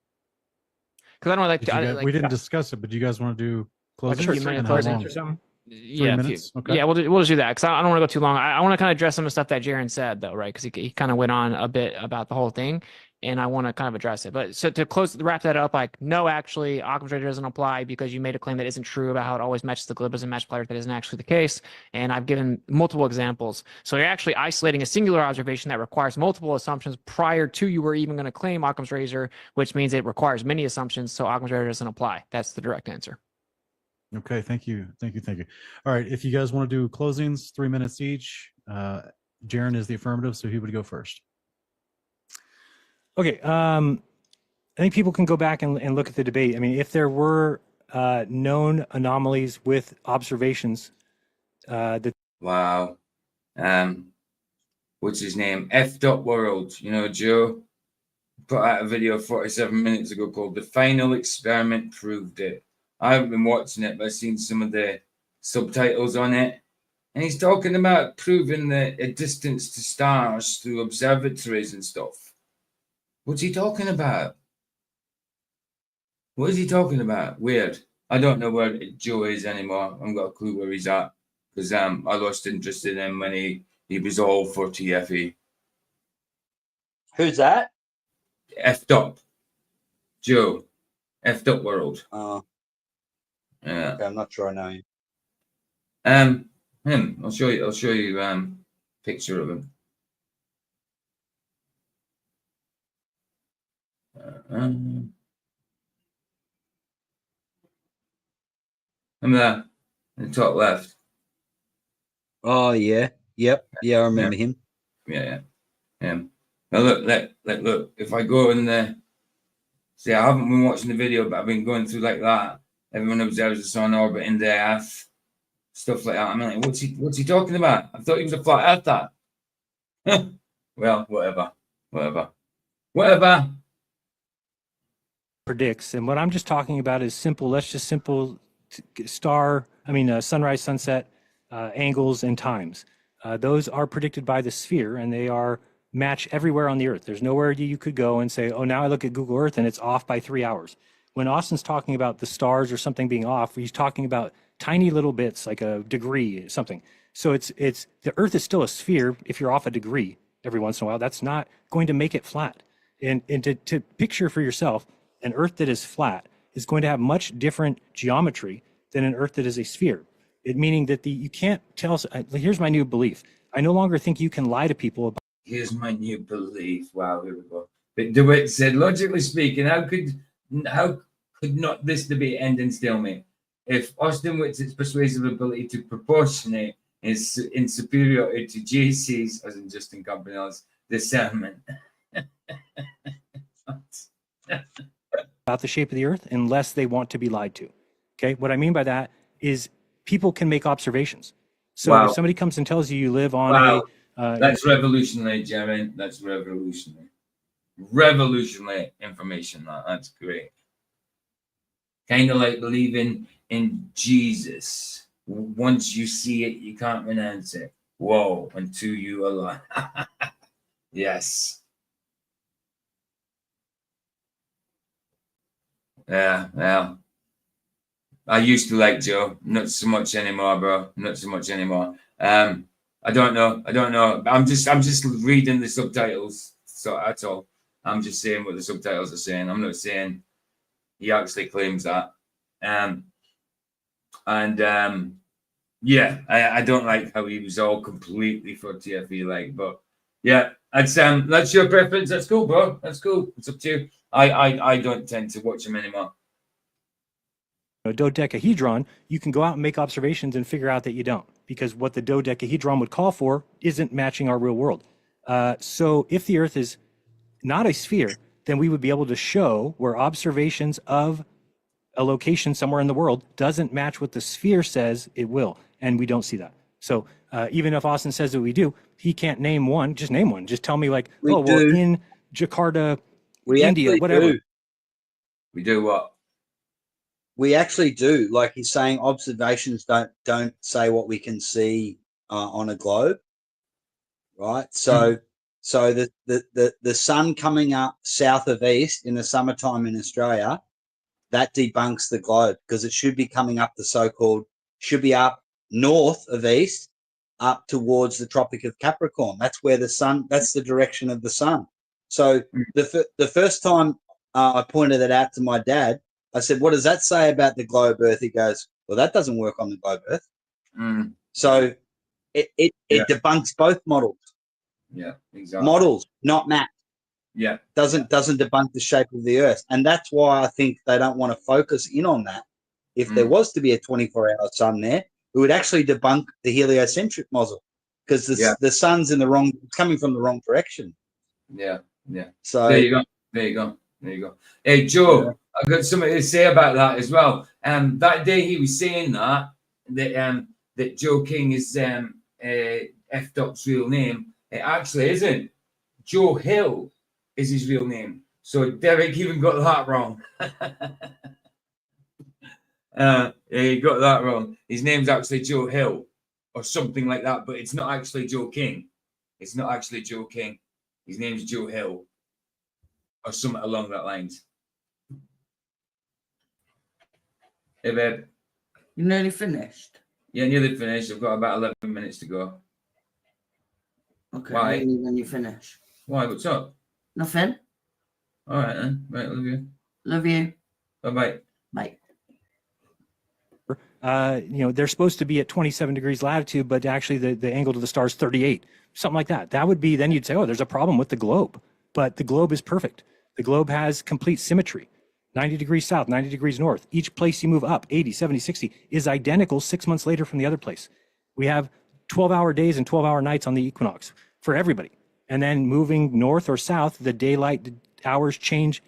Because I don't like. We didn't discuss it, but do you guys want to do like closings? a few minute closings or something? Yeah, minutes? Okay. Yeah, we'll just do that because I don't want to go too long. I want to kind of address some of the stuff that Jiren said though, right? Because he kind of went on a bit about the whole thing, and I want to kind of address it. But so to wrap that up, like, no, actually, Occam's razor doesn't apply because you made a claim that isn't true about how it always matches the globe, doesn't match planet. That isn't actually the case, and I've given multiple examples. So you're actually isolating a singular observation that requires multiple assumptions prior to you were even going to claim Occam's razor, which means it requires many assumptions. So Occam's razor doesn't apply. That's the direct answer. Okay, thank you. All right, if you guys want to do closings, 3 minutes each. Jiren is the affirmative, so he would go first. Okay, I think people can go back and look at the debate. I mean, if there were known anomalies with observations, Wow. What's his name? F.World. You know, Joe put out a video 47 minutes ago called "The Final Experiment Proved It." I haven't been watching it, but I've seen some of the subtitles on it. And he's talking about proving a distance to stars through observatories and stuff. What's he talking about? What is he talking about? Weird. I don't know where Joe is anymore. I haven't got a clue where he's at. Because I lost interest in him when he was all for TFE. Who's that? F'd up. Joe. F'd up world. Oh, Yeah. okay, I'm not sure I know him. Him. I'll show you picture of him. I'm there in the top left. Oh yeah, yep, yeah, I remember him. Yeah. Now look. If I go in there, see, I haven't been watching the video, but I've been going through like that. Everyone observes the sun orbiting the Earth, stuff like that. I'm like, what's he talking about? I thought he was a flat earther. Well, whatever. predicts. And what I'm just talking about is simple, sunrise, sunset, angles and times. Those are predicted by the sphere, and they are match everywhere on the Earth. There's nowhere you could go and say, oh, now I look at Google Earth and it's off by 3 hours. When Austin's talking about the stars or something being off, he's talking about tiny little bits, like a degree, something. So it's the Earth is still a sphere. If you're off a degree every once in a while, that's not going to make it flat. And to picture for yourself, an Earth that is flat is going to have much different geometry than an Earth that is a sphere. It meaning that you can't tell. Here's my new belief. I no longer think you can lie to people about. Here's my new belief. Wow, here we go. But DeWitt said, logically speaking, how could not this debate end in stalemate? If Austin Witsit's persuasive ability to proportionate is in superiority to JC's, as in Justin Campbell's, discernment. About the shape of the Earth unless they want to be lied to. Okay, what I mean by that is people can make observations. So if somebody comes and tells you live on that's revolutionary, Jiren. That's revolutionary. Revolutionary information. That's great. Kind of like believing in Jesus. Once you see it, you can't renounce it. Whoa, unto you alone. Yes. Yeah, well, I used to like Joe, not so much anymore, bro. Not so much anymore. I don't know. I'm just reading the subtitles. So that's all. I'm just saying what the subtitles are saying. I'm not saying he actually claims that. Yeah, I don't like how he was all completely for TFE, like, but yeah, that's your preference. That's cool, bro. That's cool. It's up to you. I don't tend to watch him anymore. A dodecahedron, you can go out and make observations and figure out that you don't, because what the dodecahedron would call for isn't matching our real world. So if the Earth is not a sphere, then we would be able to show where observations of a location somewhere in the world doesn't match what the sphere says it will, and we don't see that. So even if Austin says that we do, he can't name one. Just name one. Just tell me, like, We well, do. in Jakarta, We India, actually whatever. do. We do what? We actually do. Like he's saying, observations don't say what we can see on a globe, right? So the sun coming up south of east in the summertime in Australia, that debunks the globe, because it should be coming up should be up north of east, up towards the Tropic of Capricorn. That's where that's the direction of the sun. So the first time I pointed it out to my dad, I said, "What does that say about the globe Earth?" He goes, "Well, that doesn't work on the globe Earth." So it debunks both models. Yeah, exactly. Models, not maps. Yeah, doesn't debunk the shape of the Earth, and that's why I think they don't want to focus in on that. If there was to be a 24-hour sun there, it would actually debunk the heliocentric model, because the sun's coming from the wrong direction. Yeah. So there you go. Hey, Joe, I've got something to say about that as well. That day he was saying that Joe King is F. Dop's real name. It actually isn't. Joe Hill is his real name. So Derek even got that wrong. He got that wrong. His name's actually Joe Hill or something like that, but it's not actually Joe King. It's not actually Joe King. His name's Joe Hill or something along that lines. Hey, babe. You nearly finished? Yeah, nearly finished. I've got about 11 minutes to go. Okay, Why? maybe when you finish. Why? What's up? Nothing. All right, then. Right, love you. Love you. Bye-bye. Bye. They're supposed to be at 27 degrees latitude, but actually the angle to the star is 38, something like that. That would be, then you'd say, oh, there's a problem with the globe. But the globe is perfect. The globe has complete symmetry. 90 degrees south, 90 degrees north. Each place you move up, 80, 70, 60, is identical 6 months later from the other place. We have 12-hour days and 12-hour nights on the equinox for everybody. And then moving north or south, the daylight hours change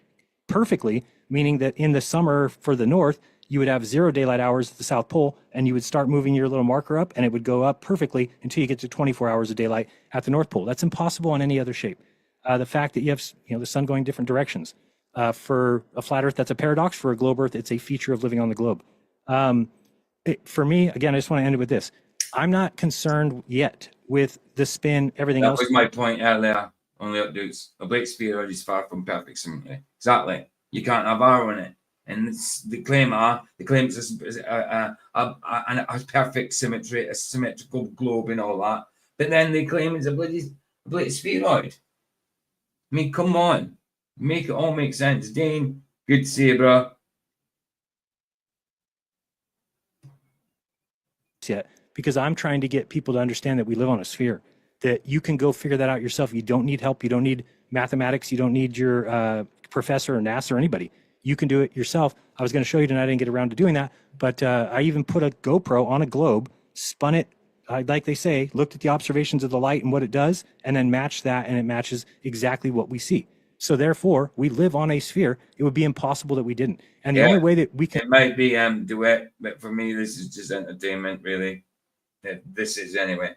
perfectly, meaning that in the summer for the north, you would have 0 daylight hours at the South Pole, and you would start moving your little marker up, and it would go up perfectly until you get to 24 hours of daylight at the North Pole. That's impossible on any other shape. The fact that you have the sun going different directions. For a flat Earth, that's a paradox. For a globe Earth, it's a feature of living on the globe. For me, again, I just want to end it with this. I'm not concerned yet with the spin, everything else. That was my point earlier. Only updates. A Blake sphere is far from perfect symmetry. Exactly. You can't have R on it. And the claim it's a perfect symmetry, a symmetrical globe and all that. But then they claim it's a bloody spheroid. I mean, come on. Make it all make sense. Dane, good to see you, bro. Yet, because I'm trying to get people to understand that we live on a sphere, that you can go figure that out yourself. You don't need help. You don't need mathematics. You don't need your professor or NASA or anybody. You can do it yourself. I was going to show you tonight. I didn't get around to doing that, but I even put a GoPro on a globe, spun it, like they say, looked at the observations of the light and what it does, and then matched that, and it matches exactly what we see. So therefore, we live on a sphere. It would be impossible that we didn't. And the only way that we can... It might be duet, but for me, this is just entertainment, really. This is anyway.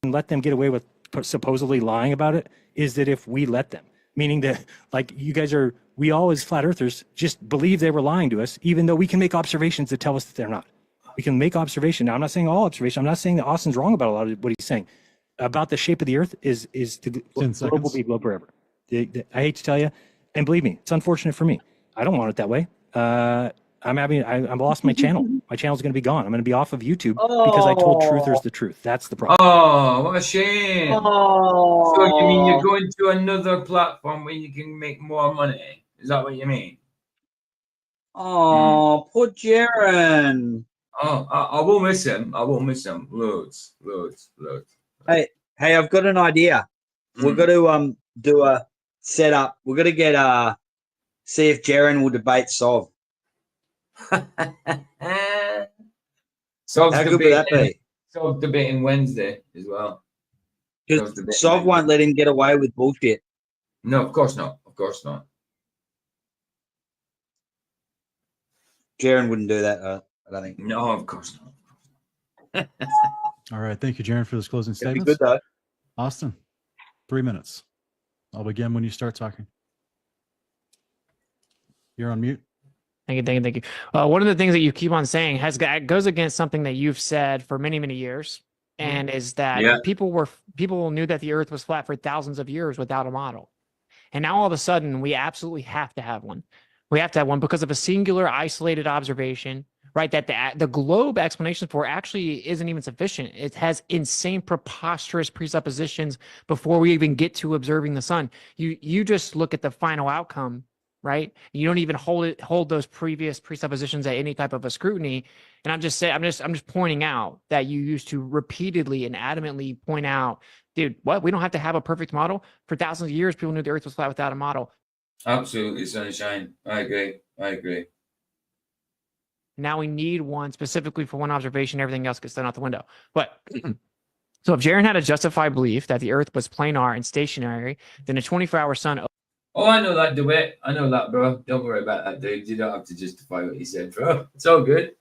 Let them get away with supposedly lying about it is that if we let them, meaning that, like, you guys are we all as flat earthers just believe they were lying to us, even though we can make observations that tell us that they're not. We can make observation. Now, I'm not saying all observation. I'm not saying that Austin's wrong about a lot of what he's saying. About the shape of the earth is the 10 globe will seconds. be globe forever. I hate to tell you, and believe me, it's unfortunate for me. I don't want it that way. I've lost my channel. My channel's going to be gone. I'm going to be off of YouTube because I told truthers the truth. That's the problem. Oh, what a shame. Oh, So you mean you're going to another platform where you can make more money? Is that what you mean? oh, poor Jiren. Oh, I will miss him. I will miss him. Loads. Hey, I've got an idea. We're going to do a setup. We're going to get see if Jiren will debate Sov. Sov's How good would that debating. be? Sov's debating Wednesday as well. Sov's debating Sov Wednesday. won't let him get away with bullshit. No, of course not. Of course not. Jiren wouldn't do that. I don't think. No, of course not. All right. Thank you, Jaron, for those closing It'd be statements. good though. Austin, 3 minutes. I'll begin when you start talking. You're on mute. Thank you. One of the things that you keep on saying goes against something that you've said for many, many years, and is that people knew that the Earth was flat for thousands of years without a model, and now all of a sudden we absolutely have to have one. We have to have one because of a singular, isolated observation, right? That the globe explanation for actually isn't even sufficient. It has insane, preposterous presuppositions before we even get to observing the sun. You just look at the final outcome. Right? You don't even hold those previous presuppositions at any type of a scrutiny. And I'm just pointing out that you used to repeatedly and adamantly point out, dude, what? We don't have to have a perfect model. For thousands of years, people knew the Earth was flat without a model. Absolutely, sunshine. I agree. Now we need one specifically for one observation. Everything else gets thrown out the window. But so if Jiren had a justified belief that the Earth was planar and stationary, then a 24-hour sun. Oh, I know that, DeWitt. I know that, bro. Don't worry about that, dude. You don't have to justify what you said, bro. It's all good.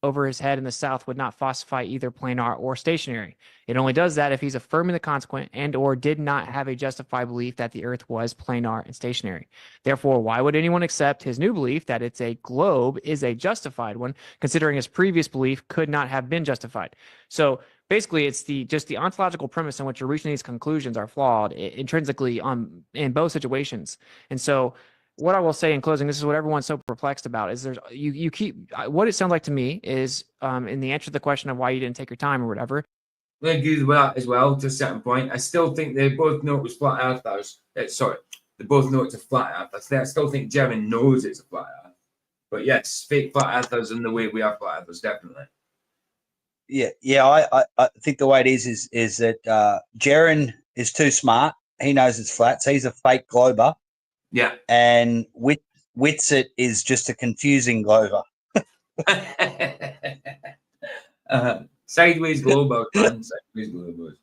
Over his head in the south would not falsify either planar or stationary. It only does that if he's affirming the consequent and or did not have a justified belief that the Earth was planar and stationary. Therefore, why would anyone accept his new belief that it's a globe is a justified one, considering his previous belief could not have been justified? So basically, it's just the ontological premise in which you're reaching these conclusions are flawed intrinsically in both situations. And so what I will say in closing, this is what everyone's so perplexed about, is you keep, what it sounds like to me is in the answer to the question of why you didn't take your time or whatever. I agree with that as well to a certain point. I still think they both know it was flat earth. They both know it's a flat earth. I still think Jiren knows it's a flat earth. But yes, fake flat earthers in the way we are flat earthers, definitely. Yeah. I think the way it is that Jiren is too smart. He knows it's flat, so he's a fake glober. Yeah. And Witsit is just a confusing glober. Sideways global, sideways global.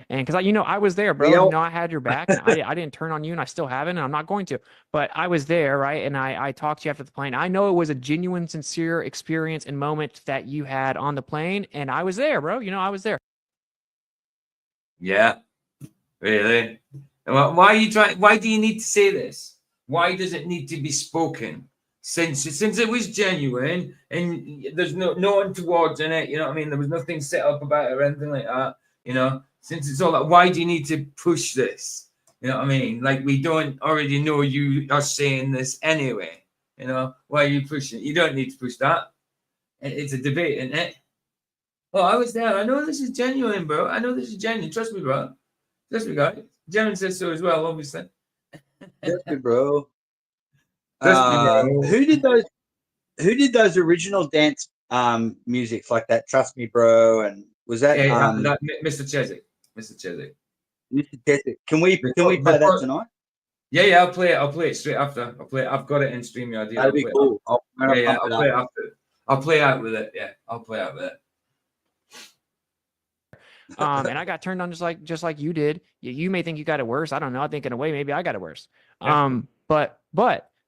And because I was there, bro. Yep. I had your back. And I didn't turn on you, and I still haven't, and I'm not going to. But I was there, right? And I talked to you after the plane. I know it was a genuine, sincere experience and moment that you had on the plane, and I was there, bro. I was there. Yeah, really. Why are you trying? Why do you need to say this? Why does it need to be spoken? Since it was genuine and there's no untowards in it, you know what I mean? There was nothing set up about it or anything like that, Since it's all like, why do you need to push this? You know what I mean? Like, we don't already know you are saying this anyway. Why are you pushing it? You don't need to push that. It's a debate, isn't it? Oh, I was there. I know this is genuine, bro. I know this is genuine. Trust me, bro. Trust me, guys. Jiren says so as well, obviously. Trust me, bro. Trust me, bro. Who did those original dance music like that? Trust me, bro. And was that Mr. Cheswick? Mr. Cheswick. Mr. Cheswick. Can we play that tonight? Yeah, I'll play it straight after. I've got it in StreamYard. That'd be cool. I'll play it after. I'll play out with it. Yeah, I'll play out with it. And I got turned on just like you did. You may think you got it worse. I don't know. I think in a way maybe I got it worse. But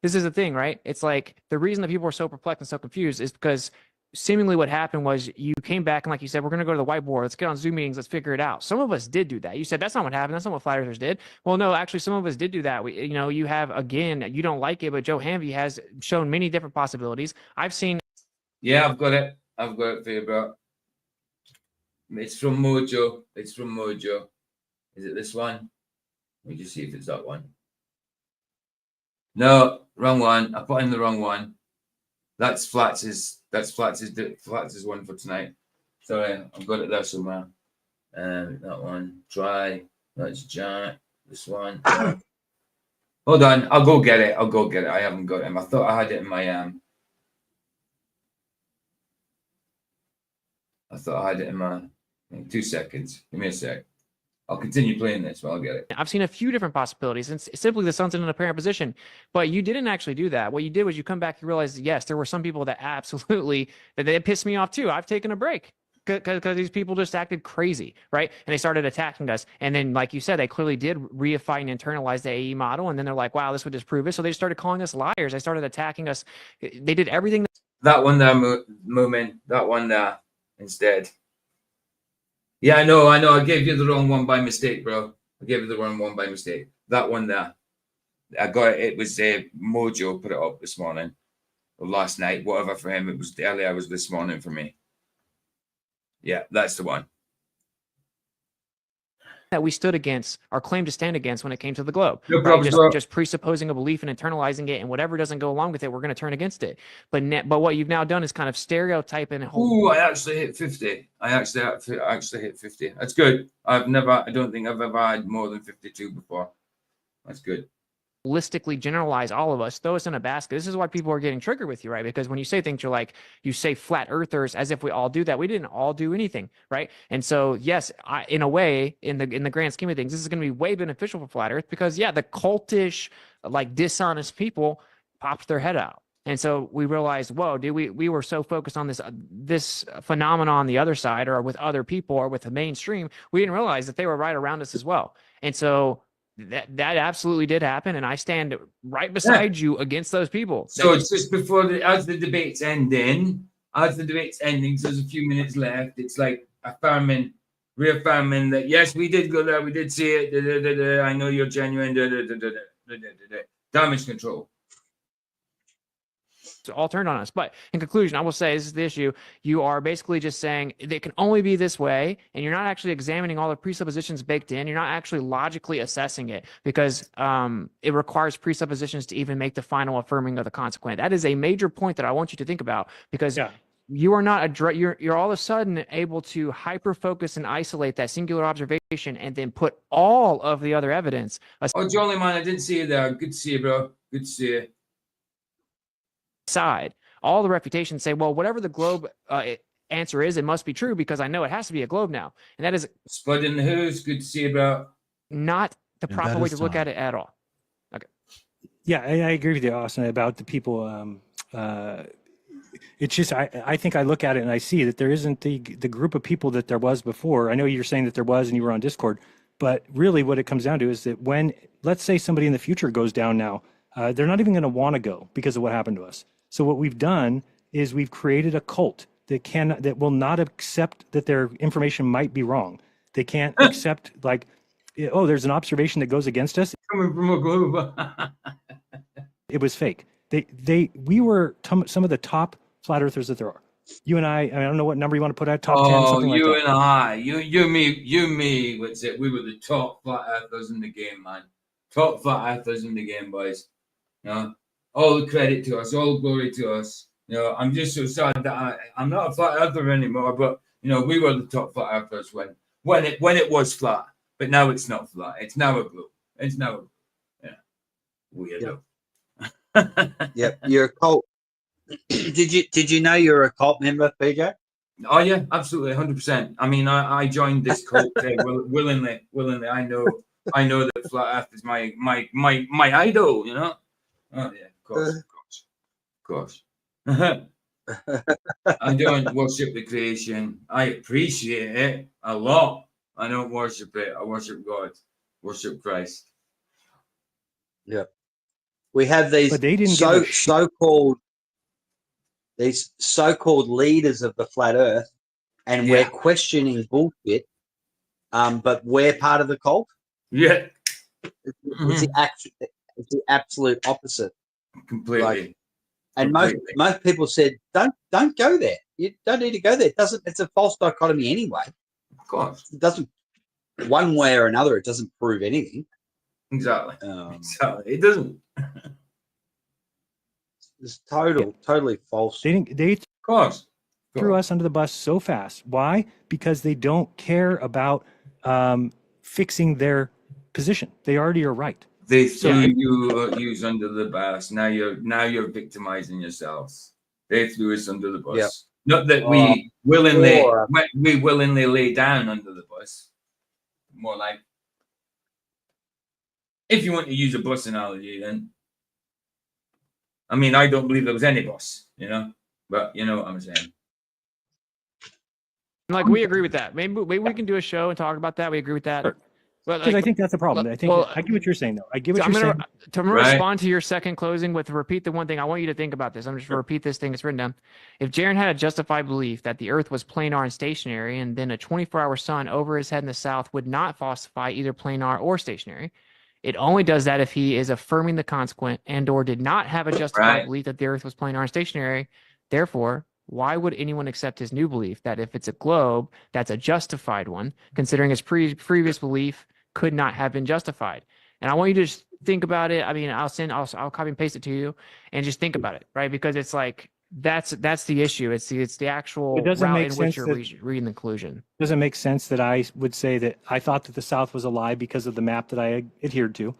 this is the thing, right? It's like the reason that people are so perplexed and so confused is because seemingly what happened was you came back and, like you said, we're going to go to the whiteboard. Let's get on Zoom meetings. Let's figure it out. Some of us did do that. You said that's not what happened. That's not what flat earthers did. Well, no, actually, some of us did do that. We, you know, you have, again, you don't like it, but Joe Hanvey has shown many different possibilities. I've seen. Yeah, I've got it. I've got it for you, bro. It's from Mojo. It's from Mojo. Is it this one? Let me just see if it's that one. No, wrong one. I put in the wrong one. That's Flats's. That's Flats's one for tonight. Sorry, I've got it there somewhere. That one. Try. That's Jack. This one. Hold on. I'll go get it. I'll go get it. I haven't got him. I thought I had it in my I thought I had it in my 2 seconds. Give me a sec. I'll continue playing this while I get it. I've seen a few different possibilities, and simply the sun's in an apparent position. But you didn't actually do that. What you did was you come back, you realize, yes, there were some people that absolutely, that they pissed me off too. I've taken a break because these people just acted crazy, right? And they started attacking us. And then, like you said, they clearly did reify and internalize the AE model. And then they're like, wow, this would disprove it. So they started calling us liars. They started attacking us. They did everything. That one there, Moomin. That one there instead. Yeah, I know. I gave you the wrong one by mistake, bro. I gave you the wrong one by mistake. That one there. I got it. It was Mojo put it up this morning or last night, whatever for him. It was earlier. It was this morning for me. Yeah, that's the one. That we stood against, or claimed to stand against when it came to the globe. No right? problem, Just presupposing a belief and internalizing it, and whatever doesn't go along with it, we're going to turn against it. But what you've now done is kind of stereotype and Ooh, I actually hit 50. I actually hit 50. That's good. I don't think I've ever had more than 52 before. That's good. Holistically generalize all of us, throw us in a basket. This is why people are getting triggered with you, right? Because when you say things, you're like, you say flat earthers as if we all do that. We didn't all do anything, right? And so, yes, in a way, in the grand scheme of things, this is going to be way beneficial for flat earth because, yeah, the cultish, like dishonest people popped their head out. And so we realized, whoa, dude, we were so focused on this phenomenon on the other side or with other people or with the mainstream, we didn't realize that they were right around us as well. And so that absolutely did happen, and I stand right beside you against those people. So it's just before as the debate's ending, so there's a few minutes left. It's like reaffirming that yes, we did go there, we did see it. I know you're genuine. Damage control. All turned on us. But in conclusion, I will say this is the issue. You are basically just saying it can only be this way, and you're not actually examining all the presuppositions baked in. You're not actually logically assessing it because it requires presuppositions to even make the final affirming of the consequent. That is a major point that I want you to think about because you are not you're all of a sudden able to hyper focus and isolate that singular observation and then put all of the other evidence. Oh, Jolly man, I didn't see you there. Good to see you, bro. Good to see you. Side, all the reputations say, well, whatever the globe answer is, it must be true because I know it has to be a globe now, and that is Spud in the Who's. Good to see you, bro. Not the proper way to look at it at all. Okay. Yeah, I agree with you, Austin, about the people. It's just I think I look at it and I see that there isn't the group of people that there was before. I know you're saying that there was, and you were on Discord, but really what it comes down to is that when, let's say somebody in the future goes down now, they're not even going to want to go because of what happened to us. So what we've done is we've created a cult that will not accept that their information might be wrong. They can't accept like, oh, there's an observation that goes against us. Coming from a globe. It was fake. We were some of the top flat earthers that there are. You and I don't know what number you want to put at, top 10, something like that. You and I, you, me, what's it? We were the top flat earthers in the game, man. Top flat earthers in the game, boys. You know, all the credit to us, all glory to us. You know, I'm just so sad that I'm not a flat earther anymore, but you know, we were the top flat earthers when it was flat, but now it's not flat. It's now a globe. It's now weirdo. Yep, you're a cult. Did you know you're a cult member, PJ? Oh yeah, absolutely, 100%. I mean, I joined this cult willingly. I know that flat Earth is my idol. You know. Oh yeah, of course. I don't worship the creation. I appreciate it a lot. I don't worship it. I worship God. Worship Christ. Yeah. We have these but they didn't so-called these so-called leaders of the flat Earth, and we're questioning bullshit. But we're part of the cult. Yeah, It's the absolute opposite. completely. And Completely. most people said, don't go there. You don't need to go there. It's a false dichotomy anyway. Of course. It doesn't, one way or another, it doesn't prove anything. Exactly. Exactly. It doesn't. It's totally false. They Of course. threw us under the bus so fast. Why? Because they don't care about fixing their position. They already are right. They threw you under the bus. Now you're victimizing yourselves. They threw us under the bus. Yep. Not that we willingly lay down under the bus. More like, if you want to use a bus analogy, then I mean, I don't believe there was any bus, but you know what I'm saying. Like, we agree with that. Maybe we can do a show and talk about that. We agree with that. Sure. But Because I think that's a problem. I get what you're saying, though. I get what you're saying. To respond to your second closing with repeat the one thing, I want you to think about this. I'm just going to repeat this thing that's written down. If Jiren had a justified belief that the Earth was planar and stationary, and then a 24-hour sun over his head in the south would not falsify either planar or stationary, it only does that if he is affirming the consequent and/or did not have a justified belief that the Earth was planar and stationary. Therefore, why would anyone accept his new belief that if it's a globe, that's a justified one, considering his previous belief could not have been justified? And I want you to just think about it. I mean, I'll copy and paste it to you and just think about it, right? Because it's like, that's the issue. It's the actual route in which you're reading the conclusion. Doesn't make sense that I would say that I thought that the South was a lie because of the map that I adhered to.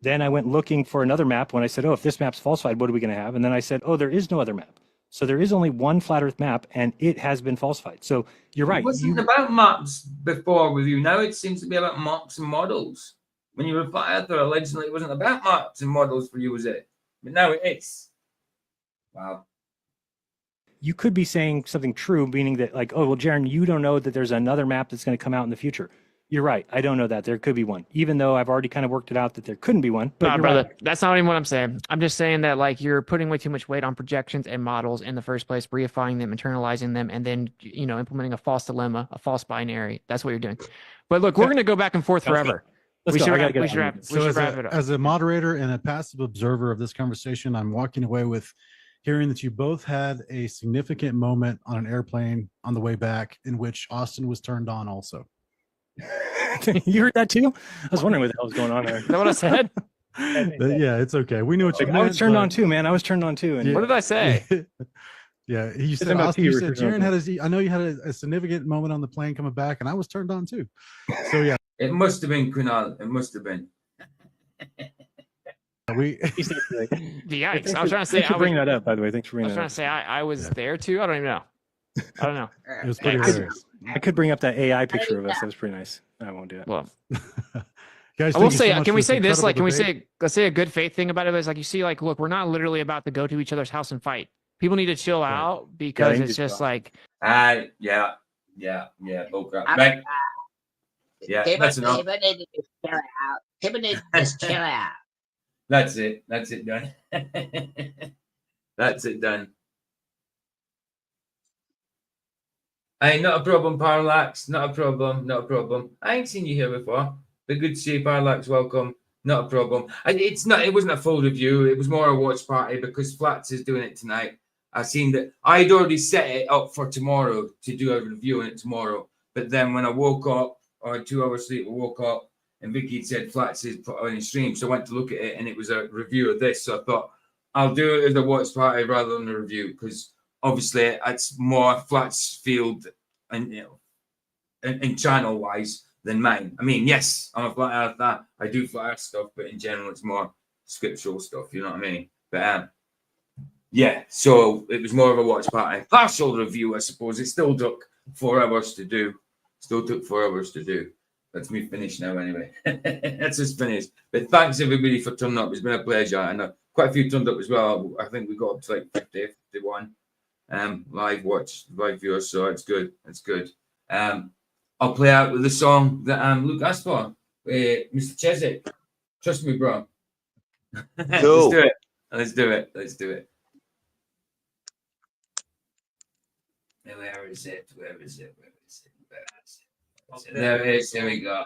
Then I went looking for another map when I said, oh, if this map's falsified, what are we going to have? And then I said, oh, there is no other map. So there is only one flat Earth map, and it has been falsified. So you're right. It wasn't about maps before with you. Now it seems to be about maps and models. When you were flat Earther, allegedly, it wasn't about maps and models for you, was it? But now it is. Wow. You could be saying something true, meaning that, like, oh, well, Jiren, you don't know that there's another map that's going to come out in the future. You're right. I don't know that. There could be one, even though I've already kind of worked it out that there couldn't be one. But brother, right. That's not even what I'm saying. I'm just saying that, like, you're putting way too much weight on projections and models in the first place, reifying them, internalizing them, and then, implementing a false dilemma, a false binary. That's what you're doing. But look, we're going to go back and forth forever. We should wrap it up. As a moderator and a passive observer of this conversation, I'm walking away with hearing that you both had a significant moment on an airplane on the way back in which Austin was turned on also. You heard that too? I was wondering what the hell was going on there. Is that what I said? Yeah, it's okay. We knew what you meant. I was turned on too, man. I was turned on too. And what did I say? Yeah, you said Jiren had I know you had a significant moment on the plane coming back, and I was turned on too. So yeah. It must have been Kunal. It must have been. Yikes! I was trying to say. Thanks for bringing that up, by the way. Thanks for bringing that up. I was trying to say I was there too. I don't even know. I don't know. It was pretty hilarious. I could bring up that AI picture of us. That was pretty nice. I won't do it. Well, guys, I will say, can we say this? Like, can we say, let's say a good faith thing about it is, like, you see, like, look, we're not literally about to go to each other's house and fight. People need to chill out because it's just like. Yeah. Okay. Right. Yeah, that's enough. People need to just chill out. People need to just chill out. That's it. That's it done. That's it done. Hey, not a problem, Parallax. Not a problem. Not a problem. I ain't seen you here before. But good to see you, Parallax. Welcome. Not a problem. It wasn't a full review. It was more a watch party because Flats is doing it tonight. I've seen that. I'd already set it up for tomorrow to do a review on it tomorrow. But then when I woke up, or 2 hours sleep, I woke up and Vicky said Flats is put on his stream. So I went to look at it and it was a review of this. So I thought I'll do it as a watch party rather than a review because obviously it's more Flats field and and channel wise than mine. I mean, yes, I'm a flat earther. I do flat earth stuff, but in general, it's more scriptural stuff. You know what I mean? But yeah, so it was more of a watch party, partial review, I suppose. It still took 4 hours to do. That's me finished now, anyway. That's just finished. But thanks everybody for turning up. It's been a pleasure. And quite a few turned up as well. I think we got up to like 50, 51 live viewers. So it's good. It's good. I'll play out with the song that Luke asked for, Mr. Cheswick. Trust me, bro. Cool. Let's do it. Where is it? Where is it? Where is it? Where is it? There it is. There we go.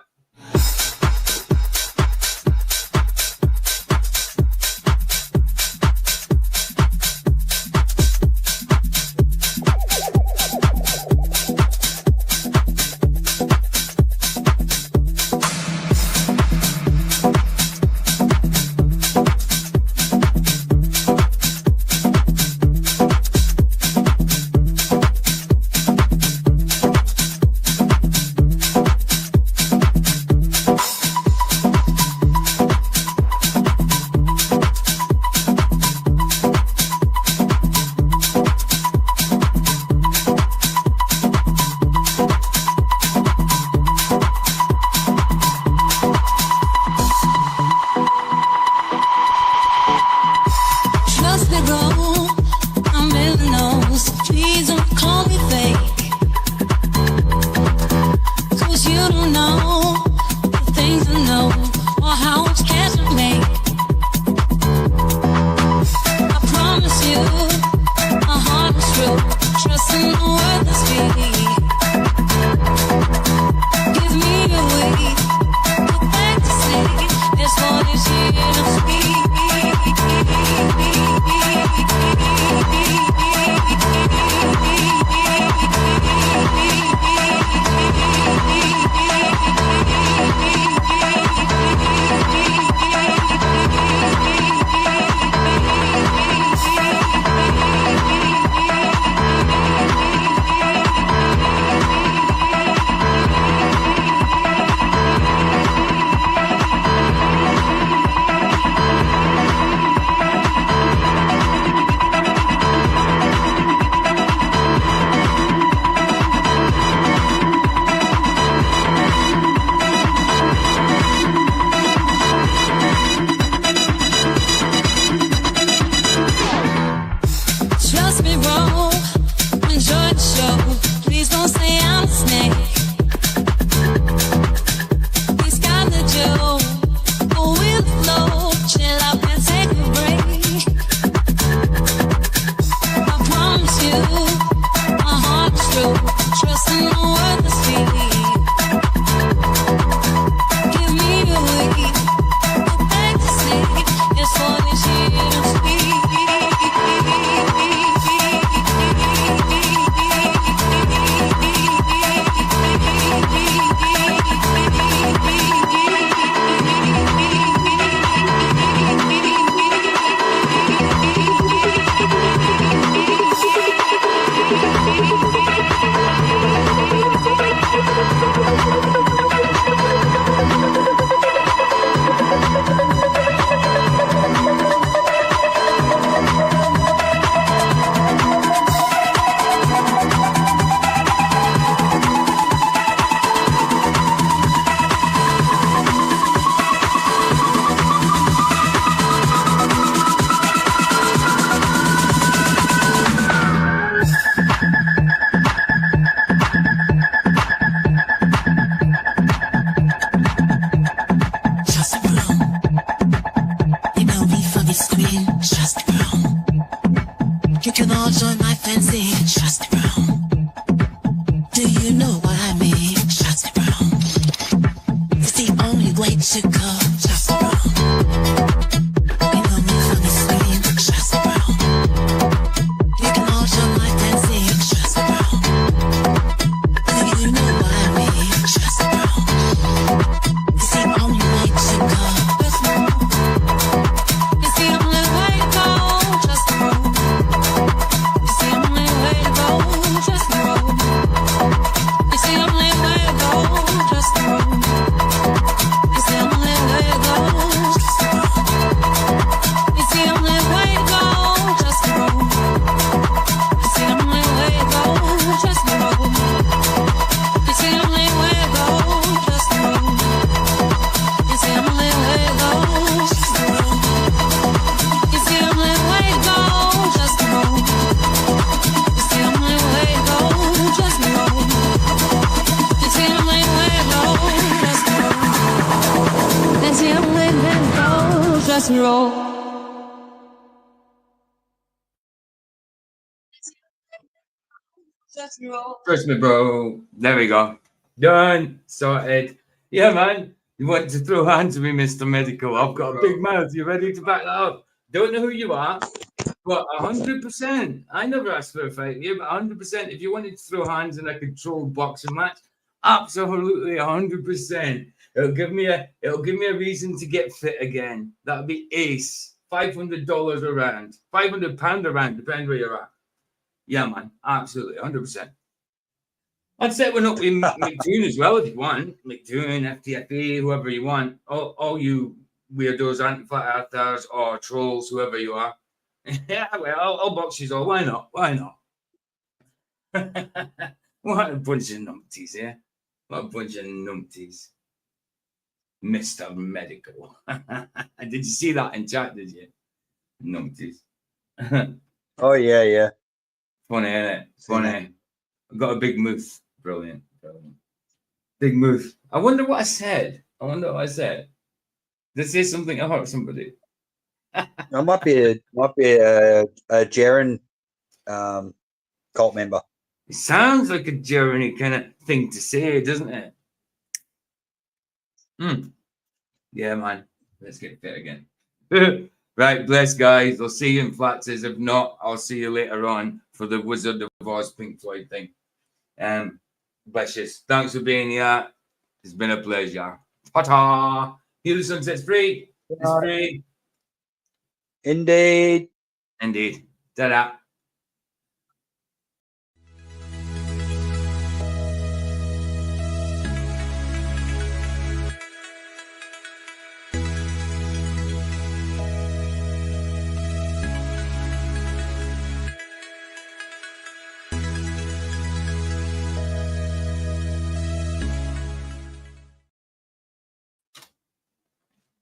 Trust me, bro. There we go. Done. Sorted. Yeah, man. You want to throw hands with me, Mr. Medical? I've got a big mouth. You ready to back that up? Don't know who you are, but 100%. I never asked for a fight here, but 100%. If you wanted to throw hands in a controlled boxing match, absolutely 100%. It'll give me a reason to get fit again. That'll be ace. $500 a round, £500 a round, depending where you're at. Yeah, man, absolutely, 100%. I'd set one up with McDoon as well if you want. McDoon, FTFE, whoever you want. All you weirdos, anti-flat earthers, or trolls, whoever you are. Yeah, well, I'll box you all. Why not? Why not? What a bunch of numpties, yeah? What a bunch of numpties. Mr. Medical. Did you see that in chat, did you? Numpties. Oh yeah, yeah. Funny, innit? Funny. I've got a big mouth. Brilliant. Brilliant. Big mouth. I wonder what I said. Did I say something that hurt somebody? It might be a Jiren cult member. It sounds like a Jiren kind of thing to say, doesn't it? Yeah, man. Let's get fit again. Right, bless, guys. I'll see you in Flatzes. If not, I'll see you later on for the Wizard of Oz Pink Floyd thing. Bless you. Thanks for being here. It's been a pleasure. Ta-ta. Heal the Sunset's free. It's free. Indeed. Indeed. Ta-da.